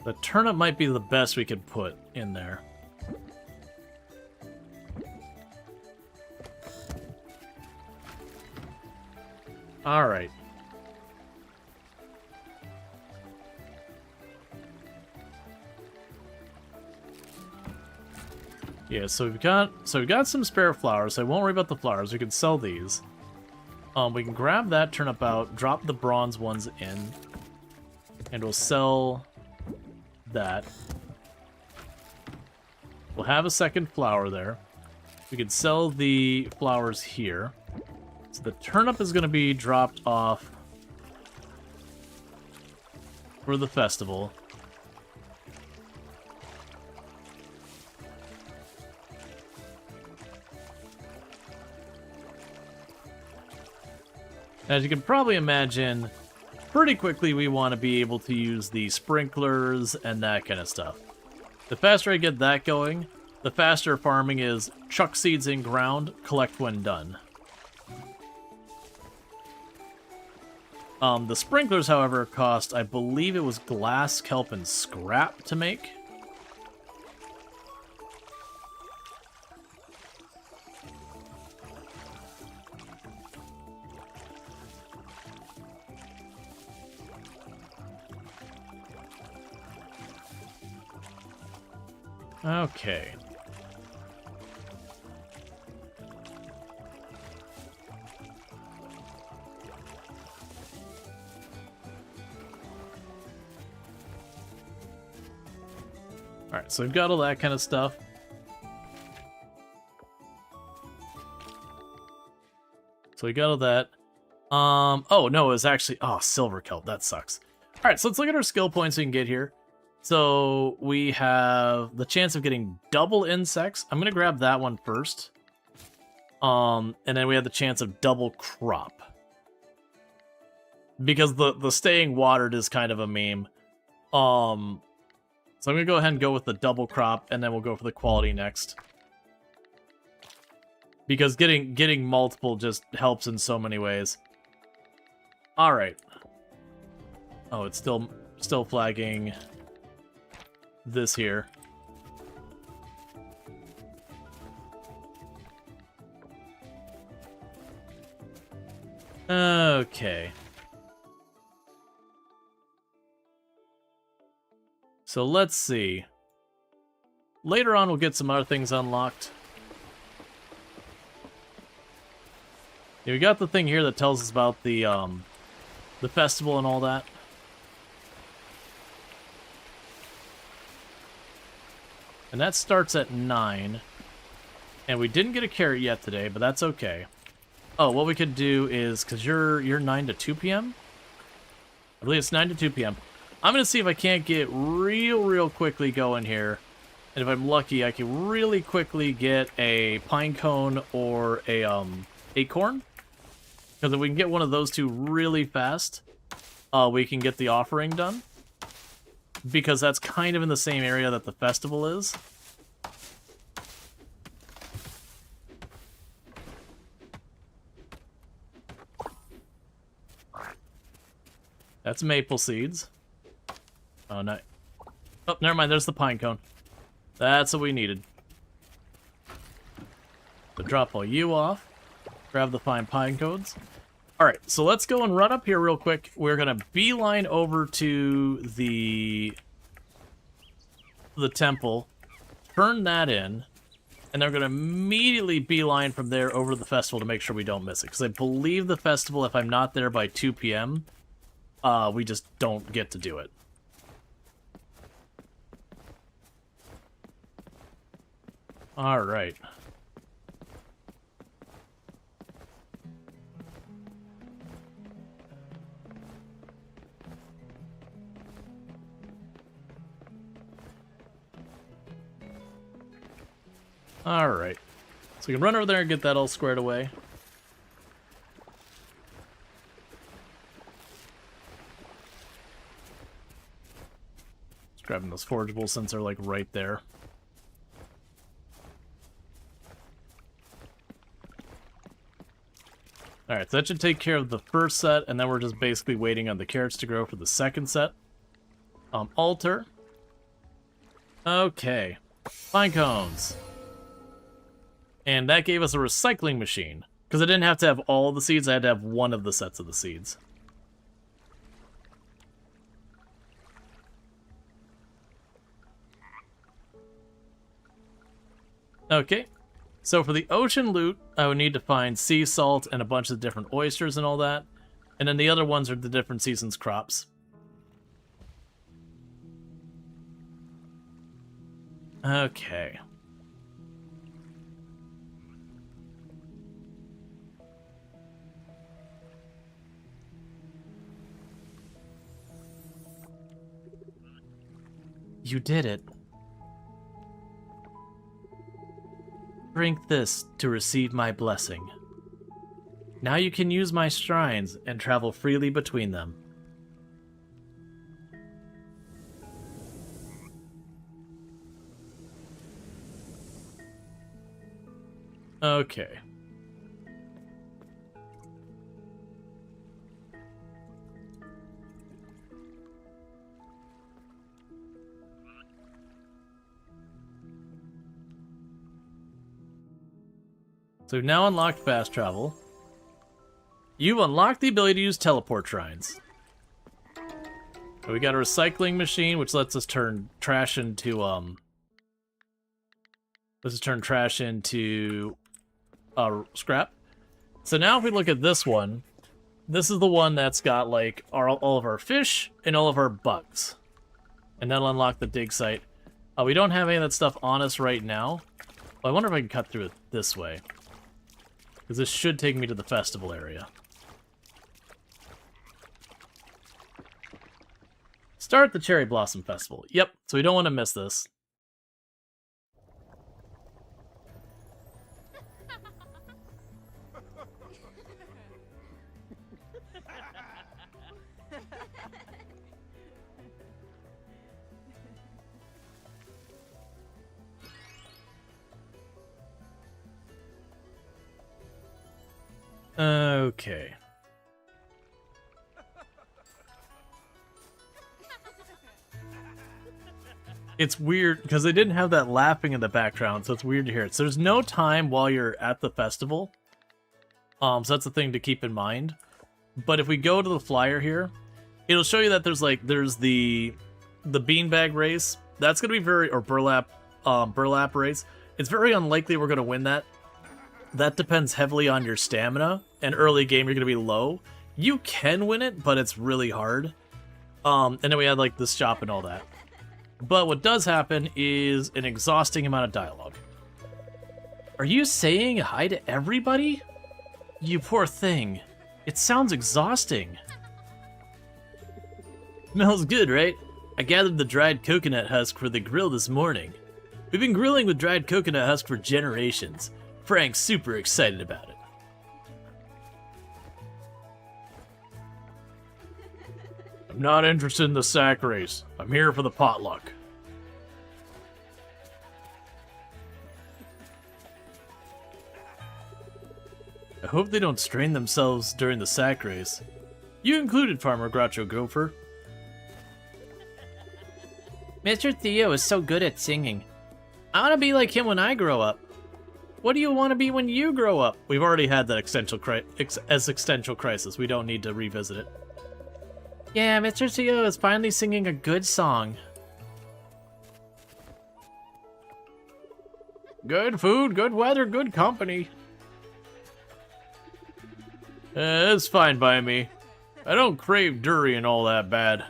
The turnip might be the best we could put in there. All right. Yeah, so we've got some spare flowers. So I won't worry about the flowers. We can sell these. We can grab that turnip out, drop the bronze ones in, and we'll sell that. We'll have a second flower there. We can sell the flowers here. So the turnip is going to be dropped off for the festival. As you can probably imagine, pretty quickly we want to be able to use the sprinklers and that kind of stuff. The faster I get that going, the faster farming is chuck seeds in ground, collect when done. The sprinklers, however, cost, I believe it was glass, kelp, and scrap to make. Okay. Alright, so we've got all that kind of stuff. So we got all that. Oh, no, it was actually... Oh, silver kelp. That sucks. Alright, so let's look at our skill points we can get here. So we have the chance of getting double insects. I'm going to grab that one first. And then we have the chance of double crop. Because the staying watered is kind of a meme. So I'm going to go ahead and go with the double crop, and then we'll go for the quality next. Because getting multiple just helps in so many ways. Alright. Oh, it's still flagging. this here. Okay. So let's see. Later on, we'll get some other things unlocked. Yeah, we got the thing here that tells us about the festival and all that. And that starts at 9. And we didn't get a carrot yet today, but that's okay. Oh, what we could do is, because you're 9 to 2 p.m.? I believe it's 9 to 2 p.m. I'm going to see if I can't get real quickly going here. And if I'm lucky, I can really quickly get a pine cone or a acorn. Because if we can get one of those two really fast, we can get the offering done. Because that's kind of in the same area that the festival is. That's maple seeds. Oh, no. Oh, never mind. There's the pine cone. That's what we needed. So drop all you off. Grab the fine pine cones. Alright, so let's go and run up here real quick. We're going to beeline over to the temple. Turn that in. And they're going to immediately beeline from there over to the festival to make sure we don't miss it. Because I believe the festival, if I'm not there by 2 p.m., we just don't get to do it. Alright. Alright. So we can run over there and get that all squared away. Just grabbing those forageables since they're like right there. Alright, so that should take care of the first set, and then we're just basically waiting on the carrots to grow for the second set. Altar. Okay. Pine cones. And that gave us a recycling machine. Because I didn't have to have all the seeds, I had to have one of the sets of the seeds. Okay. So for the ocean loot, I would need to find sea salt and a bunch of different oysters and all that. And then the other ones are the different seasons crops. Okay. You did it. Drink this to receive my blessing. Now you can use my shrines and travel freely between them. Okay. So we've now unlocked fast travel. You've unlocked the ability to use teleport shrines. So we got a recycling machine, which lets us turn trash into scrap. So now if we look at this one, this is the one that's got like all of our fish and all of our bugs. And that'll unlock the dig site. We don't have any of that stuff on us right now. Well, I wonder if I can cut through it this way. Because this should take me to the festival area. Start the Cherry Blossom Festival. Yep, so we don't want to miss this. Okay. It's weird because they didn't have that laughing in the background, so it's weird to hear it. So there's no time while you're at the festival. So that's the thing to keep in mind. But if we go to the flyer here, it'll show you that there's the beanbag race. That's gonna be or burlap race. It's very unlikely we're gonna win that. That depends heavily on your stamina, and early game you're gonna be low. You can win it, but it's really hard. And then we had like the shop and all that. But what does happen is an exhausting amount of dialogue. Are you saying hi to everybody? You poor thing. It sounds exhausting. Smells good, right? I gathered the dried coconut husk for the grill this morning. We've been grilling with dried coconut husk for generations. Frank's super excited about it. I'm not interested in the sack race. I'm here for the potluck. I hope they don't strain themselves during the sack race. You included, Farmer Groucho Gopher. Mr. Theo is so good at singing. I want to be like him when I grow up. What do you want to be when you grow up? We've already had that existential crisis. We don't need to revisit it. Yeah, Mr. Theo is finally singing a good song. Good food, good weather, good company. It's fine by me. I don't crave durian all that bad.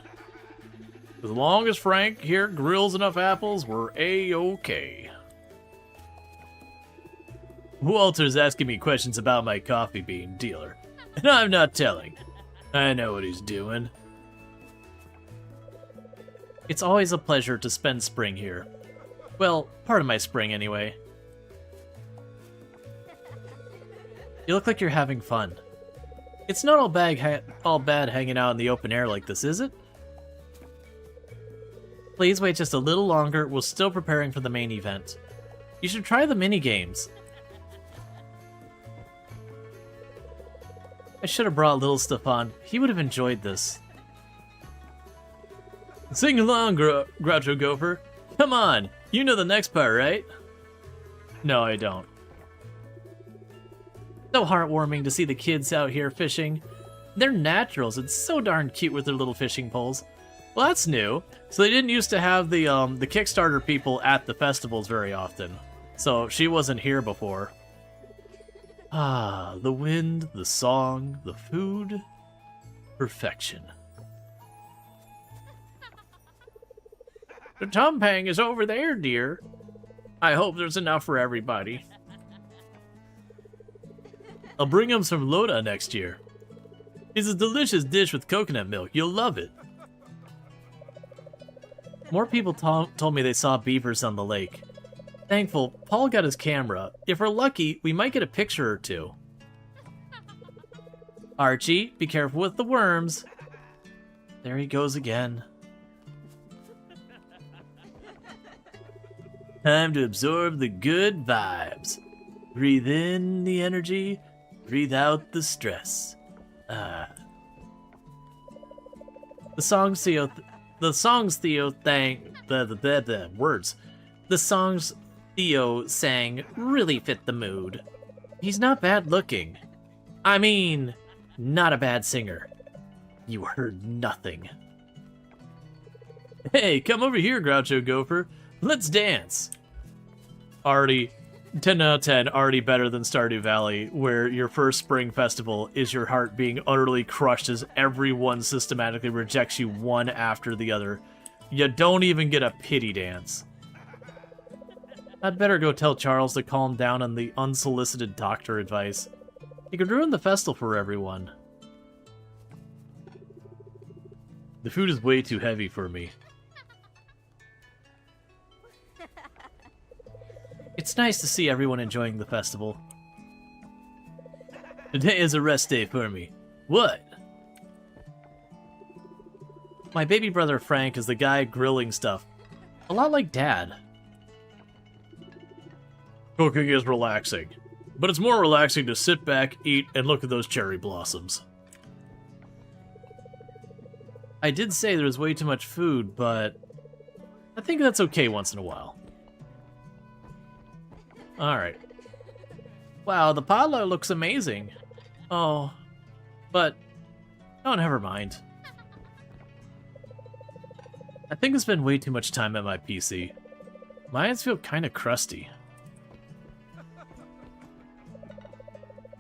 As long as Frank here grills enough apples, we're A-okay. Walter's asking me questions about my coffee bean dealer, and I'm not telling. I know what he's doing. It's always a pleasure to spend spring here. Well, part of my spring anyway. You look like you're having fun. It's not all bad hanging out in the open air like this, is it? Please wait just a little longer. We're still preparing for the main event. You should try the mini-games. I should have brought little Stefan. He would have enjoyed this. Sing along, Groucho Gopher. Come on, you know the next part, right? No, I don't. So heartwarming to see the kids out here fishing. They're naturals. It's so darn cute with their little fishing poles. Well, that's new. So they didn't used to have the Kickstarter people at the festivals very often. So she wasn't here before. Ah, the wind, the song, the food. Perfection. The tumpang is over there, dear. I hope there's enough for everybody. I'll bring him some Loda next year. It's a delicious dish with coconut milk. You'll love it. More people told me they saw beavers on the lake. Thankful, Paul got his camera. If we're lucky, we might get a picture or two. Archie, be careful with the worms. There he goes again. Time to absorb the good vibes. Breathe in the energy, breathe out the stress. The songs Theo sang really fit the mood. He's not bad looking. I mean, not a bad singer. You heard nothing. Hey, come over here, Groucho Gopher. Let's dance. Already, 10 out of 10, already better than Stardew Valley, where your first spring festival is your heart being utterly crushed as everyone systematically rejects you one after the other. You don't even get a pity dance. I'd better go tell Charles to calm down on the unsolicited doctor advice. He could ruin the festival for everyone. The food is way too heavy for me. It's nice to see everyone enjoying the festival. Today is a rest day for me. What? My baby brother Frank is the guy grilling stuff. A lot like Dad. Cooking is relaxing. But it's more relaxing to sit back, eat, and look at those cherry blossoms. I did say there was way too much food, but I think that's okay once in a while. Alright. Wow, the potluck looks amazing. Oh, but... oh, never mind. I think I spend way too much time at my PC. My hands feel kind of crusty.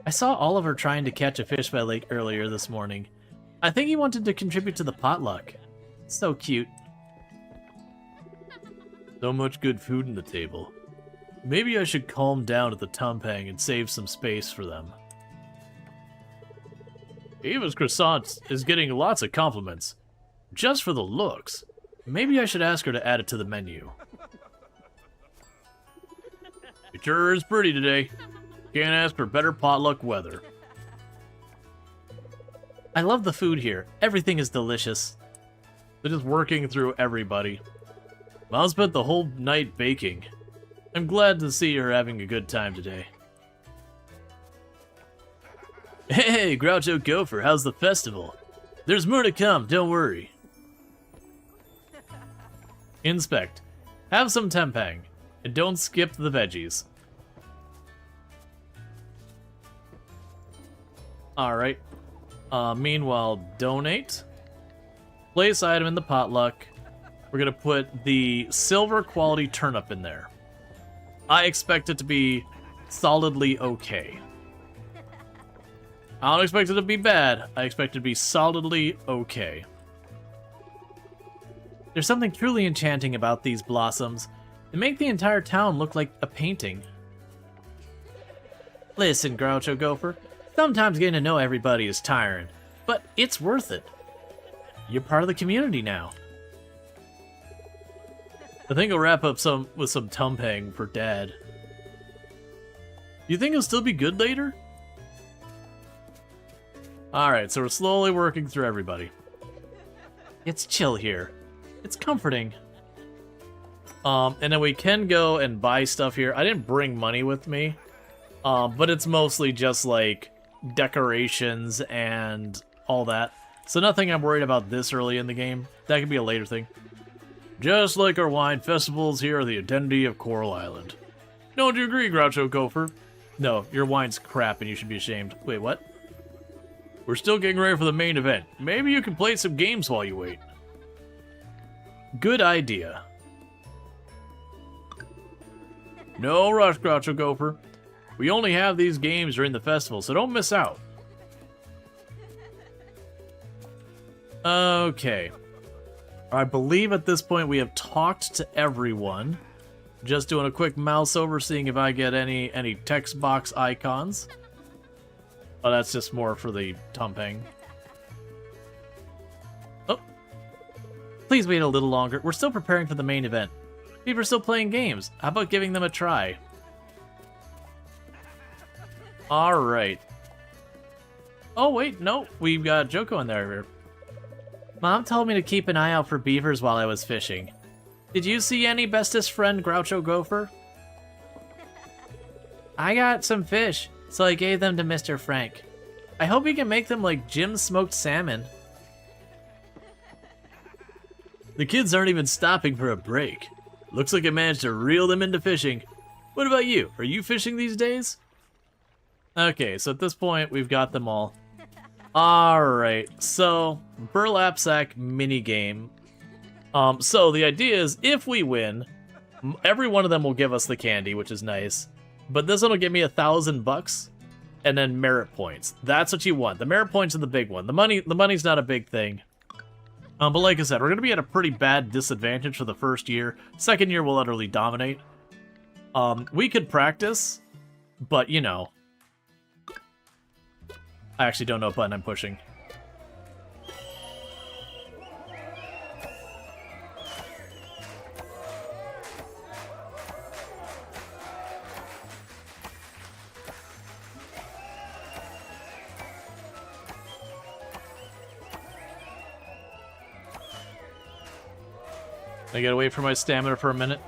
I saw Oliver trying to catch a fish by lake earlier this morning. I think he wanted to contribute to the potluck. So cute. So much good food on the table. Maybe I should calm down at the Tumpang and save some space for them. Eva's croissant is getting lots of compliments. Just for the looks. Maybe I should ask her to add it to the menu. It sure is pretty today. Can't ask for better potluck weather. I love the food here. Everything is delicious. They're just working through everybody. Mom spent the whole night baking. I'm glad to see her having a good time today. Hey, Groucho Gopher, how's the festival? There's more to come, don't worry. Inspect. Have some tempeh, and don't skip the veggies. Alright. Meanwhile, donate. Place item in the potluck. We're gonna put the silver quality turnip in there. I expect it to be solidly okay. I don't expect it to be bad. I expect it to be solidly okay. There's something truly enchanting about these blossoms. They make the entire town look like a painting. Listen, Groucho Gopher. Sometimes getting to know everybody is tiring, but it's worth it. You're part of the community now. I think I'll wrap up with some tumpang for Dad. You think it'll still be good later? Alright, so we're slowly working through everybody. It's chill here. It's comforting. And then we can go and buy stuff here. I didn't bring money with me, but it's mostly just like decorations and all that. So nothing I'm worried about this early in the game. That could be a later thing. Just like our wine festivals, here are the identity of Coral Island. Don't you agree, Groucho Gopher? No, your wine's crap and you should be ashamed. Wait, what? We're still getting ready for the main event. Maybe you can play some games while you wait. Good idea. No rush, Groucho Gopher. We only have these games during the festival, so don't miss out. Okay. I believe at this point we have talked to everyone. Just doing a quick mouse over, seeing if I get any text box icons. Oh, that's just more for the tumpang. Oh. Please wait a little longer. We're still preparing for the main event. People are still playing games. How about giving them a try? Alright. Oh, wait, no. We've got Joko in there. Mom told me to keep an eye out for beavers while I was fishing. Did you see any, bestest friend Groucho Gopher? I got some fish, so I gave them to Mr. Frank. I hope he can make them like Jim's smoked salmon. The kids aren't even stopping for a break. Looks like I managed to reel them into fishing. What about you? Are you fishing these days? Okay, so at this point, we've got them all. Alright, so burlap sack minigame. So the idea is if we win, every one of them will give us the candy, which is nice. But this one will give me $1,000 and then merit points. That's what you want. The merit points are the big one. The money's not a big thing. But like I said, we're gonna be at a pretty bad disadvantage for the first year. Second year we'll utterly dominate. We could practice, but you know. I actually don't know what button I'm pushing. I gotta wait for my stamina for a minute.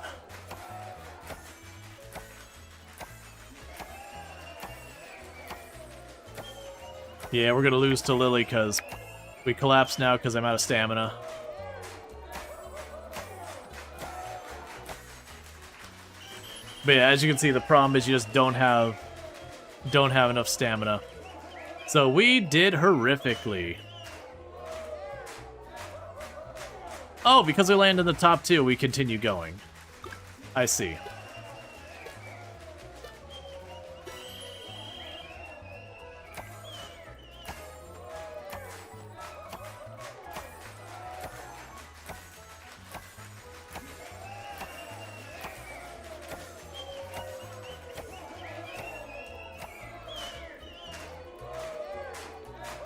Yeah, we're gonna lose to Lily because we collapse now because I'm out of stamina. But yeah, as you can see, the problem is you just don't have enough stamina. So we did horrifically. Oh, because we land in the top 2, we continue going. I see.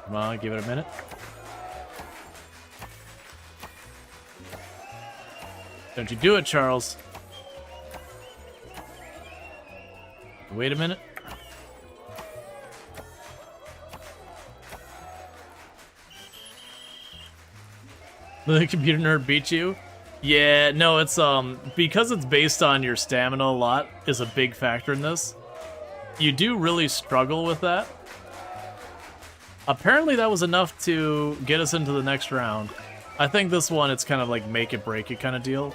Come on, give it a minute. Don't you do it, Charles. Wait a minute. The computer nerd beat you? Yeah, no, it's because it's based on your stamina a lot is a big factor in this. You do really struggle with that. Apparently that was enough to get us into the next round. I think this one, it's kind of like make it break it kind of deal.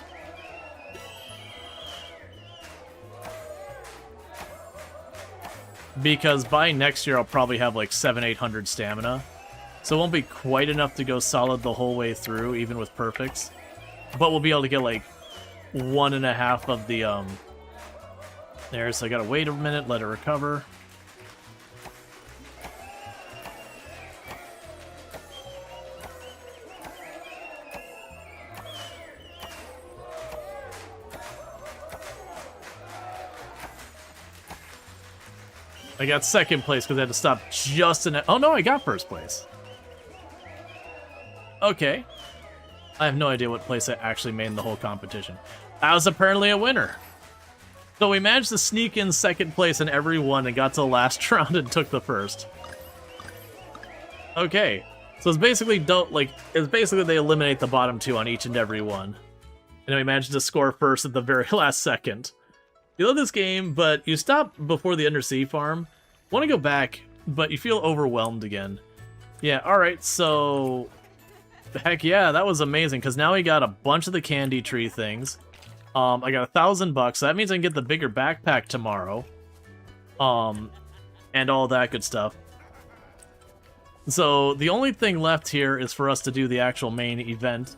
Because by next year I'll probably have like 700-800 stamina. So it won't be quite enough to go solid the whole way through, even with perfects. But we'll be able to get like 1.5 of the there, so I gotta wait a minute, let it recover. I got second place because I had to stop just in. Oh no, I got first place. Okay. I have no idea what place I actually made in the whole competition. I was apparently a winner. So we managed to sneak in second place in every one and got to the last round and took the first. Okay. So it's basically they eliminate the bottom 2 on each and every one. And we managed to score first at the very last second. You love this game, but you stop before the undersea farm. Want to go back, but you feel overwhelmed again. Yeah, alright, so... Heck yeah, that was amazing, because now we got a bunch of the candy tree things. I got $1,000, so that means I can get the bigger backpack tomorrow. And all that good stuff. So, the only thing left here is for us to do the actual main event.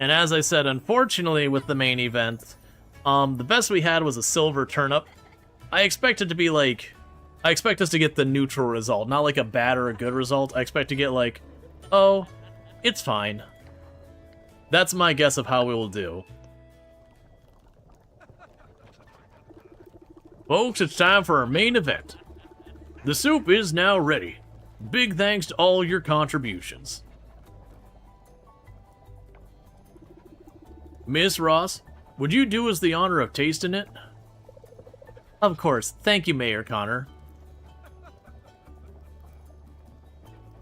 And as I said, unfortunately, with the main event... the best we had was a silver turnip. I expect it to be like... I expect us to get the neutral result, not like a bad or a good result. I expect to get like, oh, it's fine. That's my guess of how we will do. Folks, it's time for our main event. The soup is now ready. Big thanks to all your contributions. Miss Ross, would you do us the honor of tasting it? Of course. Thank you, Mayor Connor.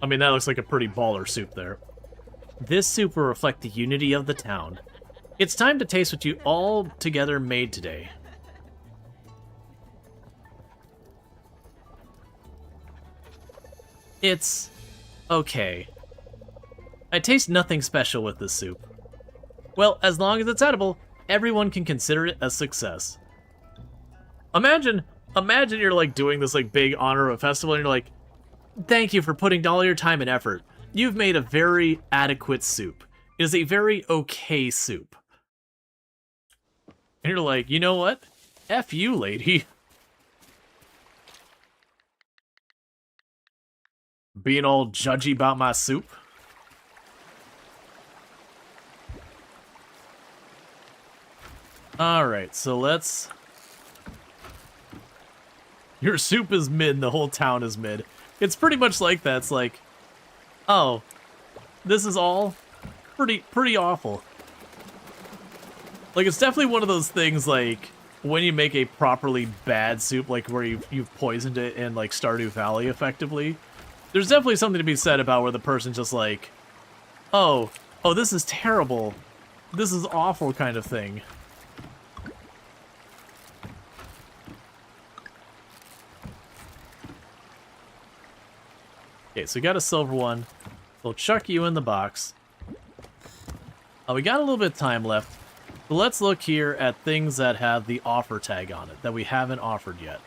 I mean, that looks like a pretty baller soup there. This soup will reflect the unity of the town. It's time to taste what you all together made today. It's... okay. I taste nothing special with this soup. Well, as long as it's edible, everyone can consider it a success. Imagine you're like doing this like big honor of a festival and you're like, thank you for putting all your time and effort. You've made a very adequate soup. It is a very okay soup. And you're like, you know what? F you, lady. Being all judgy about my soup. Alright, so let's... Your soup is mid and the whole town is mid. It's pretty much like that. It's like, oh, this is all pretty awful. Like, it's definitely one of those things, like, when you make a properly bad soup, like where you've poisoned it in, like, Stardew Valley, effectively. There's definitely something to be said about where the person's just like, oh, this is terrible. This is awful kind of thing. Okay, so we got a silver one. We'll chuck you in the box. Oh, we got a little bit of time left. So let's look here at things that have the offer tag on it, that we haven't offered yet.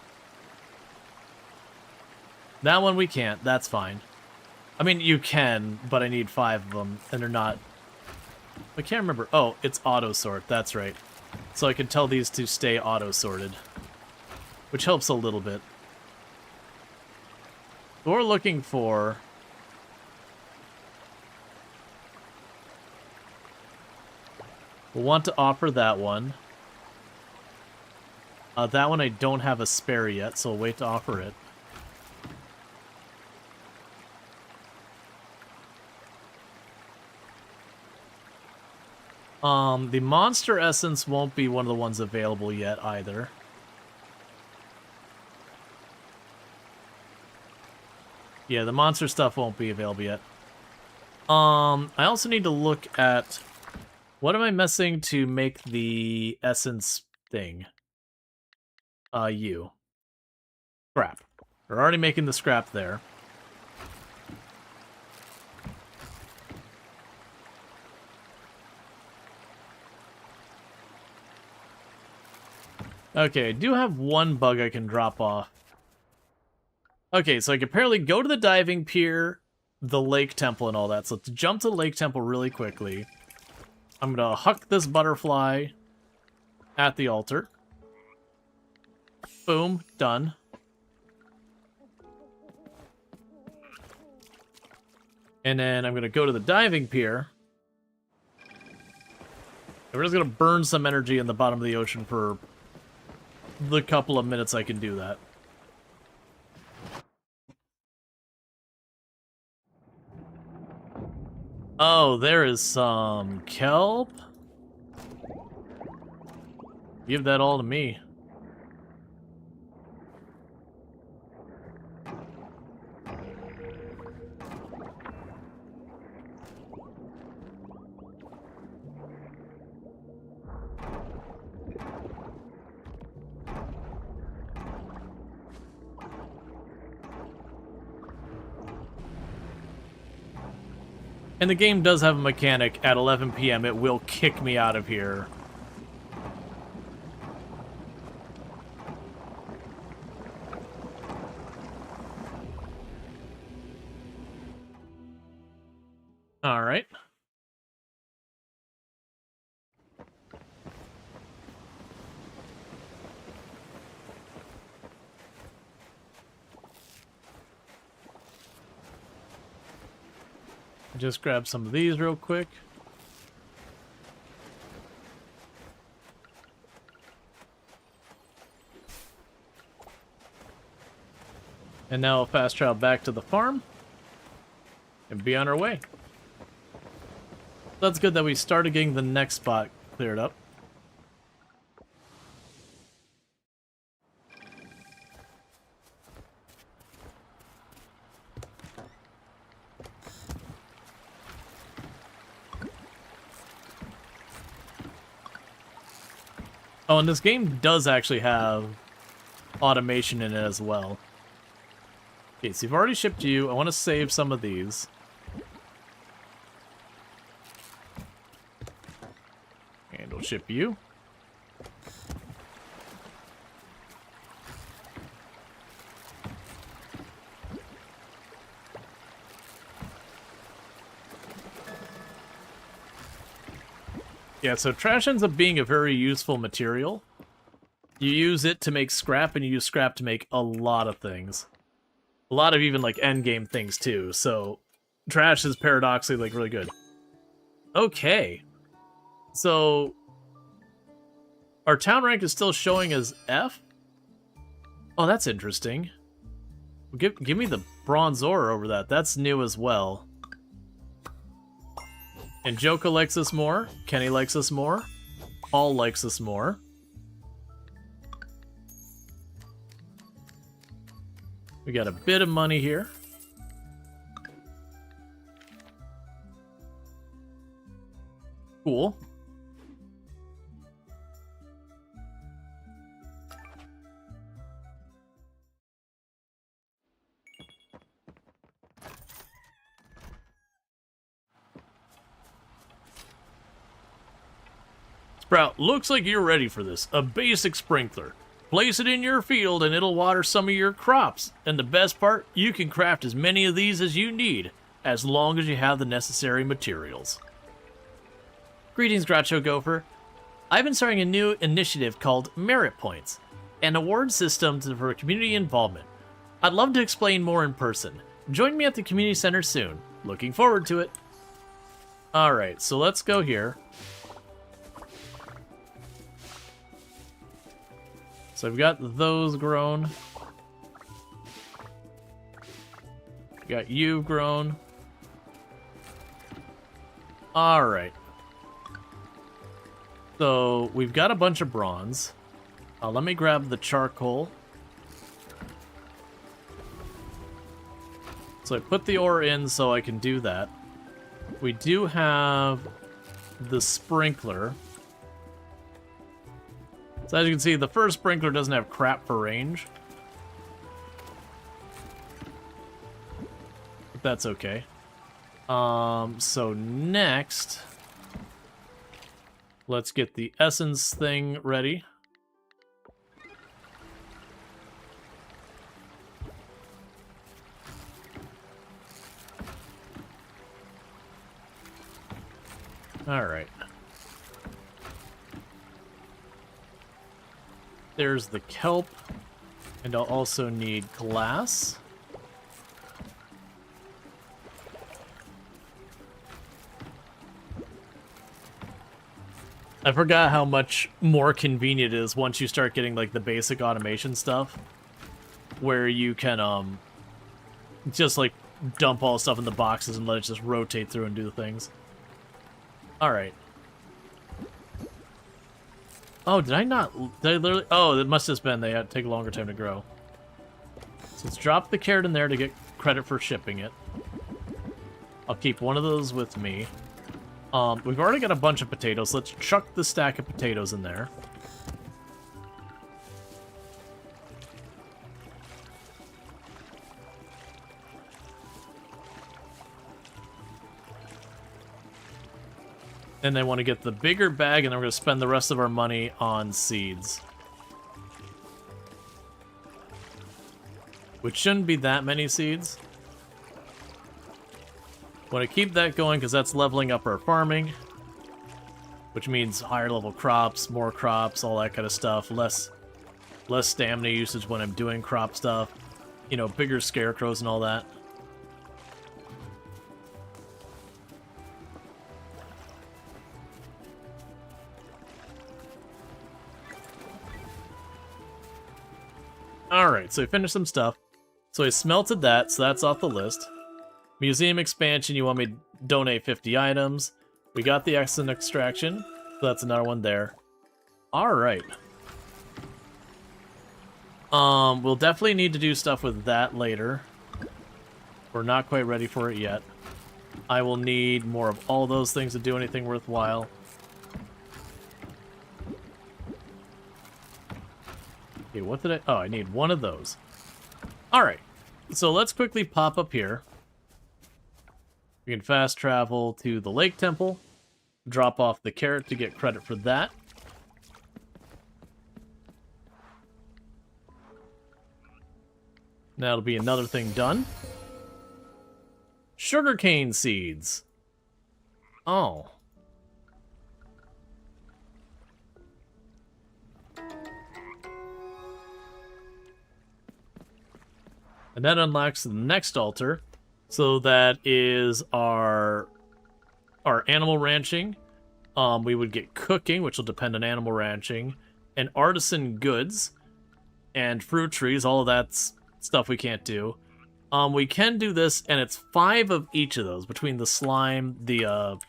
That one we can't, that's fine. I mean, you can, but I need 5 of them, and they're not... I can't remember. Oh, it's auto-sort, that's right. So I can tell these to stay auto-sorted, which helps a little bit. So we're looking for... We'll want to offer that one. That one I don't have a spare yet, so we'll wait to offer it. The monster essence won't be one of the ones available yet either. Yeah, the monster stuff won't be available yet. I also need to look at what am I missing to make the essence thing? Scrap. We're already making the scrap there. Okay, I do have one bug I can drop off. Okay, so I can apparently go to the diving pier, the lake temple, and all that. So let's jump to the lake temple really quickly. I'm gonna huck this butterfly at the altar. Boom, done. And then I'm gonna go to the diving pier. And we're just gonna burn some energy in the bottom of the ocean for the couple of minutes I can do that. Oh, there is some kelp. Give that all to me. And the game does have a mechanic, at 11 PM it will kick me out of here. Alright. Just grab some of these real quick. And now we'll fast travel back to the farm and be on our way. That's good that we started getting the next spot cleared up. Oh, and this game does actually have automation in it as well. Okay, so you've already shipped you. I want to save some of these. And we'll ship you. Yeah, so trash ends up being a very useful material. You use it to make scrap, and you use scrap to make a lot of things. A lot of even, like, endgame things, too. So, trash is paradoxically, like, really good. Okay. So, our town rank is still showing as F? Oh, that's interesting. Give me the bronze ore over that. That's new as well. And Joka likes us more. Kenny likes us more. Paul likes us more. We got a bit of money here. Cool. Sprout, looks like you're ready for this. A basic sprinkler. Place it in your field and it'll water some of your crops. And the best part, you can craft as many of these as you need, as long as you have the necessary materials. Greetings, Groucho Gopher. I've been starting a new initiative called Merit Points, an award system for community involvement. I'd love to explain more in person. Join me at the community center soon. Looking forward to it. Alright, so let's go here. So I've got those grown. Got you grown. Alright. So we've got a bunch of bronze. Let me grab the charcoal. So I put the ore in so I can do that. We do have the sprinkler. So as you can see, the first sprinkler doesn't have crap for range. But that's okay. So next, let's get the essence thing ready. All right. There's the kelp, and I'll also need glass. I forgot how much more convenient it is once you start getting like the basic automation stuff, where you can just like dump all the stuff in the boxes and let it just rotate through and do the things. All right. Oh, did I not? Did I literally? Oh, it must have been they had to take a longer time to grow. So let's drop the carrot in there to get credit for shipping it. I'll keep one of those with me. We've already got a bunch of potatoes. Let's chuck the stack of potatoes in there. And then want to get the bigger bag, and then we're going to spend the rest of our money on seeds. Which shouldn't be that many seeds. Want to keep that going because that's leveling up our farming. Which means higher level crops, more crops, all that kind of stuff. Less stamina usage when I'm doing crop stuff. You know, bigger scarecrows and all that. Alright, so we finished some stuff. So I smelted that, so that's off the list. Museum expansion, you want me to donate 50 items. We got the excellent extraction, so that's another one there. Alright. We'll definitely need to do stuff with that later. We're not quite ready for it yet. I will need more of all those things to do anything worthwhile. Okay, what did I... Oh, I need one of those. Alright, so let's quickly pop up here. We can fast travel to the Lake Temple. Drop off the carrot to get credit for that. That'll be another thing done. Sugarcane seeds. Oh. And that unlocks the next altar. So that is our animal ranching. We would get cooking, which will depend on animal ranching, and artisan goods, and fruit trees. All of that's stuff we can't do. We can do this, and it's 5 of each of those between the slime, the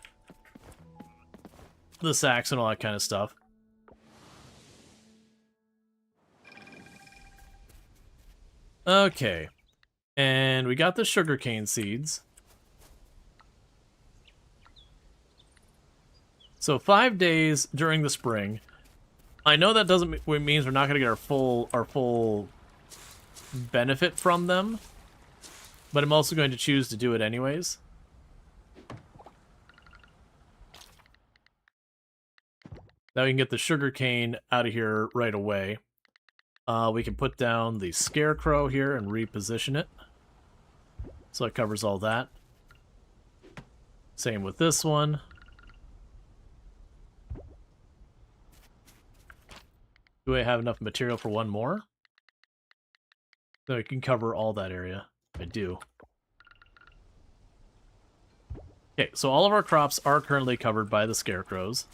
sacks, and all that kind of stuff. Okay. And we got the sugarcane seeds. So 5 days during the spring. I know that doesn't means we're not going to get our full benefit from them, but I'm also going to choose to do it anyways. Now we can get the sugarcane out of here right away. We can put down the scarecrow here and reposition it. So it covers all that. Same with this one. Do I have enough material for one more? So I can cover all that area. I do. Okay, so all of our crops are currently covered by the scarecrows.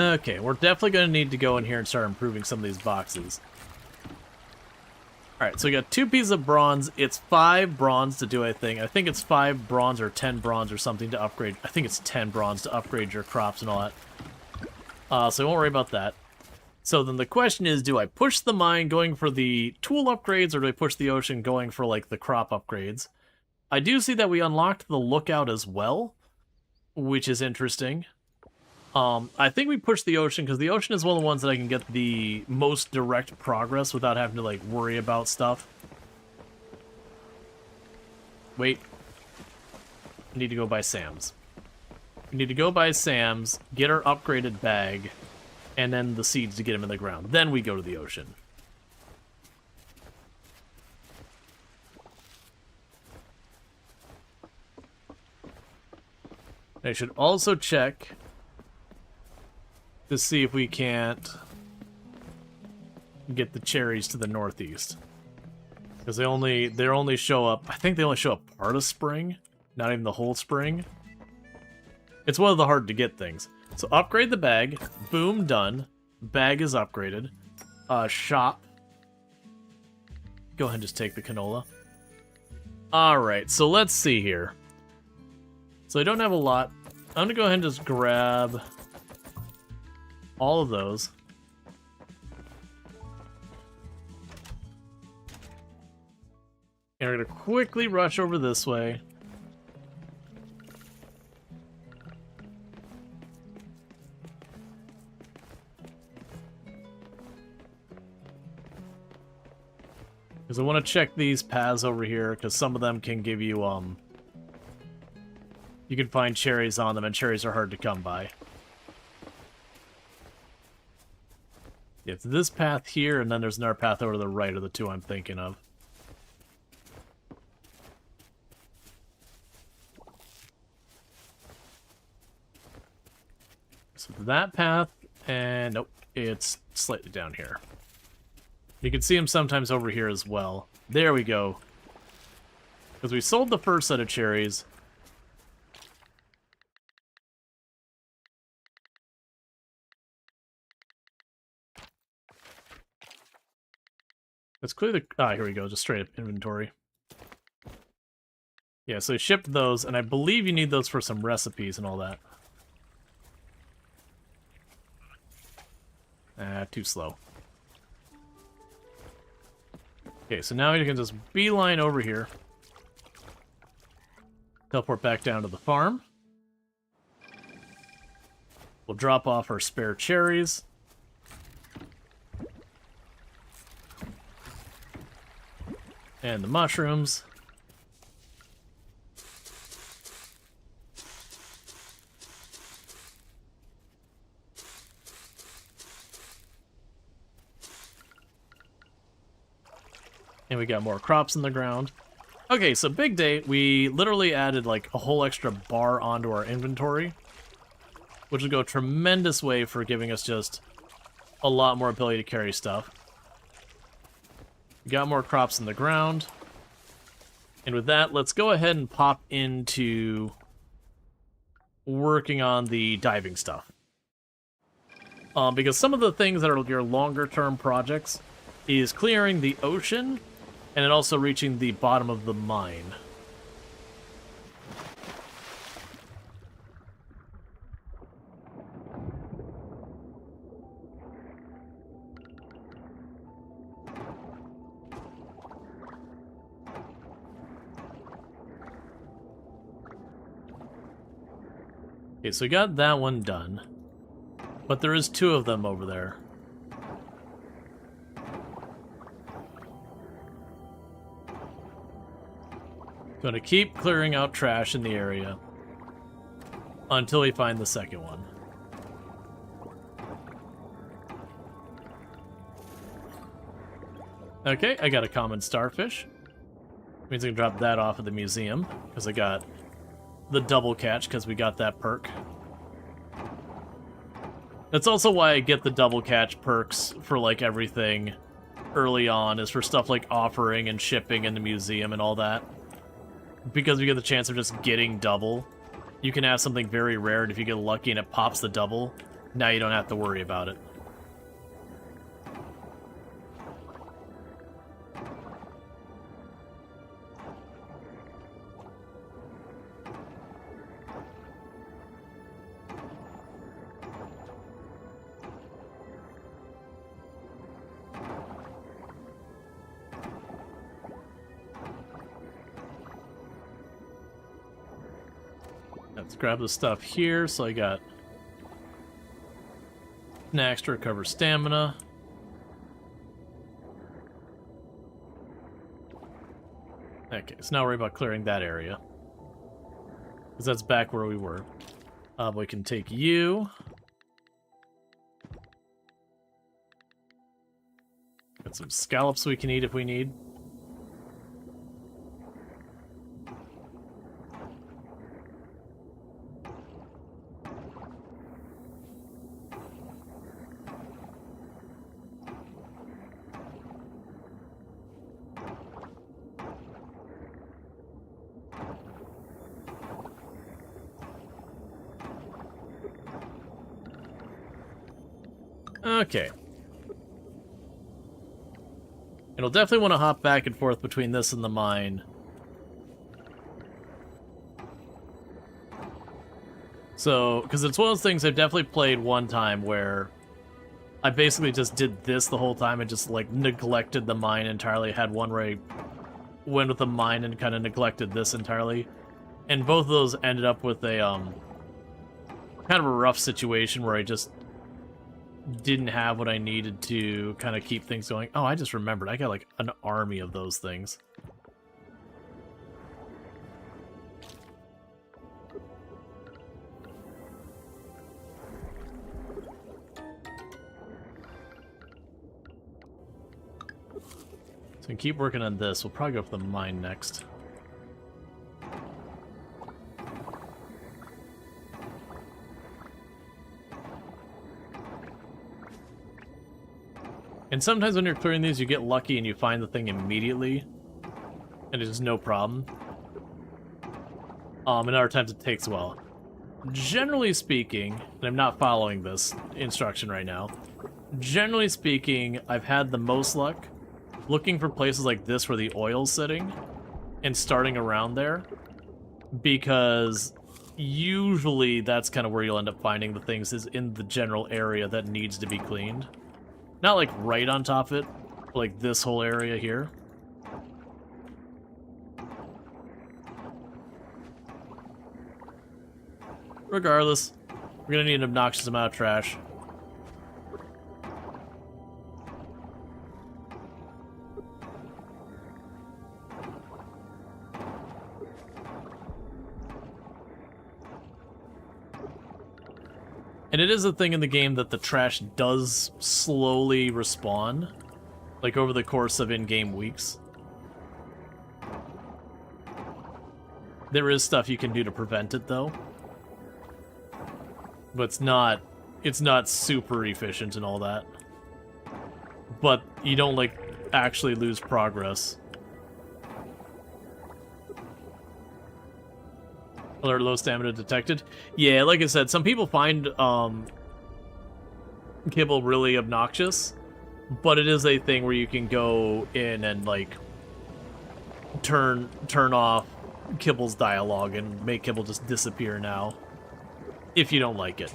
Okay, we're definitely going to need to go in here and start improving some of these boxes. Alright, so we got 2 pieces of bronze. It's 5 bronze to do a thing. I think it's 5 bronze or 10 bronze or something to upgrade. I think it's 10 bronze to upgrade your crops and all that. So I won't worry about that. So then the question is, do I push the mine going for the tool upgrades, or do I push the ocean going for, like, the crop upgrades? I do see that we unlocked the lookout as well, which is interesting. I think we push the ocean, because the ocean is one of the ones that I can get the most direct progress without having to, like, worry about stuff. Wait. I need to go by Sam's. We need to go by Sam's, get our upgraded bag, and then the seeds to get them in the ground. Then we go to the ocean. I should also check to see if we can't get the cherries to the northeast. Because they only show up, I think they only show up part of spring, not even the whole spring. It's one of the hard to get things. So upgrade the bag, boom, done. Bag is upgraded. Shop. Go ahead and just take the canola. Alright, so let's see here. So I don't have a lot. I'm gonna go ahead and just grab all of those. And we're going to quickly rush over this way. Because I want to check these paths over here, because some of them can give you, you can find cherries on them, and cherries are hard to come by. It's this path here, and then there's another path over to the right are the 2 I'm thinking of. So that path, and nope, it's slightly down here. You can see them sometimes over here as well. There we go. Because we sold the first set of cherries. Let's clear the... Ah, here we go, just straight up inventory. Yeah, so I shipped those, and I believe you need those for some recipes and all that. Too slow. Okay, so now you can just beeline over here. Teleport back down to the farm. We'll drop off our spare cherries. And the mushrooms. And we got more crops in the ground. Okay, so big day. We literally added like a whole extra bar onto our inventory, which will go a tremendous way for giving us just a lot more ability to carry stuff. We got more crops in the ground. And with that, let's go ahead and pop into working on the diving stuff. Because some of the things that are your longer-term projects is clearing the ocean and then also reaching the bottom of the mine. Okay, so we got that one done. But there is 2 of them over there. Going to keep clearing out trash in the area until we find the second one. Okay, I got a common starfish. Means I can drop that off at the museum, because I got the double catch, because we got that perk. That's also why I get the double catch perks for, like, everything early on, is for stuff like offering and shipping in the museum and all that. Because we get the chance of just getting double. You can have something very rare, and if you get lucky and it pops the double, now you don't have to worry about it. Let's grab the stuff here. So I got snacks to recover stamina. Okay, so now worry about clearing that area, because that's back where we were. We can take you. Got some scallops we can eat if we need. Okay. It'll definitely want to hop back and forth between this and the mine. So, because it's one of those things I've definitely played one time where I basically just did this the whole time and just, like, neglected the mine entirely. I had one where I went with the mine and kind of neglected this entirely. And both of those ended up with a, kind of a rough situation where I just didn't have what I needed to kind of keep things going. Oh, I just remembered. I got, like, an army of those things. So we can keep working on this. We'll probably go for the mine next. And sometimes when you're clearing these, you get lucky and you find the thing immediately, and it's no problem. And other times it takes a while. Generally speaking, and I'm not following this instruction right now, generally speaking, I've had the most luck looking for places like this where the oil's sitting and starting around there, because usually that's kind of where you'll end up finding the things, is in the general area that needs to be cleaned. Not like right on top of it, but like this whole area here. Regardless, we're gonna need an obnoxious amount of trash. And it is a thing in the game that the trash does slowly respawn, like over the course of in-game weeks. There is stuff you can do to prevent it, though. But it's not super efficient and all that. But you don't, like, actually lose progress. Alert, low stamina detected. Yeah, like I said, some people find kibble really obnoxious, but it is a thing where you can go in and, like, turn off Kibble's dialogue and make Kibble just disappear now, if you don't like it.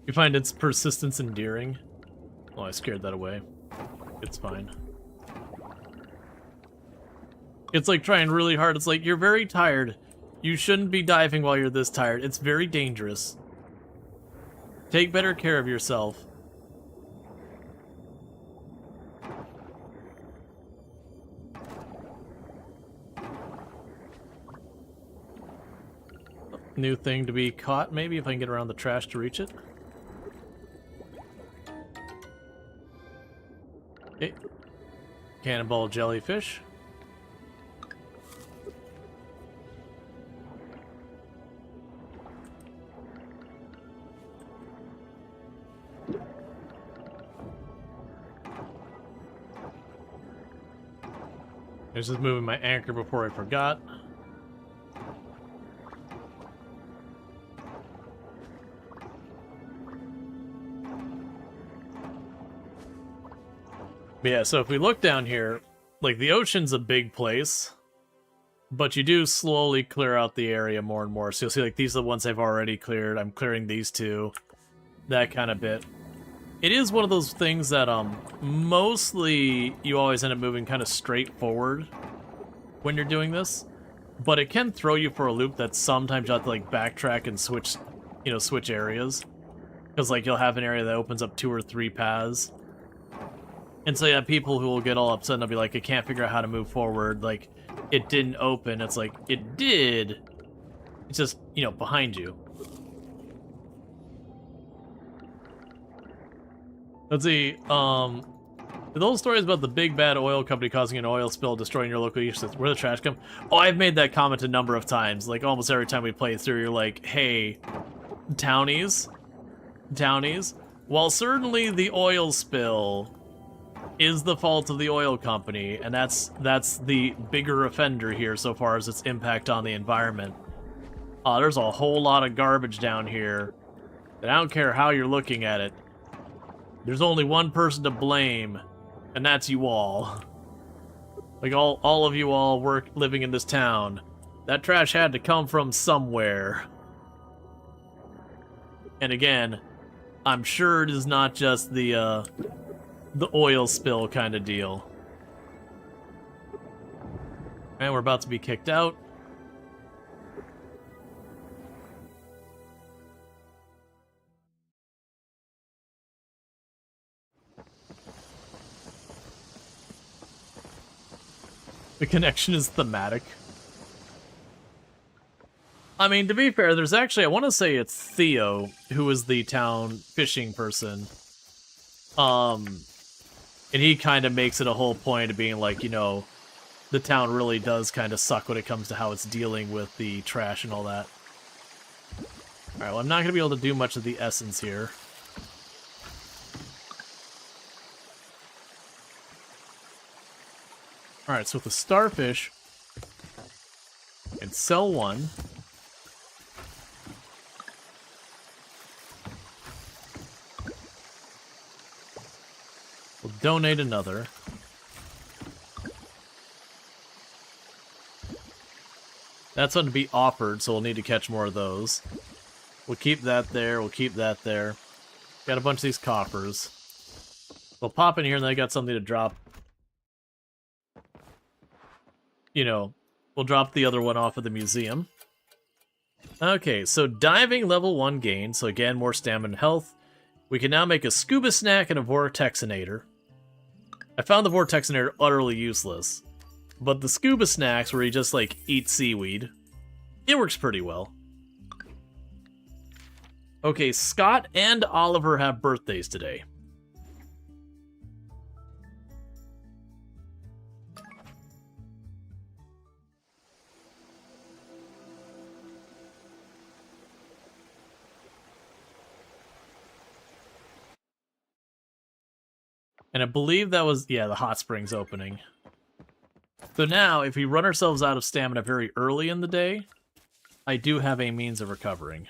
You find its persistence endearing? Oh, I scared that away. It's fine. It's like trying really hard. It's like, you're very tired. You shouldn't be diving while you're this tired. It's very dangerous. Take better care of yourself. New thing to be caught, maybe, if I can get around the trash to reach it. Okay. Cannonball jellyfish. I was just moving my anchor before I forgot. But yeah, so if we look down here, like, the ocean's a big place, but you do slowly clear out the area more and more. So you'll see, like, these are the ones I've already cleared. I'm clearing these two, that kind of bit. It is one of those things that, mostly you always end up moving kind of straight forward when you're doing this, but it can throw you for a loop that sometimes you have to, like, backtrack and switch, you know, switch areas. Because, like, you'll have an area that opens up 2 or 3 paths. And so you have people who will get all upset and they'll be like, I can't figure out how to move forward. Like, it didn't open. It's like, it did. It's just, you know, behind you. Let's see, the old stories about the big bad oil company causing an oil spill, destroying your local ecosystem. Where the trash come? Oh, I've made that comment a number of times. Like, almost every time we play through, you're like, hey, townies, while certainly the oil spill is the fault of the oil company, and that's the bigger offender here so far as its impact on the environment. There's a whole lot of garbage down here, and I don't care how you're looking at it. There's only one person to blame, and that's you all. Like, all of you all living in this town. That trash had to come from somewhere. And again, I'm sure it is not just the oil spill kind of deal. And we're about to be kicked out. The connection is thematic. I mean, to be fair, there's actually, I want to say it's Theo, who is the town fishing person. And he kind of makes it a whole point of being like, you know, the town really does kind of suck when it comes to how it's dealing with the trash and all that. Alright, well, I'm not going to be able to do much of the essence here. Alright, so with the starfish, and sell one. We'll donate another. That's going to be offered, so we'll need to catch more of those. We'll keep that there, we'll keep that there. Got a bunch of these coffers. We'll pop in here and then I got something to drop. You know, we'll drop the other one off at the museum. Okay, so diving level 1 gain, so again, more stamina and health. We can now make a scuba snack and a vortexinator. I found the vortexinator utterly useless, but the scuba snacks where you just, like, eat seaweed, it works pretty well. Okay, Scott and Oliver have birthdays today. And I believe that was, yeah, the hot springs opening. So now, if we run ourselves out of stamina very early in the day, I do have a means of recovering.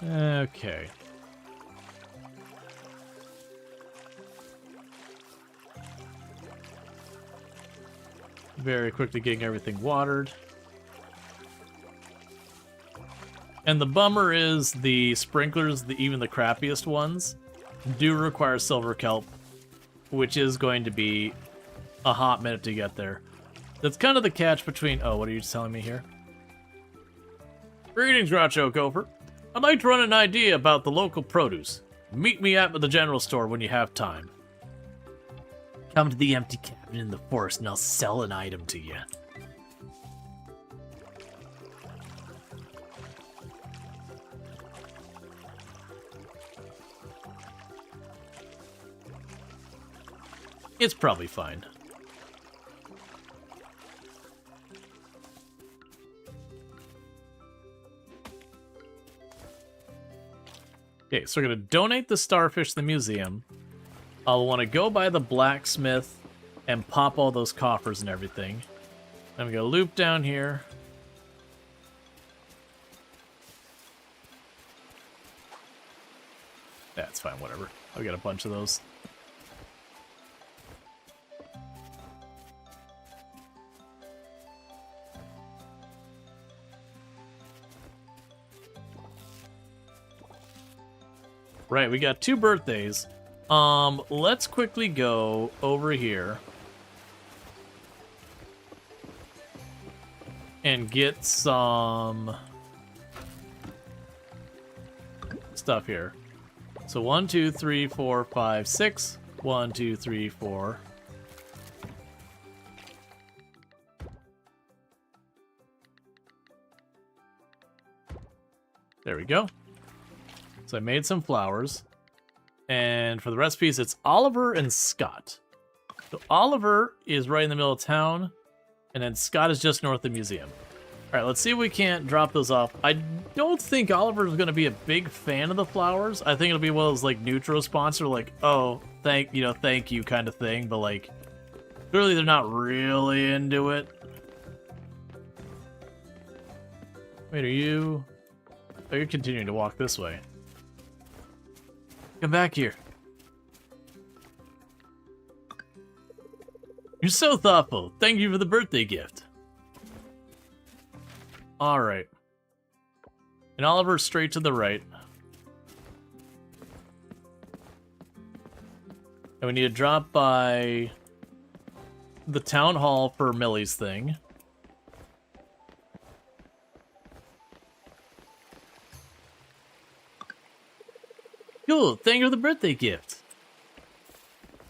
Okay. Very quickly getting everything watered. And the bummer is the sprinklers, even the crappiest ones, do require silver kelp, which is going to be a hot minute to get there. That's kind of the catch between... Oh, what are you telling me here? Greetings, Groucho Gopher. I'd like to run an idea about the local produce. Meet me at the general store when you have time. Come to the empty cabin in the forest and I'll sell an item to you. It's probably fine. Okay, so we're going to donate the starfish to the museum. I'll want to go by the blacksmith and pop all those coffers and everything. I'm going to loop down here. That's fine, whatever. I'll get a bunch of those. Right, we got 2 birthdays. Let's quickly go over here and get some stuff here. So 1, 2, 3, 4, 5, 6. 1, 2, 3, 4. There we go. So I made some flowers. And for the recipes, it's Oliver and Scott. So Oliver is right in the middle of town, and then Scott is just north of the museum. All right, let's see if we can't drop those off. I don't think Oliver is going to be a big fan of the flowers. I think it'll be one of those like neutral sponsor, like, oh, thank you kind of thing. But like, clearly they're not really into it. Wait, are you? Oh, you're continuing to walk this way. Come back here. You're so thoughtful. Thank you for the birthday gift. Alright. And Oliver straight to the right. And we need to drop by the town hall for Millie's thing. Cool, thank you for the birthday gift.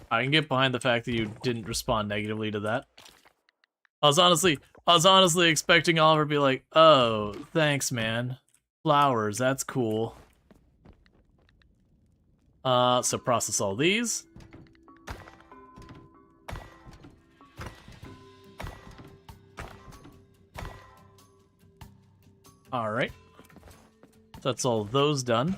I can get behind the fact that you didn't respond negatively to that. I was honestly expecting Oliver to be like, oh, thanks, man. Flowers, that's cool. So process all these. Alright. That's all those done.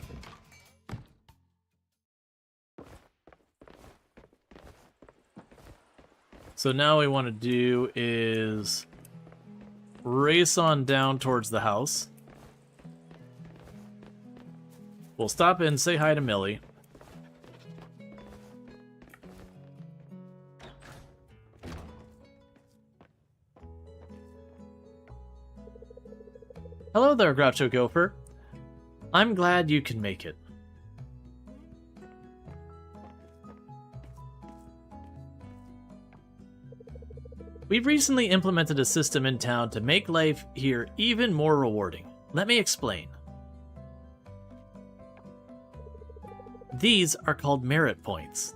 So now what we want to do is race on down towards the house. We'll stop and say hi to Millie. Hello there, Groucho Gopher. I'm glad you can make it. We've recently implemented a system in town to make life here even more rewarding. Let me explain. These are called merit points.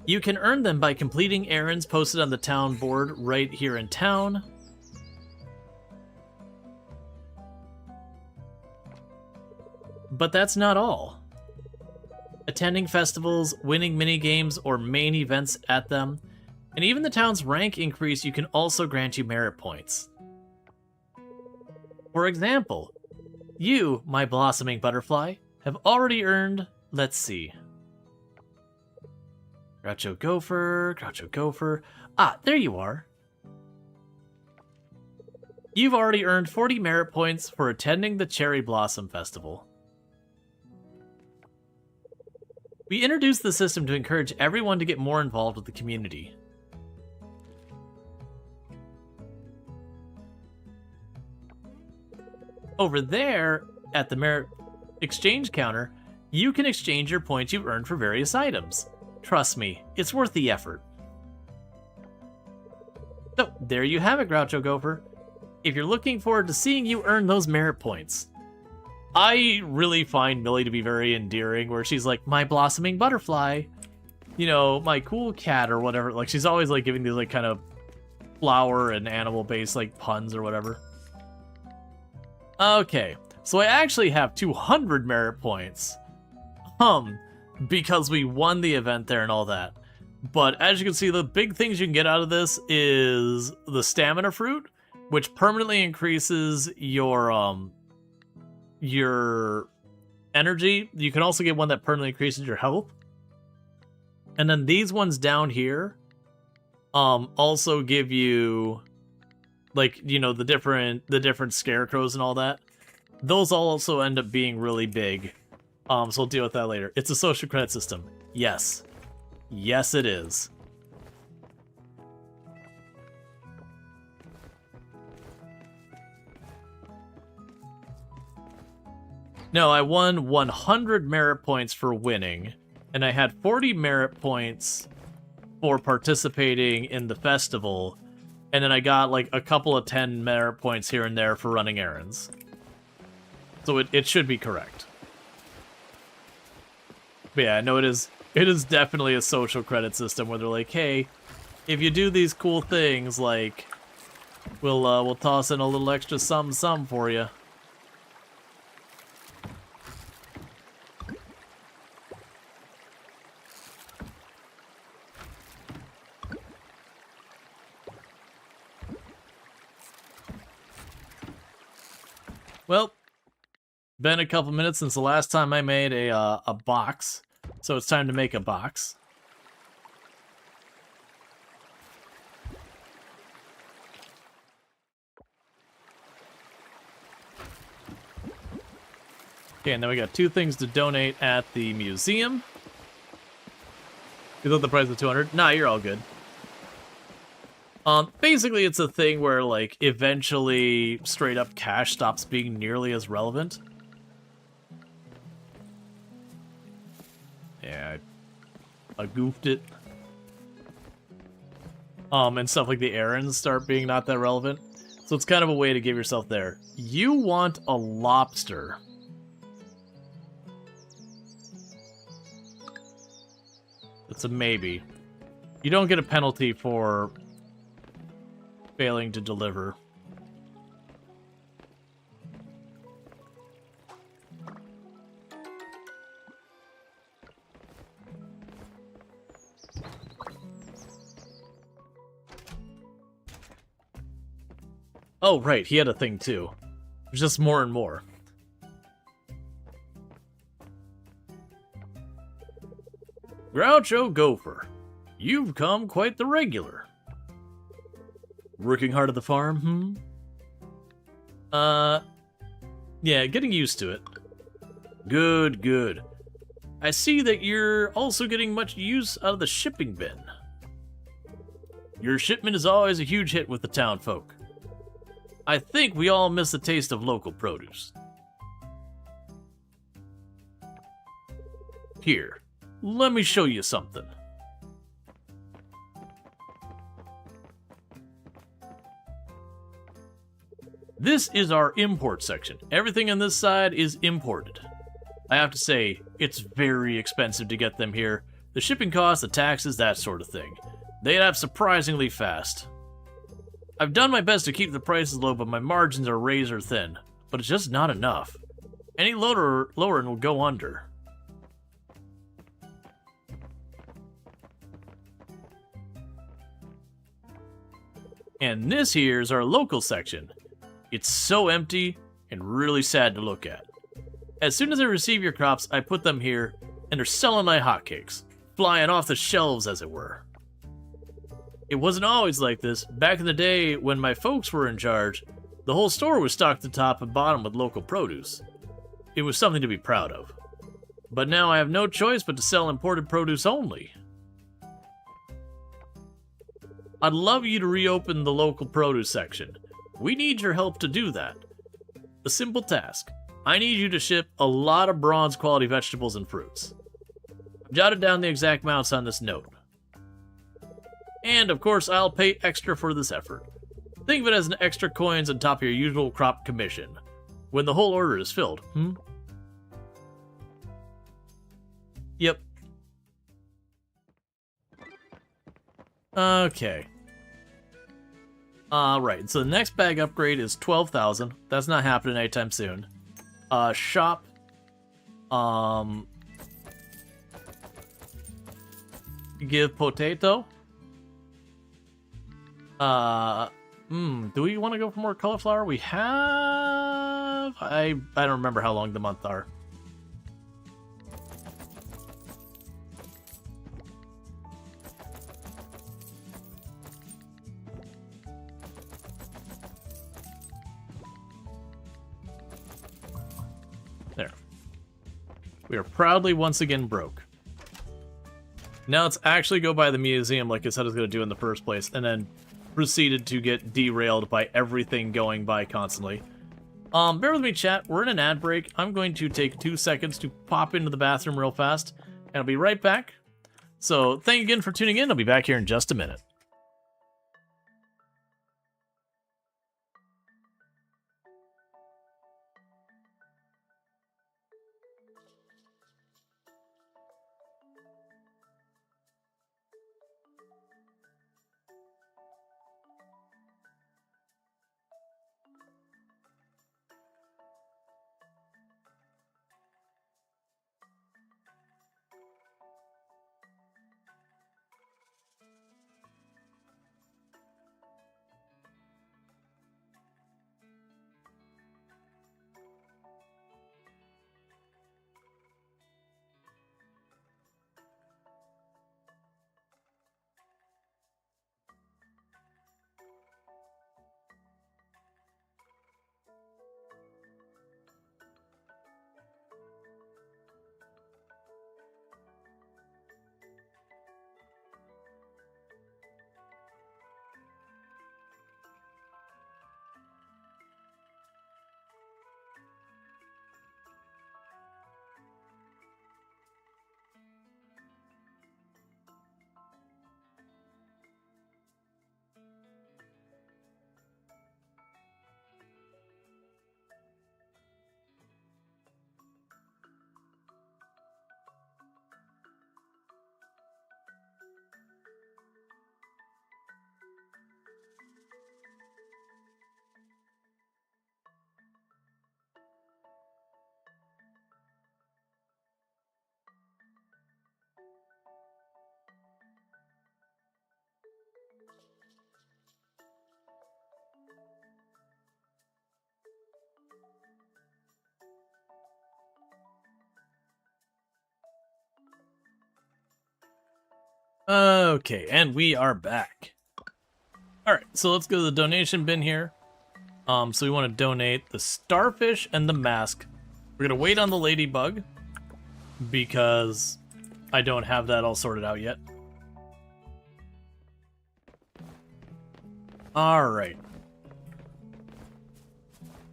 You can earn them by completing errands posted on the town board right here in town. But that's not all. Attending festivals, winning mini-games or main events at them, and even the town's rank increase, you can also grant you merit points. For example, you, my blossoming butterfly, have already earned, let's see. Groucho Gopher, Groucho Gopher. Ah, there you are. You've already earned 40 merit points for attending the Cherry Blossom Festival. We introduced the system to encourage everyone to get more involved with the community. Over there, at the merit exchange counter, you can exchange your points you've earned for various items. Trust me, it's worth the effort. So, there you have it, Groucho Gopher. If you're looking forward to seeing you earn those merit points. I really find Millie to be very endearing, where she's like, my blossoming butterfly. You know, my cool cat or whatever. Like, she's always like giving these like kind of flower and animal-based like puns or whatever. Okay, so I actually have 200 merit points. Because we won the event there and all that. But as you can see, the big things you can get out of this is the stamina fruit, which permanently increases your energy. You can also get one that permanently increases your health. And then these ones down here also give you, like, you know, the different scarecrows and all that. Those also end up being really big. So we'll deal with that later. It's a social credit system. Yes. Yes, it is. No, I won 100 merit points for winning, and I had 40 merit points for participating in the festival, and then I got like a couple of 10 merit points here and there for running errands. So it should be correct. But yeah, no, it is definitely a social credit system where they're like, hey, if you do these cool things, like, we'll toss in a little extra some for you. Well, been a couple minutes since the last time I made a box, so it's time to make a box. Okay, and then we got 2 things to donate at the museum. You thought the price was 200? Nah, you're all good. Basically, it's a thing where, like, eventually straight up cash stops being nearly as relevant. Yeah, I goofed it. And stuff like the errands start being not that relevant. So it's kind of a way to give yourself there. You want a lobster. It's a maybe. You don't get a penalty for failing to deliver. Oh, right, he had a thing too. There's just more and more. Groucho Gopher, you've come quite the regular. Working hard at the farm, yeah, getting used to it. Good, good. I see that you're also getting much use out of the shipping bin. Your shipment is always a huge hit with the town folk. I think we all miss the taste of local produce. Here, let me show you something. This is our import section. Everything on this side is imported. I have to say, it's very expensive to get them here. The shipping costs, the taxes, that sort of thing. They add up surprisingly fast. I've done my best to keep the prices low, but my margins are razor thin. But it's just not enough. Any lowering will go under. And this here is our local section. It's so empty and really sad to look at. As soon as I receive your crops, I put them here, and they're selling like hotcakes, flying off the shelves as it were. It wasn't always like this. Back in the day when my folks were in charge, The whole store was stocked to top and bottom with local produce. It was something to be proud of. But now I have no choice but to sell imported produce only. I'd love you to reopen the local produce section. We need your help to do that. A simple task. I need you to ship a lot of bronze quality vegetables and fruits. I've jotted down the exact amounts on this note. And of course, I'll pay extra for this effort. Think of it as an extra coins on top of your usual crop commission. When the whole order is filled, Yep. Okay. Right, so the next bag upgrade is 12,000. That's not happening anytime soon. Shop. Give potato. Do we want to go for more cauliflower? We have... I don't remember how long the months are. There. We are proudly once again broke. Now let's actually go by the museum like I said I was going to do in the first place, and then proceeded to get derailed by everything going by constantly. Bear with me, chat. We're in an ad break. I'm going to take 2 seconds to pop into the bathroom real fast, and I'll be right back. So thank you again for tuning in. I'll be back here in just a minute. Okay, and we are back. Alright, so let's go to the donation bin here. So we want to donate the starfish and the mask. We're going to wait on the ladybug, because I don't have that all sorted out yet. Alright.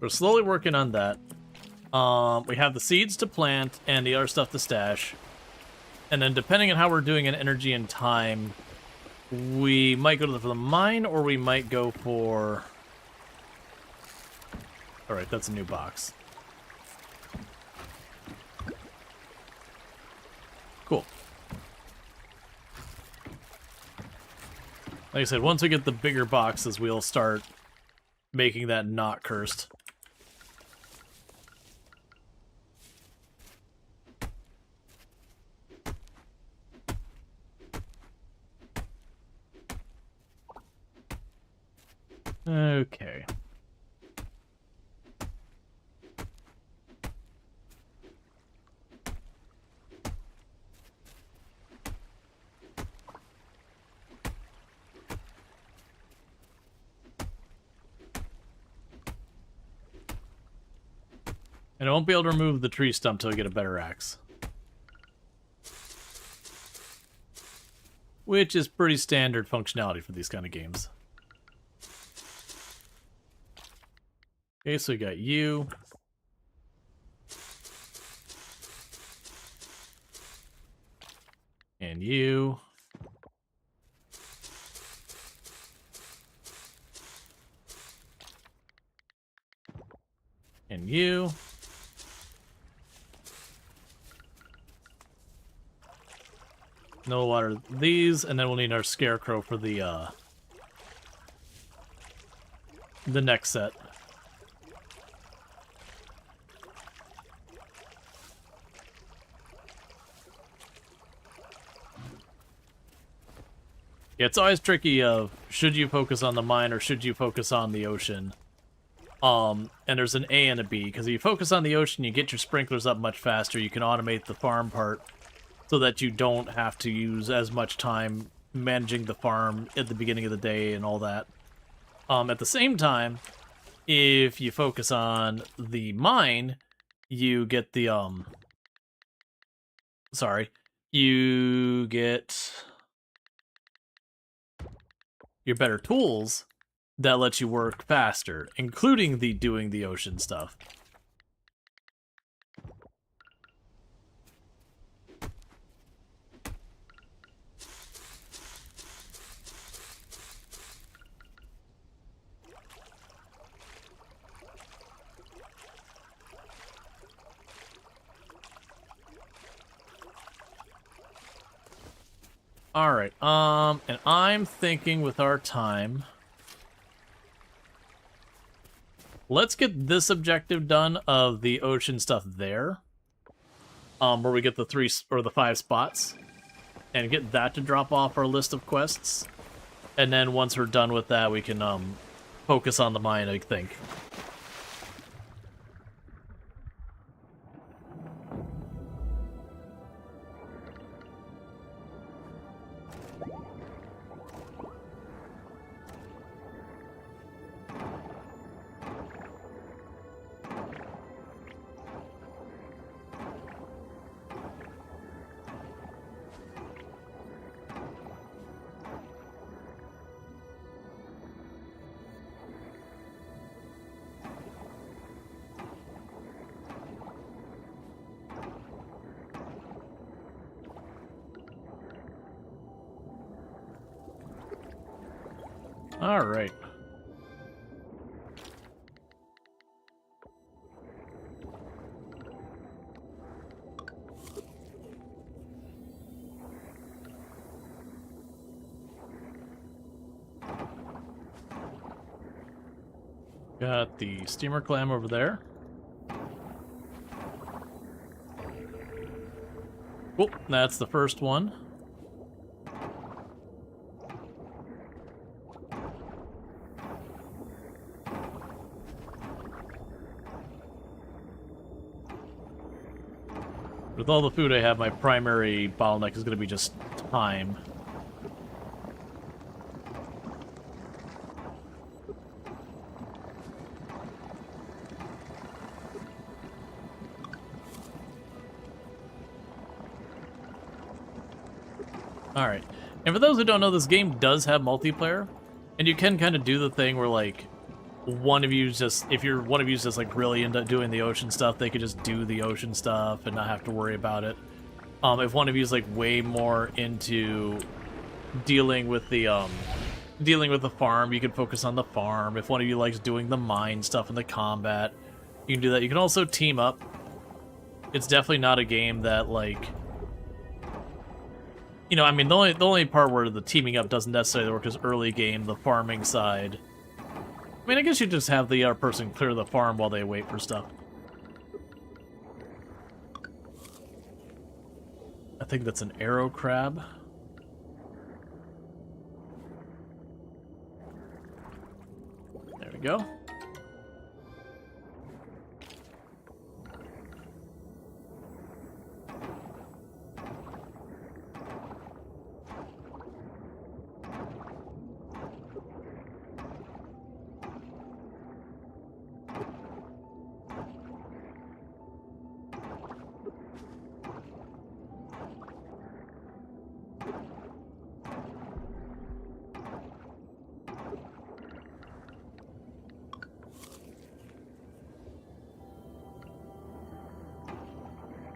We're slowly working on that. We have the seeds to plant and the other stuff to stash. And then depending on how we're doing in energy and time, we might go for the mine, or we might go for... Alright, that's a new box. Cool. Like I said, once we get the bigger boxes, we'll start making that not cursed. Okay. And I won't be able to remove the tree stump till I get a better axe. Which is pretty standard functionality for these kind of games. Okay, so we got you. And you. And you. No water these, and then we'll need our scarecrow for the next set. Yeah, it's always tricky of should you focus on the mine or should you focus on the ocean. And there's an A and a B, because if you focus on the ocean, you get your sprinklers up much faster. You can automate the farm part so that you don't have to use as much time managing the farm at the beginning of the day and all that. At the same time, if you focus on the mine, you get the, you get your better tools that let you work faster, including the doing the ocean stuff. Alright, and I'm thinking with our time, let's get this objective done of the ocean stuff there, where we get the 3 or the 5 spots, and get that to drop off our list of quests, and then once we're done with that, we can, focus on the mine, I think. All right. Got the steamer clam over there. Cool, that's the first one. With all the food I have, my primary bottleneck is going to be just time. Alright, and for those who don't know, this game does have multiplayer, and you can kind of do the thing where, like, one of you just, if you're one of you's just, like, really into doing the ocean stuff, they could just do the ocean stuff and not have to worry about it. If one of you's, like, way more into dealing with the farm, you can focus on the farm. If one of you likes doing the mine stuff and the combat, you can do that. You can also team up. It's definitely not a game that, like, you know, I mean, the only part where the teaming up doesn't necessarily work is early game, the farming side. I mean, I guess you just have the other person clear the farm while they wait for stuff. I think that's an arrow crab. There we go.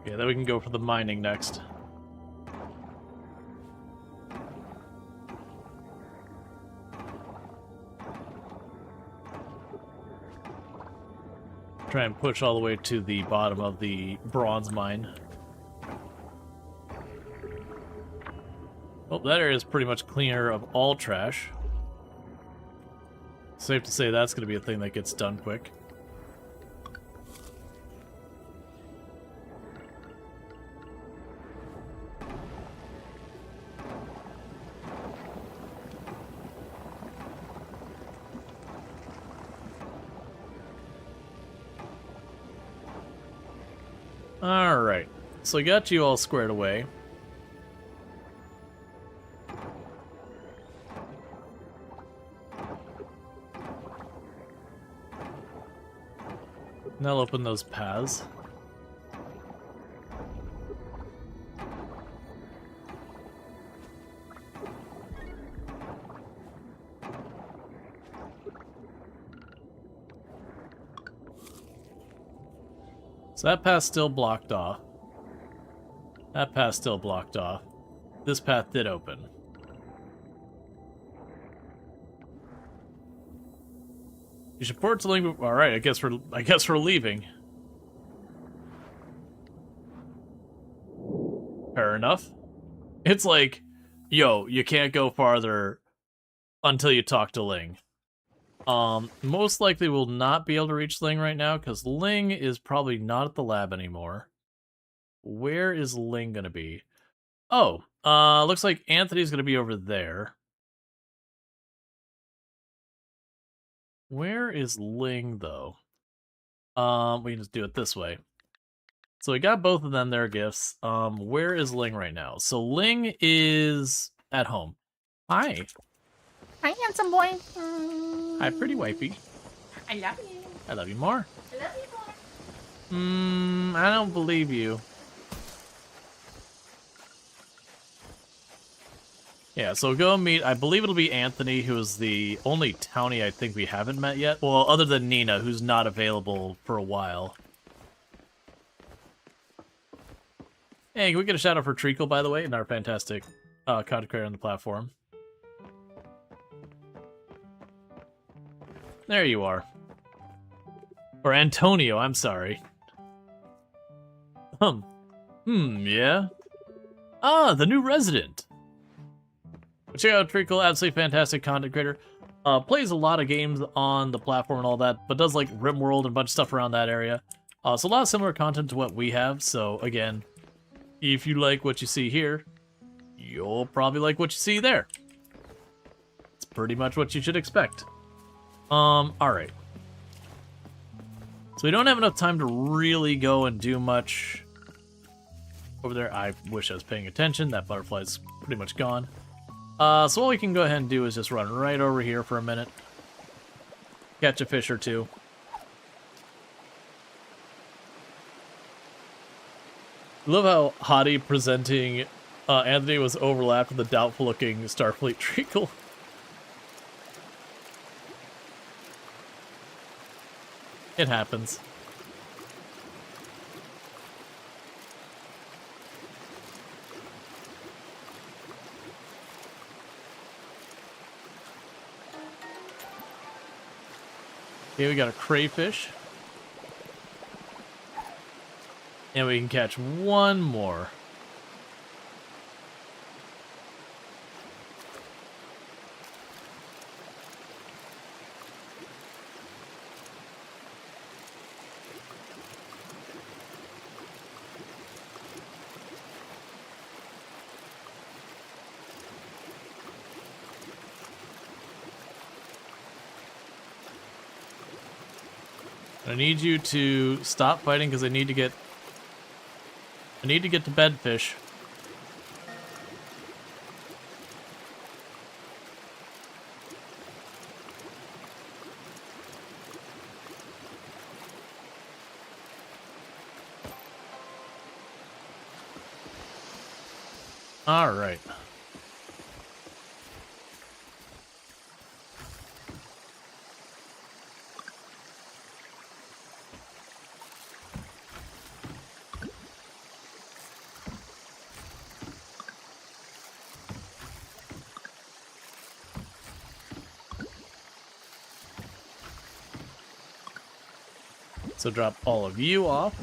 Yeah, then we can go for the mining next. Try and push all the way to the bottom of the bronze mine. Well, that area is pretty much clear of all trash. Safe to say that's going to be a thing that gets done quick. Alright, so I got you all squared away. Now I'll open those paths. So that path's still blocked off. That path's still blocked off. This path did open. You should port to link. All right, I guess we're leaving. Fair enough. It's like, yo, you can't go farther until you talk to Ling. Most likely we'll not be able to reach Ling right now because Ling is probably not at the lab anymore. Where is Ling gonna be? Oh, looks like Anthony's gonna be over there. Where is Ling, though? We can just do it this way. So we got both of them their gifts. Where is Ling right now? So Ling is at home. Hi. Hi, handsome boy. Hi, pretty wifey. I love you. I love you more. I love you more. I don't believe you. Yeah, so go meet, I believe it'll be Anthony, who is the only townie I think we haven't met yet. Well, other than Nina, who's not available for a while. Hey, can we get a shout out for Treacle, by the way, and our fantastic content creator on the platform? There you are. Or Antonio, I'm sorry. Yeah. Ah, the new resident. Check out Treacle, absolutely fantastic content creator. Plays a lot of games on the platform and all that, but does like RimWorld and a bunch of stuff around that area. So a lot of similar content to what we have, so again, if you like what you see here, you'll probably like what you see there. It's pretty much what you should expect. Alright. So we don't have enough time to really go and do much over there. I wish I was paying attention. That butterfly's pretty much gone. So all we can go ahead and do is just run right over here for a minute. Catch a fish or two. Love how Hottie presenting Anthony was overlapped with the doubtful-looking Starfleet Treacle. It happens. Okay, we got a crayfish. And we can catch one more. I need you to stop fighting because I need to get to bed, fish. All right. So drop all of you off.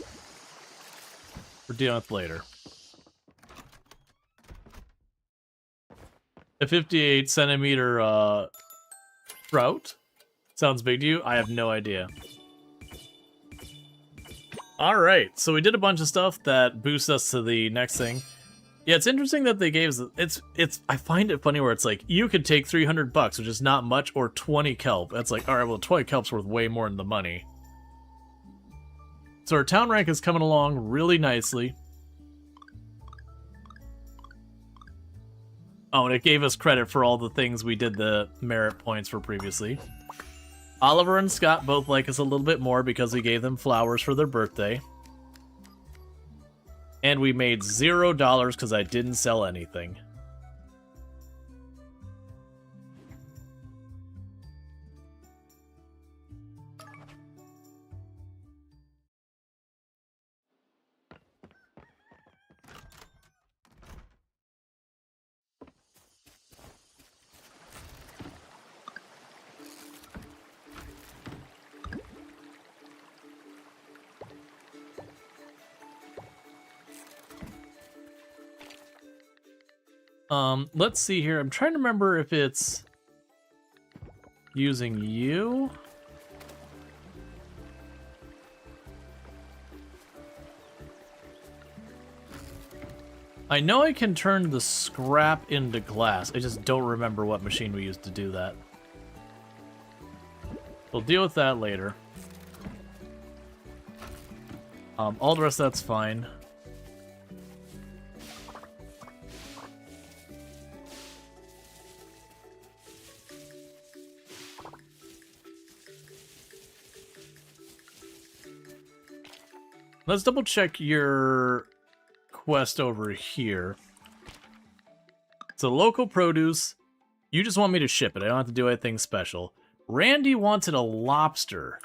We're dealing with later. A 58 centimeter trout? Sounds big to you? I have no idea. Alright, so we did a bunch of stuff that boosts us to the next thing. Yeah, it's interesting that they gave us... I find it funny where it's like, you could take 300 bucks, which is not much, or 20 kelp. That's like, alright, well, 20 kelp's worth way more than the money. So our town rank is coming along really nicely. Oh, and it gave us credit for all the things we did the merit points for previously. Oliver and Scott both like us a little bit more because we gave them flowers for their birthday. And we made $0 because I didn't sell anything. Let's see here. I'm trying to remember if it's using you. I know I can turn the scrap into glass. I just don't remember what machine we used to do that. We'll deal with that later. All the rest of that's fine. Let's double check your quest over here. So local produce, you just want me to ship it. I don't have to do anything special. Randy wanted a lobster.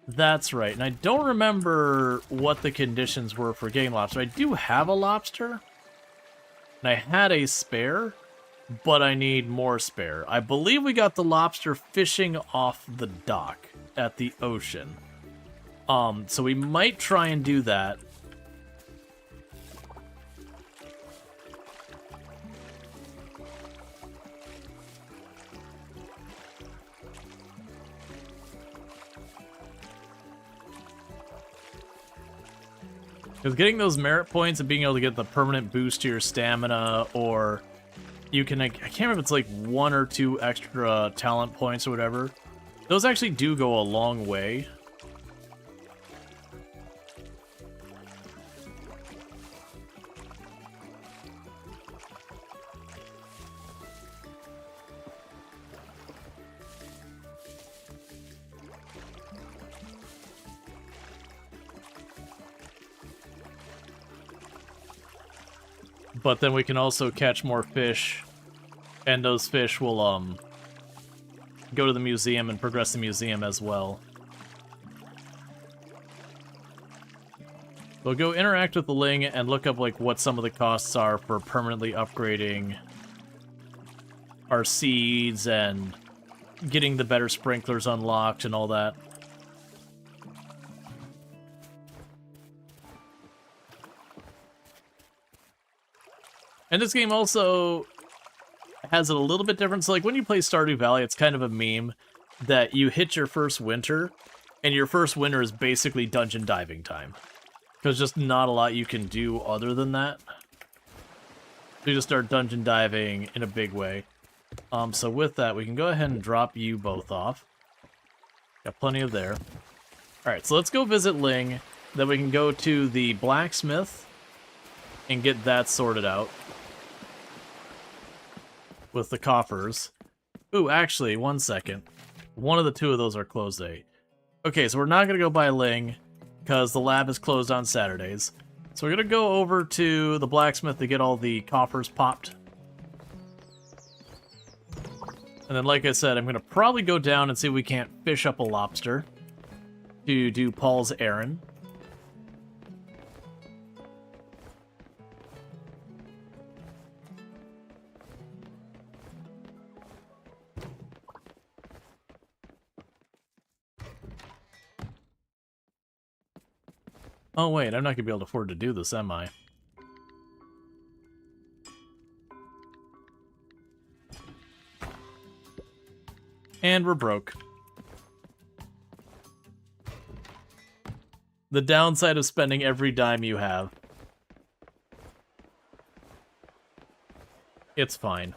That's right. And I don't remember what the conditions were for getting lobster. I do have a lobster. And I had a spare, but I need more spare. I believe we got the lobster fishing off the dock at the ocean. So we might try and do that. Because getting those merit points and being able to get the permanent boost to your stamina, or you can, I can't remember if it's like 1 or 2 extra talent points or whatever. Those actually do go a long way. But then we can also catch more fish, and those fish will go to the museum and progress the museum as well. We'll go interact with the Ling and look up like what some of the costs are for permanently upgrading our seeds and getting the better sprinklers unlocked and all that. And this game also has it a little bit different. So like when you play Stardew Valley, it's kind of a meme that you hit your first winter, and your first winter is basically dungeon diving time. There's just not a lot you can do other than that. So you just start dungeon diving in a big way. So with that, we can go ahead and drop you both off. Got plenty of there. Alright, so let's go visit Ling. Then we can go to the blacksmith and get that sorted out. With the coffers. Ooh, actually, 1 second. One of the 2 of those are closed today. Okay, so we're not going to go by Ling, because the lab is closed on Saturdays. So we're going to go over to the blacksmith to get all the coffers popped. And then, like I said, I'm going to probably go down and see if we can't fish up a lobster to do Paul's errand. Oh wait, I'm not gonna be able to afford to do this, am I? And we're broke. The downside of spending every dime you have. It's fine.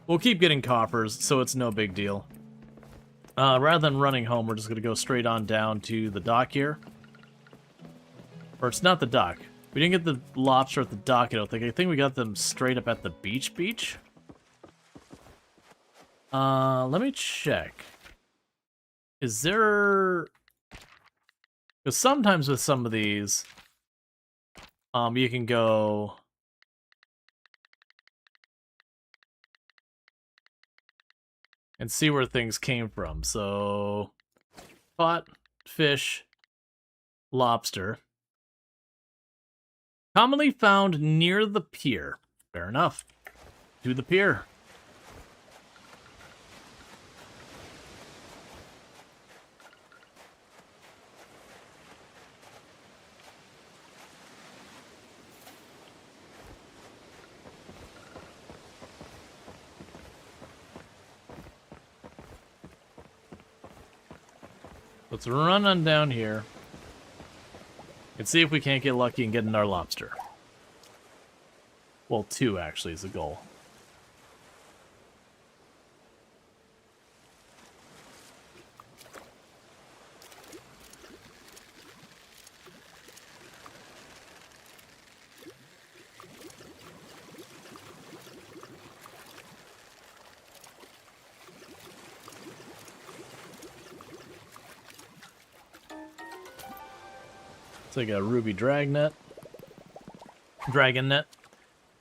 We'll keep getting coppers, so it's no big deal. Rather than running home, we're just going to go straight on down to the dock here. Or it's not the dock. We didn't get the lobster at the dock, I don't think. I think we got them straight up at the beach. Let me check. Is there... Because sometimes with some of these, you can go... and see where things came from. So, caught, fish, lobster. Commonly found near the pier. Fair enough. To the pier. Let's run on down here and see if we can't get lucky and get another lobster. Well, 2 actually is the goal. It's like a ruby dragon net.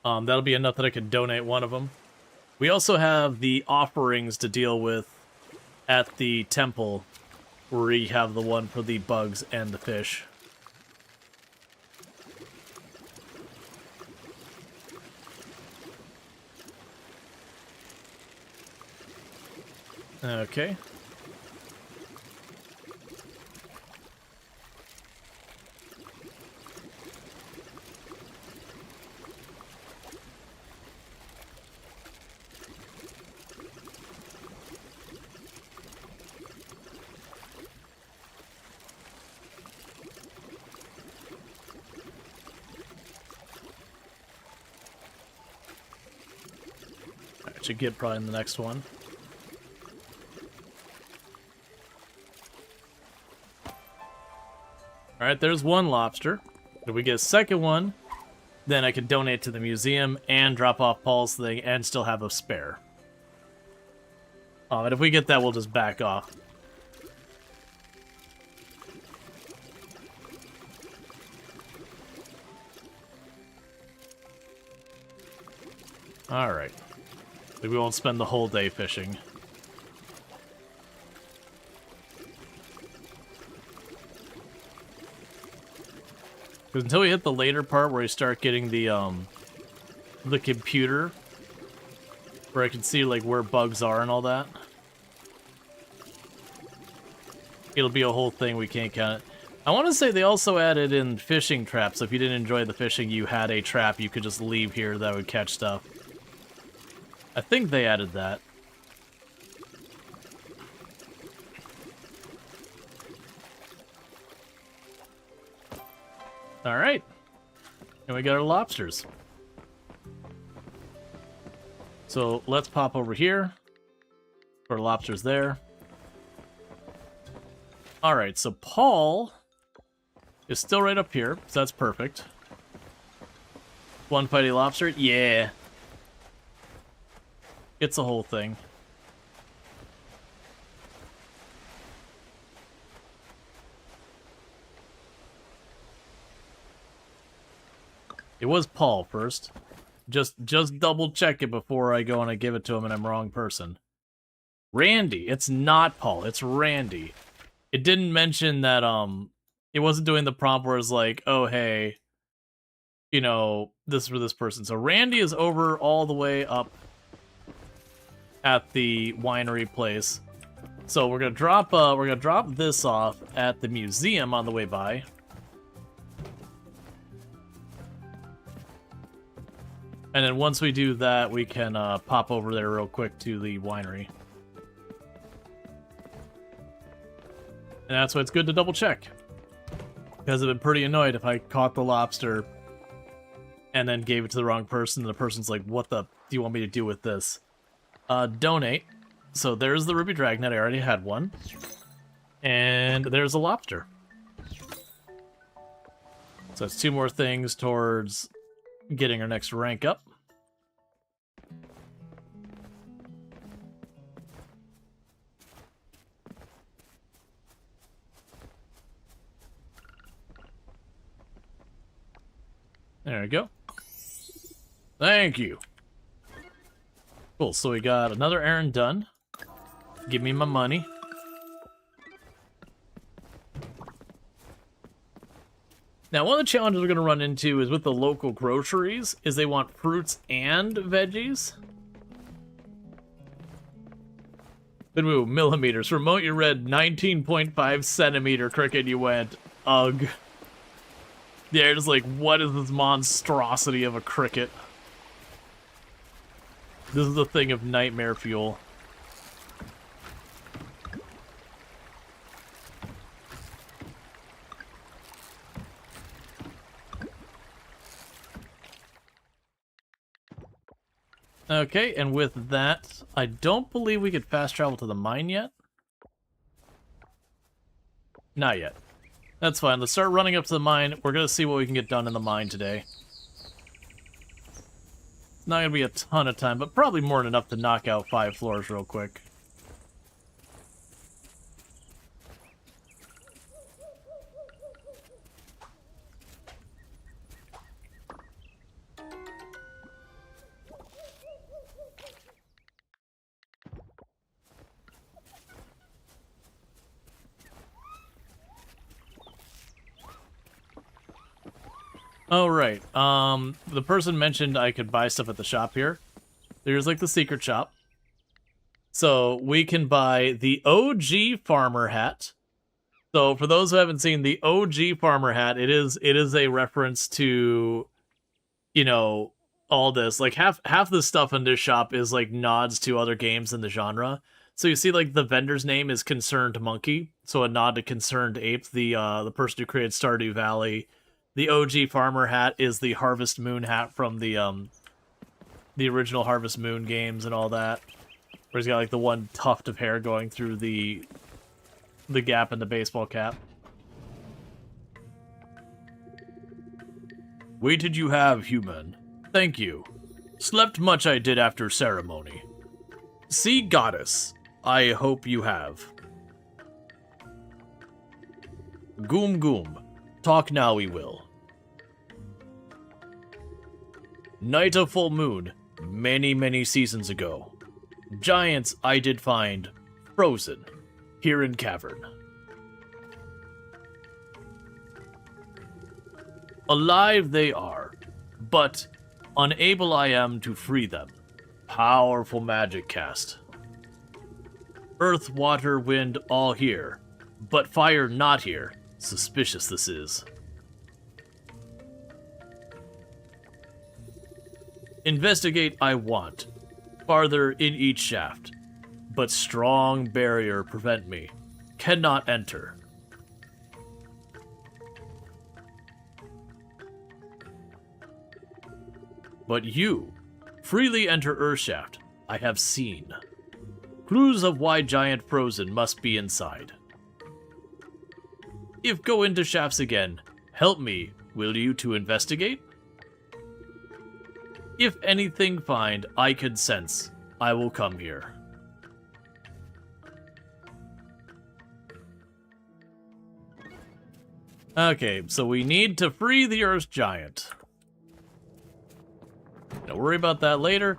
That'll be enough that I could donate one of them. We also have the offerings to deal with at the temple, where we have the one for the bugs and the fish. Okay. Should get probably in the next one. Alright, there's one lobster. If we get a second one, then I can donate to the museum and drop off Paul's thing and still have a spare. And if we get that, we'll just back off. Alright. We won't spend the whole day fishing. Because until we hit the later part where we start getting the computer, where I can see like where bugs are and all that, it'll be a whole thing. We can't count it. I want to say they also added in fishing traps. So if you didn't enjoy the fishing, you had a trap you could just leave here that would catch stuff. I think they added that. Alright. And we got our lobsters. So let's pop over here. Our lobsters there. Alright, so Paul is still right up here, so that's perfect. One fighty lobster? Yeah. It's a whole thing. It was Paul first. Just double check it before I go and I give it to him and I'm wrong person. Randy. It's not Paul. It's Randy. It didn't mention that, it wasn't doing the prompt where it's like, oh, hey, you know, this is for this person. So Randy is over all the way up at the winery place. So we're gonna drop this off at the museum on the way by. And then once we do that, we can pop over there real quick to the winery. And that's why it's good to double check. Because I've been pretty annoyed if I caught the lobster and then gave it to the wrong person, and the person's like, what the do you want me to do with this? Donate. So there's the ruby dragnet, I already had one. And there's a lobster. So it's 2 more things towards getting our next rank up. There we go. Thank you. Cool, so we got another errand done. Give me my money. Now, one of the challenges we're going to run into is with the local groceries, is they want fruits and veggies. Good move, millimeters. Remote, you read 19.5 centimeter, cricket, you went, ugh. Yeah, you're just like, what is this monstrosity of a cricket? This is a thing of nightmare fuel. Okay, and with that, I don't believe we could fast travel to the mine yet. Not yet. That's fine. Let's start running up to the mine. We're going to see what we can get done in the mine today. It's not going to be a ton of time, but probably more than enough to knock out 5 floors real quick. Oh, right. The person mentioned I could buy stuff at the shop here. There's, like, the secret shop. So, we can buy the OG farmer hat. So, for those who haven't seen the OG farmer hat, it is a reference to, you know, all this. Like, half the stuff in this shop is, like, nods to other games in the genre. So, you see, like, the vendor's name is Concerned Monkey. So, a nod to Concerned Ape, the person who created Stardew Valley. The OG farmer hat is the Harvest Moon hat from the original Harvest Moon games and all that. Where he's got like the one tuft of hair going through the gap in the baseball cap. Waited you have, human. Thank you. Slept much I did after ceremony. See, goddess. I hope you have. Goom goom. Talk now we will. Night of full moon, many, many seasons ago. Giants I did find, frozen, here in cavern. Alive they are, but unable I am to free them. Powerful magic cast. Earth, water, wind, all here, but fire not here. Suspicious this is. Investigate I want, farther in each shaft, but strong barrier prevent me, cannot enter. But you, freely enter Earthshaft, I have seen. Clues of why giant frozen must be inside. If go into shafts again, help me, will you, to investigate? If anything find I can sense, I will come here. Okay, so we need to free the Earth Giant. Don't worry about that later.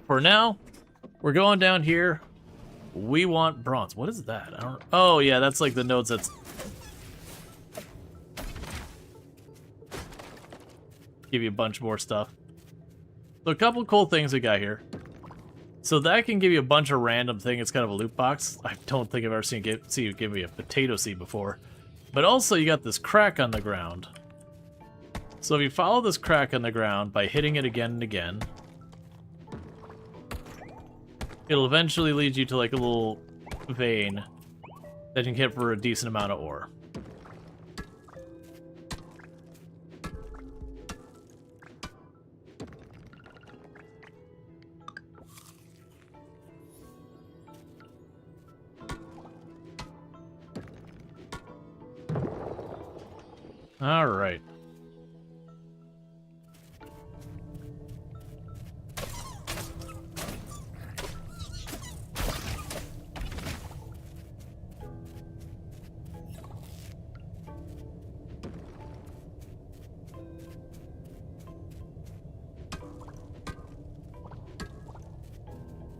For now, we're going down here. We want bronze. What is that? I don't. Oh yeah, that's like the nodes that's. Give you a bunch more stuff. So a couple cool things we got here. So that can give you a bunch of random thing. It's kind of a loot box. I don't think I've ever seen you give me a potato seed before. But also you got this crack on the ground. So if you follow this crack in the ground by hitting it again and again, it'll eventually lead you to like a little vein that you can hit for a decent amount of ore. All right.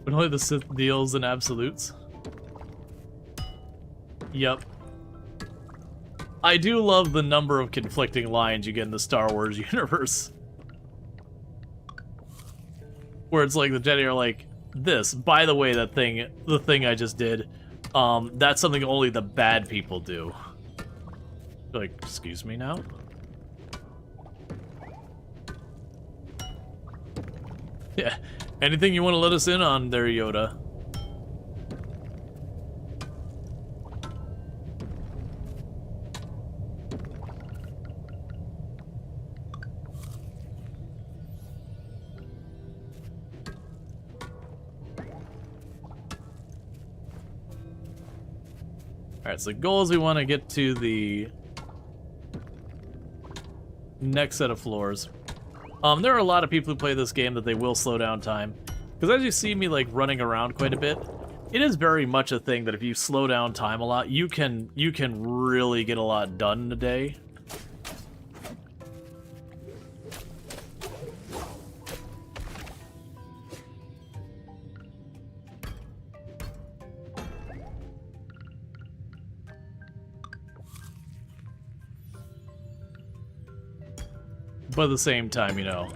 But only the Sith deals in absolutes. Yep. I do love the number of conflicting lines you get in the Star Wars universe. Where it's like the Jedi are like, this, by the way, the thing I just did, that's something only the bad people do. You're like, excuse me now? Yeah. Anything you want to let us in on there, Yoda? Alright, so the goal is we want to get to the next set of floors. There are a lot of people who play this game that they will slow down time. Because as you see me like running around quite a bit, it is very much a thing that if you slow down time a lot, you can really get a lot done in a day. But at the same time, you know,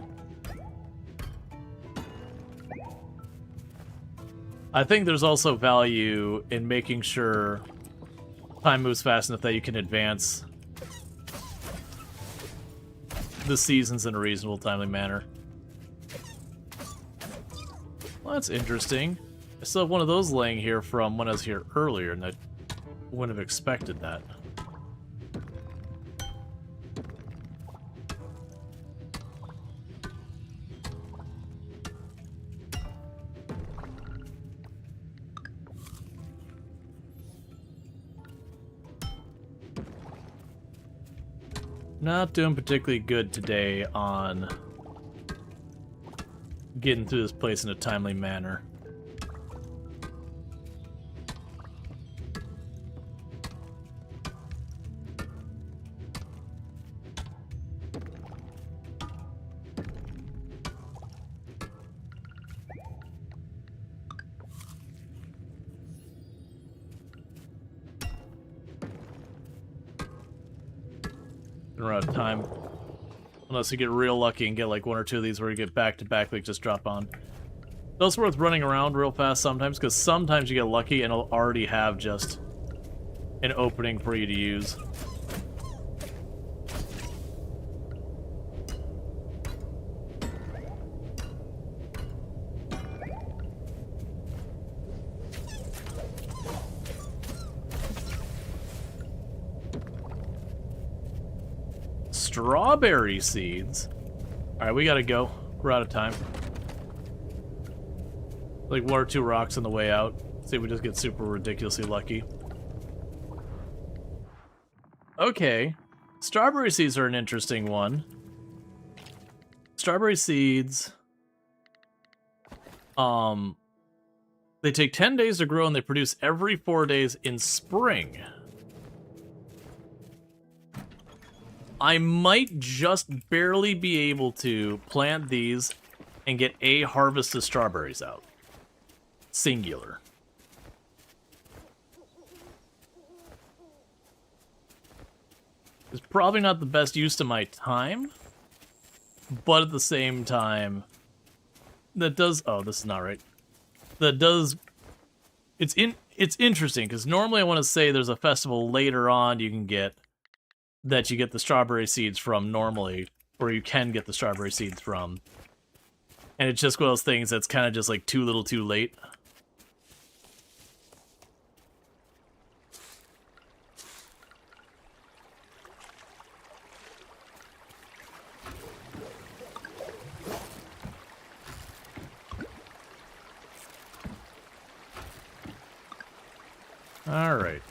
I think there's also value in making sure time moves fast enough that you can advance the seasons in a reasonable, timely manner. Well, that's interesting. I still have one of those laying here from when I was here earlier, and I wouldn't have expected that. Not doing particularly good today on getting through this place in a timely manner. Run out of time. Unless you get real lucky and get like one or two of these where you get back-to-back, like just drop on. Those worth running around real fast sometimes, because sometimes you get lucky and it'll already have just an opening for you to use. Strawberry seeds? Alright, we gotta go. We're out of time. Like one or two rocks on the way out. See if we just get super ridiculously lucky. Okay. Strawberry seeds are an interesting one. Strawberry seeds... They take 10 days to grow and they produce every 4 days in spring. I might just barely be able to plant these and get a harvest of strawberries out. Singular. It's probably not the best use of my time, but at the same time, that does... Oh, this is not right. That does... It's interesting, because normally I want to say there's a festival later on you can get... that you get the strawberry seeds from normally. where you can get the strawberry seeds from. And it's just one of those things that's kind of just like too little too late. Alright.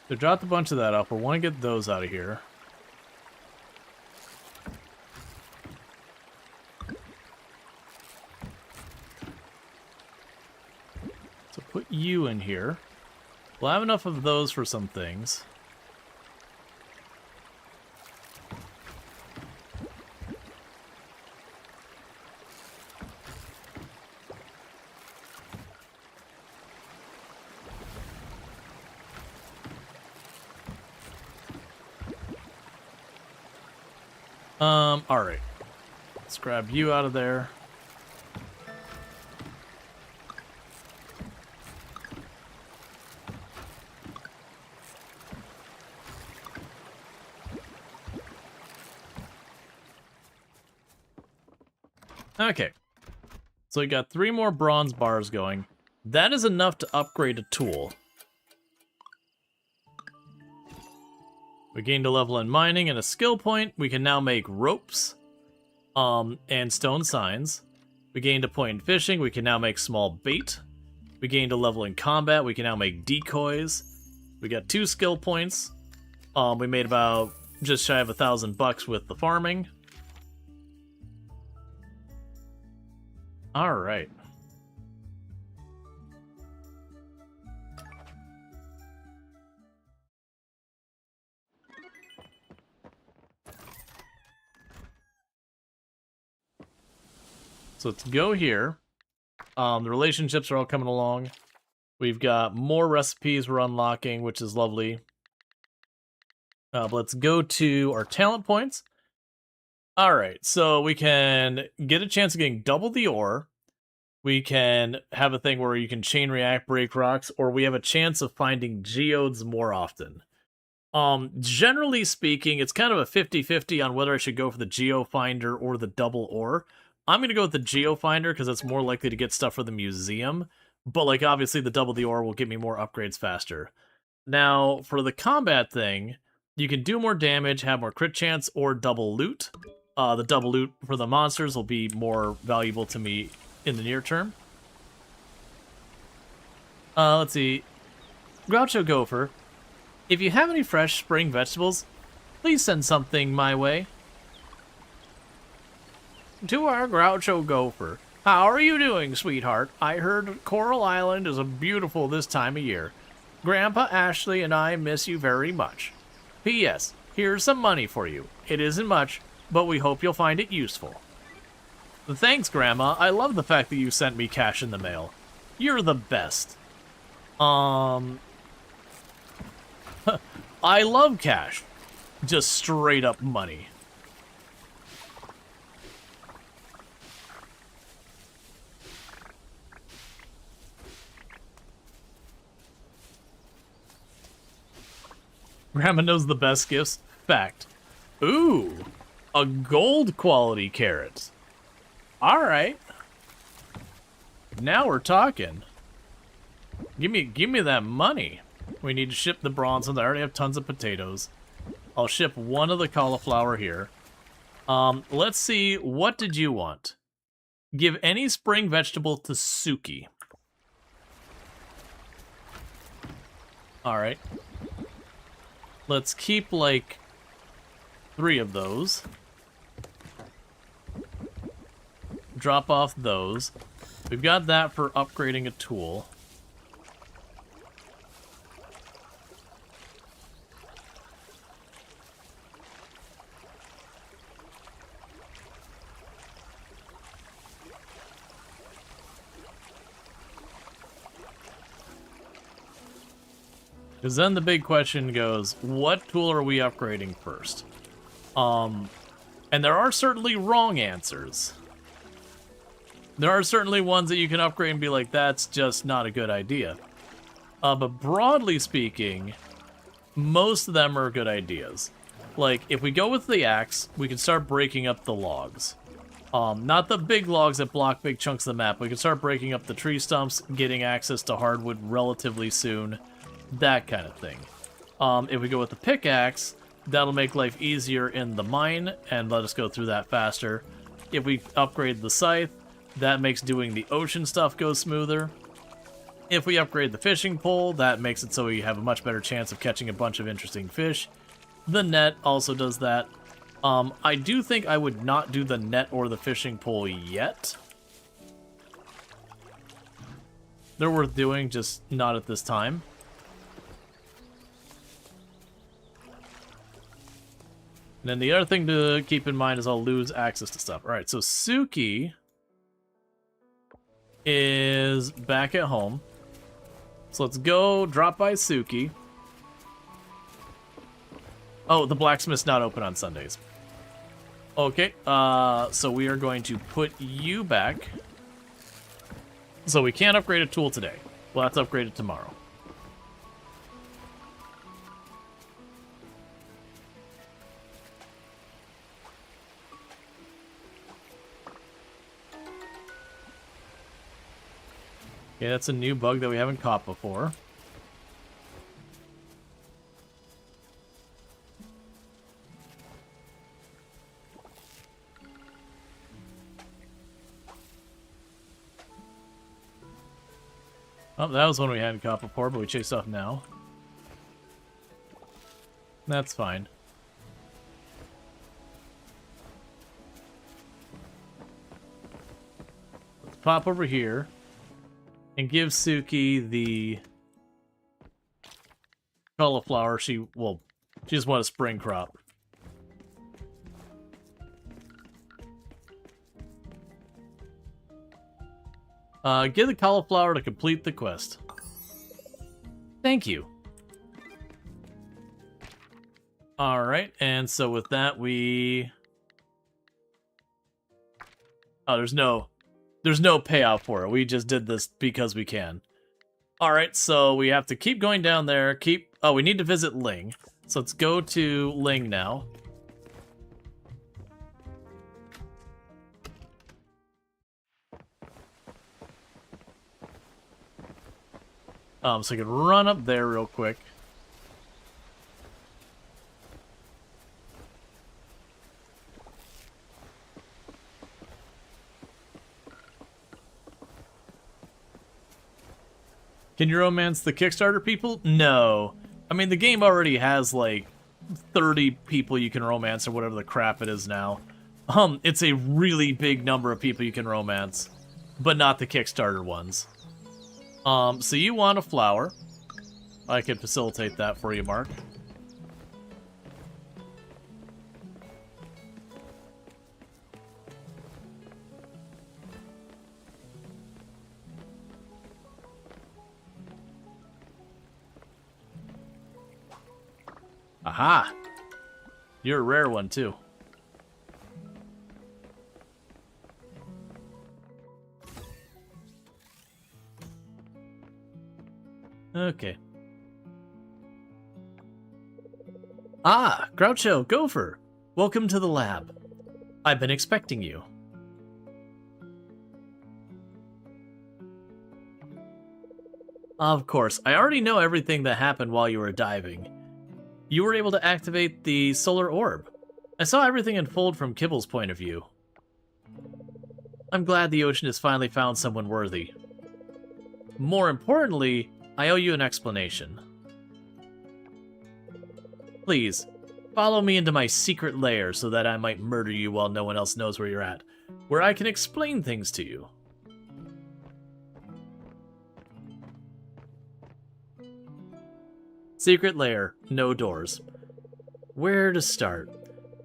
So dropped a bunch of that off. We want to get those out of here. So put you in here. We'll have enough of those for some things. Alright. Let's grab you out of there. Okay. So we got 3 more bronze bars going. That is enough to upgrade a tool. We gained a level in mining and a skill point. We can now make ropes and stone signs. We gained a point in fishing. We can now make small bait. We gained a level in combat. We can now make decoys. We got 2 skill points. We made about just shy of $1,000 with the farming. All right. So let's go here. The relationships are all coming along. We've got more recipes we're unlocking, which is lovely. But let's go to our talent points. All right, so we can get a chance of getting double the ore. We can have a thing where you can chain react, break rocks, or we have a chance of finding geodes more often. Generally speaking, it's kind of a 50-50 on whether I should go for the geo finder or the double ore. I'm going to go with the geo finder because it's more likely to get stuff for the museum. But, like, obviously the double the ore will get me more upgrades faster. Now, for the combat thing, you can do more damage, have more crit chance, or double loot. The double loot for the monsters will be more valuable to me in the near term. Let's see. Groucho Gopher, if you have any fresh spring vegetables, please send something my way. To our Groucho Gopher, how are you doing, sweetheart? I heard Coral Island is beautiful this time of year. Grandpa Ashley and I miss you very much. P.S. Here's some money for you. It isn't much, but we hope you'll find it useful. Thanks, Grandma. I love the fact that you sent me cash in the mail. You're the best. I love cash. Just straight up money. Grandma knows the best gifts. Fact. Ooh, a gold quality carrot. All right. Now we're talking. Give me that money. We need to ship the bronze ones. I already have tons of potatoes. I'll ship one of the cauliflower here. Let's see. What did you want? Give any spring vegetable to Suki. All right. Let's keep, like, 3 of those. Drop off those. We've got that for upgrading a tool. Because then the big question goes, what tool are we upgrading first? And there are certainly wrong answers. There are certainly ones that you can upgrade and be like, that's just not a good idea. But broadly speaking, most of them are good ideas. Like, if we go with the axe, we can start breaking up the logs. Not the big logs that block big chunks of the map. We can start breaking up the tree stumps, getting access to hardwood relatively soon. That kind of thing. If we go with the pickaxe, that'll make life easier in the mine and let us go through that faster. If we upgrade the scythe, that makes doing the ocean stuff go smoother. If we upgrade the fishing pole, that makes it so we have a much better chance of catching a bunch of interesting fish. The net also does that. I do think I would not do the net or the fishing pole yet. They're worth doing, just not at this time. And then the other thing to keep in mind is I'll lose access to stuff. Alright, so Suki is back at home. So let's go drop by Suki. Oh, the blacksmith's not open on Sundays. Okay, so we are going to put you back. So we can't upgrade a tool today. We'll have to upgrade it tomorrow. Okay, that's a new bug that we haven't caught before. Oh, that was one we hadn't caught before, but we chased off now. That's fine. Let's pop over here and give Suki the cauliflower. She just want a spring crop. Get the cauliflower to complete the quest. Thank you. Alright, and so with that we... Oh, there's no payout for it. We just did this because we can. Alright, so we have to keep going down there. Oh, we need to visit Ling. So let's go to Ling now. So I can run up there real quick. Can you romance the Kickstarter people? No. I mean, the game already has, like, 30 people you can romance or whatever the crap it is now. It's a really big number of people you can romance, but not the Kickstarter ones. So you want a flower. I can facilitate that for you, Mark. Aha! You're a rare one, too. Okay. Ah, Groucho, Gopher! Welcome to the lab. I've been expecting you. Of course, I already know everything that happened while you were diving. You were able to activate the solar orb. I saw everything unfold from Kibble's point of view. I'm glad the ocean has finally found someone worthy. More importantly, I owe you an explanation. Please, follow me into my secret lair so that I might murder you while no one else knows where you're at, where I can explain things to you. Secret lair, no doors. Where to start?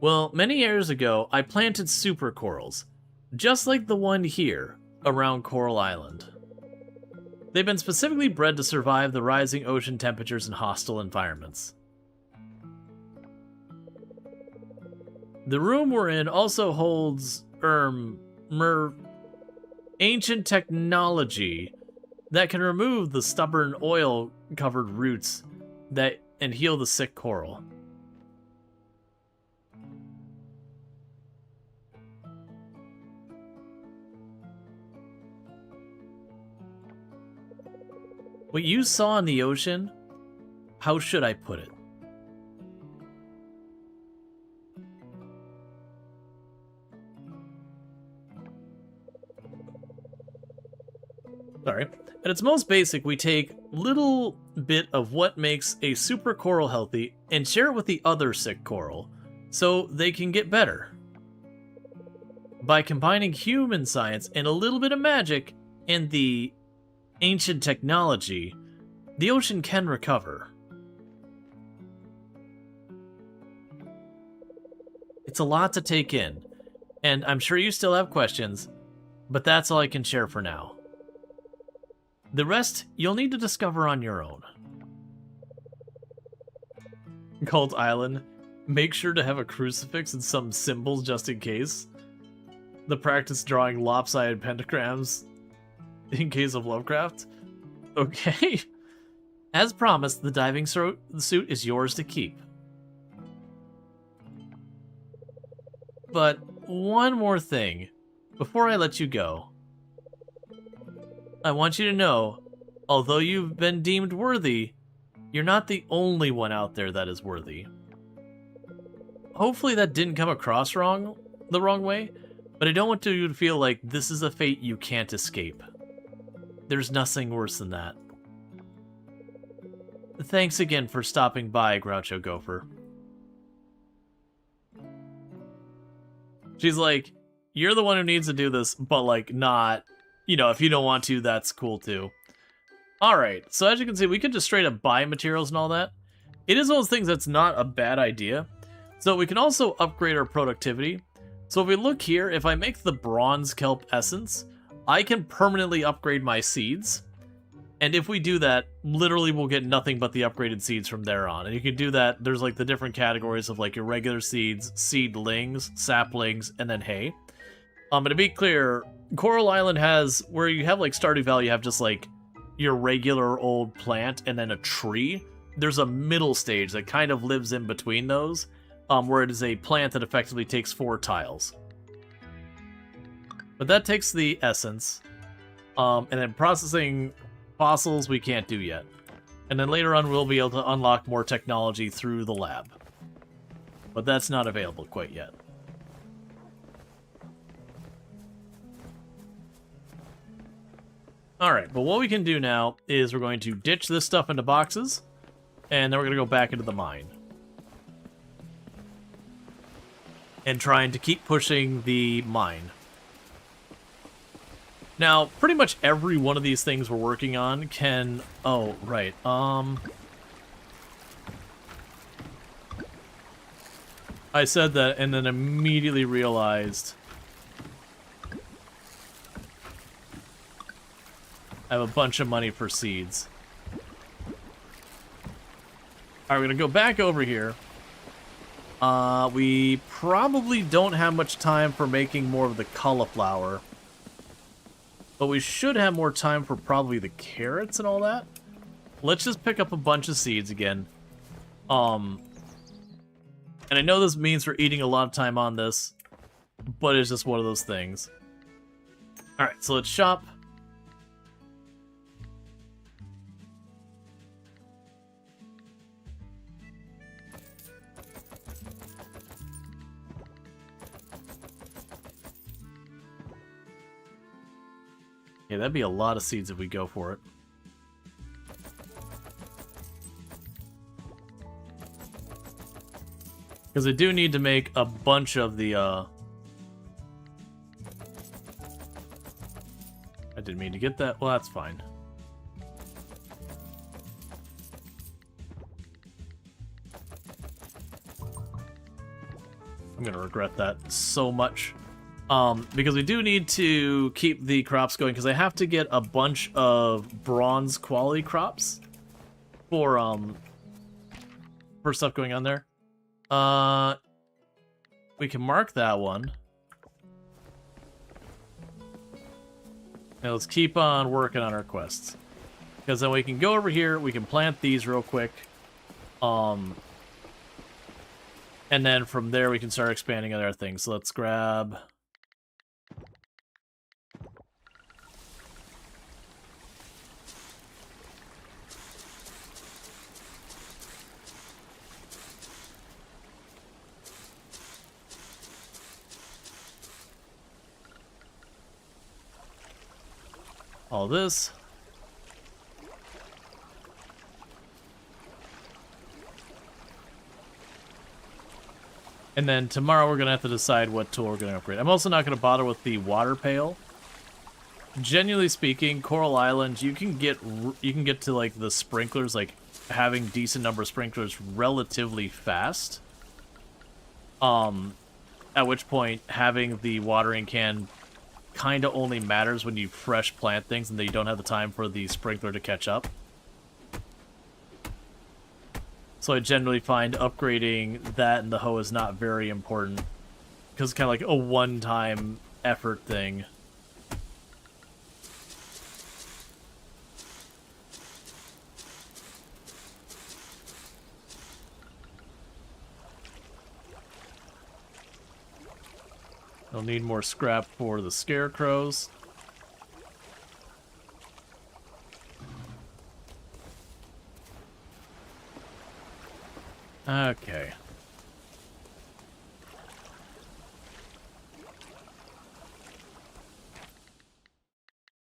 Well, many years ago, I planted super corals, just like the one here, around Coral Island. They've been specifically bred to survive the rising ocean temperatures in hostile environments. The room we're in also holds, ancient technology that can remove the stubborn oil-covered roots and heal the sick coral. What you saw in the ocean, how should I put it? Sorry. At its most basic, we take little bit of what makes a super coral healthy and share it with the other sick coral, so they can get better. By combining human science and a little bit of magic and the ancient technology, the ocean can recover. It's a lot to take in, and I'm sure you still have questions, but that's all I can share for now. The rest, you'll need to discover on your own. Cult Island. Make sure to have a crucifix and some symbols just in case. The practice drawing lopsided pentagrams in case of Lovecraft. Okay. As promised, the diving suit is yours to keep. But one more thing before I let you go. I want you to know, although you've been deemed worthy, you're not the only one out there that is worthy. Hopefully that didn't come across the wrong way, but I don't want you to feel like this is a fate you can't escape. There's nothing worse than that. Thanks again for stopping by, Groucho Gopher. She's like, you're the one who needs to do this, but like not... You know, if you don't want to, that's cool too. Alright, so as you can see, we could just straight up buy materials and all that. It is one of those things that's not a bad idea. So we can also upgrade our productivity. So if we look here, if I make the bronze kelp essence, I can permanently upgrade my seeds. And if we do that, literally we'll get nothing but the upgraded seeds from there on. And you can do that, there's like the different categories of like your regular seeds, seedlings, saplings, and then hay. But to be clear, Coral Island has, where you have like Stardew Valley, you have just like your regular old plant and then a tree. There's a middle stage that kind of lives in between those, where it is a plant that effectively takes 4 tiles. But that takes the essence, and then processing fossils we can't do yet. And then later on we'll be able to unlock more technology through the lab. But that's not available quite yet. Alright, but what we can do now is we're going to ditch this stuff into boxes, and then we're going to go back into the mine. And trying to keep pushing the mine. Now, pretty much every one of these things we're working on can... Oh, right, I said that and then immediately realized... I have a bunch of money for seeds. Alright, we're gonna go back over here. We probably don't have much time for making more of the cauliflower. But we should have more time for probably the carrots and all that. Let's just pick up a bunch of seeds again. And I know this means we're eating a lot of time on this, but it's just one of those things. Alright, so let's shop. Yeah, that'd be a lot of seeds if we go for it. Because I do need to make a bunch of the, I didn't mean to get that. Well, that's fine. I'm gonna regret that so much. Because we do need to keep the crops going, because I have to get a bunch of bronze quality crops for stuff going on there. We can mark that one. Now let's keep on working on our quests. Because then we can go over here, we can plant these real quick. And then from there we can start expanding other things. So let's grab... all this. And then tomorrow we're going to have to decide what tool we're going to upgrade. I'm also not going to bother with the water pail. Genuinely speaking, Coral Island, you can get to like the sprinklers, like having decent number of sprinklers relatively fast. At which point having the watering can kind of only matters when you fresh plant things and that you don't have the time for the sprinkler to catch up. So I generally find upgrading that and the hoe is not very important because it's kind of like a one-time effort thing. I'll need more scrap for the scarecrows. Okay.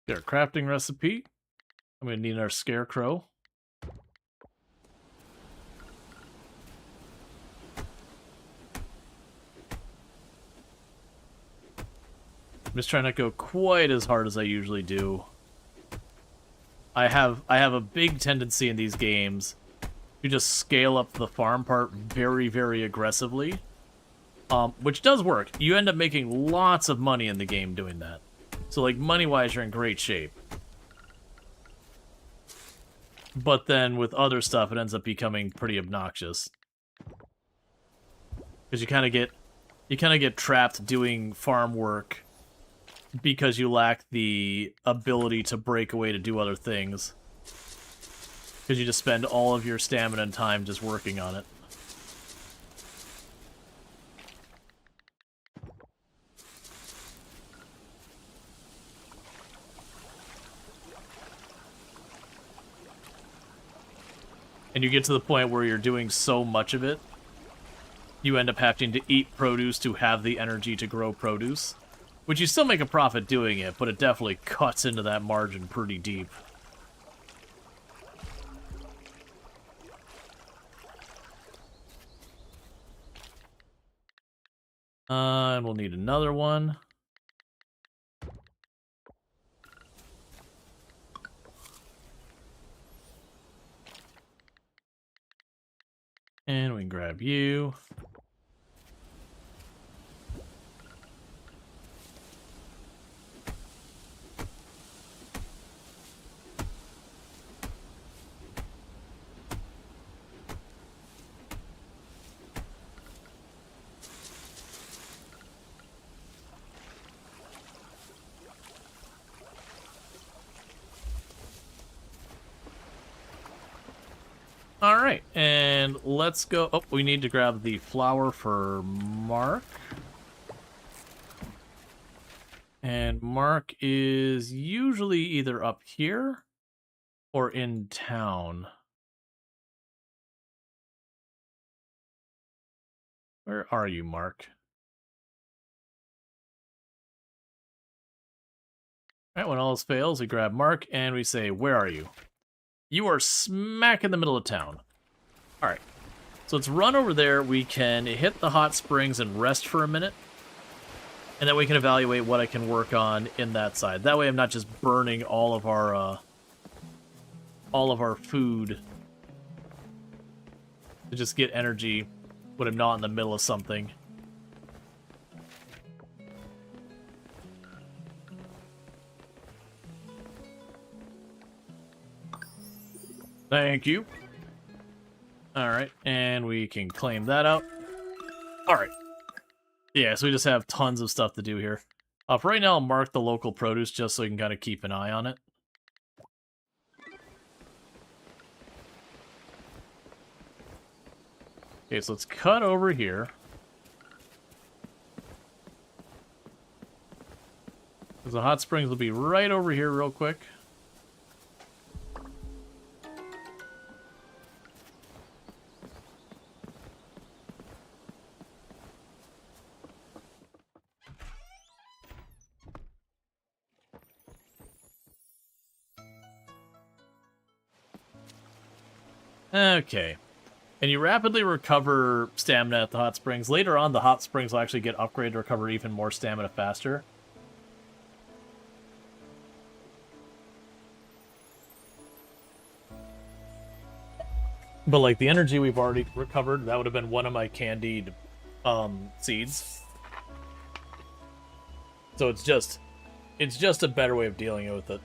Get our crafting recipe. I'm gonna need our scarecrow. I'm just trying not to go quite as hard as I usually do. I have a big tendency in these games to just scale up the farm part very, very aggressively. Which does work. You end up making lots of money in the game doing that. So, like, money-wise, you're in great shape. But then, with other stuff, it ends up becoming pretty obnoxious. Because you kind of get trapped doing farm work because you lack the ability to break away to do other things. Because you just spend all of your stamina and time just working on it. And you get to the point where you're doing so much of it, you end up having to eat produce to have the energy to grow produce. Which you still make a profit doing it, but it definitely cuts into that margin pretty deep. And we'll need another one. And we can grab you. Alright, and let's go... Oh, we need to grab the flour for Mark. And Mark is usually either up here or in town. Where are you, Mark? Alright, when all else fails, we grab Mark and we say, where are you? You are smack in the middle of town. Alright, so let's run over there. We can hit the hot springs and rest for a minute. And then we can evaluate what I can work on in that side. That way I'm not just burning all of our food to just get energy when I'm not in the middle of something. Thank you. Alright, and we can claim that out. Alright. Yeah, so we just have tons of stuff to do here. For right now, I'll mark the local produce just so we can kind of keep an eye on it. Okay, so let's cut over here. Because the hot springs will be right over here real quick. Okay. And you rapidly recover stamina at the hot springs. Later on, the hot springs will actually get upgraded to recover even more stamina faster. But, like, the energy we've already recovered, that would have been one of my candied seeds. So it's just a better way of dealing with it.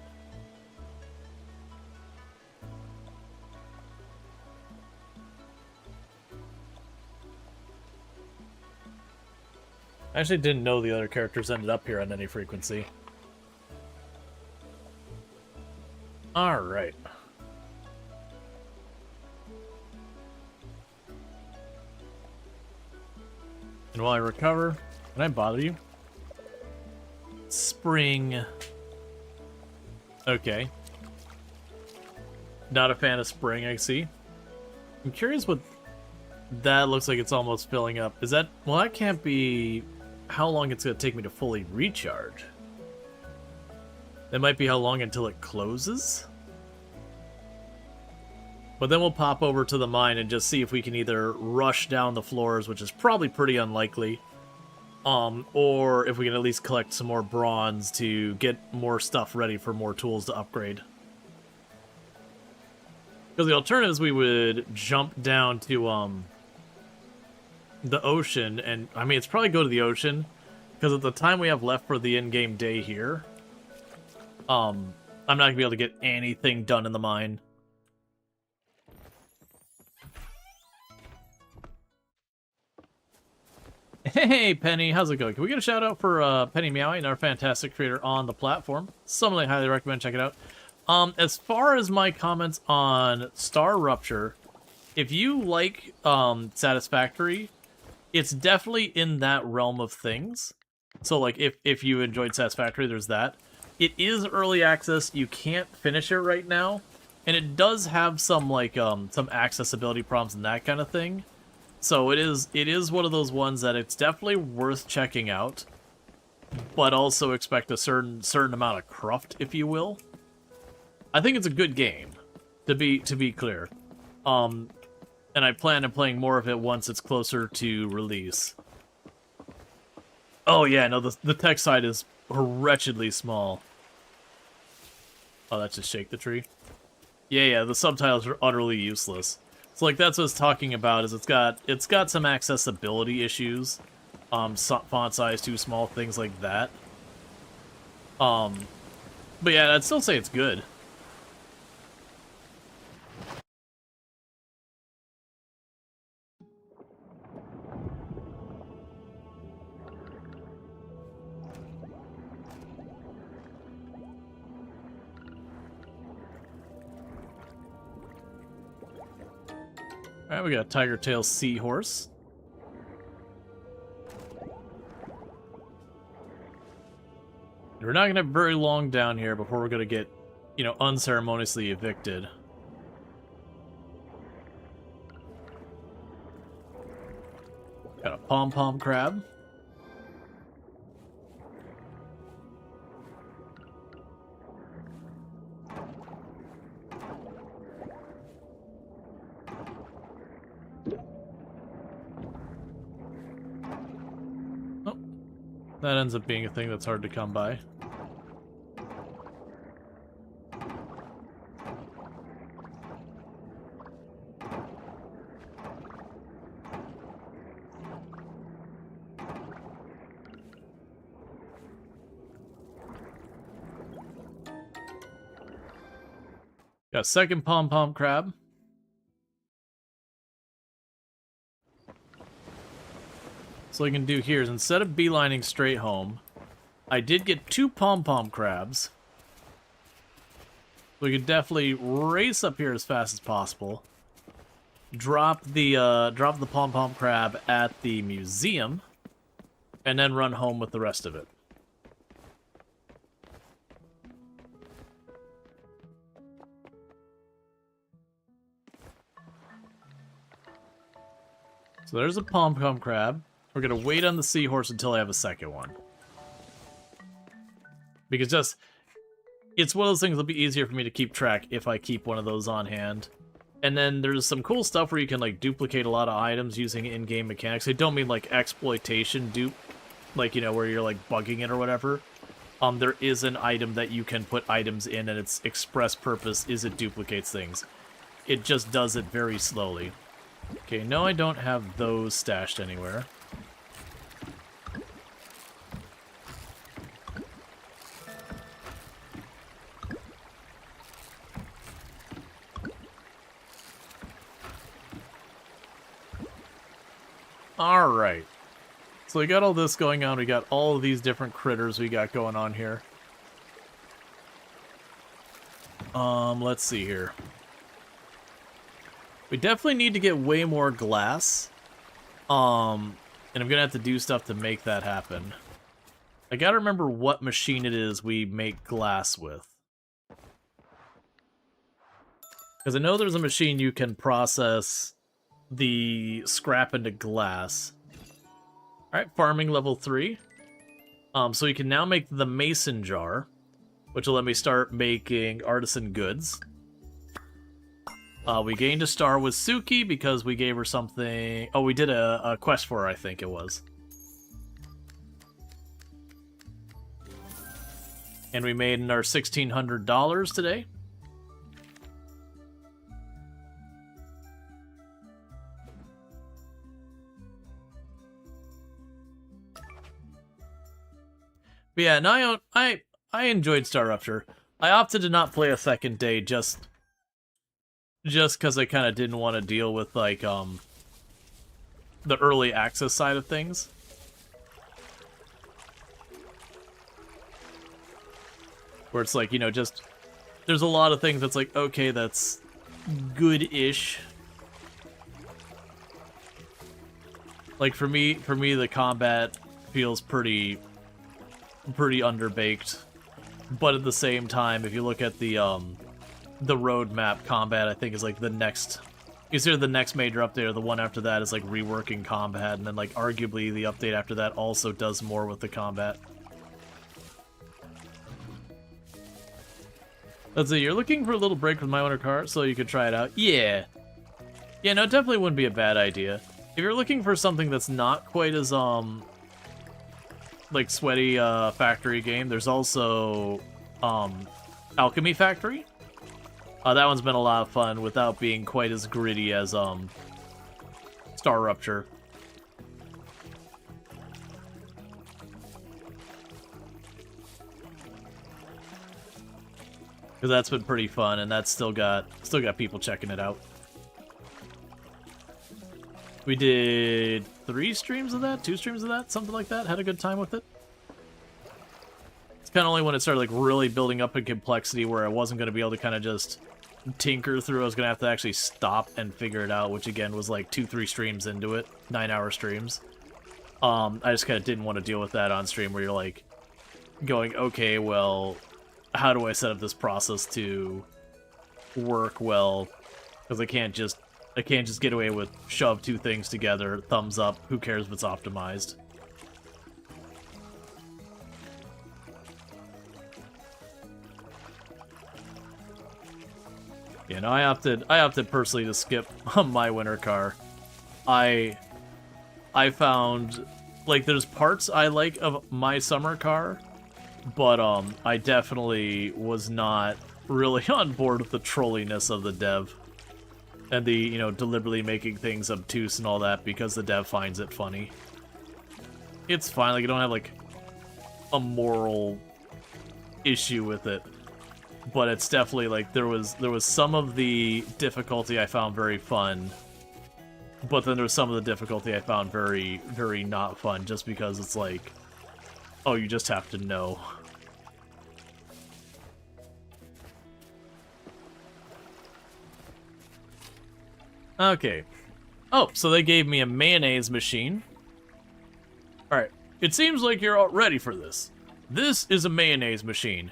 I actually didn't know the other characters ended up here on any frequency. Alright. And while I recover, can I bother you? Spring. Okay. Not a fan of spring, I see. I'm curious what that looks like. It's almost filling up. Is that... Well, that can't be how long it's going to take me to fully recharge. That might be how long until it closes. But then we'll pop over to the mine and just see if we can either rush down the floors, which is probably pretty unlikely, or if we can at least collect some more bronze to get more stuff ready for more tools to upgrade. Because the alternative is we would jump down to the ocean, and I mean, it's probably go to the ocean, because at the time we have left for the in-game day here, I'm not going to be able to get anything done in the mine. Hey, Penny, how's it going? Can we get a shout out for Penny Meowing, our fantastic creator on the platform? Someone I highly recommend check it out. As far as my comments on Star Rupture, if you like Satisfactory, it's definitely in that realm of things. So, like, if you enjoyed Satisfactory, there's that. It is early access. You can't finish it right now, and it does have some like some accessibility problems and that kind of thing. So it is one of those ones that it's definitely worth checking out, but also expect a certain amount of cruft, if you will. I think it's a good game, to be clear. And I plan on playing more of it once it's closer to release. Oh yeah, no, the text side is wretchedly small. Oh, that's just Shake the Tree. Yeah, the subtitles are utterly useless. So like that's what it's talking about, is it's got some accessibility issues, font size too small, things like that. But yeah, I'd still say it's good. Alright, we got a Tiger Tail Seahorse. We're not going to have very long down here before we're going to get, you know, unceremoniously evicted. Got a pom-pom crab. Oh, that ends up being a thing that's hard to come by. Got a second pom-pom crab. So what I can do here is, instead of beelining straight home, I did get 2 pom-pom crabs. We could definitely race up here as fast as possible. Drop the pom-pom crab at the museum, and then run home with the rest of it. So there's a pom-pom crab. We're going to wait on the seahorse until I have a second one. Because it's one of those things that'll be easier for me to keep track if I keep one of those on hand. And then there's some cool stuff where you can like duplicate a lot of items using in-game mechanics. I don't mean like exploitation dupe, like, you know, where you're like bugging it or whatever. There is an item that you can put items in, and its express purpose is it duplicates things. It just does it very slowly. Okay, no, I don't have those stashed anywhere. Alright. So we got all this going on. We got all of these different critters we got going on here. Let's see here. We definitely need to get way more glass. And I'm gonna have to do stuff to make that happen. I gotta remember what machine it is we make glass with. Because I know there's a machine you can process the scrap into glass. Alright, farming level 3. So we can now make the mason jar, which will let me start making artisan goods. We gained a star with Suki because we gave her something... Oh, we did a quest for her, I think it was. And we made our $1,600 today. But yeah, no, I enjoyed Star Rupture. I opted to not play a second day just because I kind of didn't want to deal with, like, the early access side of things. Where it's like, you know, just... There's a lot of things that's like, okay, that's good-ish. Like, for me, the combat feels pretty underbaked. But at the same time, if you look at the roadmap, combat, I think, is like the next... Is either the next major update or the one after that is like reworking combat, and then like arguably the update after that also does more with the combat. Let's see, you're looking for a little break with my winter car so you could try it out? Yeah. Yeah, no, it definitely wouldn't be a bad idea. If you're looking for something that's not quite as, like, sweaty, factory game, there's also, Alchemy Factory. That one's been a lot of fun without being quite as gritty as, Star Rupture. Because that's been pretty fun, and that's still got people checking it out. We did 3 streams of that, 2 streams of that, something like that. Had a good time with it. It's kind of only when it started like really building up in complexity where I wasn't going to be able to kind of just tinker through. I was going to have to actually stop and figure it out, which again was like 2-3 streams into it, 9-hour streams. I just kind of didn't want to deal with that on stream where you're like going, okay, well, how do I set up this process to work well? Because I can't just get away with shove 2 things together, thumbs up, who cares if it's optimized. Yeah, no, I opted personally to skip my winter car. I found, like, there's parts I like of my summer car, but I definitely was not really on board with the trolliness of the dev. And the, you know, deliberately making things obtuse and all that because the dev finds it funny. It's fine, like, you don't have, like, a moral issue with it. But it's definitely, like, there was some of the difficulty I found very fun. But then there was some of the difficulty I found very, very not fun, just because it's like, oh, you just have to know. Okay. Oh, so they gave me a mayonnaise machine. Alright, it seems like you're all ready for this. This is a mayonnaise machine.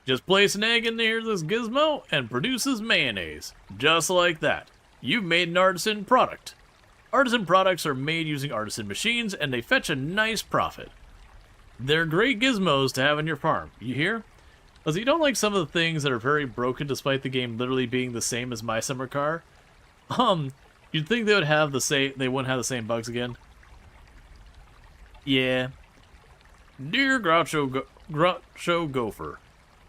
Just place an egg in there, this gizmo, and produces mayonnaise. Just like that. You've made an artisan product. Artisan products are made using artisan machines, and they fetch a nice profit. They're great gizmos to have on your farm, you hear? As you don't like some of the things that are very broken despite the game literally being the same as my summer car, You'd think they would have the same. They wouldn't have the same bugs again. Yeah. Dear Groucho Gopher,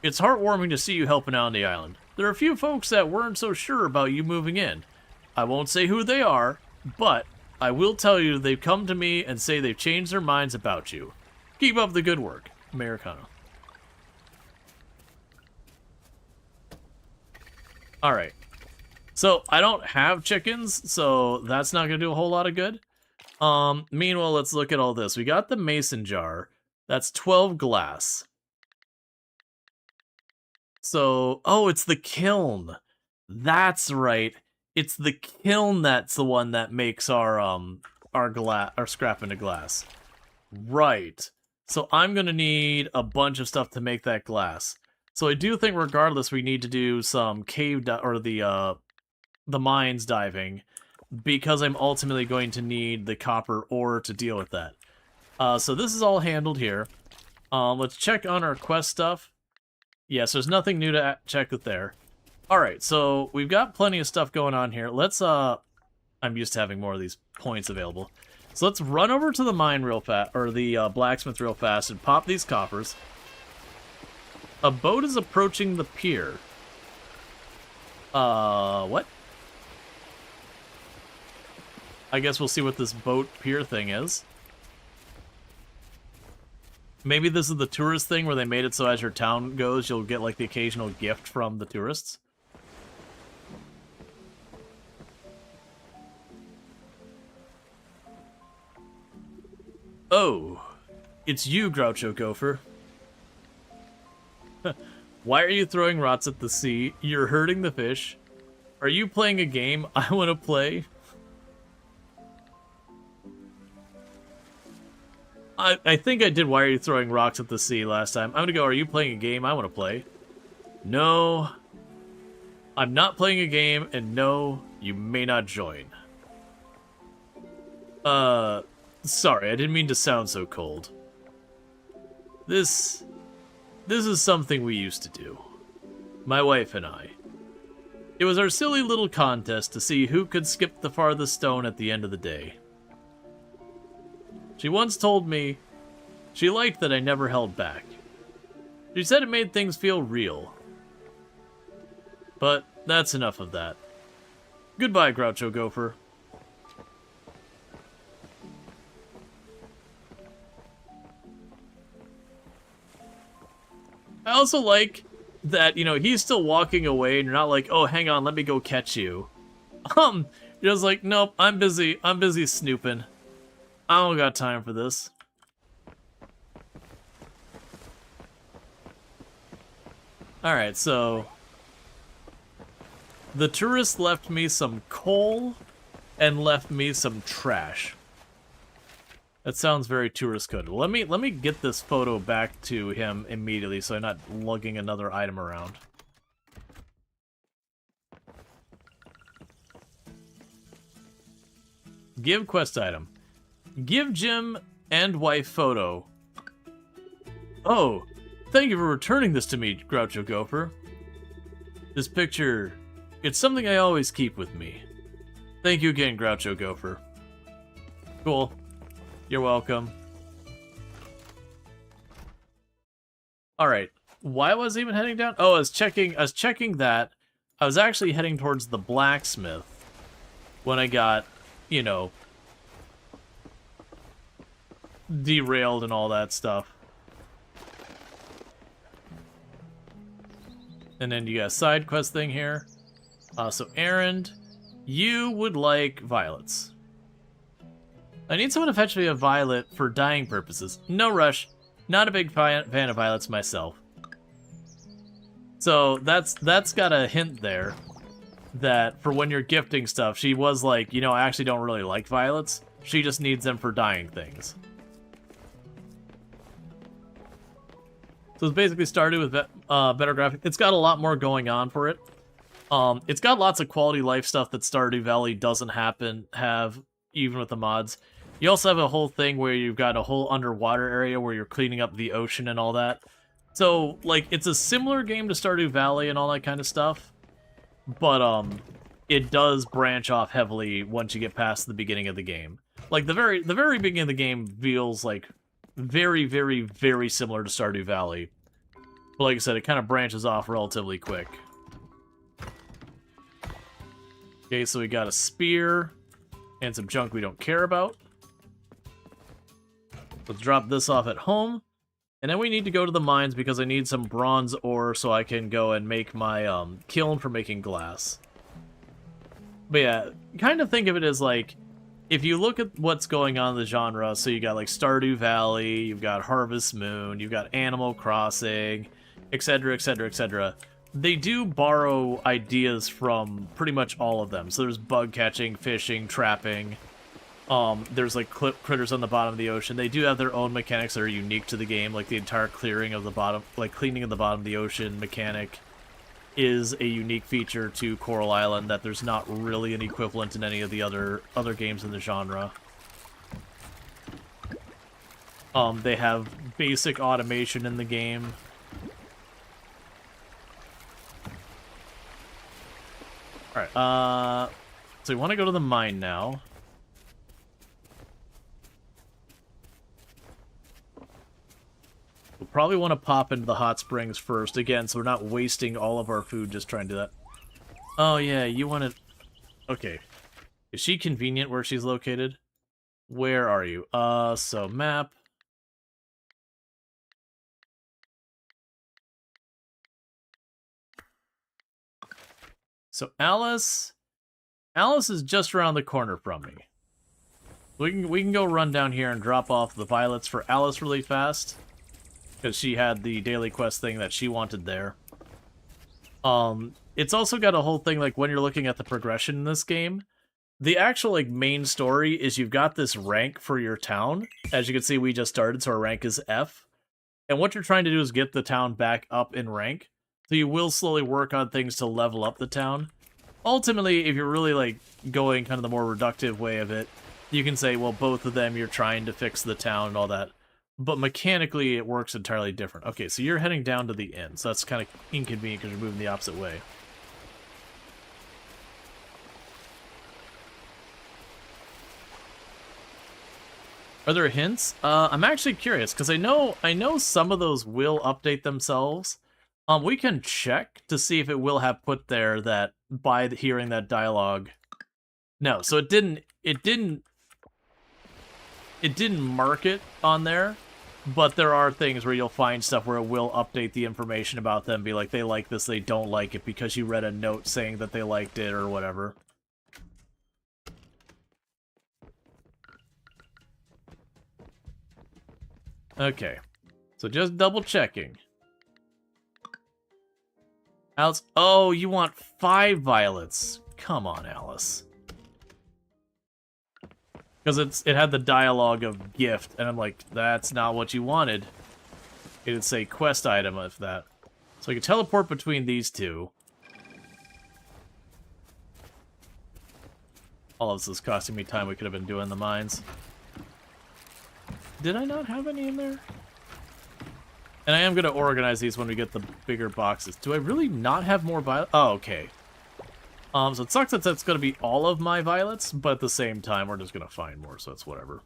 it's heartwarming to see you helping out on the island. There are a few folks that weren't so sure about you moving in. I won't say who they are, but I will tell you they've come to me and say they've changed their minds about you. Keep up the good work, Americano. Alright. So, I don't have chickens, so that's not going to do a whole lot of good. Meanwhile, let's look at all this. We got the mason jar. That's 12 glass. So, oh, it's the kiln. That's right. It's the kiln that's the one that makes our scrap into glass. Right. So I'm gonna need a bunch of stuff to make that glass. So I do think regardless we need to do some or the mines diving, because I'm ultimately going to need the copper ore to deal with that. So this is all handled here. Let's check on our quest stuff. Yes, there's nothing new to check with there. Alright, so we've got plenty of stuff going on here. Let's, I'm used to having more of these points available. So let's run over to the mine real fast, or the blacksmith real fast, and pop these coppers. A boat is approaching the pier. What? I guess we'll see what this boat pier thing is. Maybe this is the tourist thing where they made it so as your town goes, you'll get, like, the occasional gift from the tourists. Oh, it's you, Groucho Gopher. Why are you throwing rots at the sea? You're hurting the fish. Are you playing a game I want to play? I think I did Why Are You Throwing Rocks at the Sea last time. I'm gonna go, are you playing a game I want to play? No. I'm not playing a game, and no, you may not join. Sorry, I didn't mean to sound so cold. This is something we used to do. My wife and I. It was our silly little contest to see who could skip the farthest stone at the end of the day. She once told me she liked that I never held back. She said it made things feel real. But that's enough of that. Goodbye, Groucho Gopher. I also like that, you know, he's still walking away and you're not like, oh, hang on, let me go catch you. You're just like, nope, I'm busy snooping. I don't got time for this. Alright, so the tourist left me some coal and left me some trash. That sounds very tourist coded. Let me get this photo back to him immediately so I'm not lugging another item around. Give quest item. Give Jim and wife photo. Oh, thank you for returning this to me, Groucho Gopher. This picture, it's something I always keep with me. Thank you again, Groucho Gopher. Cool. You're welcome. Alright, why was I even heading down? Oh, I was checking that. I was actually heading towards the blacksmith when I got, you know, derailed and all that stuff. And then you got a side quest thing here. So errand, you would like violets. I need someone to fetch me a violet for dyeing purposes. No rush. Not a big fan of violets myself. So that's got a hint there that for when you're gifting stuff, she was like, you know, I actually don't really like violets. She just needs them for dyeing things. So it's basically started with better graphics. It's got a lot more going on for it. It's got lots of quality life stuff that Stardew Valley doesn't have even with the mods. You also have a whole thing where you've got a whole underwater area where you're cleaning up the ocean and all that. So, like, it's a similar game to Stardew Valley and all that kind of stuff. But, it does branch off heavily once you get past the beginning of the game. Like, the very beginning of the game feels, like, very, very, very similar to Stardew Valley. But like I said, it kind of branches off relatively quick. Okay, so we got a spear and some junk we don't care about. Let's drop this off at home. And then we need to go to the mines because I need some bronze ore so I can go and make my kiln for making glass. But yeah, kind of think of it as like, if you look at what's going on in the genre, so you got like Stardew Valley, you've got Harvest Moon, you've got Animal Crossing, etc., etc., etc. They do borrow ideas from pretty much all of them. So there's bug catching, fishing, trapping. There's like critters on the bottom of the ocean. They do have their own mechanics that are unique to the game, like the entire clearing of the bottom, like cleaning of the bottom of the ocean mechanic is a unique feature to Coral Island that there's not really an equivalent in any of the other games in the genre. They have basic automation in the game. Alright, so we want to go to the mine now. We'll probably want to pop into the hot springs first, again, so we're not wasting all of our food just trying to do that. Oh, yeah, you want to... Okay. Is she convenient where she's located? Where are you? So map. So Alice is just around the corner from me. We can go run down here and drop off the violets for Alice really fast. Because she had the daily quest thing that she wanted there. It's also got a whole thing, like, when you're looking at the progression in this game, the actual, like, main story is you've got this rank for your town. As you can see, we just started, so our rank is F. And what you're trying to do is get the town back up in rank. So you will slowly work on things to level up the town. Ultimately, if you're really, like, going kind of the more reductive way of it, you can say, well, both of them, you're trying to fix the town and all that. But mechanically, it works entirely different. Okay, so you're heading down to the inn, so that's kind of inconvenient because you're moving the opposite way. Are there hints? I'm actually curious, because I know some of those will update themselves. We can check to see if it will have put there that by hearing that dialogue. No, so it didn't mark it on there. But there are things where you'll find stuff where it will update the information about them, be like, they like this, they don't like it, because you read a note saying that they liked it, or whatever. Okay. So just double checking. Alice, oh, you want 5 violets. Come on, Alice. Because it had the dialogue of gift, and I'm like, that's not what you wanted. It'd say quest item of that. So I can teleport between these two. All of this is costing me time we could have been doing the mines. Did I not have any in there? And I am going to organize these when we get the bigger boxes. Do I really not have more violets? Oh, okay. So it sucks that that's going to be all of my violets, but at the same time, we're just going to find more, so it's whatever.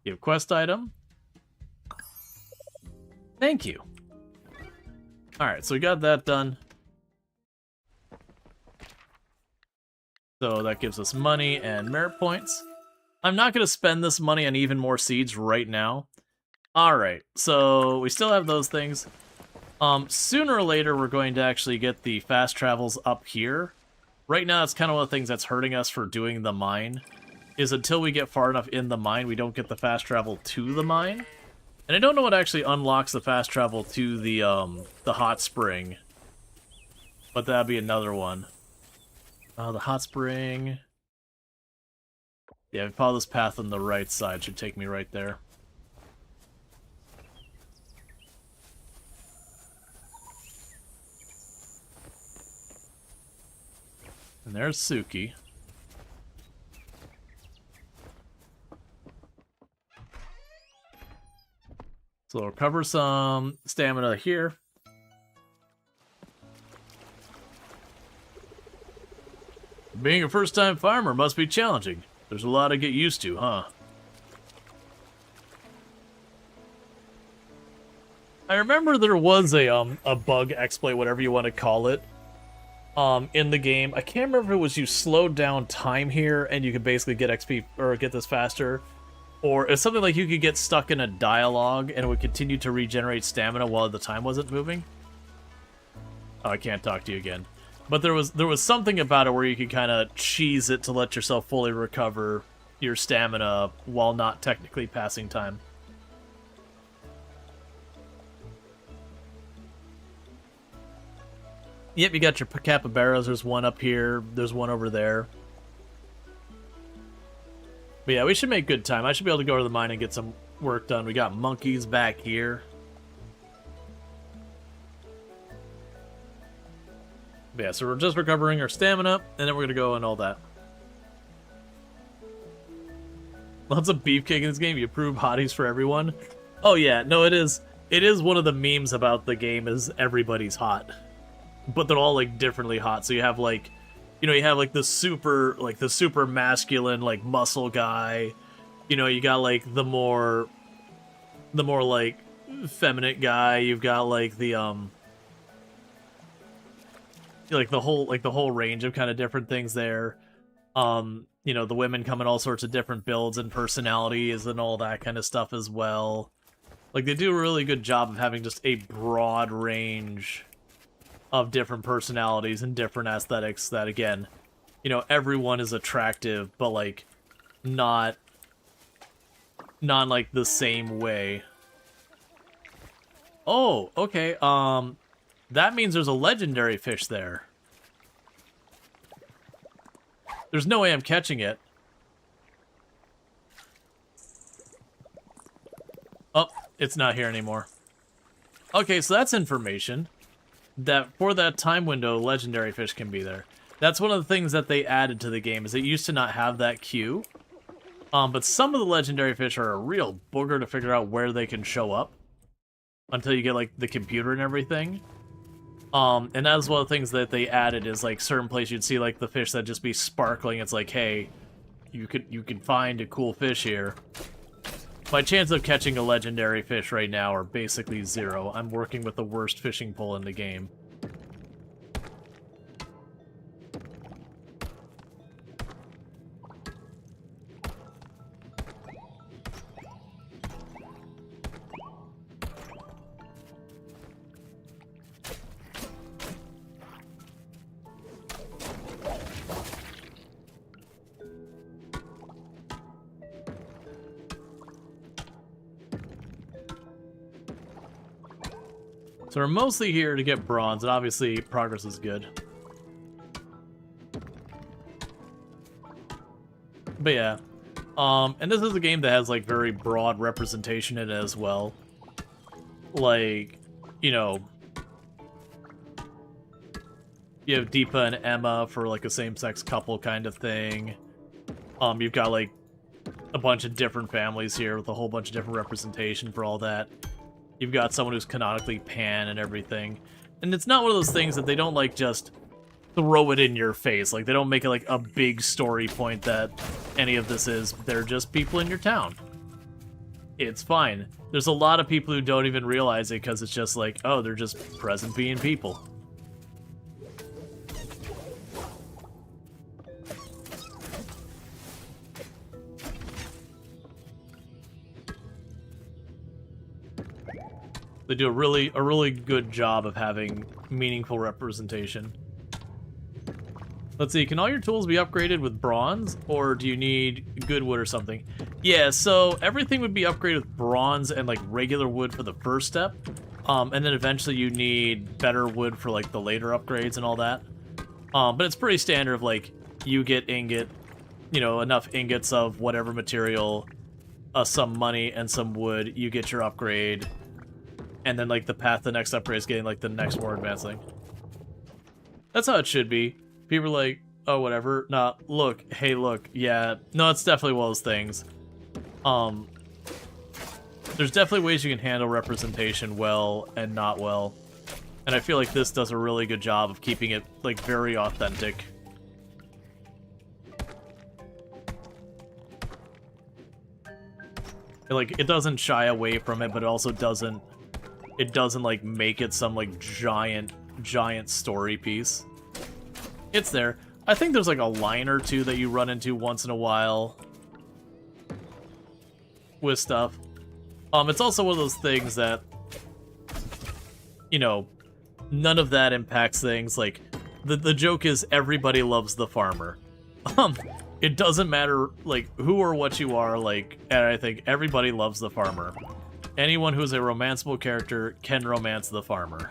Give quest item. Thank you. Alright, so we got that done. So that gives us money and merit points. I'm not going to spend this money on even more seeds right now. Alright, so we still have those things. Sooner or later, we're going to actually get the fast travels up here. Right now, it's kind of one of the things that's hurting us for doing the mine, is until we get far enough in the mine, we don't get the fast travel to the mine. And I don't know what actually unlocks the fast travel to the hot spring. But that'd be another one. The hot spring... Yeah, if I follow this path on the right side, should take me right there. And there's Suki. So we'll recover some stamina here. Being a first-time farmer must be challenging. There's a lot to get used to, huh? I remember there was a bug exploit, whatever you want to call it, in the game. I can't remember if it was you slowed down time here and you could basically get XP or get this faster, or it's something like you could get stuck in a dialogue and it would continue to regenerate stamina while the time wasn't moving. Oh, I can't talk to you again. But there was something about it where you could kind of cheese it to let yourself fully recover your stamina while not technically passing time. Yep, you got your capybaras. There's one up here. There's one over there. But yeah, we should make good time. I should be able to go to the mine and get some work done. We got monkeys back here. But yeah, so we're just recovering our stamina, and then we're going to go and all that. Lots of beefcake in this game. You approve hotties for everyone. Oh yeah, no, it is. It is one of the memes about the game is everybody's hot. But they're all, like, differently hot. So you have, like, you know, you have, like, the super masculine, like, muscle guy. You know, you got, like, the more, like, feminine guy. You've got, like, the, like the whole range of kind of different things there. You know, the women come in all sorts of different builds and personalities and all that kind of stuff as well. Like, they do a really good job of having just a broad range of different personalities and different aesthetics that, again, you know, everyone is attractive, but, like, not like the same way. Oh, okay, that means there's a legendary fish there. There's no way I'm catching it. Oh, it's not here anymore. Okay, so that's information. That for that time window, legendary fish can be there. That's one of the things that they added to the game, is it used to not have that queue. But some of the legendary fish are a real booger to figure out where they can show up until you get, like, the computer and everything. And that's one of the things that they added is, like, certain places you'd see, like, the fish that just be sparkling. It's like, hey, you could find a cool fish here. My chance of catching a legendary fish right now are basically 0. I'm working with the worst fishing pole in the game. So we're mostly here to get bronze, and obviously progress is good. But yeah, and this is a game that has, like, very broad representation in it as well. Like, you know, you have Deepa and Emma for, like, a same-sex couple kind of thing. You've got, like, a bunch of different families here with a whole bunch of different representation for all that. You've got someone who's canonically pan and everything. And it's not one of those things that they don't, like, just throw it in your face. Like, they don't make it, like, a big story point that any of this is. They're just people in your town. It's fine. There's a lot of people who don't even realize it because it's just like, oh, they're just present being people. They do a really good job of having meaningful representation. Let's see, can all your tools be upgraded with bronze, or do you need good wood or something? Yeah, so everything would be upgraded with bronze and, like, regular wood for the first step, and then eventually you need better wood for, like, the later upgrades and all that. But it's pretty standard of, like, you get ingot, you know, enough ingots of whatever material, some money and some wood, you get your upgrade. And then, like, the path to the next upgrade is getting, like, the next more advanced thing. That's how it should be. People are like, oh, whatever. Nah, look. Hey, look. Yeah. No, it's definitely one of those things. There's definitely ways you can handle representation well and not well. And I feel like this does a really good job of keeping it, like, very authentic. Like, it doesn't shy away from it, but it also doesn't... It doesn't, like, make it some, like, giant story piece. It's there. I think there's, like, a line or two that you run into once in a while with stuff. It's also one of those things that, you know, none of that impacts things. Like, the joke is everybody loves the farmer. It doesn't matter, like, who or what you are, like, and I think everybody loves the farmer. Anyone who's a romanceable character can romance the farmer.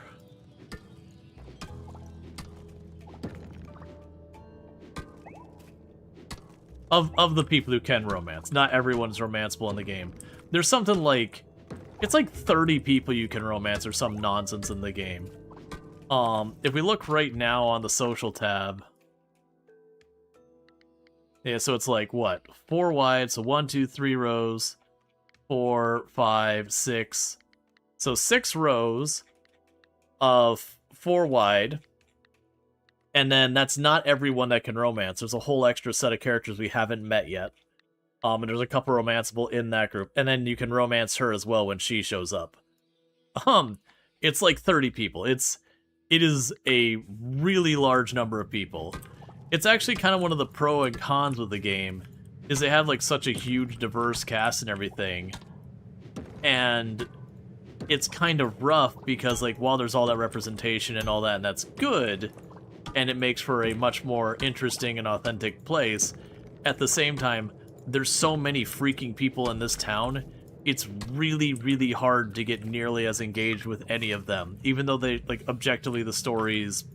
Of the people who can romance. Not everyone's romanceable in the game. There's something like... It's like 30 people you can romance or some nonsense in the game. If we look right now on the social tab... Yeah, so it's like, what? 4 wide, so 1, 2, 3 rows. 4, 5, 6. So 6 rows of 4 wide. And then that's not everyone that can romance. There's a whole extra set of characters we haven't met yet. And there's a couple romanceable in that group. And then you can romance her as well when she shows up. It's like 30 people. It is a really large number of people. It's actually kind of one of the pro and cons with the game, is they have like such a huge diverse cast and everything. And it's kind of rough because like while there's all that representation and all that, and that's good, and it makes for a much more interesting and authentic place, at the same time, there's so many freaking people in this town, it's really, really hard to get nearly as engaged with any of them. Even though they, like, objectively the stories,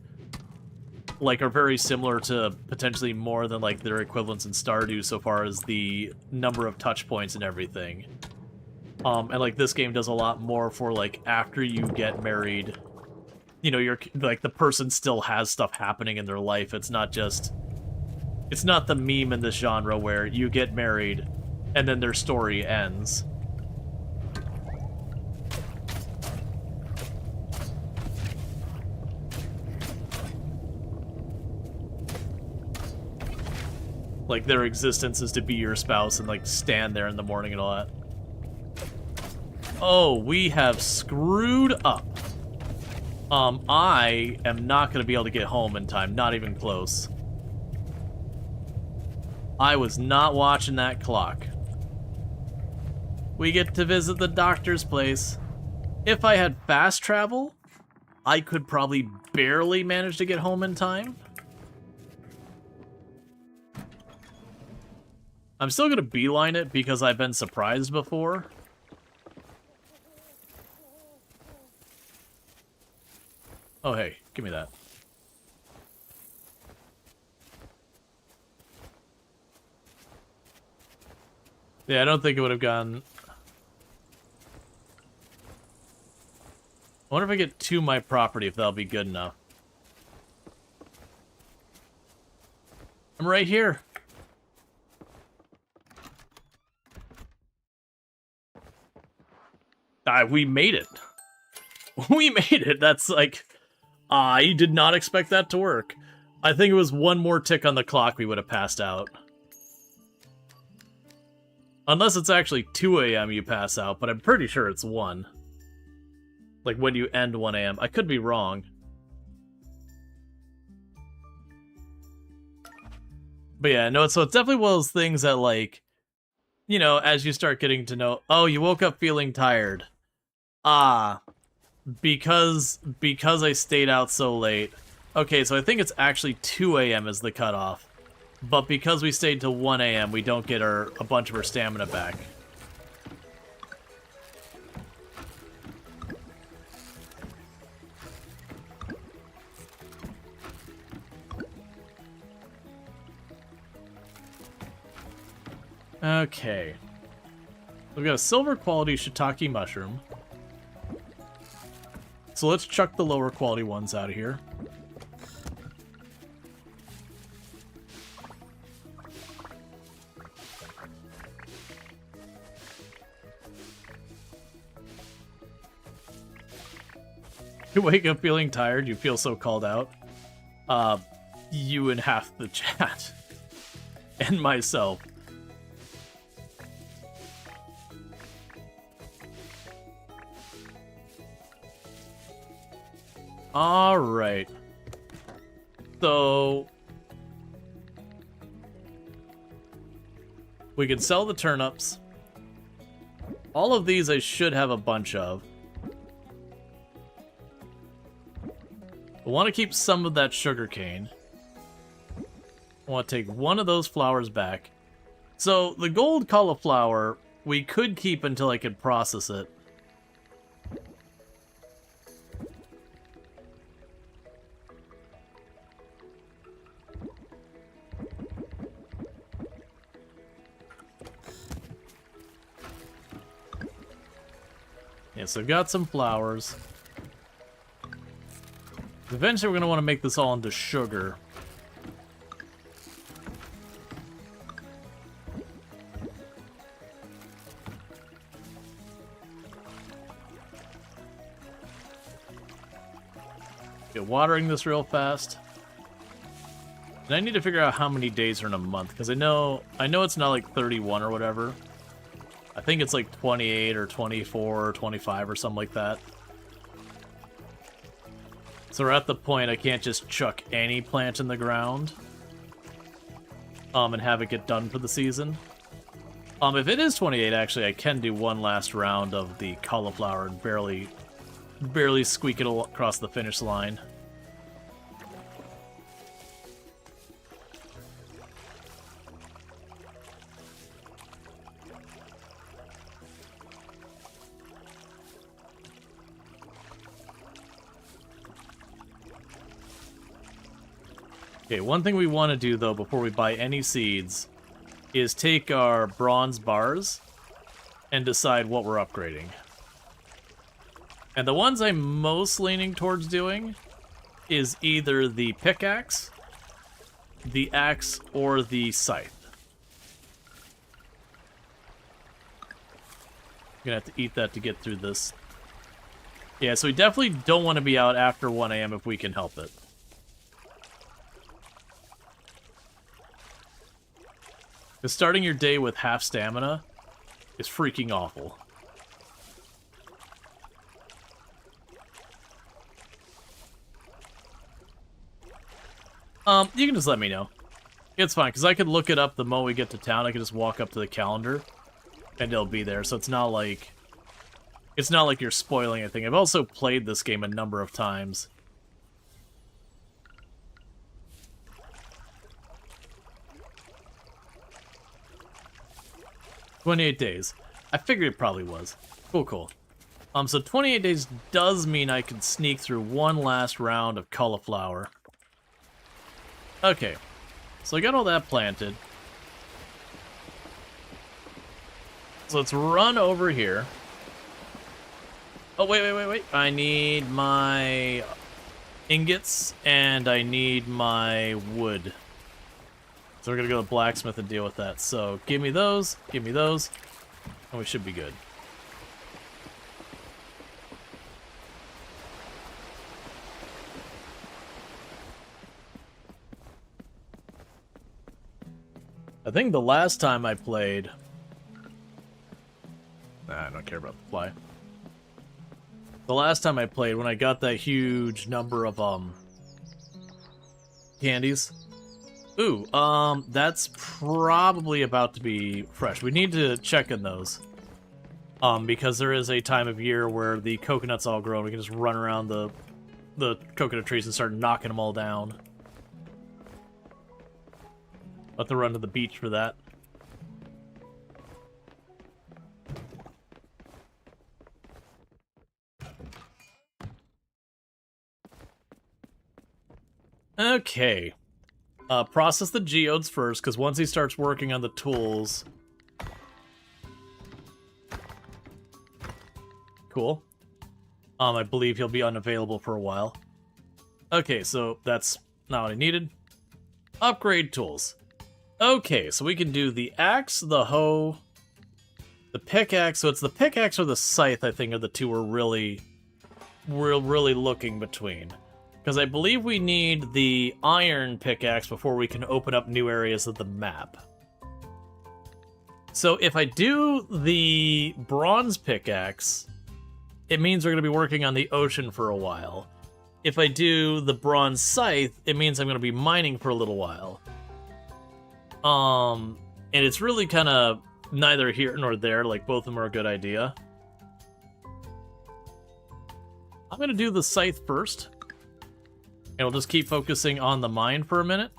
like, are very similar to potentially more than, like, their equivalents in Stardew so far as the number of touch points and everything. And, like, this game does a lot more for, like, after you get married, you know, you're, like, the person still has stuff happening in their life. It's not just... It's not the meme in this genre where you get married and then their story ends. Like, their existence is to be your spouse and, like, stand there in the morning and all that. Oh, we have screwed up. I am not going to be able to get home in time. Not even close. I was not watching that clock. We get to visit the doctor's place. If I had fast travel, I could probably barely manage to get home in time. I'm still going to beeline it because I've been surprised before. Oh, hey, give me that. Yeah, I don't think it would have gone... I wonder if I get to my property, if that'll be good enough. I'm right here. We made it. We made it. That's like... I did not expect that to work. I think it was one more tick on the clock we would have passed out. Unless it's actually 2 a.m. you pass out, but I'm pretty sure it's 1. Like, when you end 1 a.m. I could be wrong. But yeah, no, so it's definitely one of those things that, like, you know, as you start getting to know, oh, you woke up feeling tired. Because I stayed out so late. Okay, so I think it's actually 2 a.m. is the cutoff. But because we stayed till 1 a.m., we don't get a bunch of our stamina back. Okay. We've got a silver quality shiitake mushroom. So let's chuck the lower quality ones out of here. You wake up feeling tired, you feel so called out. You and half the chat. And myself. Alright. So... we can sell the turnips. All of these I should have a bunch of. I want to keep some of that sugarcane. I want to take one of those flowers back. So, the gold cauliflower, we could keep until I could process it. Yeah, so I've got some flowers. Eventually we're going to want to make this all into sugar. Get watering this real fast. And I need to figure out how many days are in a month, because I know it's not like 31 or whatever. I think it's like 28 or 24 or 25 or something like that. So we're at the point I can't just chuck any plant in the ground and have it get done for the season. If it is 28, actually, I can do one last round of the cauliflower and barely squeak it across the finish line. Okay, one thing we want to do, though, before we buy any seeds, is take our bronze bars and decide what we're upgrading. And the ones I'm most leaning towards doing is either the pickaxe, the axe, or the scythe. I'm gonna have to eat that to get through this. Yeah, so we definitely don't want to be out after 1 AM if we can help it. Because starting your day with half stamina is freaking awful. You can just let me know. It's fine, because I could look it up the moment we get to town. I can just walk up to the calendar, and it'll be there. So it's not like you're spoiling anything. I've also played this game a number of times. "28 days. I figured it probably was. Cool. So 28 days does mean I can sneak through one last round of cauliflower. Okay. So I got all that planted. So let's run over here. Oh, wait. I need my ingots, and I need my wood. So we're gonna go to the blacksmith and deal with that. So give me those, and we should be good. I think the last time I played... Nah, I don't care about the fly. The last time I played, when I got that huge number of, candies... Ooh, that's probably about to be fresh. We need to check in those. Because there is a time of year where the coconuts all grow, and we can just run around the coconut trees and start knocking them all down. I'll have to run to the beach for that. Okay. Process the geodes first, because once he starts working on the tools... Cool. I believe he'll be unavailable for a while. Okay, so that's not what I needed. Upgrade tools. Okay, so we can do the axe, the hoe, the pickaxe. So it's the pickaxe or the scythe, I think, are the two we're we're really looking between. Because I believe we need the iron pickaxe before we can open up new areas of the map. So if I do the bronze pickaxe, it means we're going to be working on the ocean for a while. If I do the bronze scythe, it means I'm going to be mining for a little while. And it's really kind of neither here nor there, like both of them are a good idea. I'm going to do the scythe first. And we'll just keep focusing on the mine for a minute.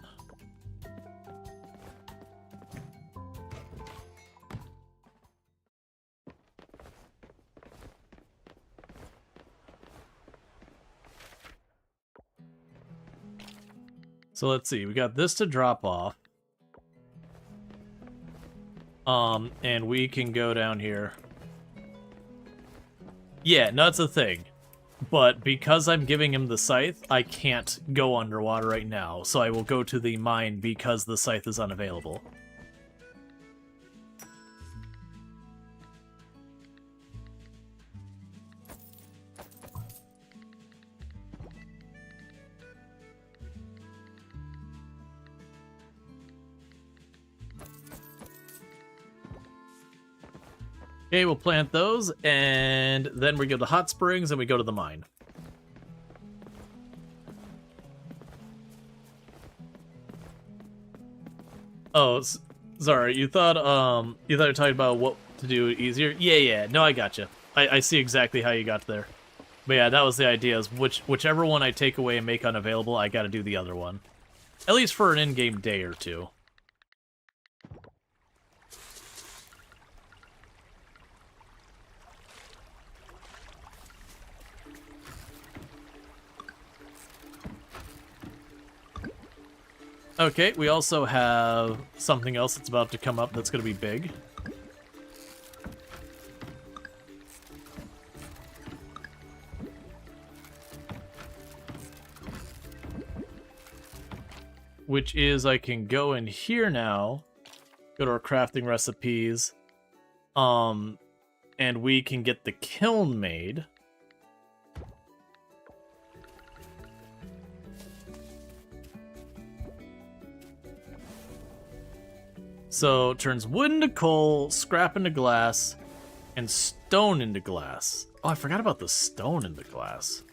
So let's see, we got this to drop off. And we can go down here. Yeah, no, that's the thing. But because I'm giving him the scythe, I can't go underwater right now. So I will go to the mine because the scythe is unavailable. Okay, we'll plant those, and then we go to hot springs, and we go to the mine. Oh, sorry. You thought you were talking about what to do easier? Yeah. No, I gotcha. I see exactly how you got there. But yeah, that was the idea. Is whichever one I take away and make unavailable, I got to do the other one, at least for an in-game day or two. Okay, we also have something else that's about to come up that's going to be big. Which is, I can go in here now, go to our crafting recipes, and we can get the kiln made. So, it turns wood into coal, scrap into glass, and stone into glass. Oh, I forgot about the stone into glass.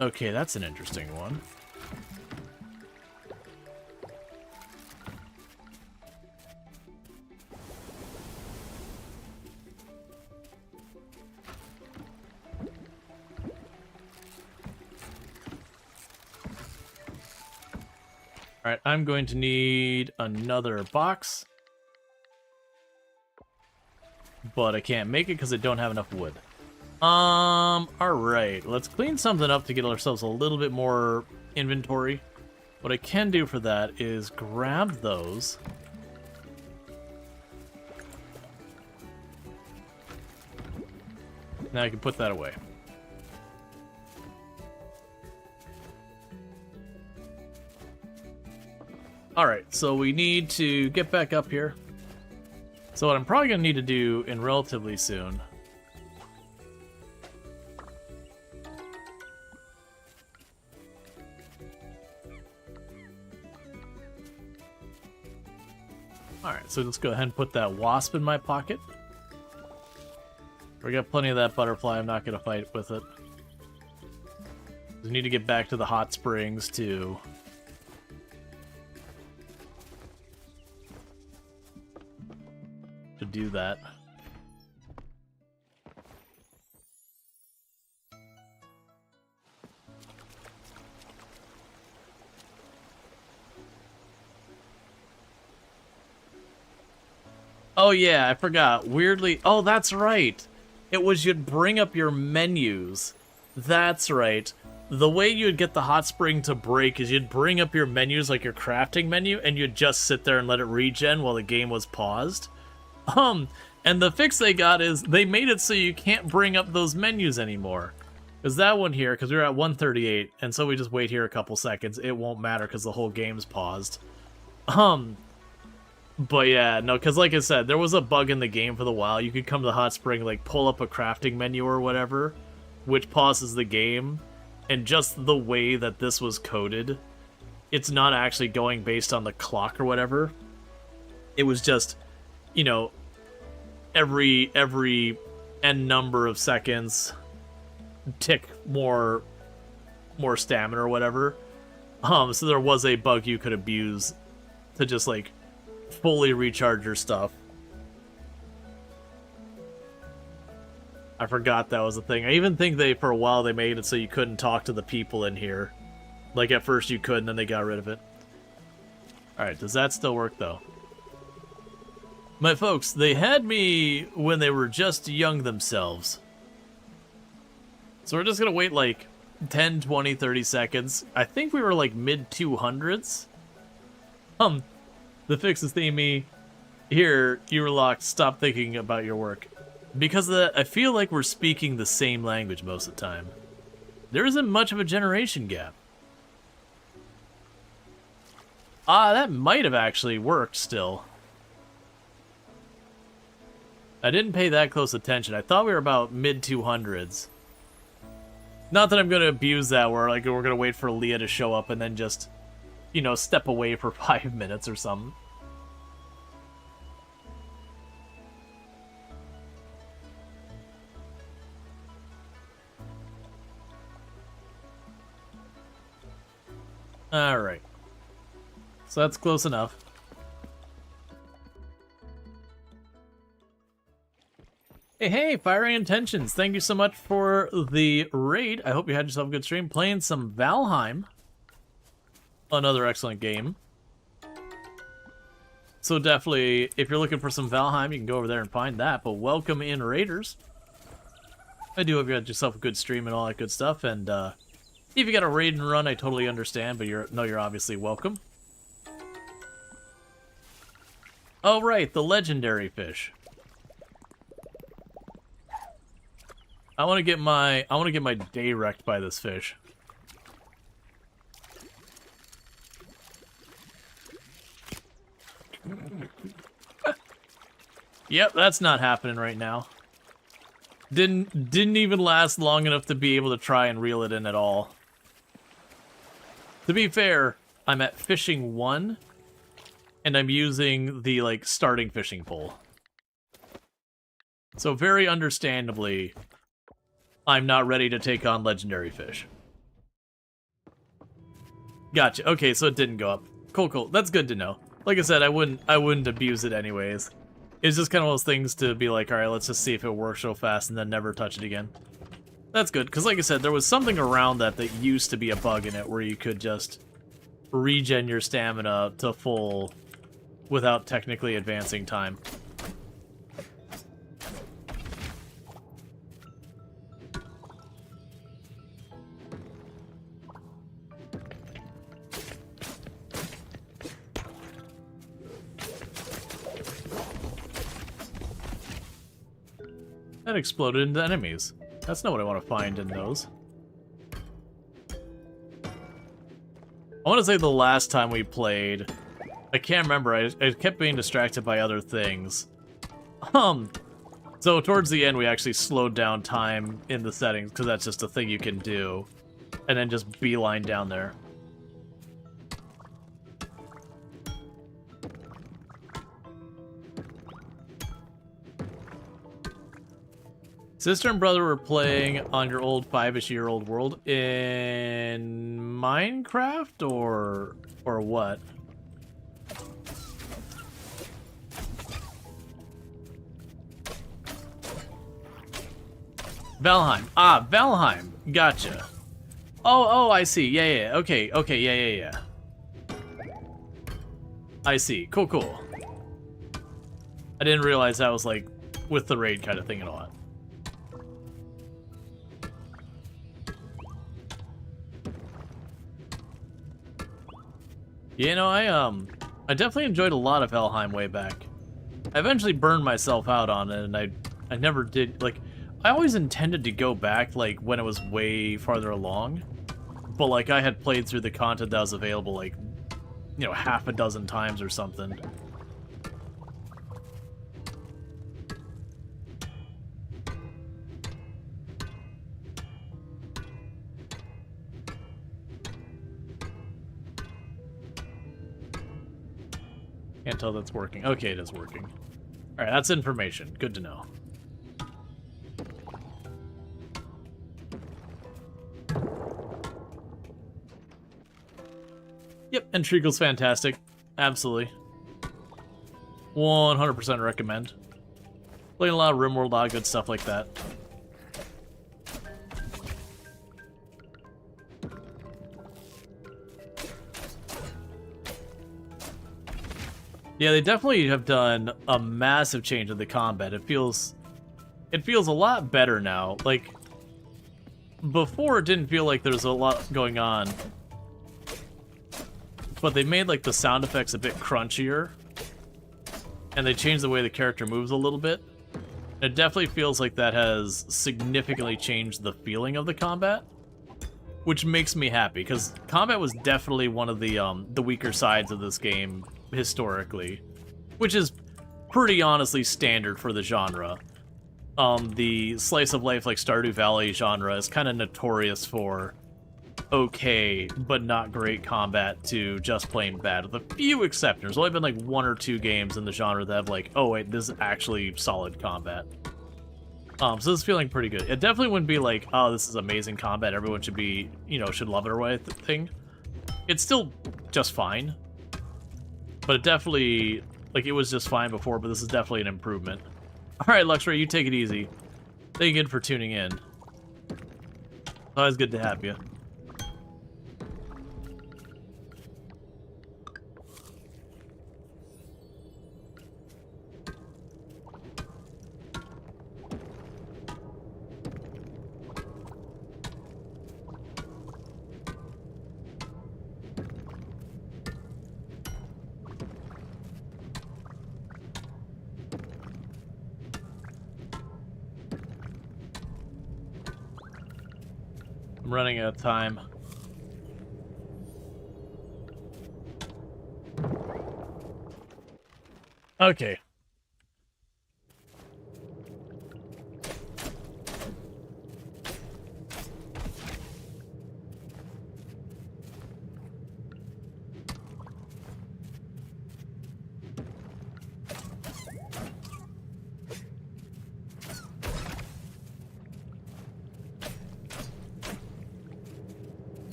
Okay, that's an interesting one. Alright, I'm going to need another box. But I can't make it because I don't have enough wood. Alright, let's clean something up to get ourselves a little bit more inventory. What I can do for that is grab those. Now I can put that away. Alright, so we need to get back up here. So what I'm probably going to need to do in relatively soon... Alright, so let's go ahead and put that wasp in my pocket. We got plenty of that butterfly, I'm not going to fight with it. We need to get back to the hot springs to do that. Oh yeah, I forgot. Weirdly, oh that's right. It was you'd bring up your menus. That's right. The way you'd get the hot spring to break is you'd bring up your menus like your crafting menu and you'd just sit there and let it regen while the game was paused. And the fix they got is they made it so you can't bring up those menus anymore. Because that one here, because we were at 138, and so we just wait here a couple seconds, it won't matter because the whole game's paused. But yeah, no, because like I said, there was a bug in the game for the while. You could come to the hot spring, like pull up a crafting menu or whatever, which pauses the game, and just the way that this was coded, it's not actually going based on the clock or whatever. It was just, you know, every n number of seconds, tick more stamina or whatever. So there was a bug you could abuse to just like fully recharge your stuff. I forgot that was a thing. I even think for a while they made it so you couldn't talk to the people in here. Like at first you could, and then they got rid of it. Alright, does that still work though? My folks, they had me when they were just young themselves. So we're just gonna wait like 10, 20, 30 seconds. I think we were like mid-200s. The fix is themey. Here, you were locked. Stop thinking about your work. Because of that, I feel like we're speaking the same language most of the time. There isn't much of a generation gap. That might have actually worked still. I didn't pay that close attention. I thought we were about mid-200s. Not that I'm going to abuse that, where like we're going to wait for Leah to show up and then just, you know, step away for 5 minutes or something. Alright. So that's close enough. Hey, Fiery Intentions. Thank you so much for the raid. I hope you had yourself a good stream playing some Valheim. Another excellent game. So definitely, if you're looking for some Valheim, you can go over there and find that. But welcome in, Raiders. I do hope you had yourself a good stream and all that good stuff. And if you got a raid and run, I totally understand, but you're obviously welcome. Oh right, the legendary fish. I want to get my day wrecked by this fish. Yep, that's not happening right now. Didn't even last long enough to be able to try and reel it in at all. To be fair, I'm at fishing 1, and I'm using the like starting fishing pole. So very understandably, I'm not ready to take on legendary fish. Gotcha. Okay, so it didn't go up. Cool. That's good to know. Like I said, I wouldn't abuse it anyways. It's just kind of those things to be like, all right, let's just see if it works real fast and then never touch it again. That's good, because like I said, there was something around that used to be a bug in it where you could just regen your stamina to full without technically advancing time. That exploded into enemies. That's not what I want to find in those. I want to say the last time we played, I can't remember, I kept being distracted by other things. So towards the end we actually slowed down time in the settings, because that's just a thing you can do. And then just beeline down there. Sister and brother were playing on your old 5-ish-year-old world in Minecraft or what? Valheim. Ah, Valheim. Gotcha. Oh, I see. Yeah. Okay, yeah. I see. Cool. I didn't realize that was like with the raid kind of thing and all that. You know, I definitely enjoyed a lot of Valheim way back. I eventually burned myself out on it, and I never did, like, I always intended to go back, like, when it was way farther along. But, like, I had played through the content that was available, like, you know, half a dozen times or something. Can't tell that's working. Okay, it is working. Alright, that's information. Good to know. Yep, and Treacle's fantastic. Absolutely. 100% recommend. Playing a lot of RimWorld, a lot of good stuff like that. Yeah, they definitely have done a massive change in the combat. It feels a lot better now. Like, before it didn't feel like there's a lot going on. But they made, like, the sound effects a bit crunchier. And they changed the way the character moves a little bit. It definitely feels like that has significantly changed the feeling of the combat. Which makes me happy, because combat was definitely one of the weaker sides of this game historically, which is pretty honestly standard for the genre. The slice of life like Stardew Valley genre is kind of notorious for okay but not great combat to just plain bad, with a few exceptions. There's only been like 1 or 2 games in the genre that have like, oh wait, this is actually solid combat. So this is feeling pretty good. It definitely wouldn't be like, oh, this is amazing combat, everyone should be, you know, should love it or what thing. It's still just fine. But it definitely, like, it was just fine before, but this is definitely an improvement. Alright, Luxray, you take it easy. Thank you again for tuning in. Always good to have you. I'm running out of time. Okay.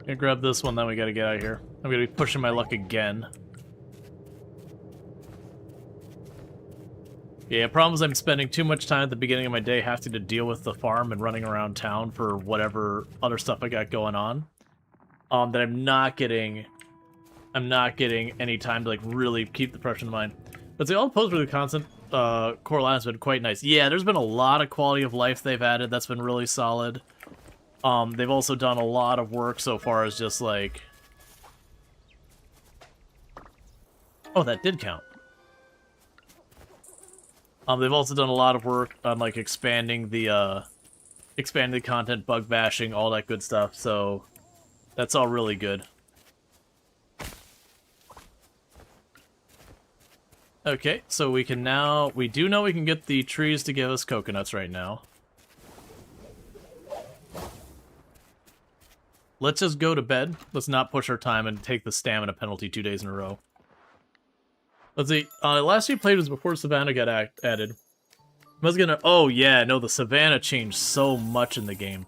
Gonna grab this one, then we gotta get out of here. I'm gonna be pushing my luck again. Yeah, problem is I'm spending too much time at the beginning of my day having to deal with the farm and running around town for whatever other stuff I got going on. That I'm not getting any time to like really keep the pressure in mind. But the all post really constant Coral Island's been quite nice. Yeah, there's been a lot of quality of life they've added that's been really solid. They've also done a lot of work so far as just like... Oh, that did count. They've also done a lot of work on like expanding the content, bug bashing, all that good stuff, so that's all really good. Okay, so we can now... We do know we can get the trees to give us coconuts right now. Let's just go to bed. Let's not push our time and take the stamina penalty 2 days in a row. Let's see. Last we played was before Savannah got added. I was gonna... Oh, yeah. No, the Savannah changed so much in the game.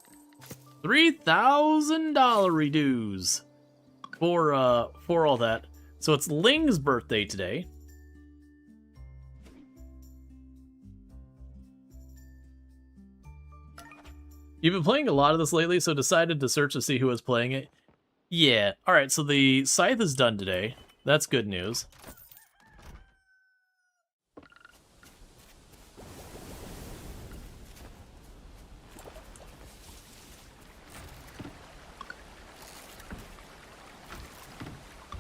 $3,000 dues for all that. So it's Ling's birthday today. You've been playing a lot of this lately, so decided to search to see who was playing it. Yeah. Alright, so the scythe is done today. That's good news.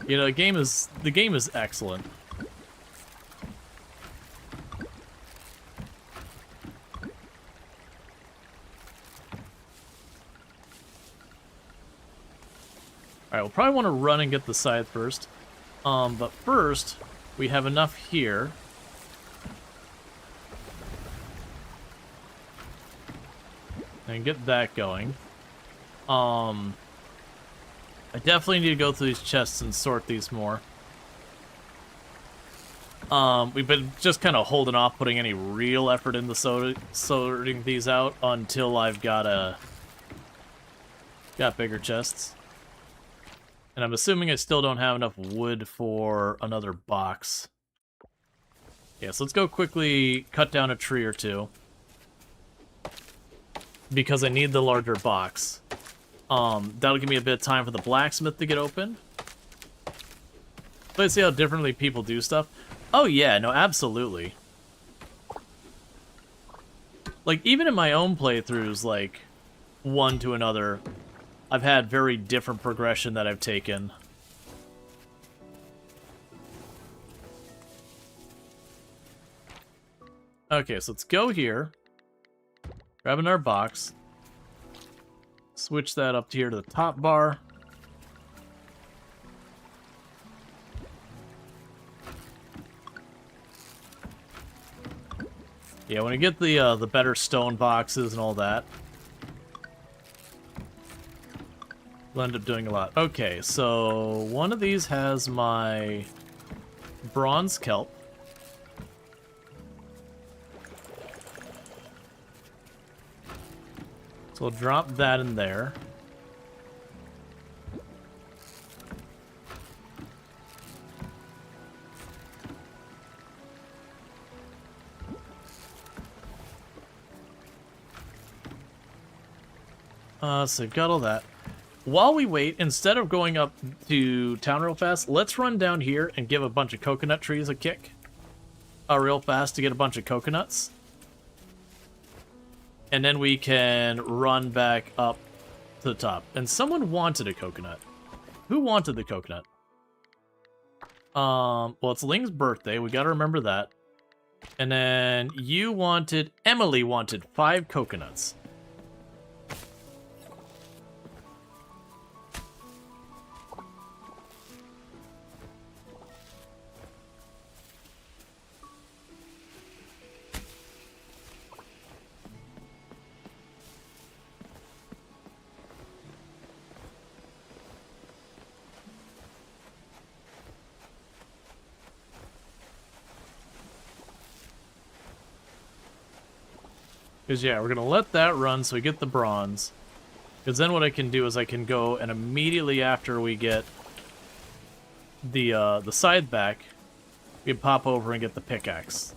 You know, the game is excellent. Alright, we'll probably want to run and get the scythe first. But first, we have enough here. And get that going. I definitely need to go through these chests and sort these more. We've been just kind of holding off putting any real effort into sorting these out until I've got bigger chests. And I'm assuming I still don't have enough wood for another box. Yeah, so let's go quickly cut down a tree or two. Because I need the larger box. That'll give me a bit of time for the blacksmith to get open. Let's see how differently people do stuff. Oh yeah, no, absolutely. Like, even in my own playthroughs, like, one to another, I've had very different progression that I've taken. Okay, so let's go here. Grabbing our box. Switch that up here to the top bar. Yeah, when you get the better stone boxes and all that, we'll end up doing a lot. Okay, so one of these has my bronze kelp. So we'll drop that in there. So we've got all that. While we wait, instead of going up to town real fast, let's run down here and give a bunch of coconut trees a kick. Real fast to get a bunch of coconuts. And then we can run back up to the top. And someone wanted a coconut. Who wanted the coconut? Well, it's Ling's birthday. We gotta remember that. And then Emily wanted 5 coconuts. Because, yeah, we're going to let that run so we get the bronze. Because then what I can do is I can go and immediately after we get the side back, we can pop over and get the pickaxe.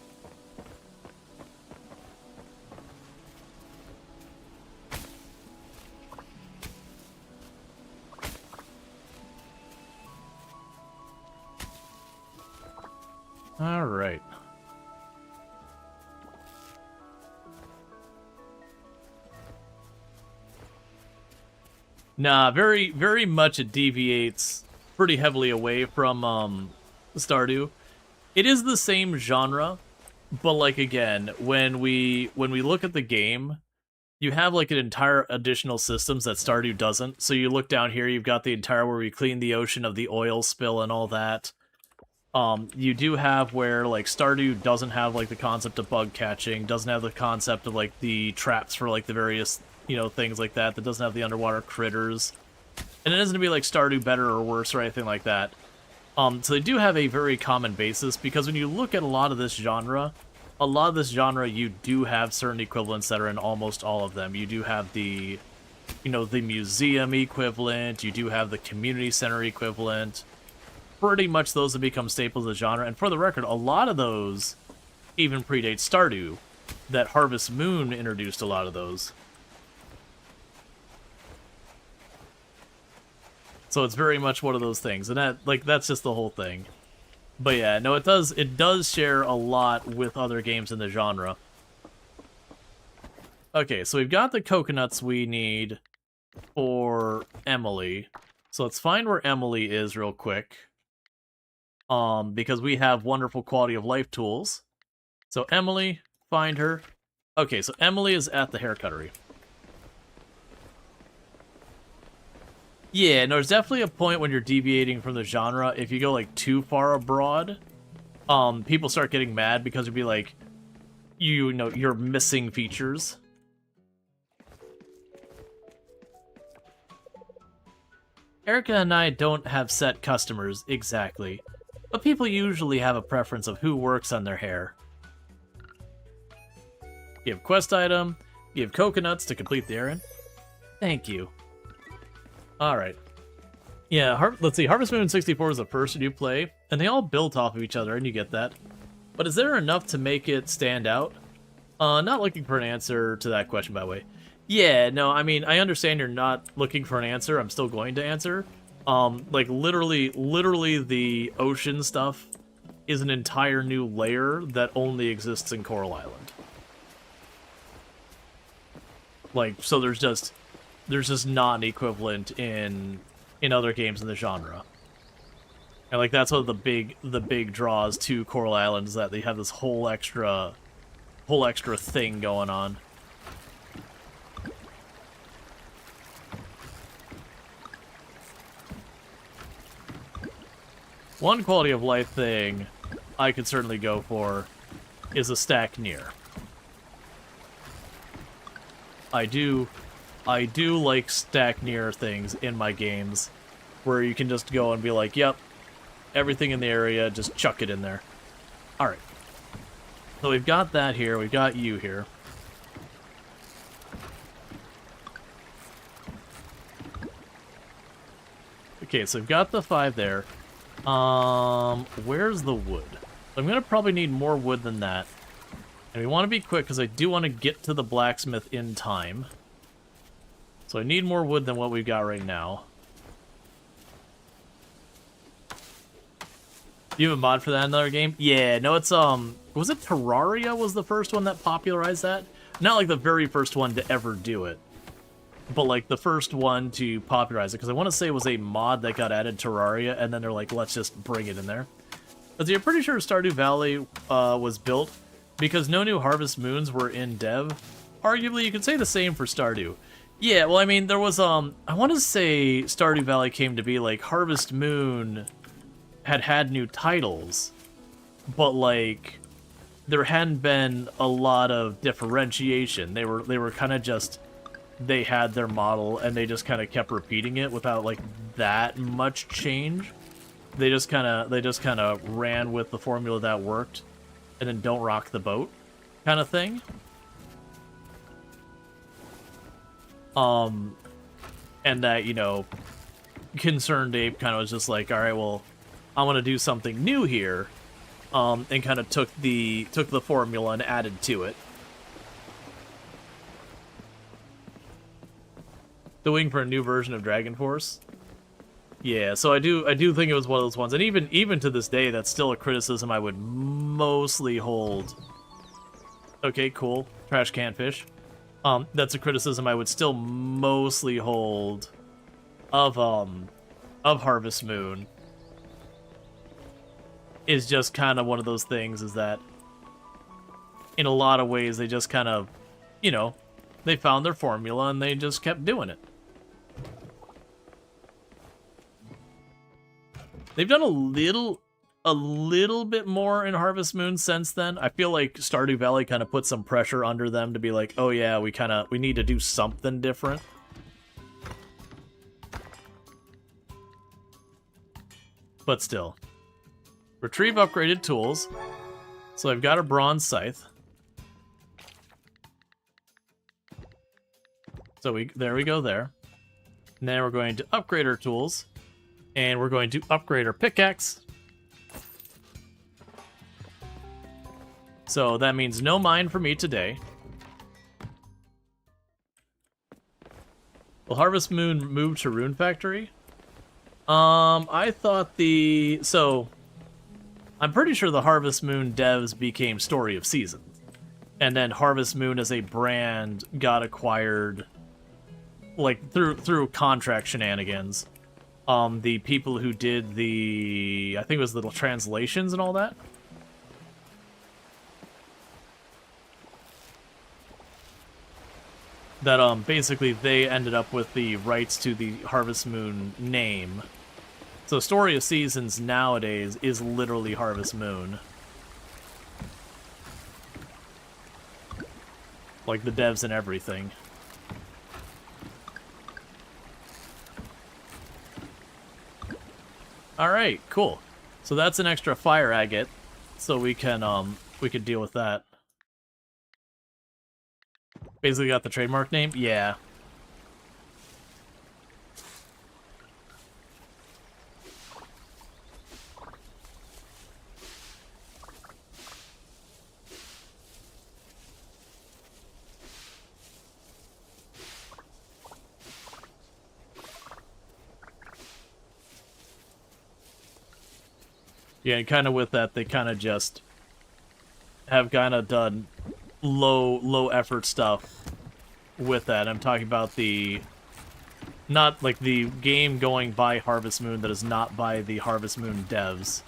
All right. Nah, very, very much it deviates pretty heavily away from Stardew. It is the same genre, but like again, when we look at the game, you have like an entire additional systems that Stardew doesn't. So you look down here, you've got the entire where we clean the ocean of the oil spill and all that. You do have where like Stardew doesn't have like the concept of bug catching, doesn't have the concept of like the traps for like the various things like that doesn't have the underwater critters. And it isn't to be like Stardew better or worse or anything like that. So they do have a very common basis, because when you look at a lot of this genre, you do have certain equivalents that are in almost all of them. You do have the, the museum equivalent, you do have the community center equivalent. Pretty much those have become staples of the genre, and for the record, a lot of those even predate Stardew. That Harvest Moon introduced a lot of those. So it's very much one of those things, and that's just the whole thing. But yeah, no, it does share a lot with other games in the genre. Okay, so we've got the coconuts we need for Emily. So let's find where Emily is real quick. Because we have wonderful quality of life tools. So Emily, find her. Okay, so Emily is at the hair cuttery. Yeah, no, there's definitely a point when you're deviating from the genre. If you go, like, too far abroad, people start getting mad because it'd be like, you're missing features. Erica and I don't have set customers exactly, but people usually have a preference of who works on their hair. Give quest item, give coconuts to complete the errand. Thank you. Alright. Yeah, let's see, Harvest Moon 64 is the first you play, and they all built off of each other, and you get that. But is there enough to make it stand out? Not looking for an answer to that question, by the way. Yeah, no, I mean, I understand you're not looking for an answer. I'm still going to answer. Like, literally the ocean stuff is an entire new layer that only exists in Coral Island. Like, so there's just not an equivalent in other games in the genre. And, like, that's one of the big draws to Coral Island is that they have this whole extra thing going on. One quality of life thing I could certainly go for is a stack near. I do like stack near things in my games where you can just go and be like, yep, everything in the area, just chuck it in there. Alright. So we've got that here, we've got you here. Okay, so we've got the 5 there. Where's the wood? I'm gonna probably need more wood than that. And we want to be quick because I do want to get to the blacksmith in time. So I need more wood than what we've got right now. Do you have a mod for that in another game? Yeah, no, it's, was it Terraria was the first one that popularized that? Not like the very first one to ever do it, but like the first one to popularize it, because I want to say it was a mod that got added to Terraria, and then they're like, let's just bring it in there. But I'm pretty sure Stardew Valley was built because no new Harvest Moons were in dev. Arguably, you could say the same for Stardew. Yeah, well, I mean, there was, I want to say Stardew Valley came to be, like, Harvest Moon had new titles, but, like, there hadn't been a lot of differentiation. They were kind of just, they had their model, and they just kind of kept repeating it without, like, that much change. They just kind of ran with the formula that worked, and then don't rock the boat kind of thing. And that, you know, Concerned Ape kind of was just like, all right, well, I want to do something new here, and kind of took the formula and added to it. Still waiting for a new version of Dragon Force. Yeah, so I do think it was one of those ones, and even to this day, that's still a criticism I would mostly hold. Okay, cool. Trash can fish. That's a criticism I would still mostly hold of Harvest Moon. Is just kind of one of those things is that in a lot of ways they just kind of, you know, they found their formula and they just kept doing it. They've done a little bit more in Harvest Moon since then. I feel like Stardew Valley kind of put some pressure under them to be like, oh yeah, we need to do something different. But still. Retrieve upgraded tools. So I've got a bronze scythe. So there we go there. And then we're going to upgrade our tools. And we're going to upgrade our pickaxe. So that means no mine for me today. Will Harvest Moon move to Rune Factory? I thought so I'm pretty sure the Harvest Moon devs became Story of Seasons. And then Harvest Moon as a brand got acquired like through contract shenanigans. The people who did I think it was the translations and all that. That basically they ended up with the rights to the Harvest Moon name. So Story of Seasons nowadays is literally Harvest Moon. Like the devs and everything. All right, cool. So that's an extra fire agate, so we can deal with that. Basically got the trademark name? Yeah. Yeah, and kind of with that, they kind of just have kind of done low effort stuff with that. I'm talking about the, not like the game going by Harvest Moon that is not by the Harvest Moon devs.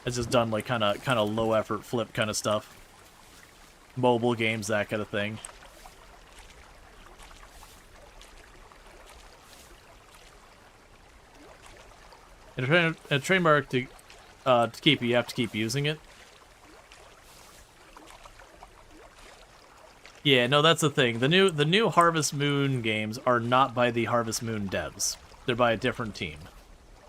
It's just done like kind of low effort flip kind of stuff. Mobile games, that kind of thing. And a trademark to keep it, you have to keep using it. Yeah, no, that's the thing. The new Harvest Moon games are not by the Harvest Moon devs. They're by a different team.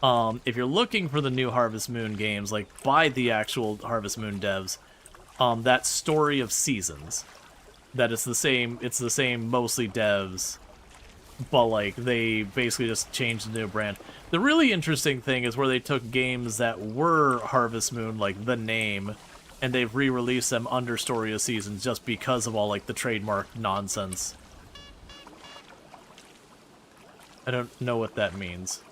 If you're looking for the new Harvest Moon games, like by the actual Harvest Moon devs, that Story of Seasons, that it's the same mostly devs, but like they basically just changed the new brand. The really interesting thing is where they took games that were Harvest Moon, like the name, and they've re-released them under Story of Seasons just because of all like the trademark nonsense. I don't know what that means.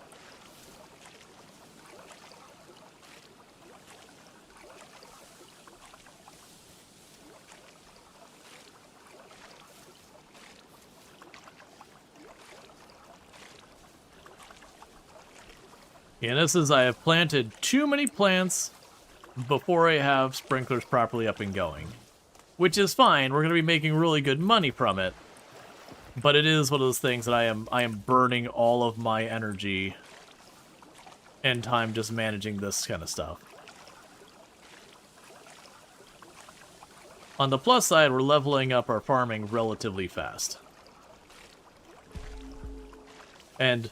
Yeah, this is I have planted too many plants before I have sprinklers properly up and going. Which is fine, we're going to be making really good money from it. But it is one of those things that I am burning all of my energy and time just managing this kind of stuff. On the plus side, we're leveling up our farming relatively fast. And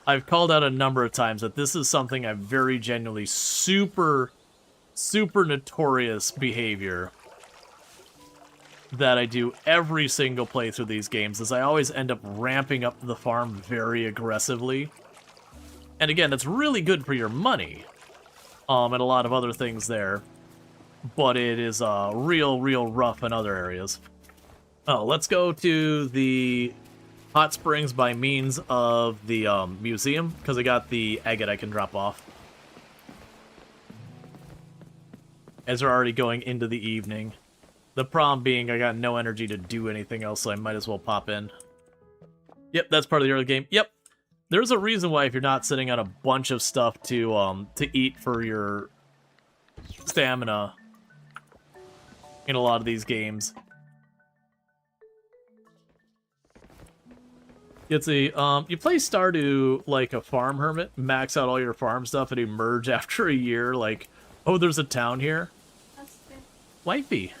I've called out a number of times that this is something I'm very genuinely super notorious behavior that I do every single playthrough of these games, is I always end up ramping up the farm very aggressively. And again, that's really good for your money, and a lot of other things there, but it is real rough in other areas. Oh, let's go to the hot springs by means of the museum, because I got the agate I can drop off. As we're already going into the evening. The problem being I got no energy to do anything else, so I might as well pop in. Yep, that's part of the early game. Yep. There's a reason why if you're not sitting on a bunch of stuff to eat for your stamina in a lot of these games. It's a you play Stardew like a farm hermit, max out all your farm stuff and emerge after a year like, oh, there's a town here. Wifey.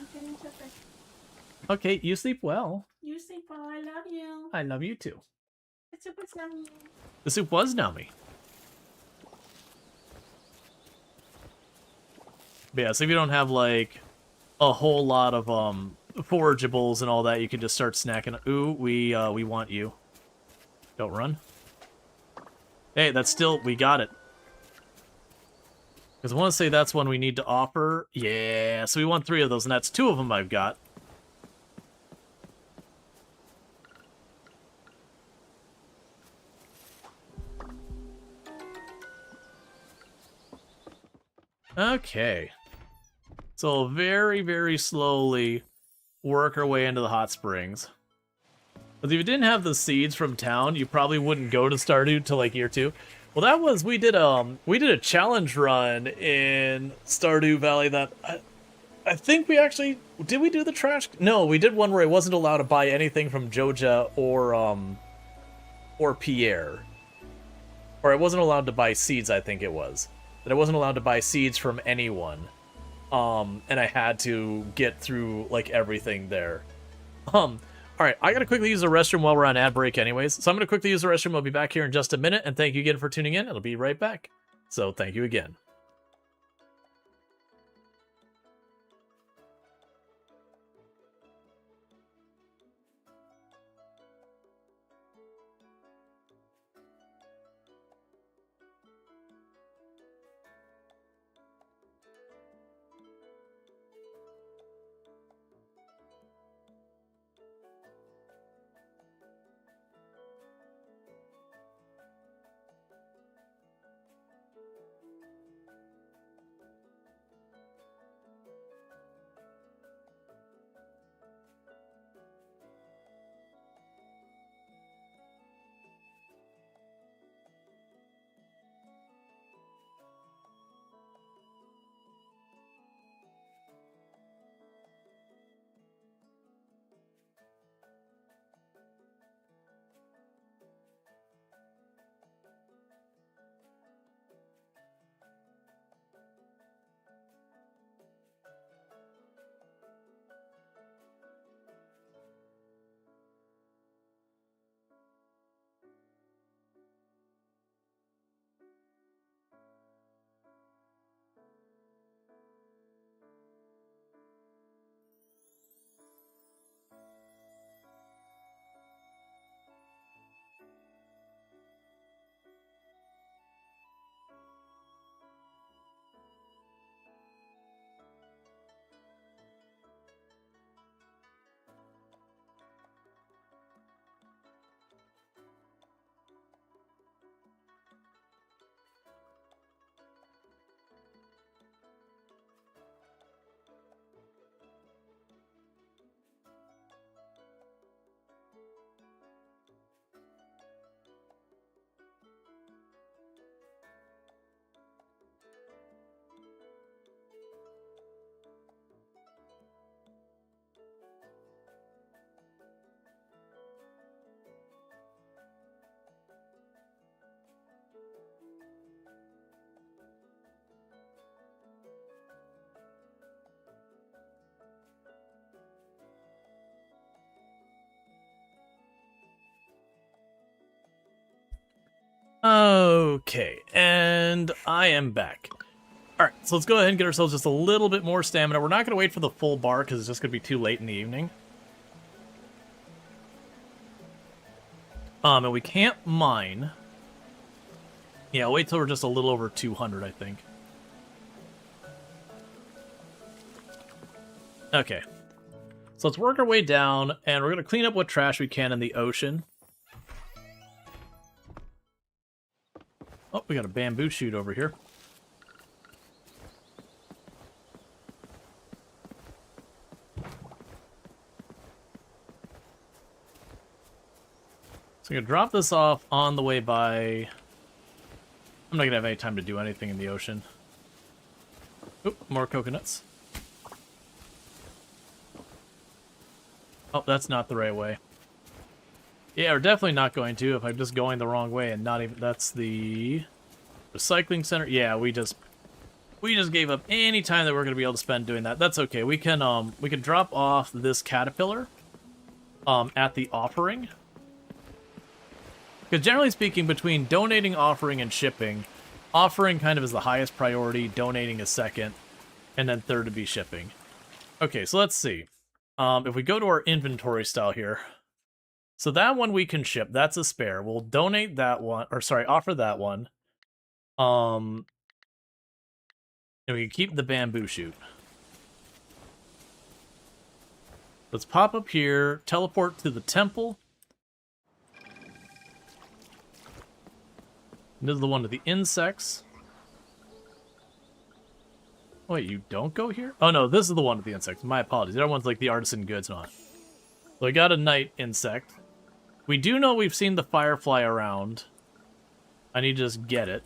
Okay, you sleep well. You sleep well. I love you. I love you too. The soup was yummy. The soup was nummy. But yeah, so if you don't have like a whole lot of forageables and all that, you can just start snacking. Ooh, we want you. Don't run. Hey, that's still, we got it. Because I want to say that's one we need to offer. Yeah, so we want 3 of those, and that's 2 of them I've got. Okay. So very slowly work our way into the hot springs. But if you didn't have the seeds from town, you probably wouldn't go to Stardew till like year 2. Well, that was, we did a challenge run in Stardew Valley that I think we actually, did we do the trash? No, we did one where I wasn't allowed to buy anything from Joja or Pierre. Or I wasn't allowed to buy seeds, I think it was. That I wasn't allowed to buy seeds from anyone. And I had to get through like everything there. Alright, I gotta quickly use the restroom while we're on ad break anyways. So I'm gonna quickly use the restroom. I'll be back here in just a minute, and thank you again for tuning in. It'll be right back. So thank you again. Okay, and I am back. Alright, so let's go ahead and get ourselves just a little bit more stamina. We're not going to wait for the full bar because it's just going to be too late in the evening. And we can't mine. Yeah, wait till we're just a little over 200, I think. Okay. So let's work our way down, and we're going to clean up what trash we can in the ocean. Oh, we got a bamboo shoot over here. So I'm going to drop this off on the way by... I'm not going to have any time to do anything in the ocean. Oop, more coconuts. Oh, that's not the right way. Yeah, we're definitely not going to if I'm just going the wrong way and not even... That's the recycling center. Yeah, we just gave up any time that we're going to be able to spend doing that. That's okay. We can drop off this caterpillar at the offering. Because generally speaking, between donating, offering, and shipping, offering kind of is the highest priority, donating is second, and then third to be shipping. Okay, so let's see. If we go to our inventory style here, so that one we can ship. That's a spare. We'll donate that one, or sorry, offer that one. And we can keep the bamboo shoot. Let's pop up here, teleport to the temple. And this is the one with the insects. Wait, you don't go here? Oh no, this is the one with the insects. My apologies. The other one's like the artisan goods one. So I got a night insect. We do know we've seen the firefly around. I need to just get it.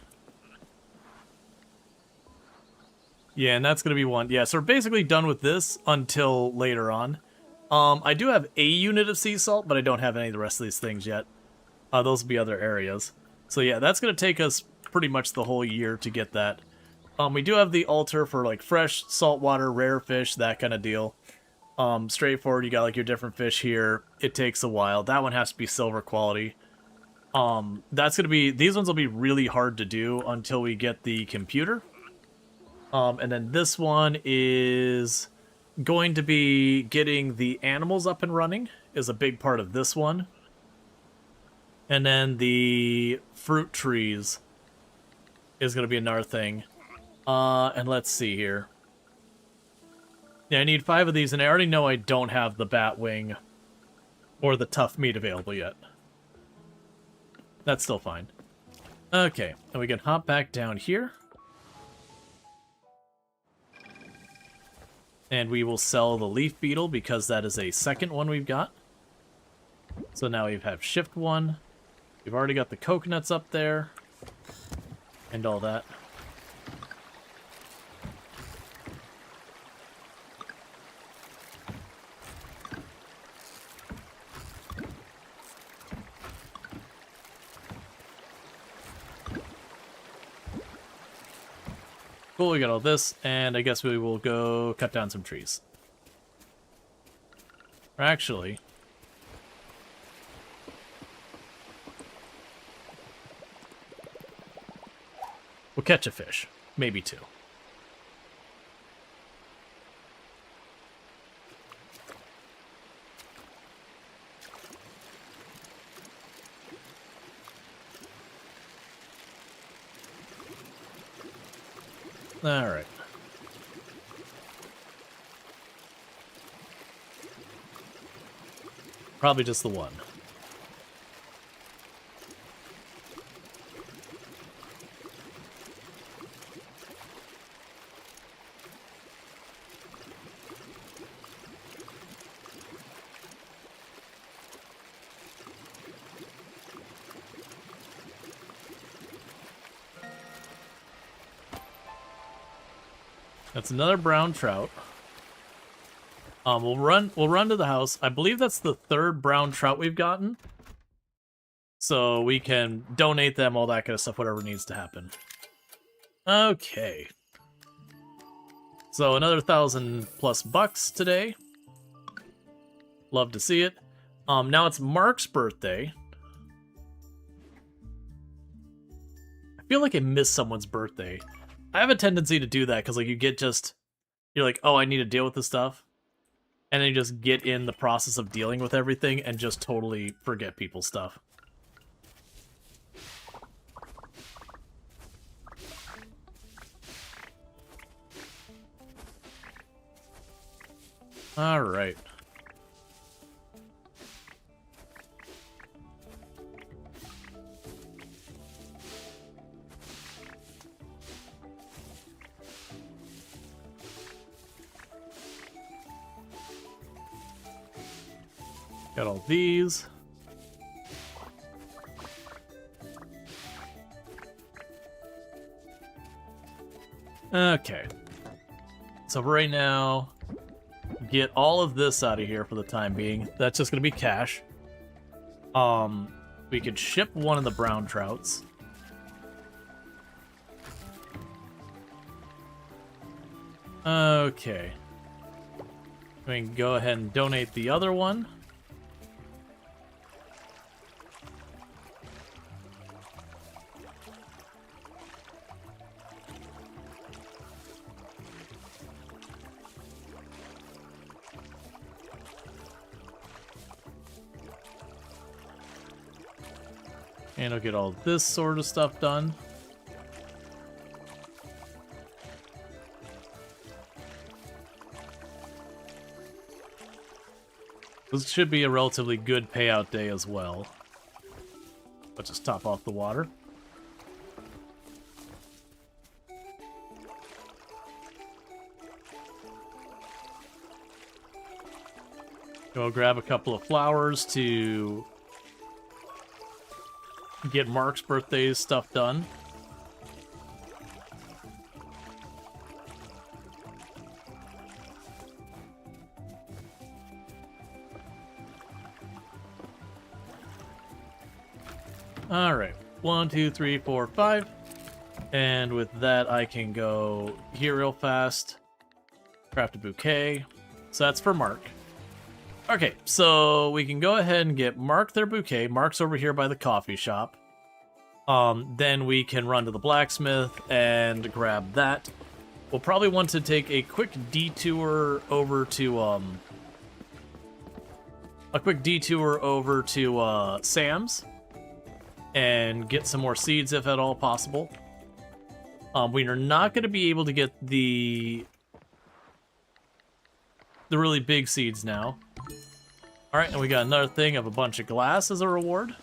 Yeah, and that's going to be one. Yeah, so we're basically done with this until later on. I do have a unit of sea salt, but I don't have any of the rest of these things yet. Those will be other areas. So yeah, that's going to take us pretty much the whole year to get that. We do have the altar for like fresh, saltwater, rare fish, that kind of deal. Straightforward, you got like your different fish here. It takes a while. That one has to be silver quality. That's gonna be, these ones will be really hard to do until we get the computer. And then this one is going to be getting the animals up and running is a big part of this one. And then the fruit trees is going to be another thing. And let's see here. Yeah, I need 5 of these, and I already know I don't have the bat wing or the tough meat available yet. That's still fine. Okay, and we can hop back down here. And we will sell the leaf beetle because that is a second one we've got. So now we have shift 1. We've already got the coconuts up there. And all that. Cool, we got all this, and I guess we will go cut down some trees. Or actually, we'll catch a fish. Maybe 2. Alright. Probably just the one. That's another brown trout. We'll run to the house. I believe that's the 3rd brown trout we've gotten. So we can donate them, all that kind of stuff, whatever needs to happen. Okay. So another $1,000+ today. Love to see it. Now it's Mark's birthday. I feel like I missed someone's birthday. I have a tendency to do that because, like, you're like, oh, I need to deal with this stuff. And then you just get in the process of dealing with everything and just totally forget people's stuff. All right. Got all these. Okay. So right now, get all of this out of here for the time being. That's just going to be cash. We could ship one of the brown trouts. Okay. We can go ahead and donate the other one. And I'll get all this sort of stuff done. This should be a relatively good payout day as well. Let's just top off the water. Go grab a couple of flowers to get Mark's birthday stuff done. Alright, 1, 2, 3, 4, 5. And with that, I can go here real fast. Craft a bouquet. So that's for Mark. Okay, so we can go ahead and get Mark their bouquet. Mark's over here by the coffee shop. Then we can run to the blacksmith and grab that. We'll probably want to take a quick detour over to Sam's and get some more seeds if at all possible. We are not going to be able to get the really big seeds now. Alright, and we got another thing of a bunch of glass as a reward.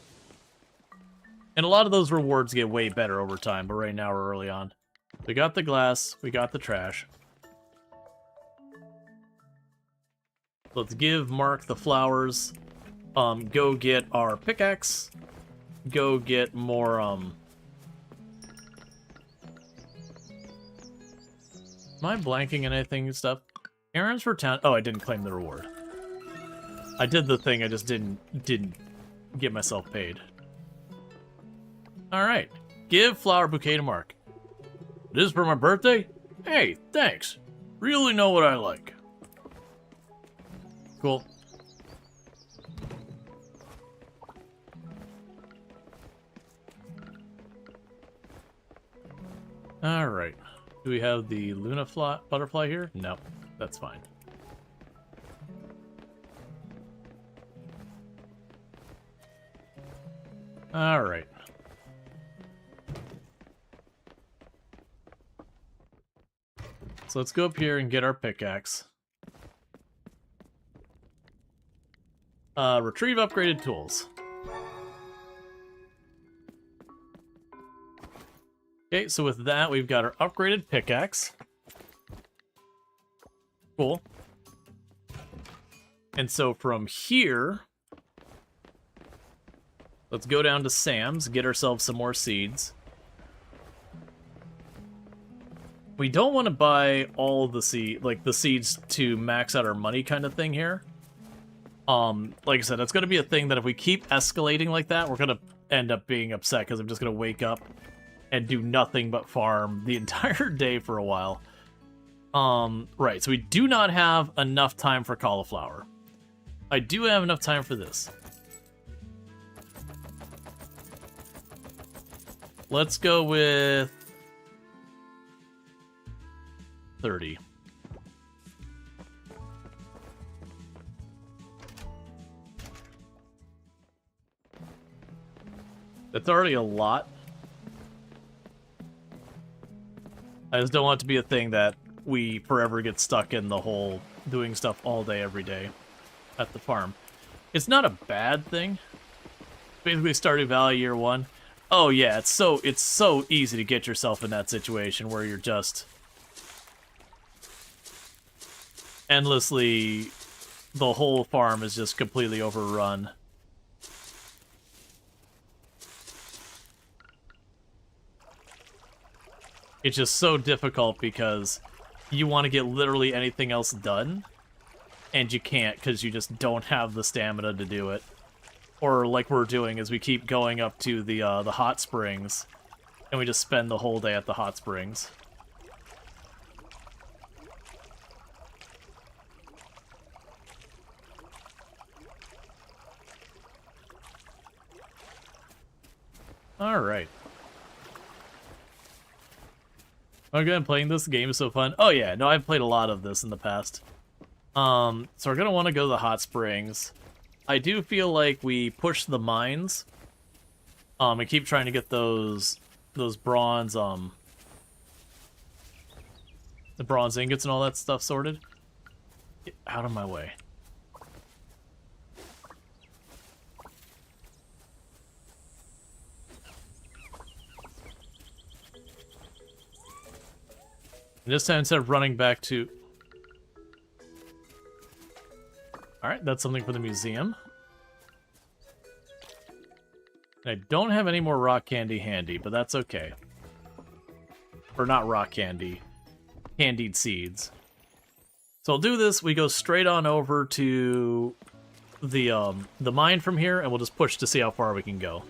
And a lot of those rewards get way better over time, but right now we're early on. We got the glass, we got the trash. Let's give Mark the flowers. Go get our pickaxe. Go get more, Am I blanking on anything and stuff? Errands for town. Oh, I didn't claim the reward. I did the thing, I just didn't get myself paid. Alright. Give flower bouquet to Mark. This is for my birthday? Hey, thanks. Really know what I like. Cool. Alright. Do we have the Luna butterfly here? No, that's fine. Alright. So let's go up here and get our pickaxe. Retrieve upgraded tools. Okay, so with that, we've got our upgraded pickaxe. Cool. And so from here, let's go down to Sam's, get ourselves some more seeds. We don't want to buy all the seeds to max out our money kind of thing here. Like I said, that's going to be a thing that if we keep escalating like that, we're going to end up being upset because I'm just going to wake up and do nothing but farm the entire day for a while. Right, so we do not have enough time for cauliflower. I do have enough time for this. Let's go with 30. That's already a lot. I just don't want it to be a thing that we forever get stuck in the whole doing stuff all day, every day at the farm. It's not a bad thing. Basically, Stardew Valley year one. Oh yeah, it's so easy to get yourself in that situation where you're just endlessly, the whole farm is just completely overrun. It's just so difficult because you want to get literally anything else done, and you can't because you just don't have the stamina to do it. Or like we're doing is we keep going up to the hot springs, and we just spend the whole day at the hot springs. Alright. Again, playing this game is so fun. Oh yeah, no, I've played a lot of this in the past. So we're gonna want to go to the hot springs. I do feel like we push the mines. And keep trying to get those bronze, the bronze ingots and all that stuff sorted. Get out of my way. And this time, instead of running back to... Alright, that's something for the museum. I don't have any more rock candy handy, but that's okay. Or not rock candy. Candied seeds. So I'll do this, we go straight on over to the mine from here, and we'll just push to see how far we can go.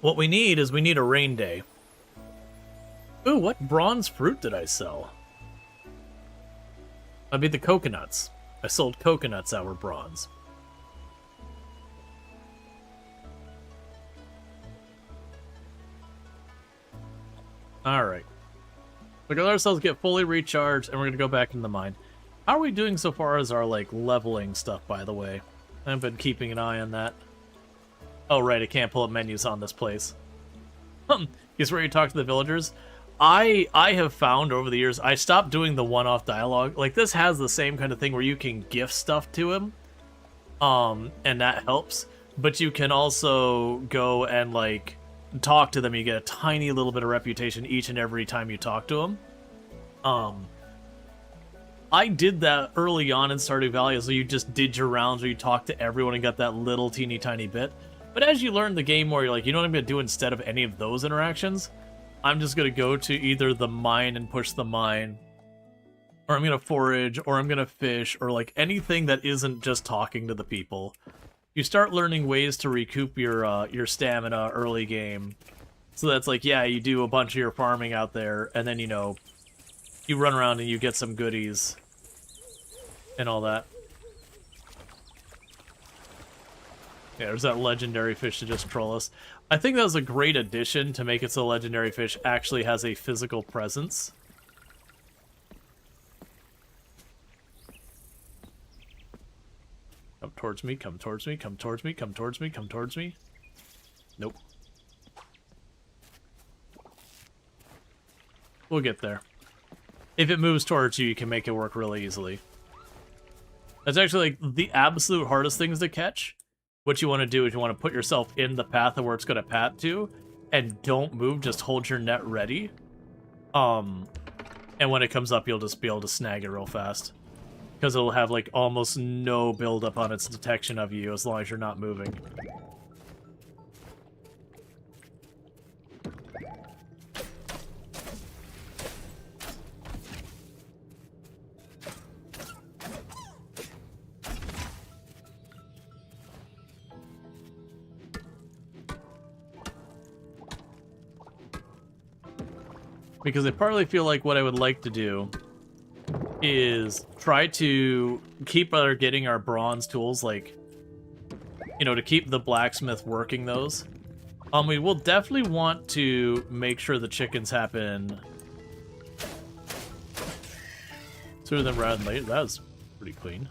What we need is we need a rain day. Ooh, what bronze fruit did I sell? I mean the coconuts. I sold coconuts that were bronze. Alright. We got ourselves get fully recharged, and we're gonna go back in the mine. How are we doing so far as our, like, leveling stuff, by the way? I've been keeping an eye on that. Oh, right, I can't pull up menus on this place. Guess where you talk to the villagers? I have found over the years, I stopped doing the one-off dialogue. Like, this has the same kind of thing where you can gift stuff to him. And that helps. But you can also go and, like, talk to them. You get a tiny little bit of reputation each and every time you talk to them. I did that early on in Stardew Valley, so you just did your rounds where you talked to everyone and got that little teeny tiny bit. But as you learn the game more, you're like, you know what I'm going to do instead of any of those interactions? I'm just going to go to either the mine and push the mine, or I'm going to forage, or I'm going to fish, or like anything that isn't just talking to the people. You start learning ways to recoup your stamina early game. So that's like, yeah, you do a bunch of your farming out there, and then, you know, you run around and you get some goodies and all that. Yeah, there's that legendary fish to just troll us. I think that was a great addition to make it so legendary fish actually has a physical presence. Come towards me, come towards me, come towards me, come towards me, come towards me. Nope. We'll get there. If it moves towards you, you can make it work really easily. That's actually like the absolute hardest things to catch. What you want to do is you want to put yourself in the path of where it's going to pat to, and don't move, just hold your net ready. And when it comes up, you'll just be able to snag it real fast. Because it'll have like almost no buildup on its detection of you as long as you're not moving. Because I partly feel like what I would like to do is try to keep getting our bronze tools, like, you know, to keep the blacksmith working those. We will definitely want to make sure the chickens happen sooner than rather than later. That was pretty clean.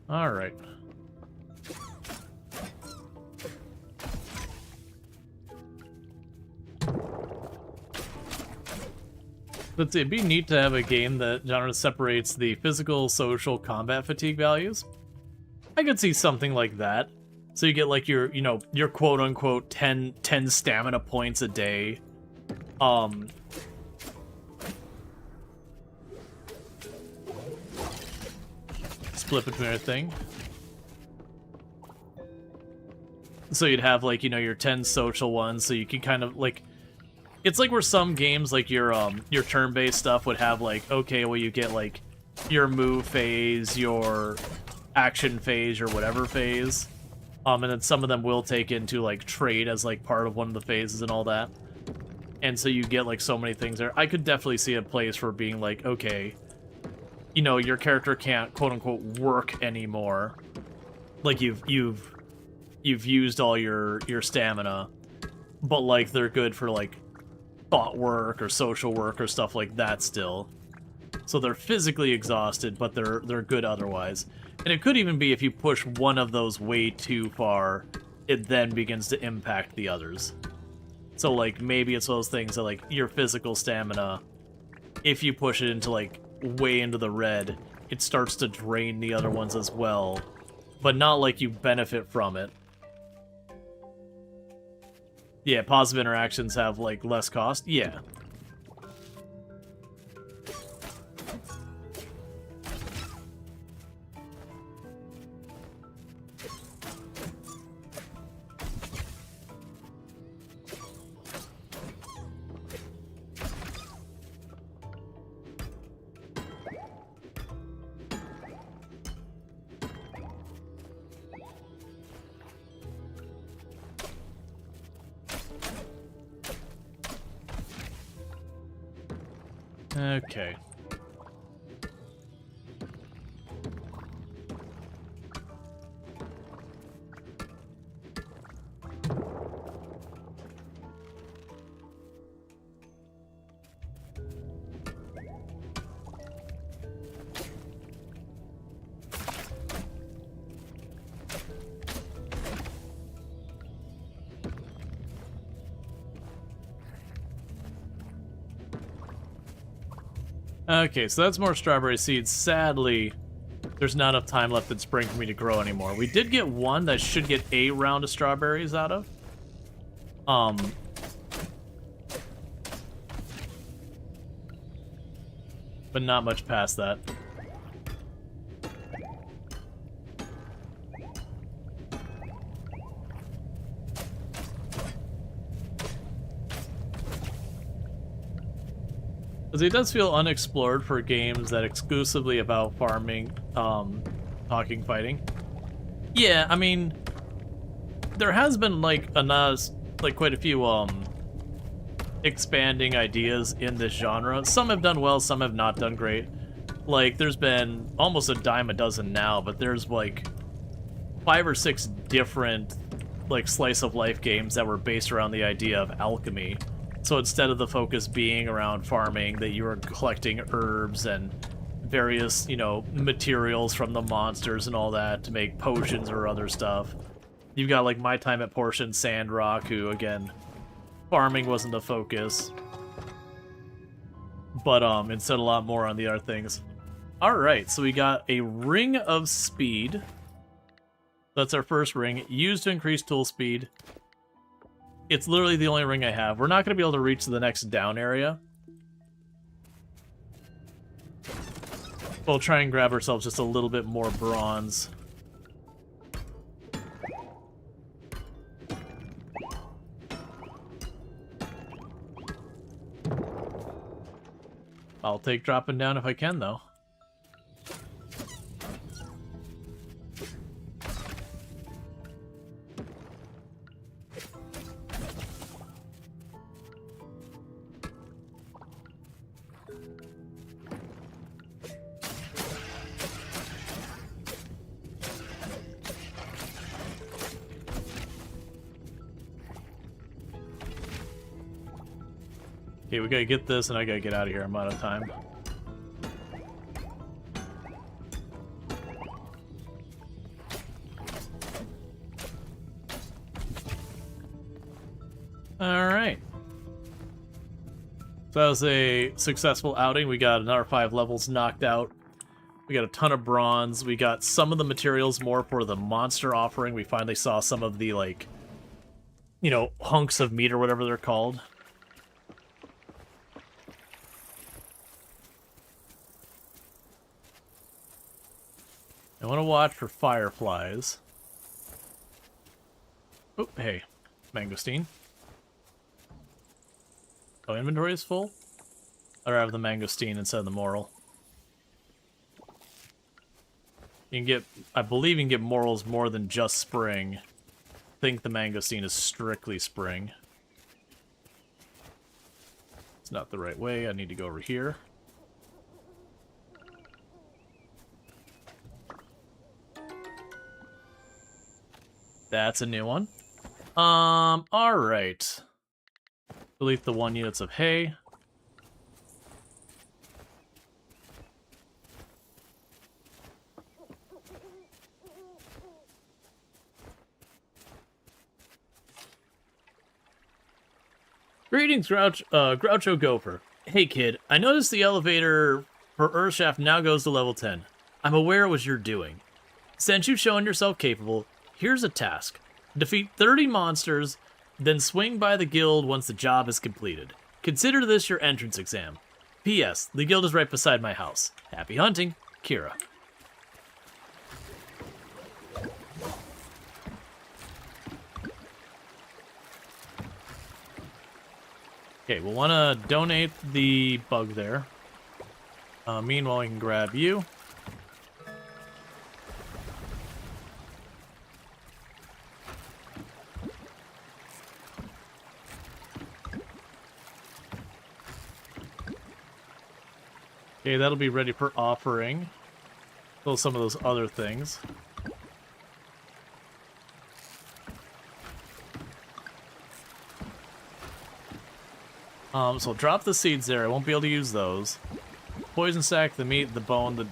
All right. Let's see, it'd be neat to have a game that genre separates the physical, social, combat fatigue values. I could see something like that. So you get like your, you know, your quote-unquote 10 stamina points a day. Split between everything. So you'd have like, you know, your 10 social ones, so you can kind of like, it's like where some games like your turn-based stuff would have like, okay, well you get like your move phase, your action phase, or whatever phase. And then some of them will take into like trade as like part of one of the phases and all that. And so you get like so many things there. I could definitely see a place for being like, okay, you know, your character can't quote-unquote work anymore. Like you've used all your stamina, but like they're good for like thought work or social work or stuff like that still. So they're physically exhausted, but they're good otherwise. And it could even be if you push one of those way too far, it then begins to impact the others. So like maybe it's those things that like your physical stamina, if you push it into like way into the red, it starts to drain the other ones as well, but not like you benefit from it. Yeah, positive interactions have, like, less cost? Yeah. Okay. Okay, so that's more strawberry seeds. Sadly, there's not enough time left in spring for me to grow anymore. We did get one that should get a round of strawberries out of. But not much past that. Because it does feel unexplored for games that exclusively about farming, talking, fighting. Yeah, I mean, there has been like quite a few expanding ideas in this genre. Some have done well, some have not done great. Like, there's been almost a dime a dozen now, but there's like 5 or 6 different like slice of life games that were based around the idea of alchemy. So instead of the focus being around farming, that you were collecting herbs and various, you know, materials from the monsters and all that to make potions or other stuff. You've got like My Time at Portion Sandrock, who again, farming wasn't the focus, but instead a lot more on the other things. All right, so we got a Ring of Speed. That's our first ring, used to increase tool speed. It's literally the only ring I have. We're not going to be able to reach the next down area. We'll try and grab ourselves just a little bit more bronze. I'll take dropping down if I can, though. Okay, we gotta get this, and I gotta get out of here. I'm out of time. Alright. So that was a successful outing. We got another 5 levels knocked out. We got a ton of bronze. We got some of the materials more for the monster offering. We finally saw some of the, like, you know, hunks of meat or whatever they're called. I want to watch for fireflies. Oh, hey, mangosteen. Oh, inventory is full? I'd have the mangosteen instead of the moral. You can get, I believe you can get morals more than just spring. I think the mangosteen is strictly spring. It's not the right way. I need to go over here. That's a new one. Alright. Delete the 1 units of hay. Greetings, Groucho Gopher. Hey kid, I noticed the elevator for Earthshaft now goes to level 10. I'm aware it was your doing. Since you've shown yourself capable, here's a task. Defeat 30 monsters, then swing by the guild once the job is completed. Consider this your entrance exam. P.S. The guild is right beside my house. Happy hunting, Kira. Okay, we'll want to donate the bug there. Meanwhile, we can grab you. Okay, that'll be ready for offering. Still some of those other things. So drop the seeds there. I won't be able to use those. Poison sack, the meat, the bone, the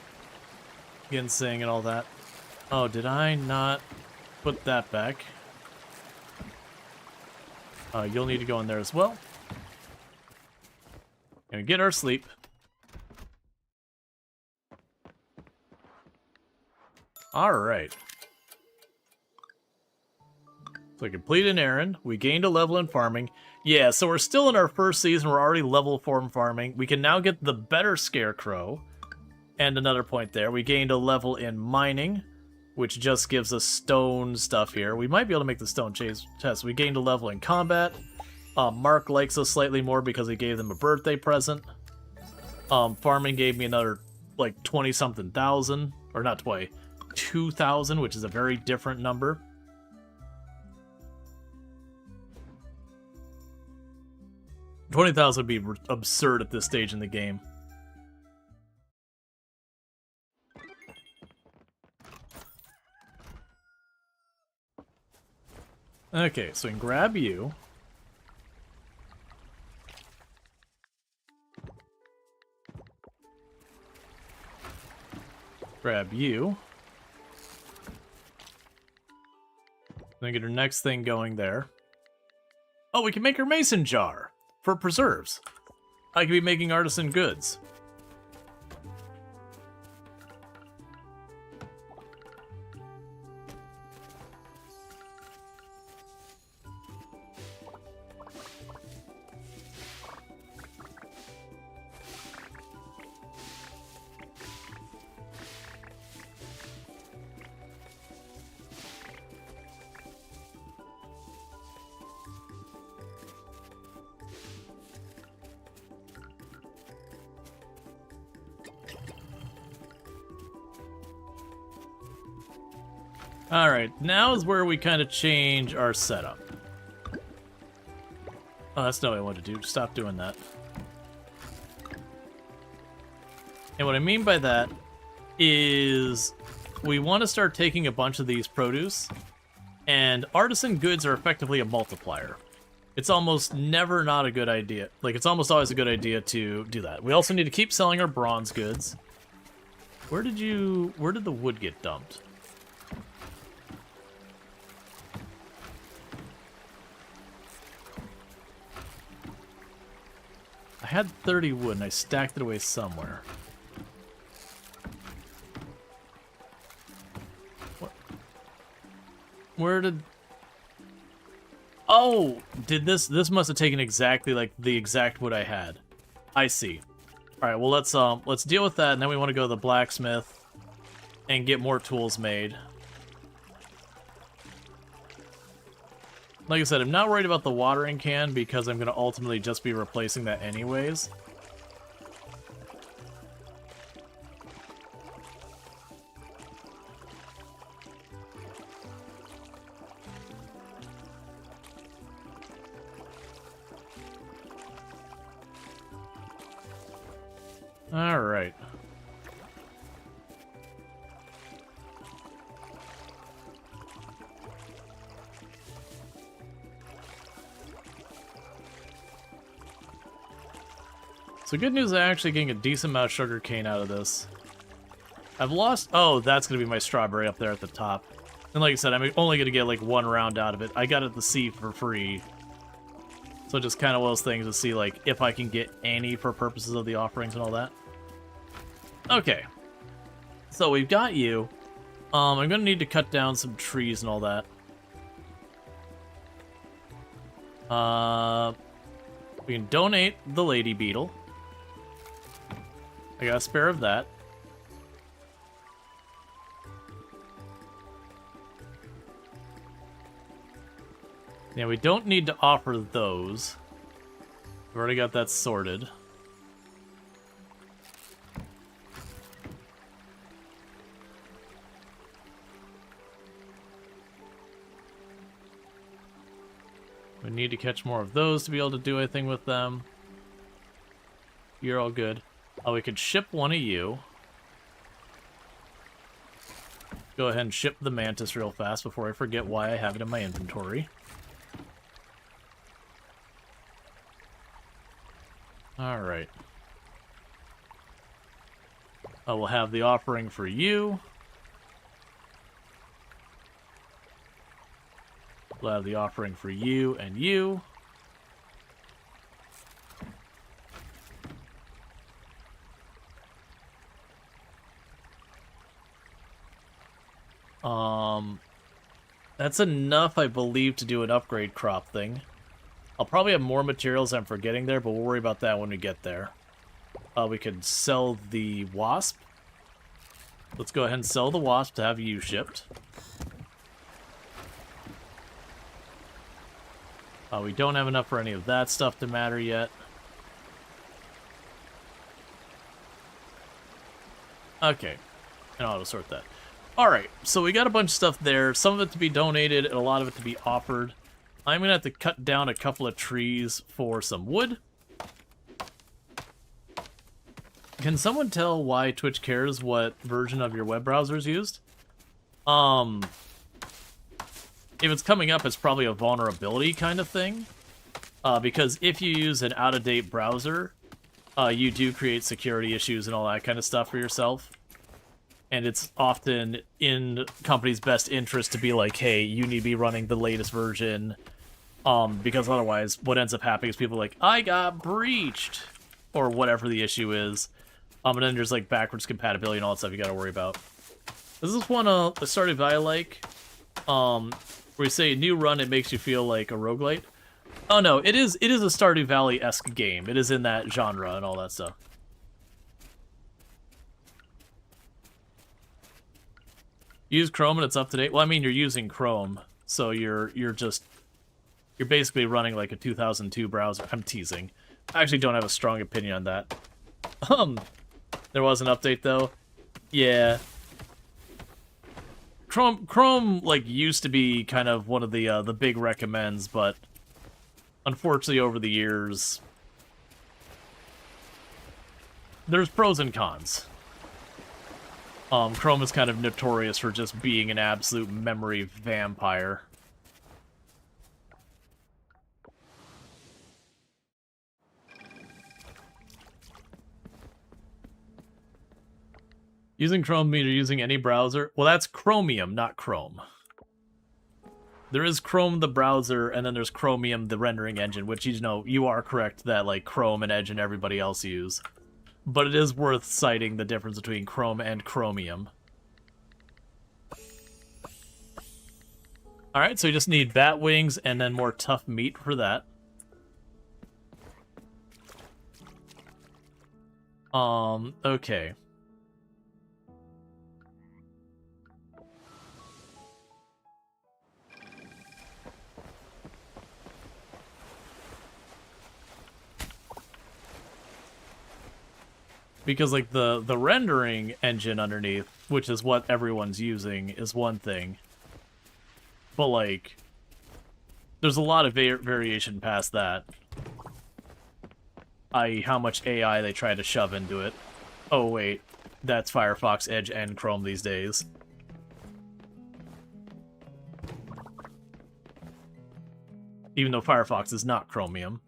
ginseng, and all that. Oh, did I not put that back? You'll need to go in there as well. And get our sleep. Alright. So I completed an errand. We gained a level in farming. Yeah, so we're still in our first season. We're already level 4 in farming. We can now get the better scarecrow. And another point there. We gained a level in mining, which just gives us stone stuff here. We might be able to make the stone chest. We gained a level in combat. Mark likes us slightly more because we gave them a birthday present. Farming gave me another, like, 20-something thousand. Or not 20. 2,000, which is a very different number. $20,000 would be absurd at this stage in the game. Okay, so we can grab you. Grab you. Then get our next thing going there. Oh, we can make our mason jar for preserves. I could be making artisan goods. Alright, now is where we kind of change our setup. Oh, that's not what I want to do. Stop doing that. And what I mean by that is we want to start taking a bunch of these produce, and artisan goods are effectively a multiplier. It's almost never not a good idea. Like, it's almost always a good idea to do that. We also need to keep selling our bronze goods. Where did the wood get dumped? I had 30 wood and I stacked it away somewhere. What? Where did... Oh! Did this must have taken exactly like the exact wood I had. I see. Alright, well let's deal with that, and then we want to go to the blacksmith and get more tools made. Like I said, I'm not worried about the watering can because I'm going to ultimately just be replacing that anyways. All right. So good news, I'm actually getting a decent amount of sugar cane out of this. I've lost... Oh, that's going to be my strawberry up there at the top. And like I said, I'm only going to get like one round out of it. I got it at the sea for free. So just kind of one of those things to see like if I can get any for purposes of the offerings and all that. Okay. So we've got you. I'm going to need to cut down some trees and all that. We can donate the lady beetle. I got a spare of that. Yeah, we don't need to offer those. We've already got that sorted. We need to catch more of those to be able to do anything with them. You're all good. Oh, we could ship one of you. Go ahead and ship the Mantis real fast before I forget why I have it in my inventory. Alright. I will have the offering for you. We'll have the offering for you and you. That's enough, I believe, to do an upgrade crop thing. I'll probably have more materials I'm forgetting there, but we'll worry about that when we get there. We could sell the Wasp. Let's go ahead and sell the Wasp to have you shipped. We don't have enough for any of that stuff to matter yet. Okay, and I'll sort that. Alright, so we got a bunch of stuff there, some of it to be donated and a lot of it to be offered. I'm gonna have to cut down a couple of trees for some wood. Can someone tell why Twitch cares what version of your web browser is used? If it's coming up, it's probably a vulnerability kind of thing. Because if you use an out-of-date browser, you do create security issues and all that kind of stuff for yourself. And it's often in companies' best interest to be like, hey, you need to be running the latest version. Because otherwise, what ends up happening is people are like, I got breached! Or whatever the issue is. And then there's like backwards compatibility and all that stuff you gotta worry about. This is one a Stardew Valley like, where you say new run, it makes you feel like a roguelite. Oh no, it is a Stardew Valley-esque game. It is in that genre and all that stuff. Use Chrome and it's up to date. Well, I mean, you're using Chrome, so you're basically running like a 2002 browser. I'm teasing. I actually don't have a strong opinion on that. There was an update though. Yeah. Chrome like used to be kind of one of the big recommends, but unfortunately over the years there's pros and cons. Chrome is kind of notorious for just being an absolute memory vampire. Using Chrome means you're using any browser? Well, that's Chromium, not Chrome. There is Chrome the browser, and then there's Chromium the rendering engine, which, you know, you are correct that, like, Chrome and Edge and everybody else use. But it is worth citing the difference between Chrome and Chromium. Alright, so you just need bat wings and then more tough meat for that. Okay. Because, like, the rendering engine underneath, which is what everyone's using, is one thing. But, like, there's a lot of variation past that. I.e., how much AI they try to shove into it. Oh, wait. That's Firefox, Edge, and Chrome these days. Even though Firefox is not Chromium.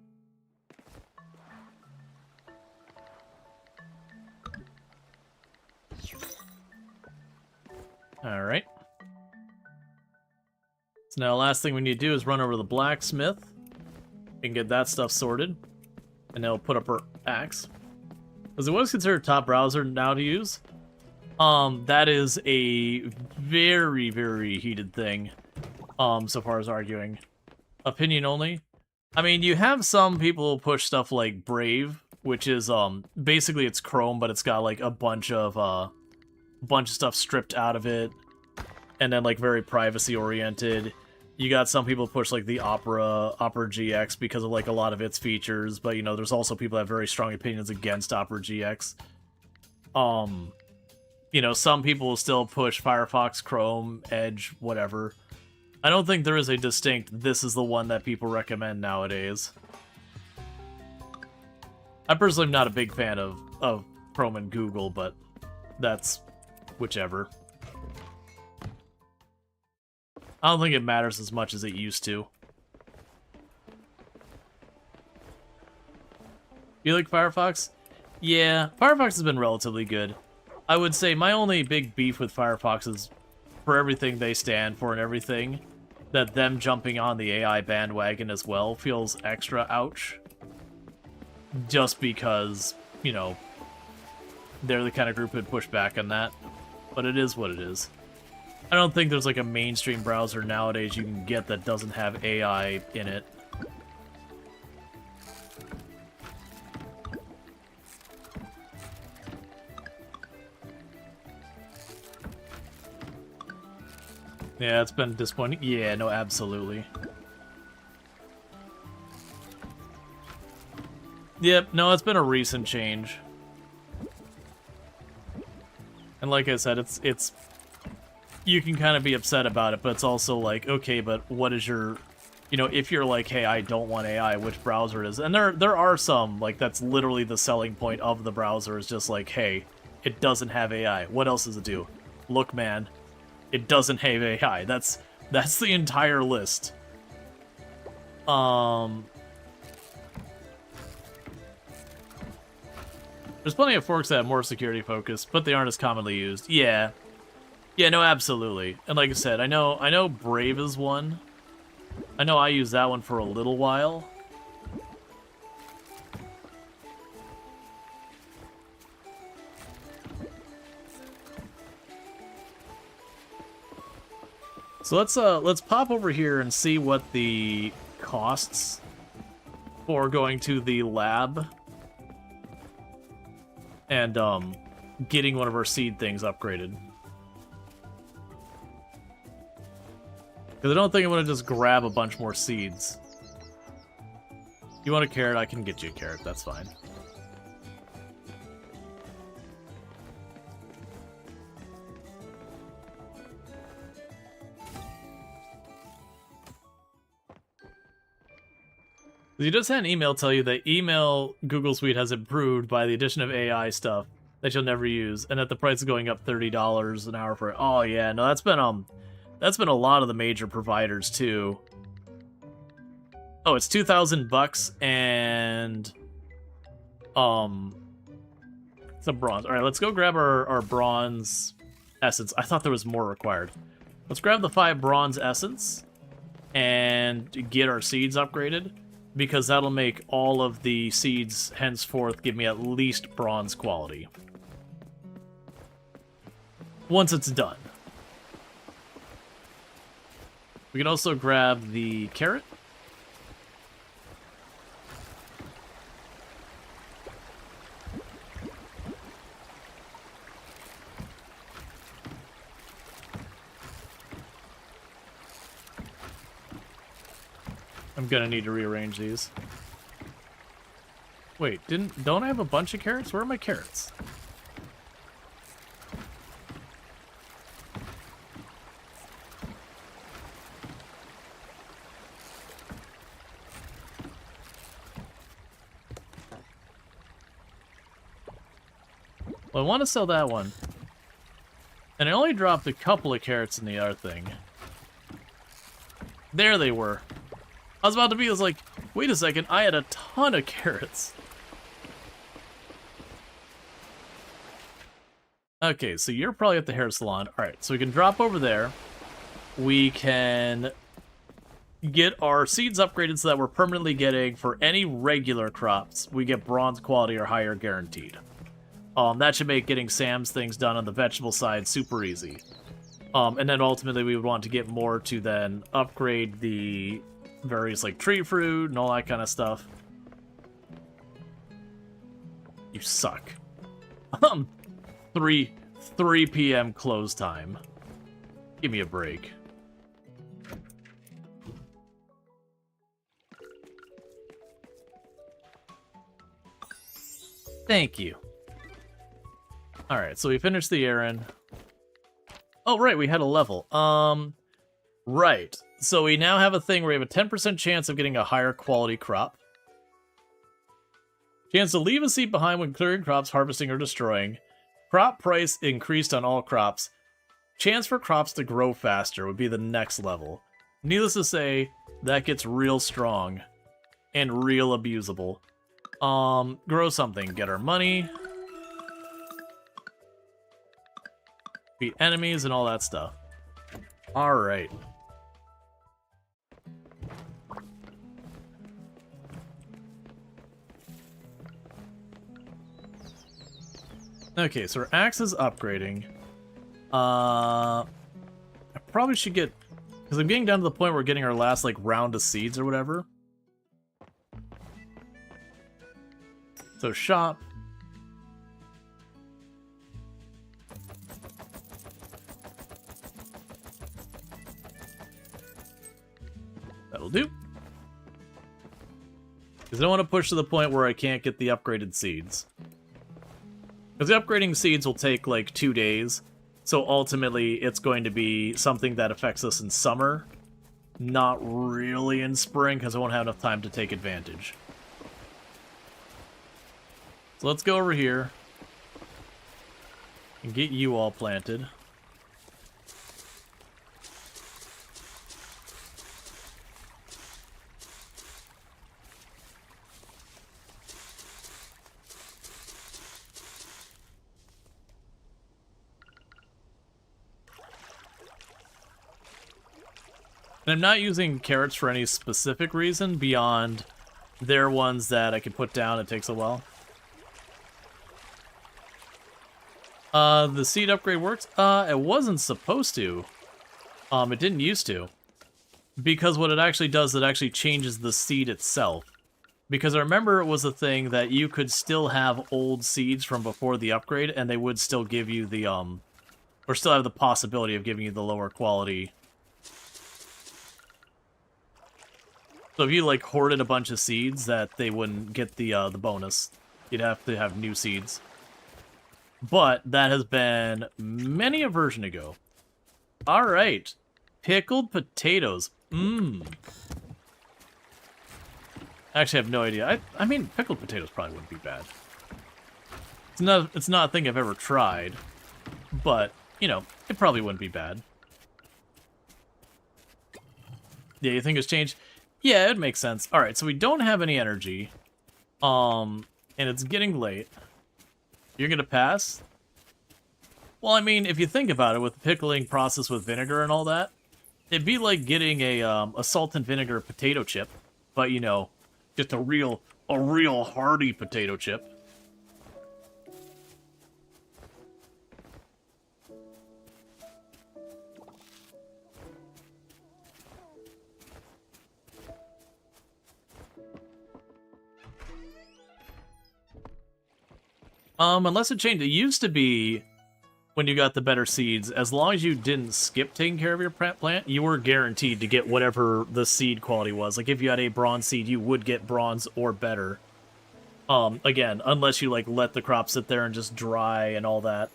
Alright. So now last thing we need to do is run over to the blacksmith and get that stuff sorted. And they'll put up her axe. Because it was considered top browser now to use. That is a very, very heated thing. So far as arguing. Opinion only. I mean, you have some people who push stuff like Brave, which is, basically it's Chrome, but it's got, like, a bunch of stuff stripped out of it, and then like very privacy oriented. You got some people push like the Opera GX because of like a lot of its features, but you know there's also people that have very strong opinions against Opera GX. You know, some people will still push Firefox, Chrome, Edge, whatever. I don't think there is a distinct this is the one that people recommend nowadays. I personally am not a big fan of Chrome and Google, but that's whichever. I don't think it matters as much as it used to. You like Firefox? Yeah, Firefox has been relatively good. I would say my only big beef with Firefox is for everything they stand for and everything, that them jumping on the AI bandwagon as well feels extra ouch. Just because, you know, they're the kind of group who'd push back on that. But it is what it is. I don't think there's like a mainstream browser nowadays you can get that doesn't have AI in it. Yeah, it's been disappointing. Yeah, no, absolutely. Yep, no, it's been a recent change. And like I said, it's you can kind of be upset about it, but it's also like, okay, but what is your, you know, if you're like, hey, I don't want AI, which browser is? And there are some, like, that's literally the selling point of the browser, is just like, hey, it doesn't have AI. What else does it do? Look, man, it doesn't have AI. That's the entire list. There's plenty of forks that have more security focus, but they aren't as commonly used. Yeah. Yeah, no, absolutely. And like I said, I know Brave is one. I know I used that one for a little while. So let's pop over here and see what the costs for going to the lab and getting one of our seed things upgraded. Because I don't think I'm going to just grab a bunch more seeds. You want a carrot? I can get you a carrot. That's fine. You just had an email tell you that email Google Suite has improved by the addition of AI stuff that you'll never use, and that the price is going up $30 an hour for it. Oh yeah, no, that's been a lot of the major providers too. Oh, it's $2,000 and it's a bronze. All right, let's go grab our bronze essence. I thought there was more required. Let's grab the 5 bronze essence and get our seeds upgraded, because that'll make all of the seeds henceforth give me at least bronze quality. Once it's done. We can also grab the carrot. I'm gonna need to rearrange these. Wait, don't I have a bunch of carrots? Where are my carrots? Well, I want to sell that one. And I only dropped a couple of carrots in the other thing. There they were. I was about to be, I was like, wait a second, I had a ton of carrots. Okay, so you're probably at the hair salon. Alright, so we can drop over there. We can get our seeds upgraded so that we're permanently getting, for any regular crops, we get bronze quality or higher guaranteed. That should make getting Sam's things done on the vegetable side super easy. And then ultimately we would want to get more to then upgrade the various like tree fruit and all that kind of stuff. You suck. 3 p.m. close time. Give me a break. Thank you. Alright, so we finished the errand. Oh, right, we had a level. Right. So we now have a thing where we have a 10% chance of getting a higher quality crop. Chance to leave a seed behind when clearing crops, harvesting, or destroying. Crop price increased on all crops. Chance for crops to grow faster would be the next level. Needless to say, that gets real strong and real abusable. Grow something, get our money, beat enemies, and all that stuff. Alright. Okay, so our axe is upgrading. I probably should get... Because I'm getting down to the point where we're getting our last, like, round of seeds or whatever. So, shop. That'll do. Because I don't want to push to the point where I can't get the upgraded seeds. Because the upgrading seeds will take, like, 2 days. So ultimately, it's going to be something that affects us in summer. Not really in spring, because I won't have enough time to take advantage. So let's go over here. And get you all planted. And I'm not using carrots for any specific reason beyond they're ones that I can put down. It takes a while. The seed upgrade works? It wasn't supposed to. It didn't used to. Because what it actually does, it actually changes the seed itself. Because I remember it was a thing that you could still have old seeds from before the upgrade, and they would still give you the, or still have the possibility of giving you the lower quality. So if you, like, hoarded a bunch of seeds, that they wouldn't get the bonus. You'd have to have new seeds. But that has been many a version ago. Alright. Pickled potatoes. Mmm. I actually have no idea. I mean, pickled potatoes probably wouldn't be bad. It's not a thing I've ever tried. But, you know, it probably wouldn't be bad. Yeah, you think it's changed? Yeah, it makes sense. Alright, so we don't have any energy. And it's getting late. You're gonna pass? Well, I mean, if you think about it, with the pickling process with vinegar and all that, it'd be like getting a salt and vinegar potato chip, but, you know, just a real hearty potato chip. Unless it changed. It used to be, when you got the better seeds, as long as you didn't skip taking care of your plant, you were guaranteed to get whatever the seed quality was. Like, if you had a bronze seed, you would get bronze or better. Again, unless you, like, let the crop sit there and just dry and all that.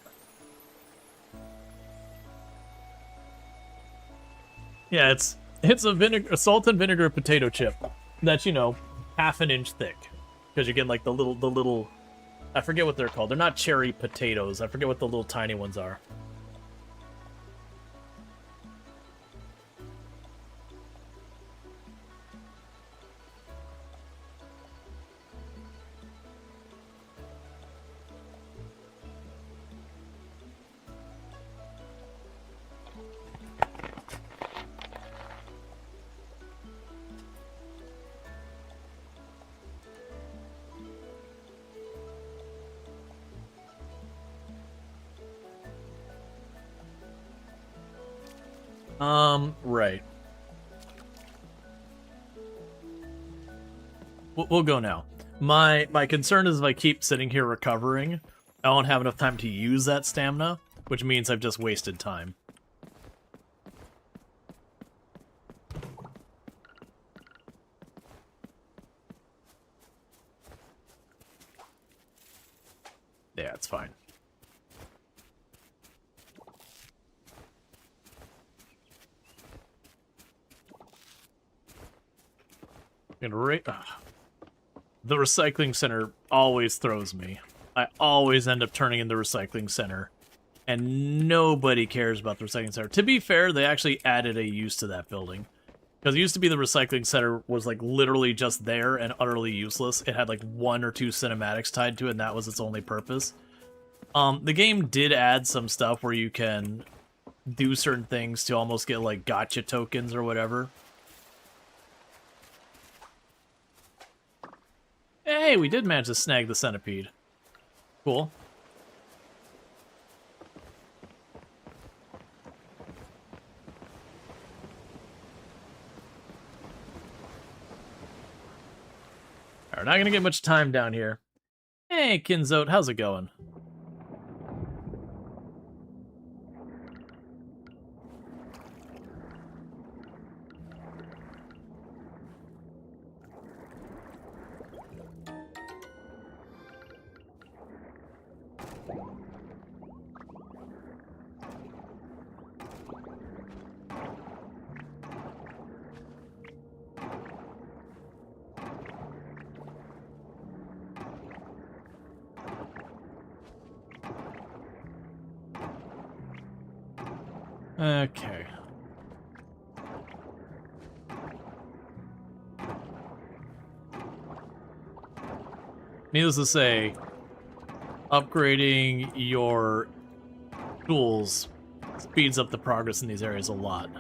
Yeah, it's a salt and vinegar potato chip that's, you know, half an inch thick. Because you're getting, like, the little... I forget what they're called. They're not cherry potatoes. I forget what the little tiny ones are. Right. We'll go now. My concern is if I keep sitting here recovering, I won't have enough time to use that stamina, which means I've just wasted time. Yeah, it's fine. The recycling center always throws me. I always end up turning in the recycling center, and nobody cares about the recycling center. To be fair, they actually added a use to that building. Because it used to be the recycling center was like literally just there and utterly useless. It had like 1 or 2 cinematics tied to it, and that was its only purpose. The game did add some stuff where you can do certain things to almost get like gotcha tokens or whatever. Hey, we did manage to snag the centipede. Cool. We're not gonna get much time down here. Hey, Kinzote, how's it going? Okay. Needless to say, upgrading your tools speeds up the progress in these areas a lot.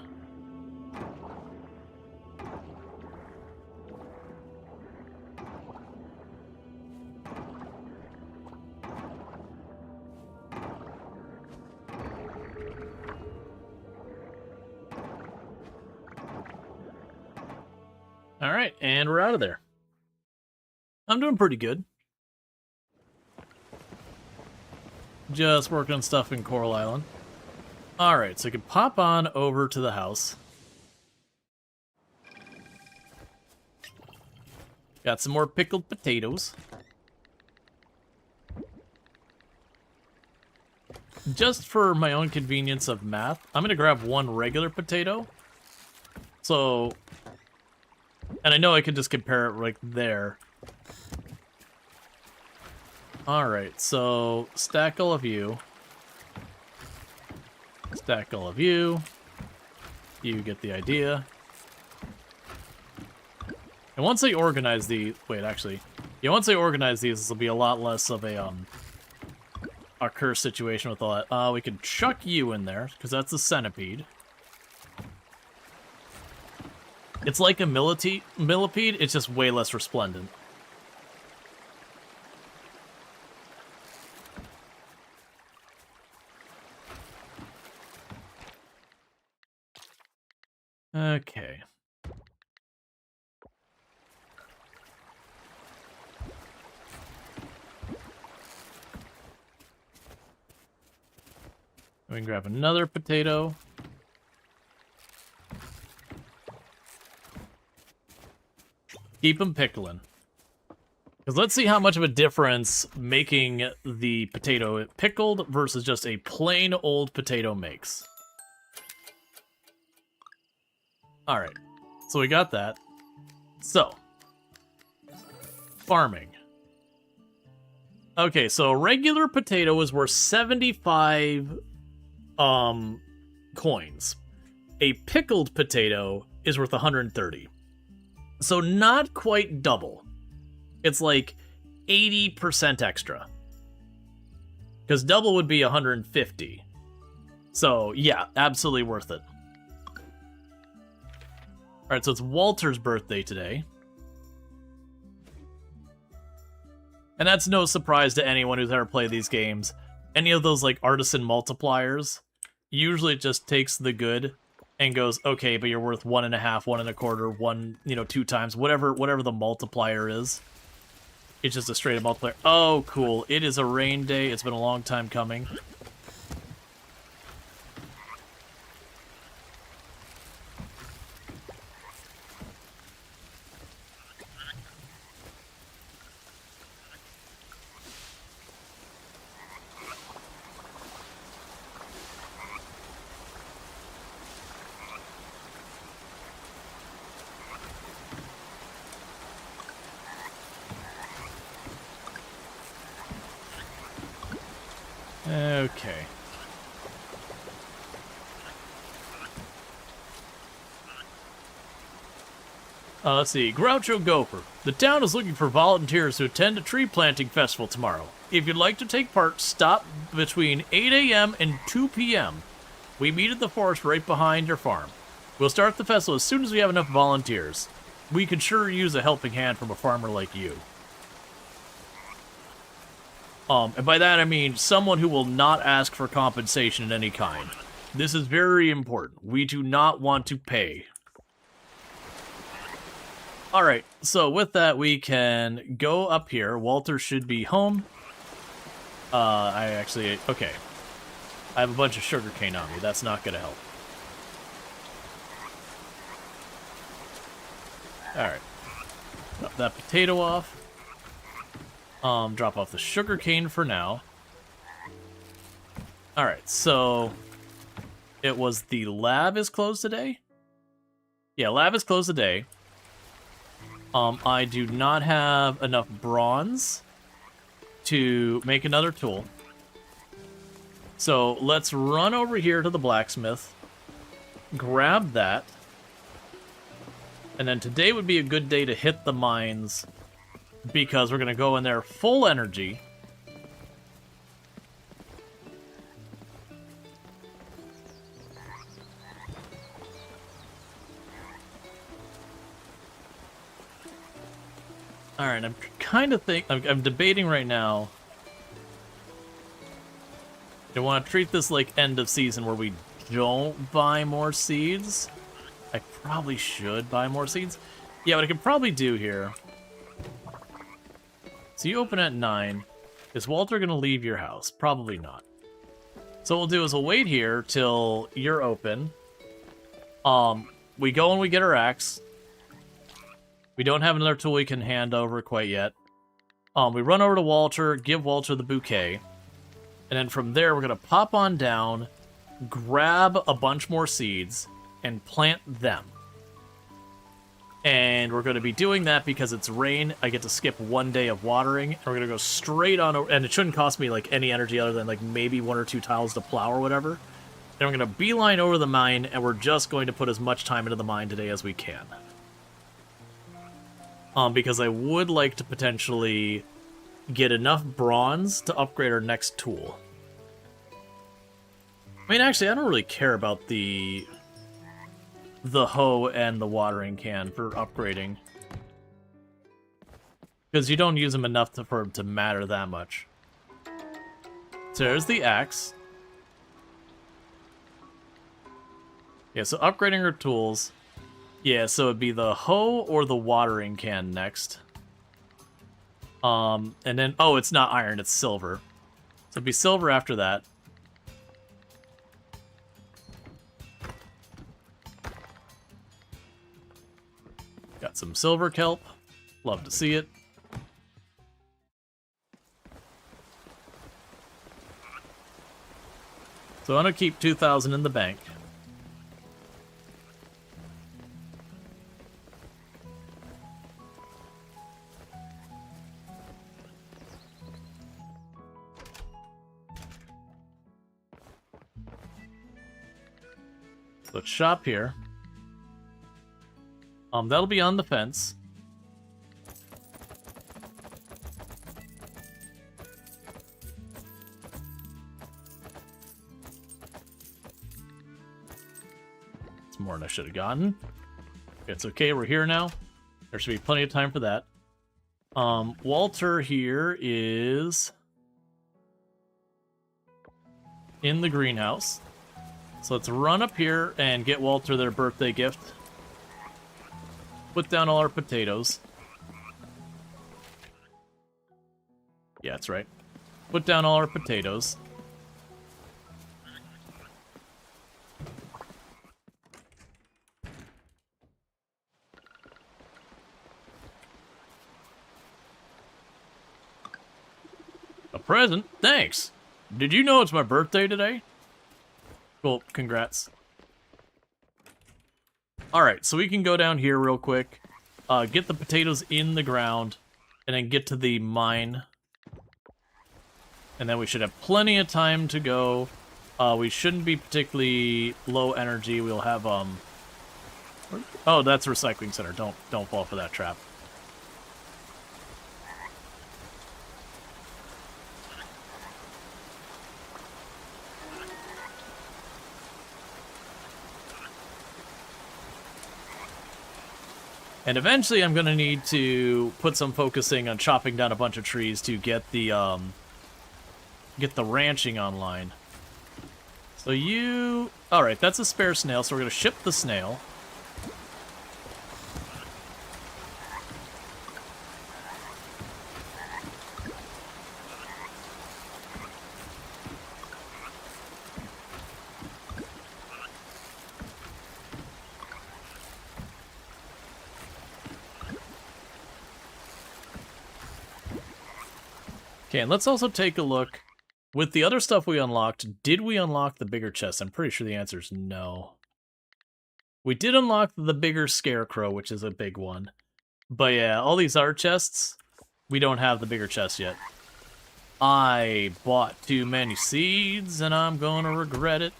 Alright, and we're out of there. I'm doing pretty good. Just working on stuff in Coral Island. Alright, so I can pop on over to the house. Got some more pickled potatoes. Just for my own convenience of math, I'm going to grab 1 regular potato. So... And I know I can just compare it right there. Alright, so stack all of you. Stack all of you. You get the idea. And once I organize the... Wait, actually. Yeah, once I organize these, this will be a lot less of a curse situation with all that. We can chuck you in there, because that's a centipede. It's like a millipede, it's just way less resplendent. Okay. We can grab another potato. Keep them pickling. Because let's see how much of a difference making the potato pickled versus just a plain old potato makes. Alright, so we got that. So, farming. Okay, so a regular potato is worth 75 coins. A pickled potato is worth 130. So not quite double. It's like 80% extra. Because double would be 150. So yeah, absolutely worth it. Alright, so it's Walter's birthday today. And that's no surprise to anyone who's ever played these games. Any of those like artisan multipliers, usually it just takes the good and goes, okay, but you're worth 1.5, 1.25, 1, 2 times, whatever the multiplier is. It's just a straight up multiplier. Oh, cool. It is a rain day. It's been a long time coming. Okay. Let's see. Groucho Gopher. The town is looking for volunteers to attend a tree planting festival tomorrow. If you'd like to take part, stop between 8 a.m. and 2 p.m. We meet at the forest right behind your farm. We'll start the festival as soon as we have enough volunteers. We could sure use a helping hand from a farmer like you. And by that I mean someone who will not ask for compensation in any kind. This is very important. We do not want to pay. Alright, so with that we can go up here. Walter should be home. Okay. I have a bunch of sugarcane on me. That's not gonna help. Alright. Drop that potato off. Drop off the sugarcane for now. Alright, so it was the lab is closed today? Yeah, lab is closed today. I do not have enough bronze to make another tool. So let's run over here to the blacksmith, grab that, and then today would be a good day to hit the mines because we're going to go in there full energy. Alright, I'm kind of I'm debating right now. Do I want to treat this like end of season where we don't buy more seeds? I probably should buy more seeds. Yeah, what I could probably do here. So you open at 9. Is Walter going to leave your house? Probably not. So what we'll do is we'll wait here till you're open. We go and we get our axe. We don't have another tool we can hand over quite yet. We run over to Walter, give Walter the bouquet. And then from there, we're going to pop on down, grab a bunch more seeds, and plant them. And we're going to be doing that because it's rain. I get to skip 1 day of watering. And we're going to go straight on over. And it shouldn't cost me like any energy other than like maybe 1 or 2 tiles to plow or whatever. And we're going to beeline over the mine, and we're just going to put as much time into the mine today as we can. Because I would like to potentially get enough bronze to upgrade our next tool. I mean, actually, I don't really care about the hoe and the watering can for upgrading. Because you don't use them enough for them to matter that much. So there's the axe. Yeah, so upgrading our tools. Yeah, so it'd be the hoe or the watering can next. And then, oh, it's not iron, it's silver. So it'd be silver after that. Got some silver kelp. Love to see it. So I'm gonna keep 2,000 in the bank. Let's shop here. That'll be on the fence. It's more than I should have gotten. It's okay, we're here now. There should be plenty of time for that. Walter here is in the greenhouse. So let's run up here and get Walter their birthday gift. Put down all our potatoes. Yeah, that's right. Put down all our potatoes. A present? Thanks. Did you know it's my birthday today? Cool, congrats. Alright, so we can go down here real quick, get the potatoes in the ground, and then get to the mine. And then we should have plenty of time to go. We shouldn't be particularly low energy. We'll have, oh, that's a recycling center. Don't fall for that trap. And eventually I'm going to need to put some focusing on chopping down a bunch of trees to get the ranching online. So you... Alright, that's a spare snail, so we're going to ship the snail. Okay, and let's also take a look. With the other stuff we unlocked, did we unlock the bigger chest? I'm pretty sure the answer is no. We did unlock the bigger scarecrow, which is a big one. But yeah, all these art chests, we don't have the bigger chest yet. I bought too many seeds, and I'm gonna regret it.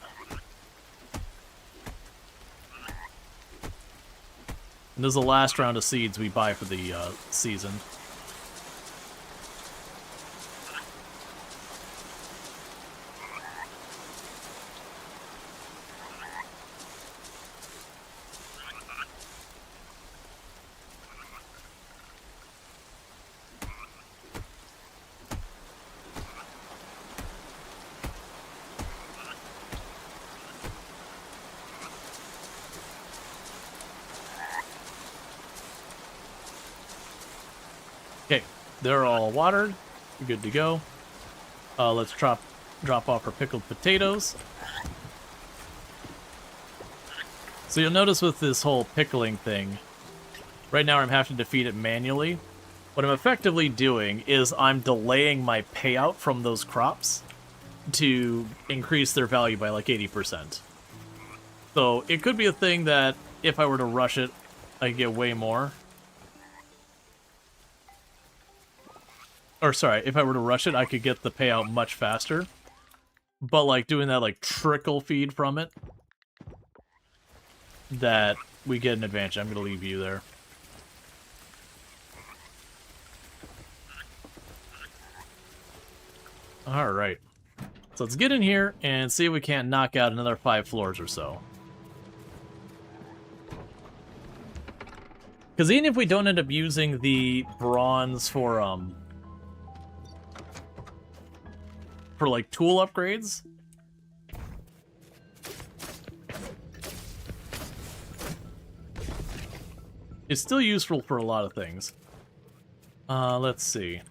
And this is the last round of seeds we buy for the season. Okay, they're all watered. We're good to go. Let's drop off our pickled potatoes. So you'll notice with this whole pickling thing, right now I'm having to defeat it manually. What I'm effectively doing is I'm delaying my payout from those crops to increase their value by like 80%. So it could be a thing that if I were to rush it, I could get way more. Or sorry, if I were to rush it, I could get the payout much faster. But like doing that like trickle feed from it, that we get an advantage. I'm gonna leave you there. Alright. So let's get in here and see if we can't knock out another 5 floors or so. Because even if we don't end up using the bronze for like tool upgrades, it's still useful for a lot of things. Let's see.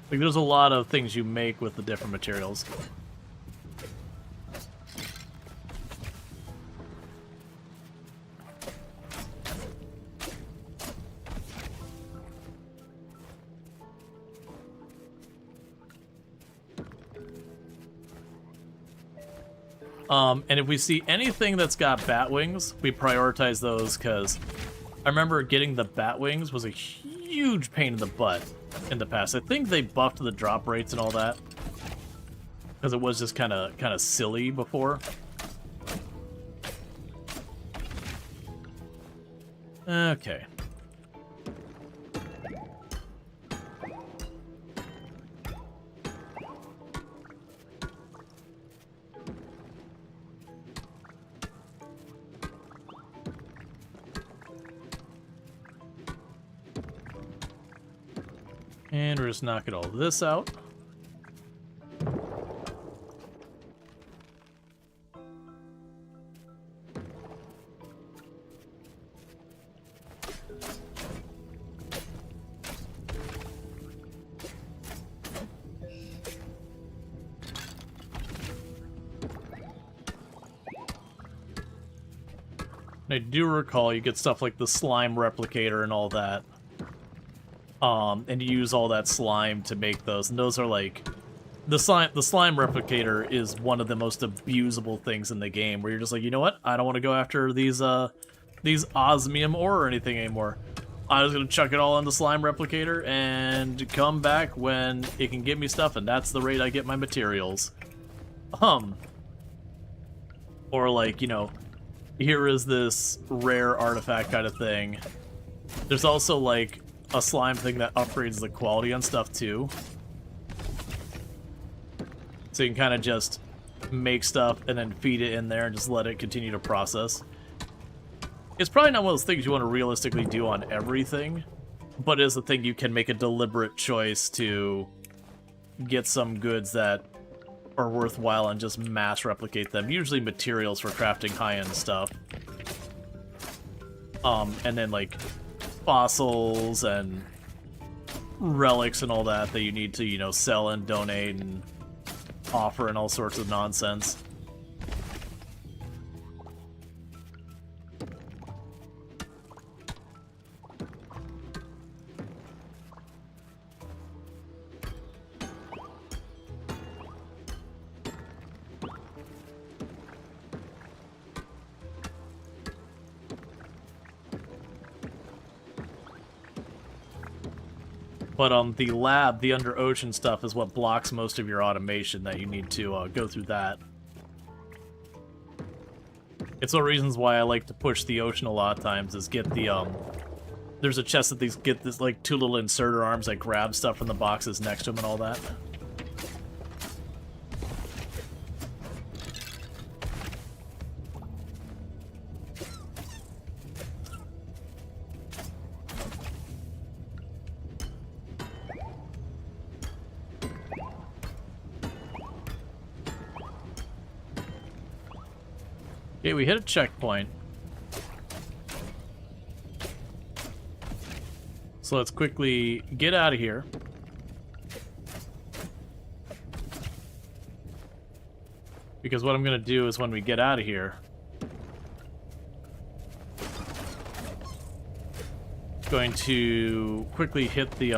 Like, there's a lot of things you make with the different materials. And if we see anything that's got bat wings, we prioritize those, because I remember getting the bat wings was a huge pain in the butt in the past. I think they buffed the drop rates and all that, because it was just kind of silly before. Okay. And we're just knocking all this out. And I do recall you get stuff like the slime replicator and all that. And you use all that slime to make those, and those are like... The slime replicator is one of the most abusable things in the game, where you're just like, you know what? I don't want to go after these osmium ore or anything anymore. I was gonna chuck it all on the slime replicator and come back when it can give me stuff, and that's the rate I get my materials. Or like, you know, here is this rare artifact kind of thing. There's also like a slime thing that upgrades the quality on stuff too. So you can kind of just make stuff and then feed it in there and just let it continue to process. It's probably not one of those things you want to realistically do on everything, but it is a thing you can make a deliberate choice to get some goods that are worthwhile and just mass replicate them. Usually materials for crafting high-end stuff. And then like fossils and relics and all that you need to, you know, sell and donate and offer and all sorts of nonsense. But the lab, the under ocean stuff, is what blocks most of your automation that you need to go through that. It's one of the reasons why I like to push the ocean a lot of times, is get the, there's a chest that these get this, like, 2 little inserter arms that grab stuff from the boxes next to them and all that. Okay, we hit a checkpoint. So let's quickly get out of here. Because what I'm going to do is when we get out of here, going to quickly hit the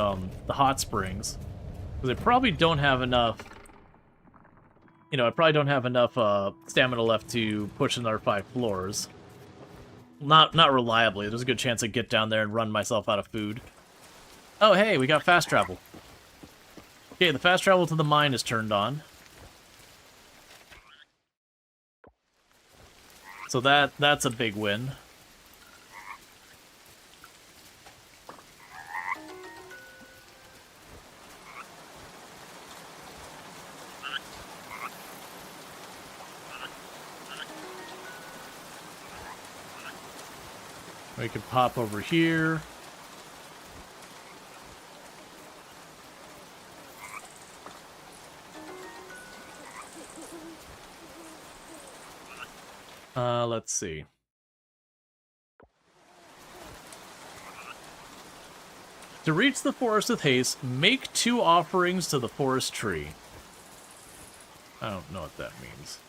hot springs. Because I probably don't have enough, you know, I probably don't have enough stamina left to push another 5 floors. Not reliably. There's a good chance I get down there and run myself out of food. Oh, hey, we got fast travel. Okay, the fast travel to the mine is turned on. So that's a big win. We could pop over here. Let's see. To reach the forest with haste, make 2 offerings to the forest tree. I don't know what that means.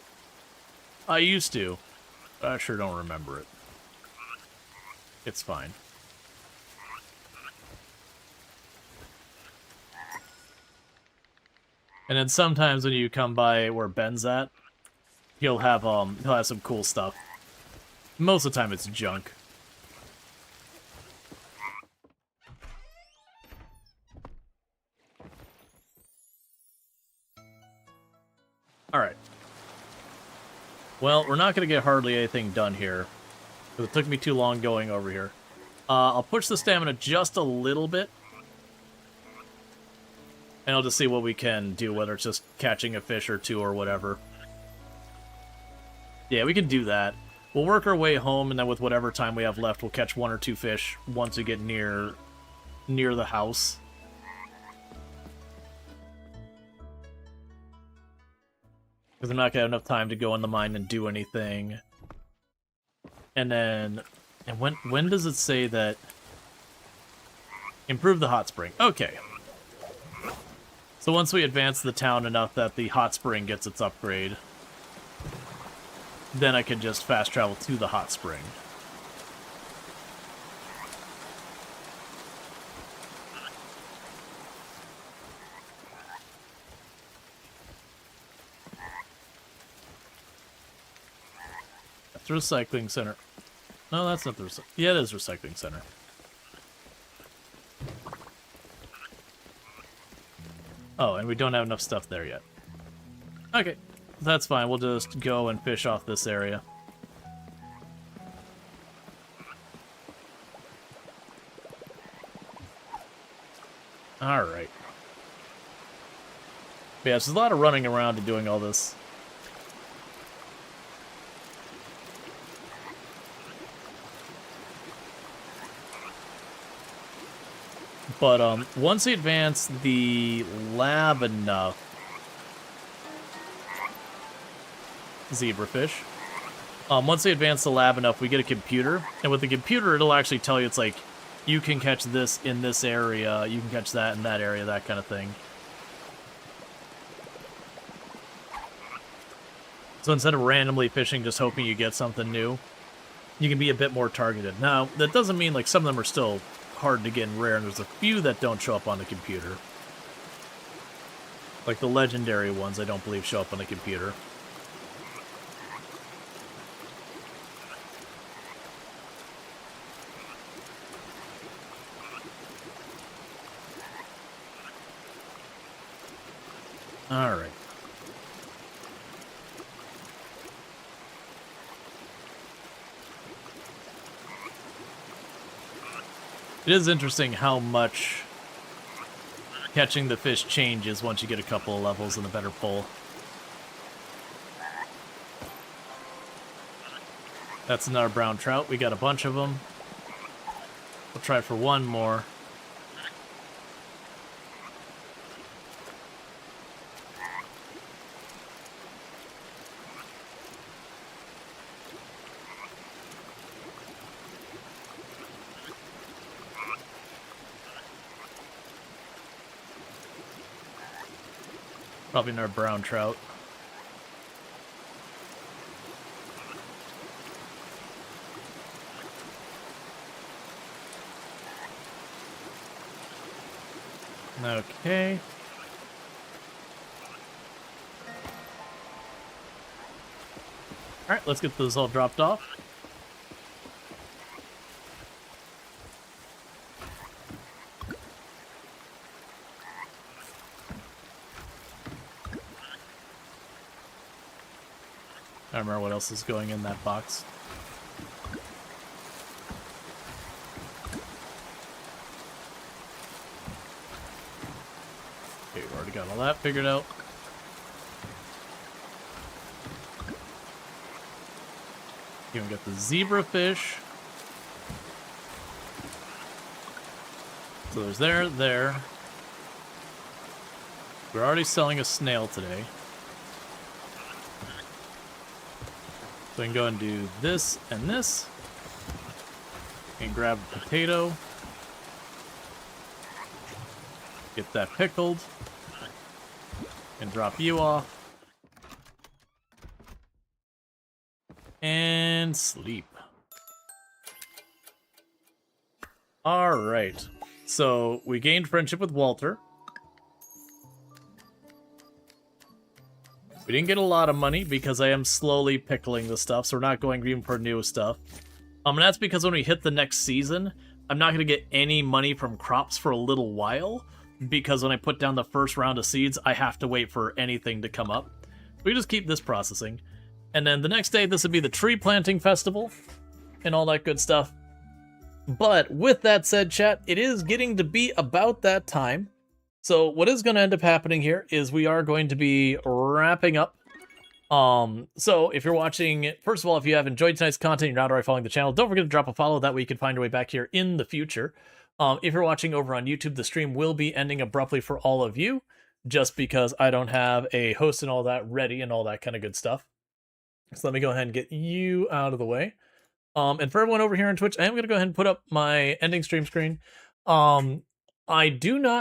I used to, but I sure don't remember it. It's fine. And then sometimes when you come by where Ben's at, he'll have some cool stuff. Most of the time it's junk. Alright. Well, we're not going to get hardly anything done here, because it took me too long going over here. I'll push the stamina just a little bit, and I'll just see what we can do, whether it's just catching a fish or 2 or whatever. Yeah, we can do that. We'll work our way home, and then with whatever time we have left, we'll catch 1 or 2 fish once we get near the house. Because I'm not going to have enough time to go in the mine and do anything. And then... And when does it say that... Improve the hot spring. Okay. So once we advance the town enough that the hot spring gets its upgrade, then I can just fast travel to the hot spring. That's the recycling center. No, that's not the yeah, it is recycling center. Oh, and we don't have enough stuff there yet. Okay, that's fine. We'll just go and fish off this area. Alright. Yeah, there's a lot of running around and doing all this. But once we advance the lab enough, zebrafish. Once we advance the lab enough, we get a computer, and with the computer, it'll actually tell you, it's like, you can catch this in this area, you can catch that in that area, that kind of thing. So instead of randomly fishing, just hoping you get something new, you can be a bit more targeted. Now, that doesn't mean, like, some of them are still hard to get and rare, and there's a few that don't show up on the computer. Like the legendary ones, I don't believe show up on the computer. Alright. It is interesting how much catching the fish changes once you get a couple of levels and a better pull. That's another brown trout. We got a bunch of them. We'll try for one more. Probably another brown trout. Okay. Alright, let's get those all dropped off. I don't remember what else is going in that box. Okay, we've already got all that figured out. Here we got the zebrafish. So there's there. We're already selling a snail today. So we can go and do this and this. And grab a potato. Get that pickled. And drop you off. And sleep. Alright. So we gained friendship with Walter. We didn't get a lot of money because I am slowly pickling the stuff, so we're not going even for new stuff. And that's because when we hit the next season, I'm not going to get any money from crops for a little while, because when I put down the first round of seeds, I have to wait for anything to come up. We just keep this processing. And then the next day, this would be the tree planting festival and all that good stuff. But with that said, chat, it is getting to be about that time. So what is going to end up happening here is we are going to be wrapping up. So if you're watching, first of all, if you have enjoyed tonight's content, you're not already following the channel, don't forget to drop a follow. That way you can find your way back here in the future. If you're watching over on YouTube, the stream will be ending abruptly for all of you, just because I don't have a host and all that ready and all that kind of good stuff. So let me go ahead and get you out of the way. And for everyone over here on Twitch, I am going to go ahead and put up my ending stream screen. I do not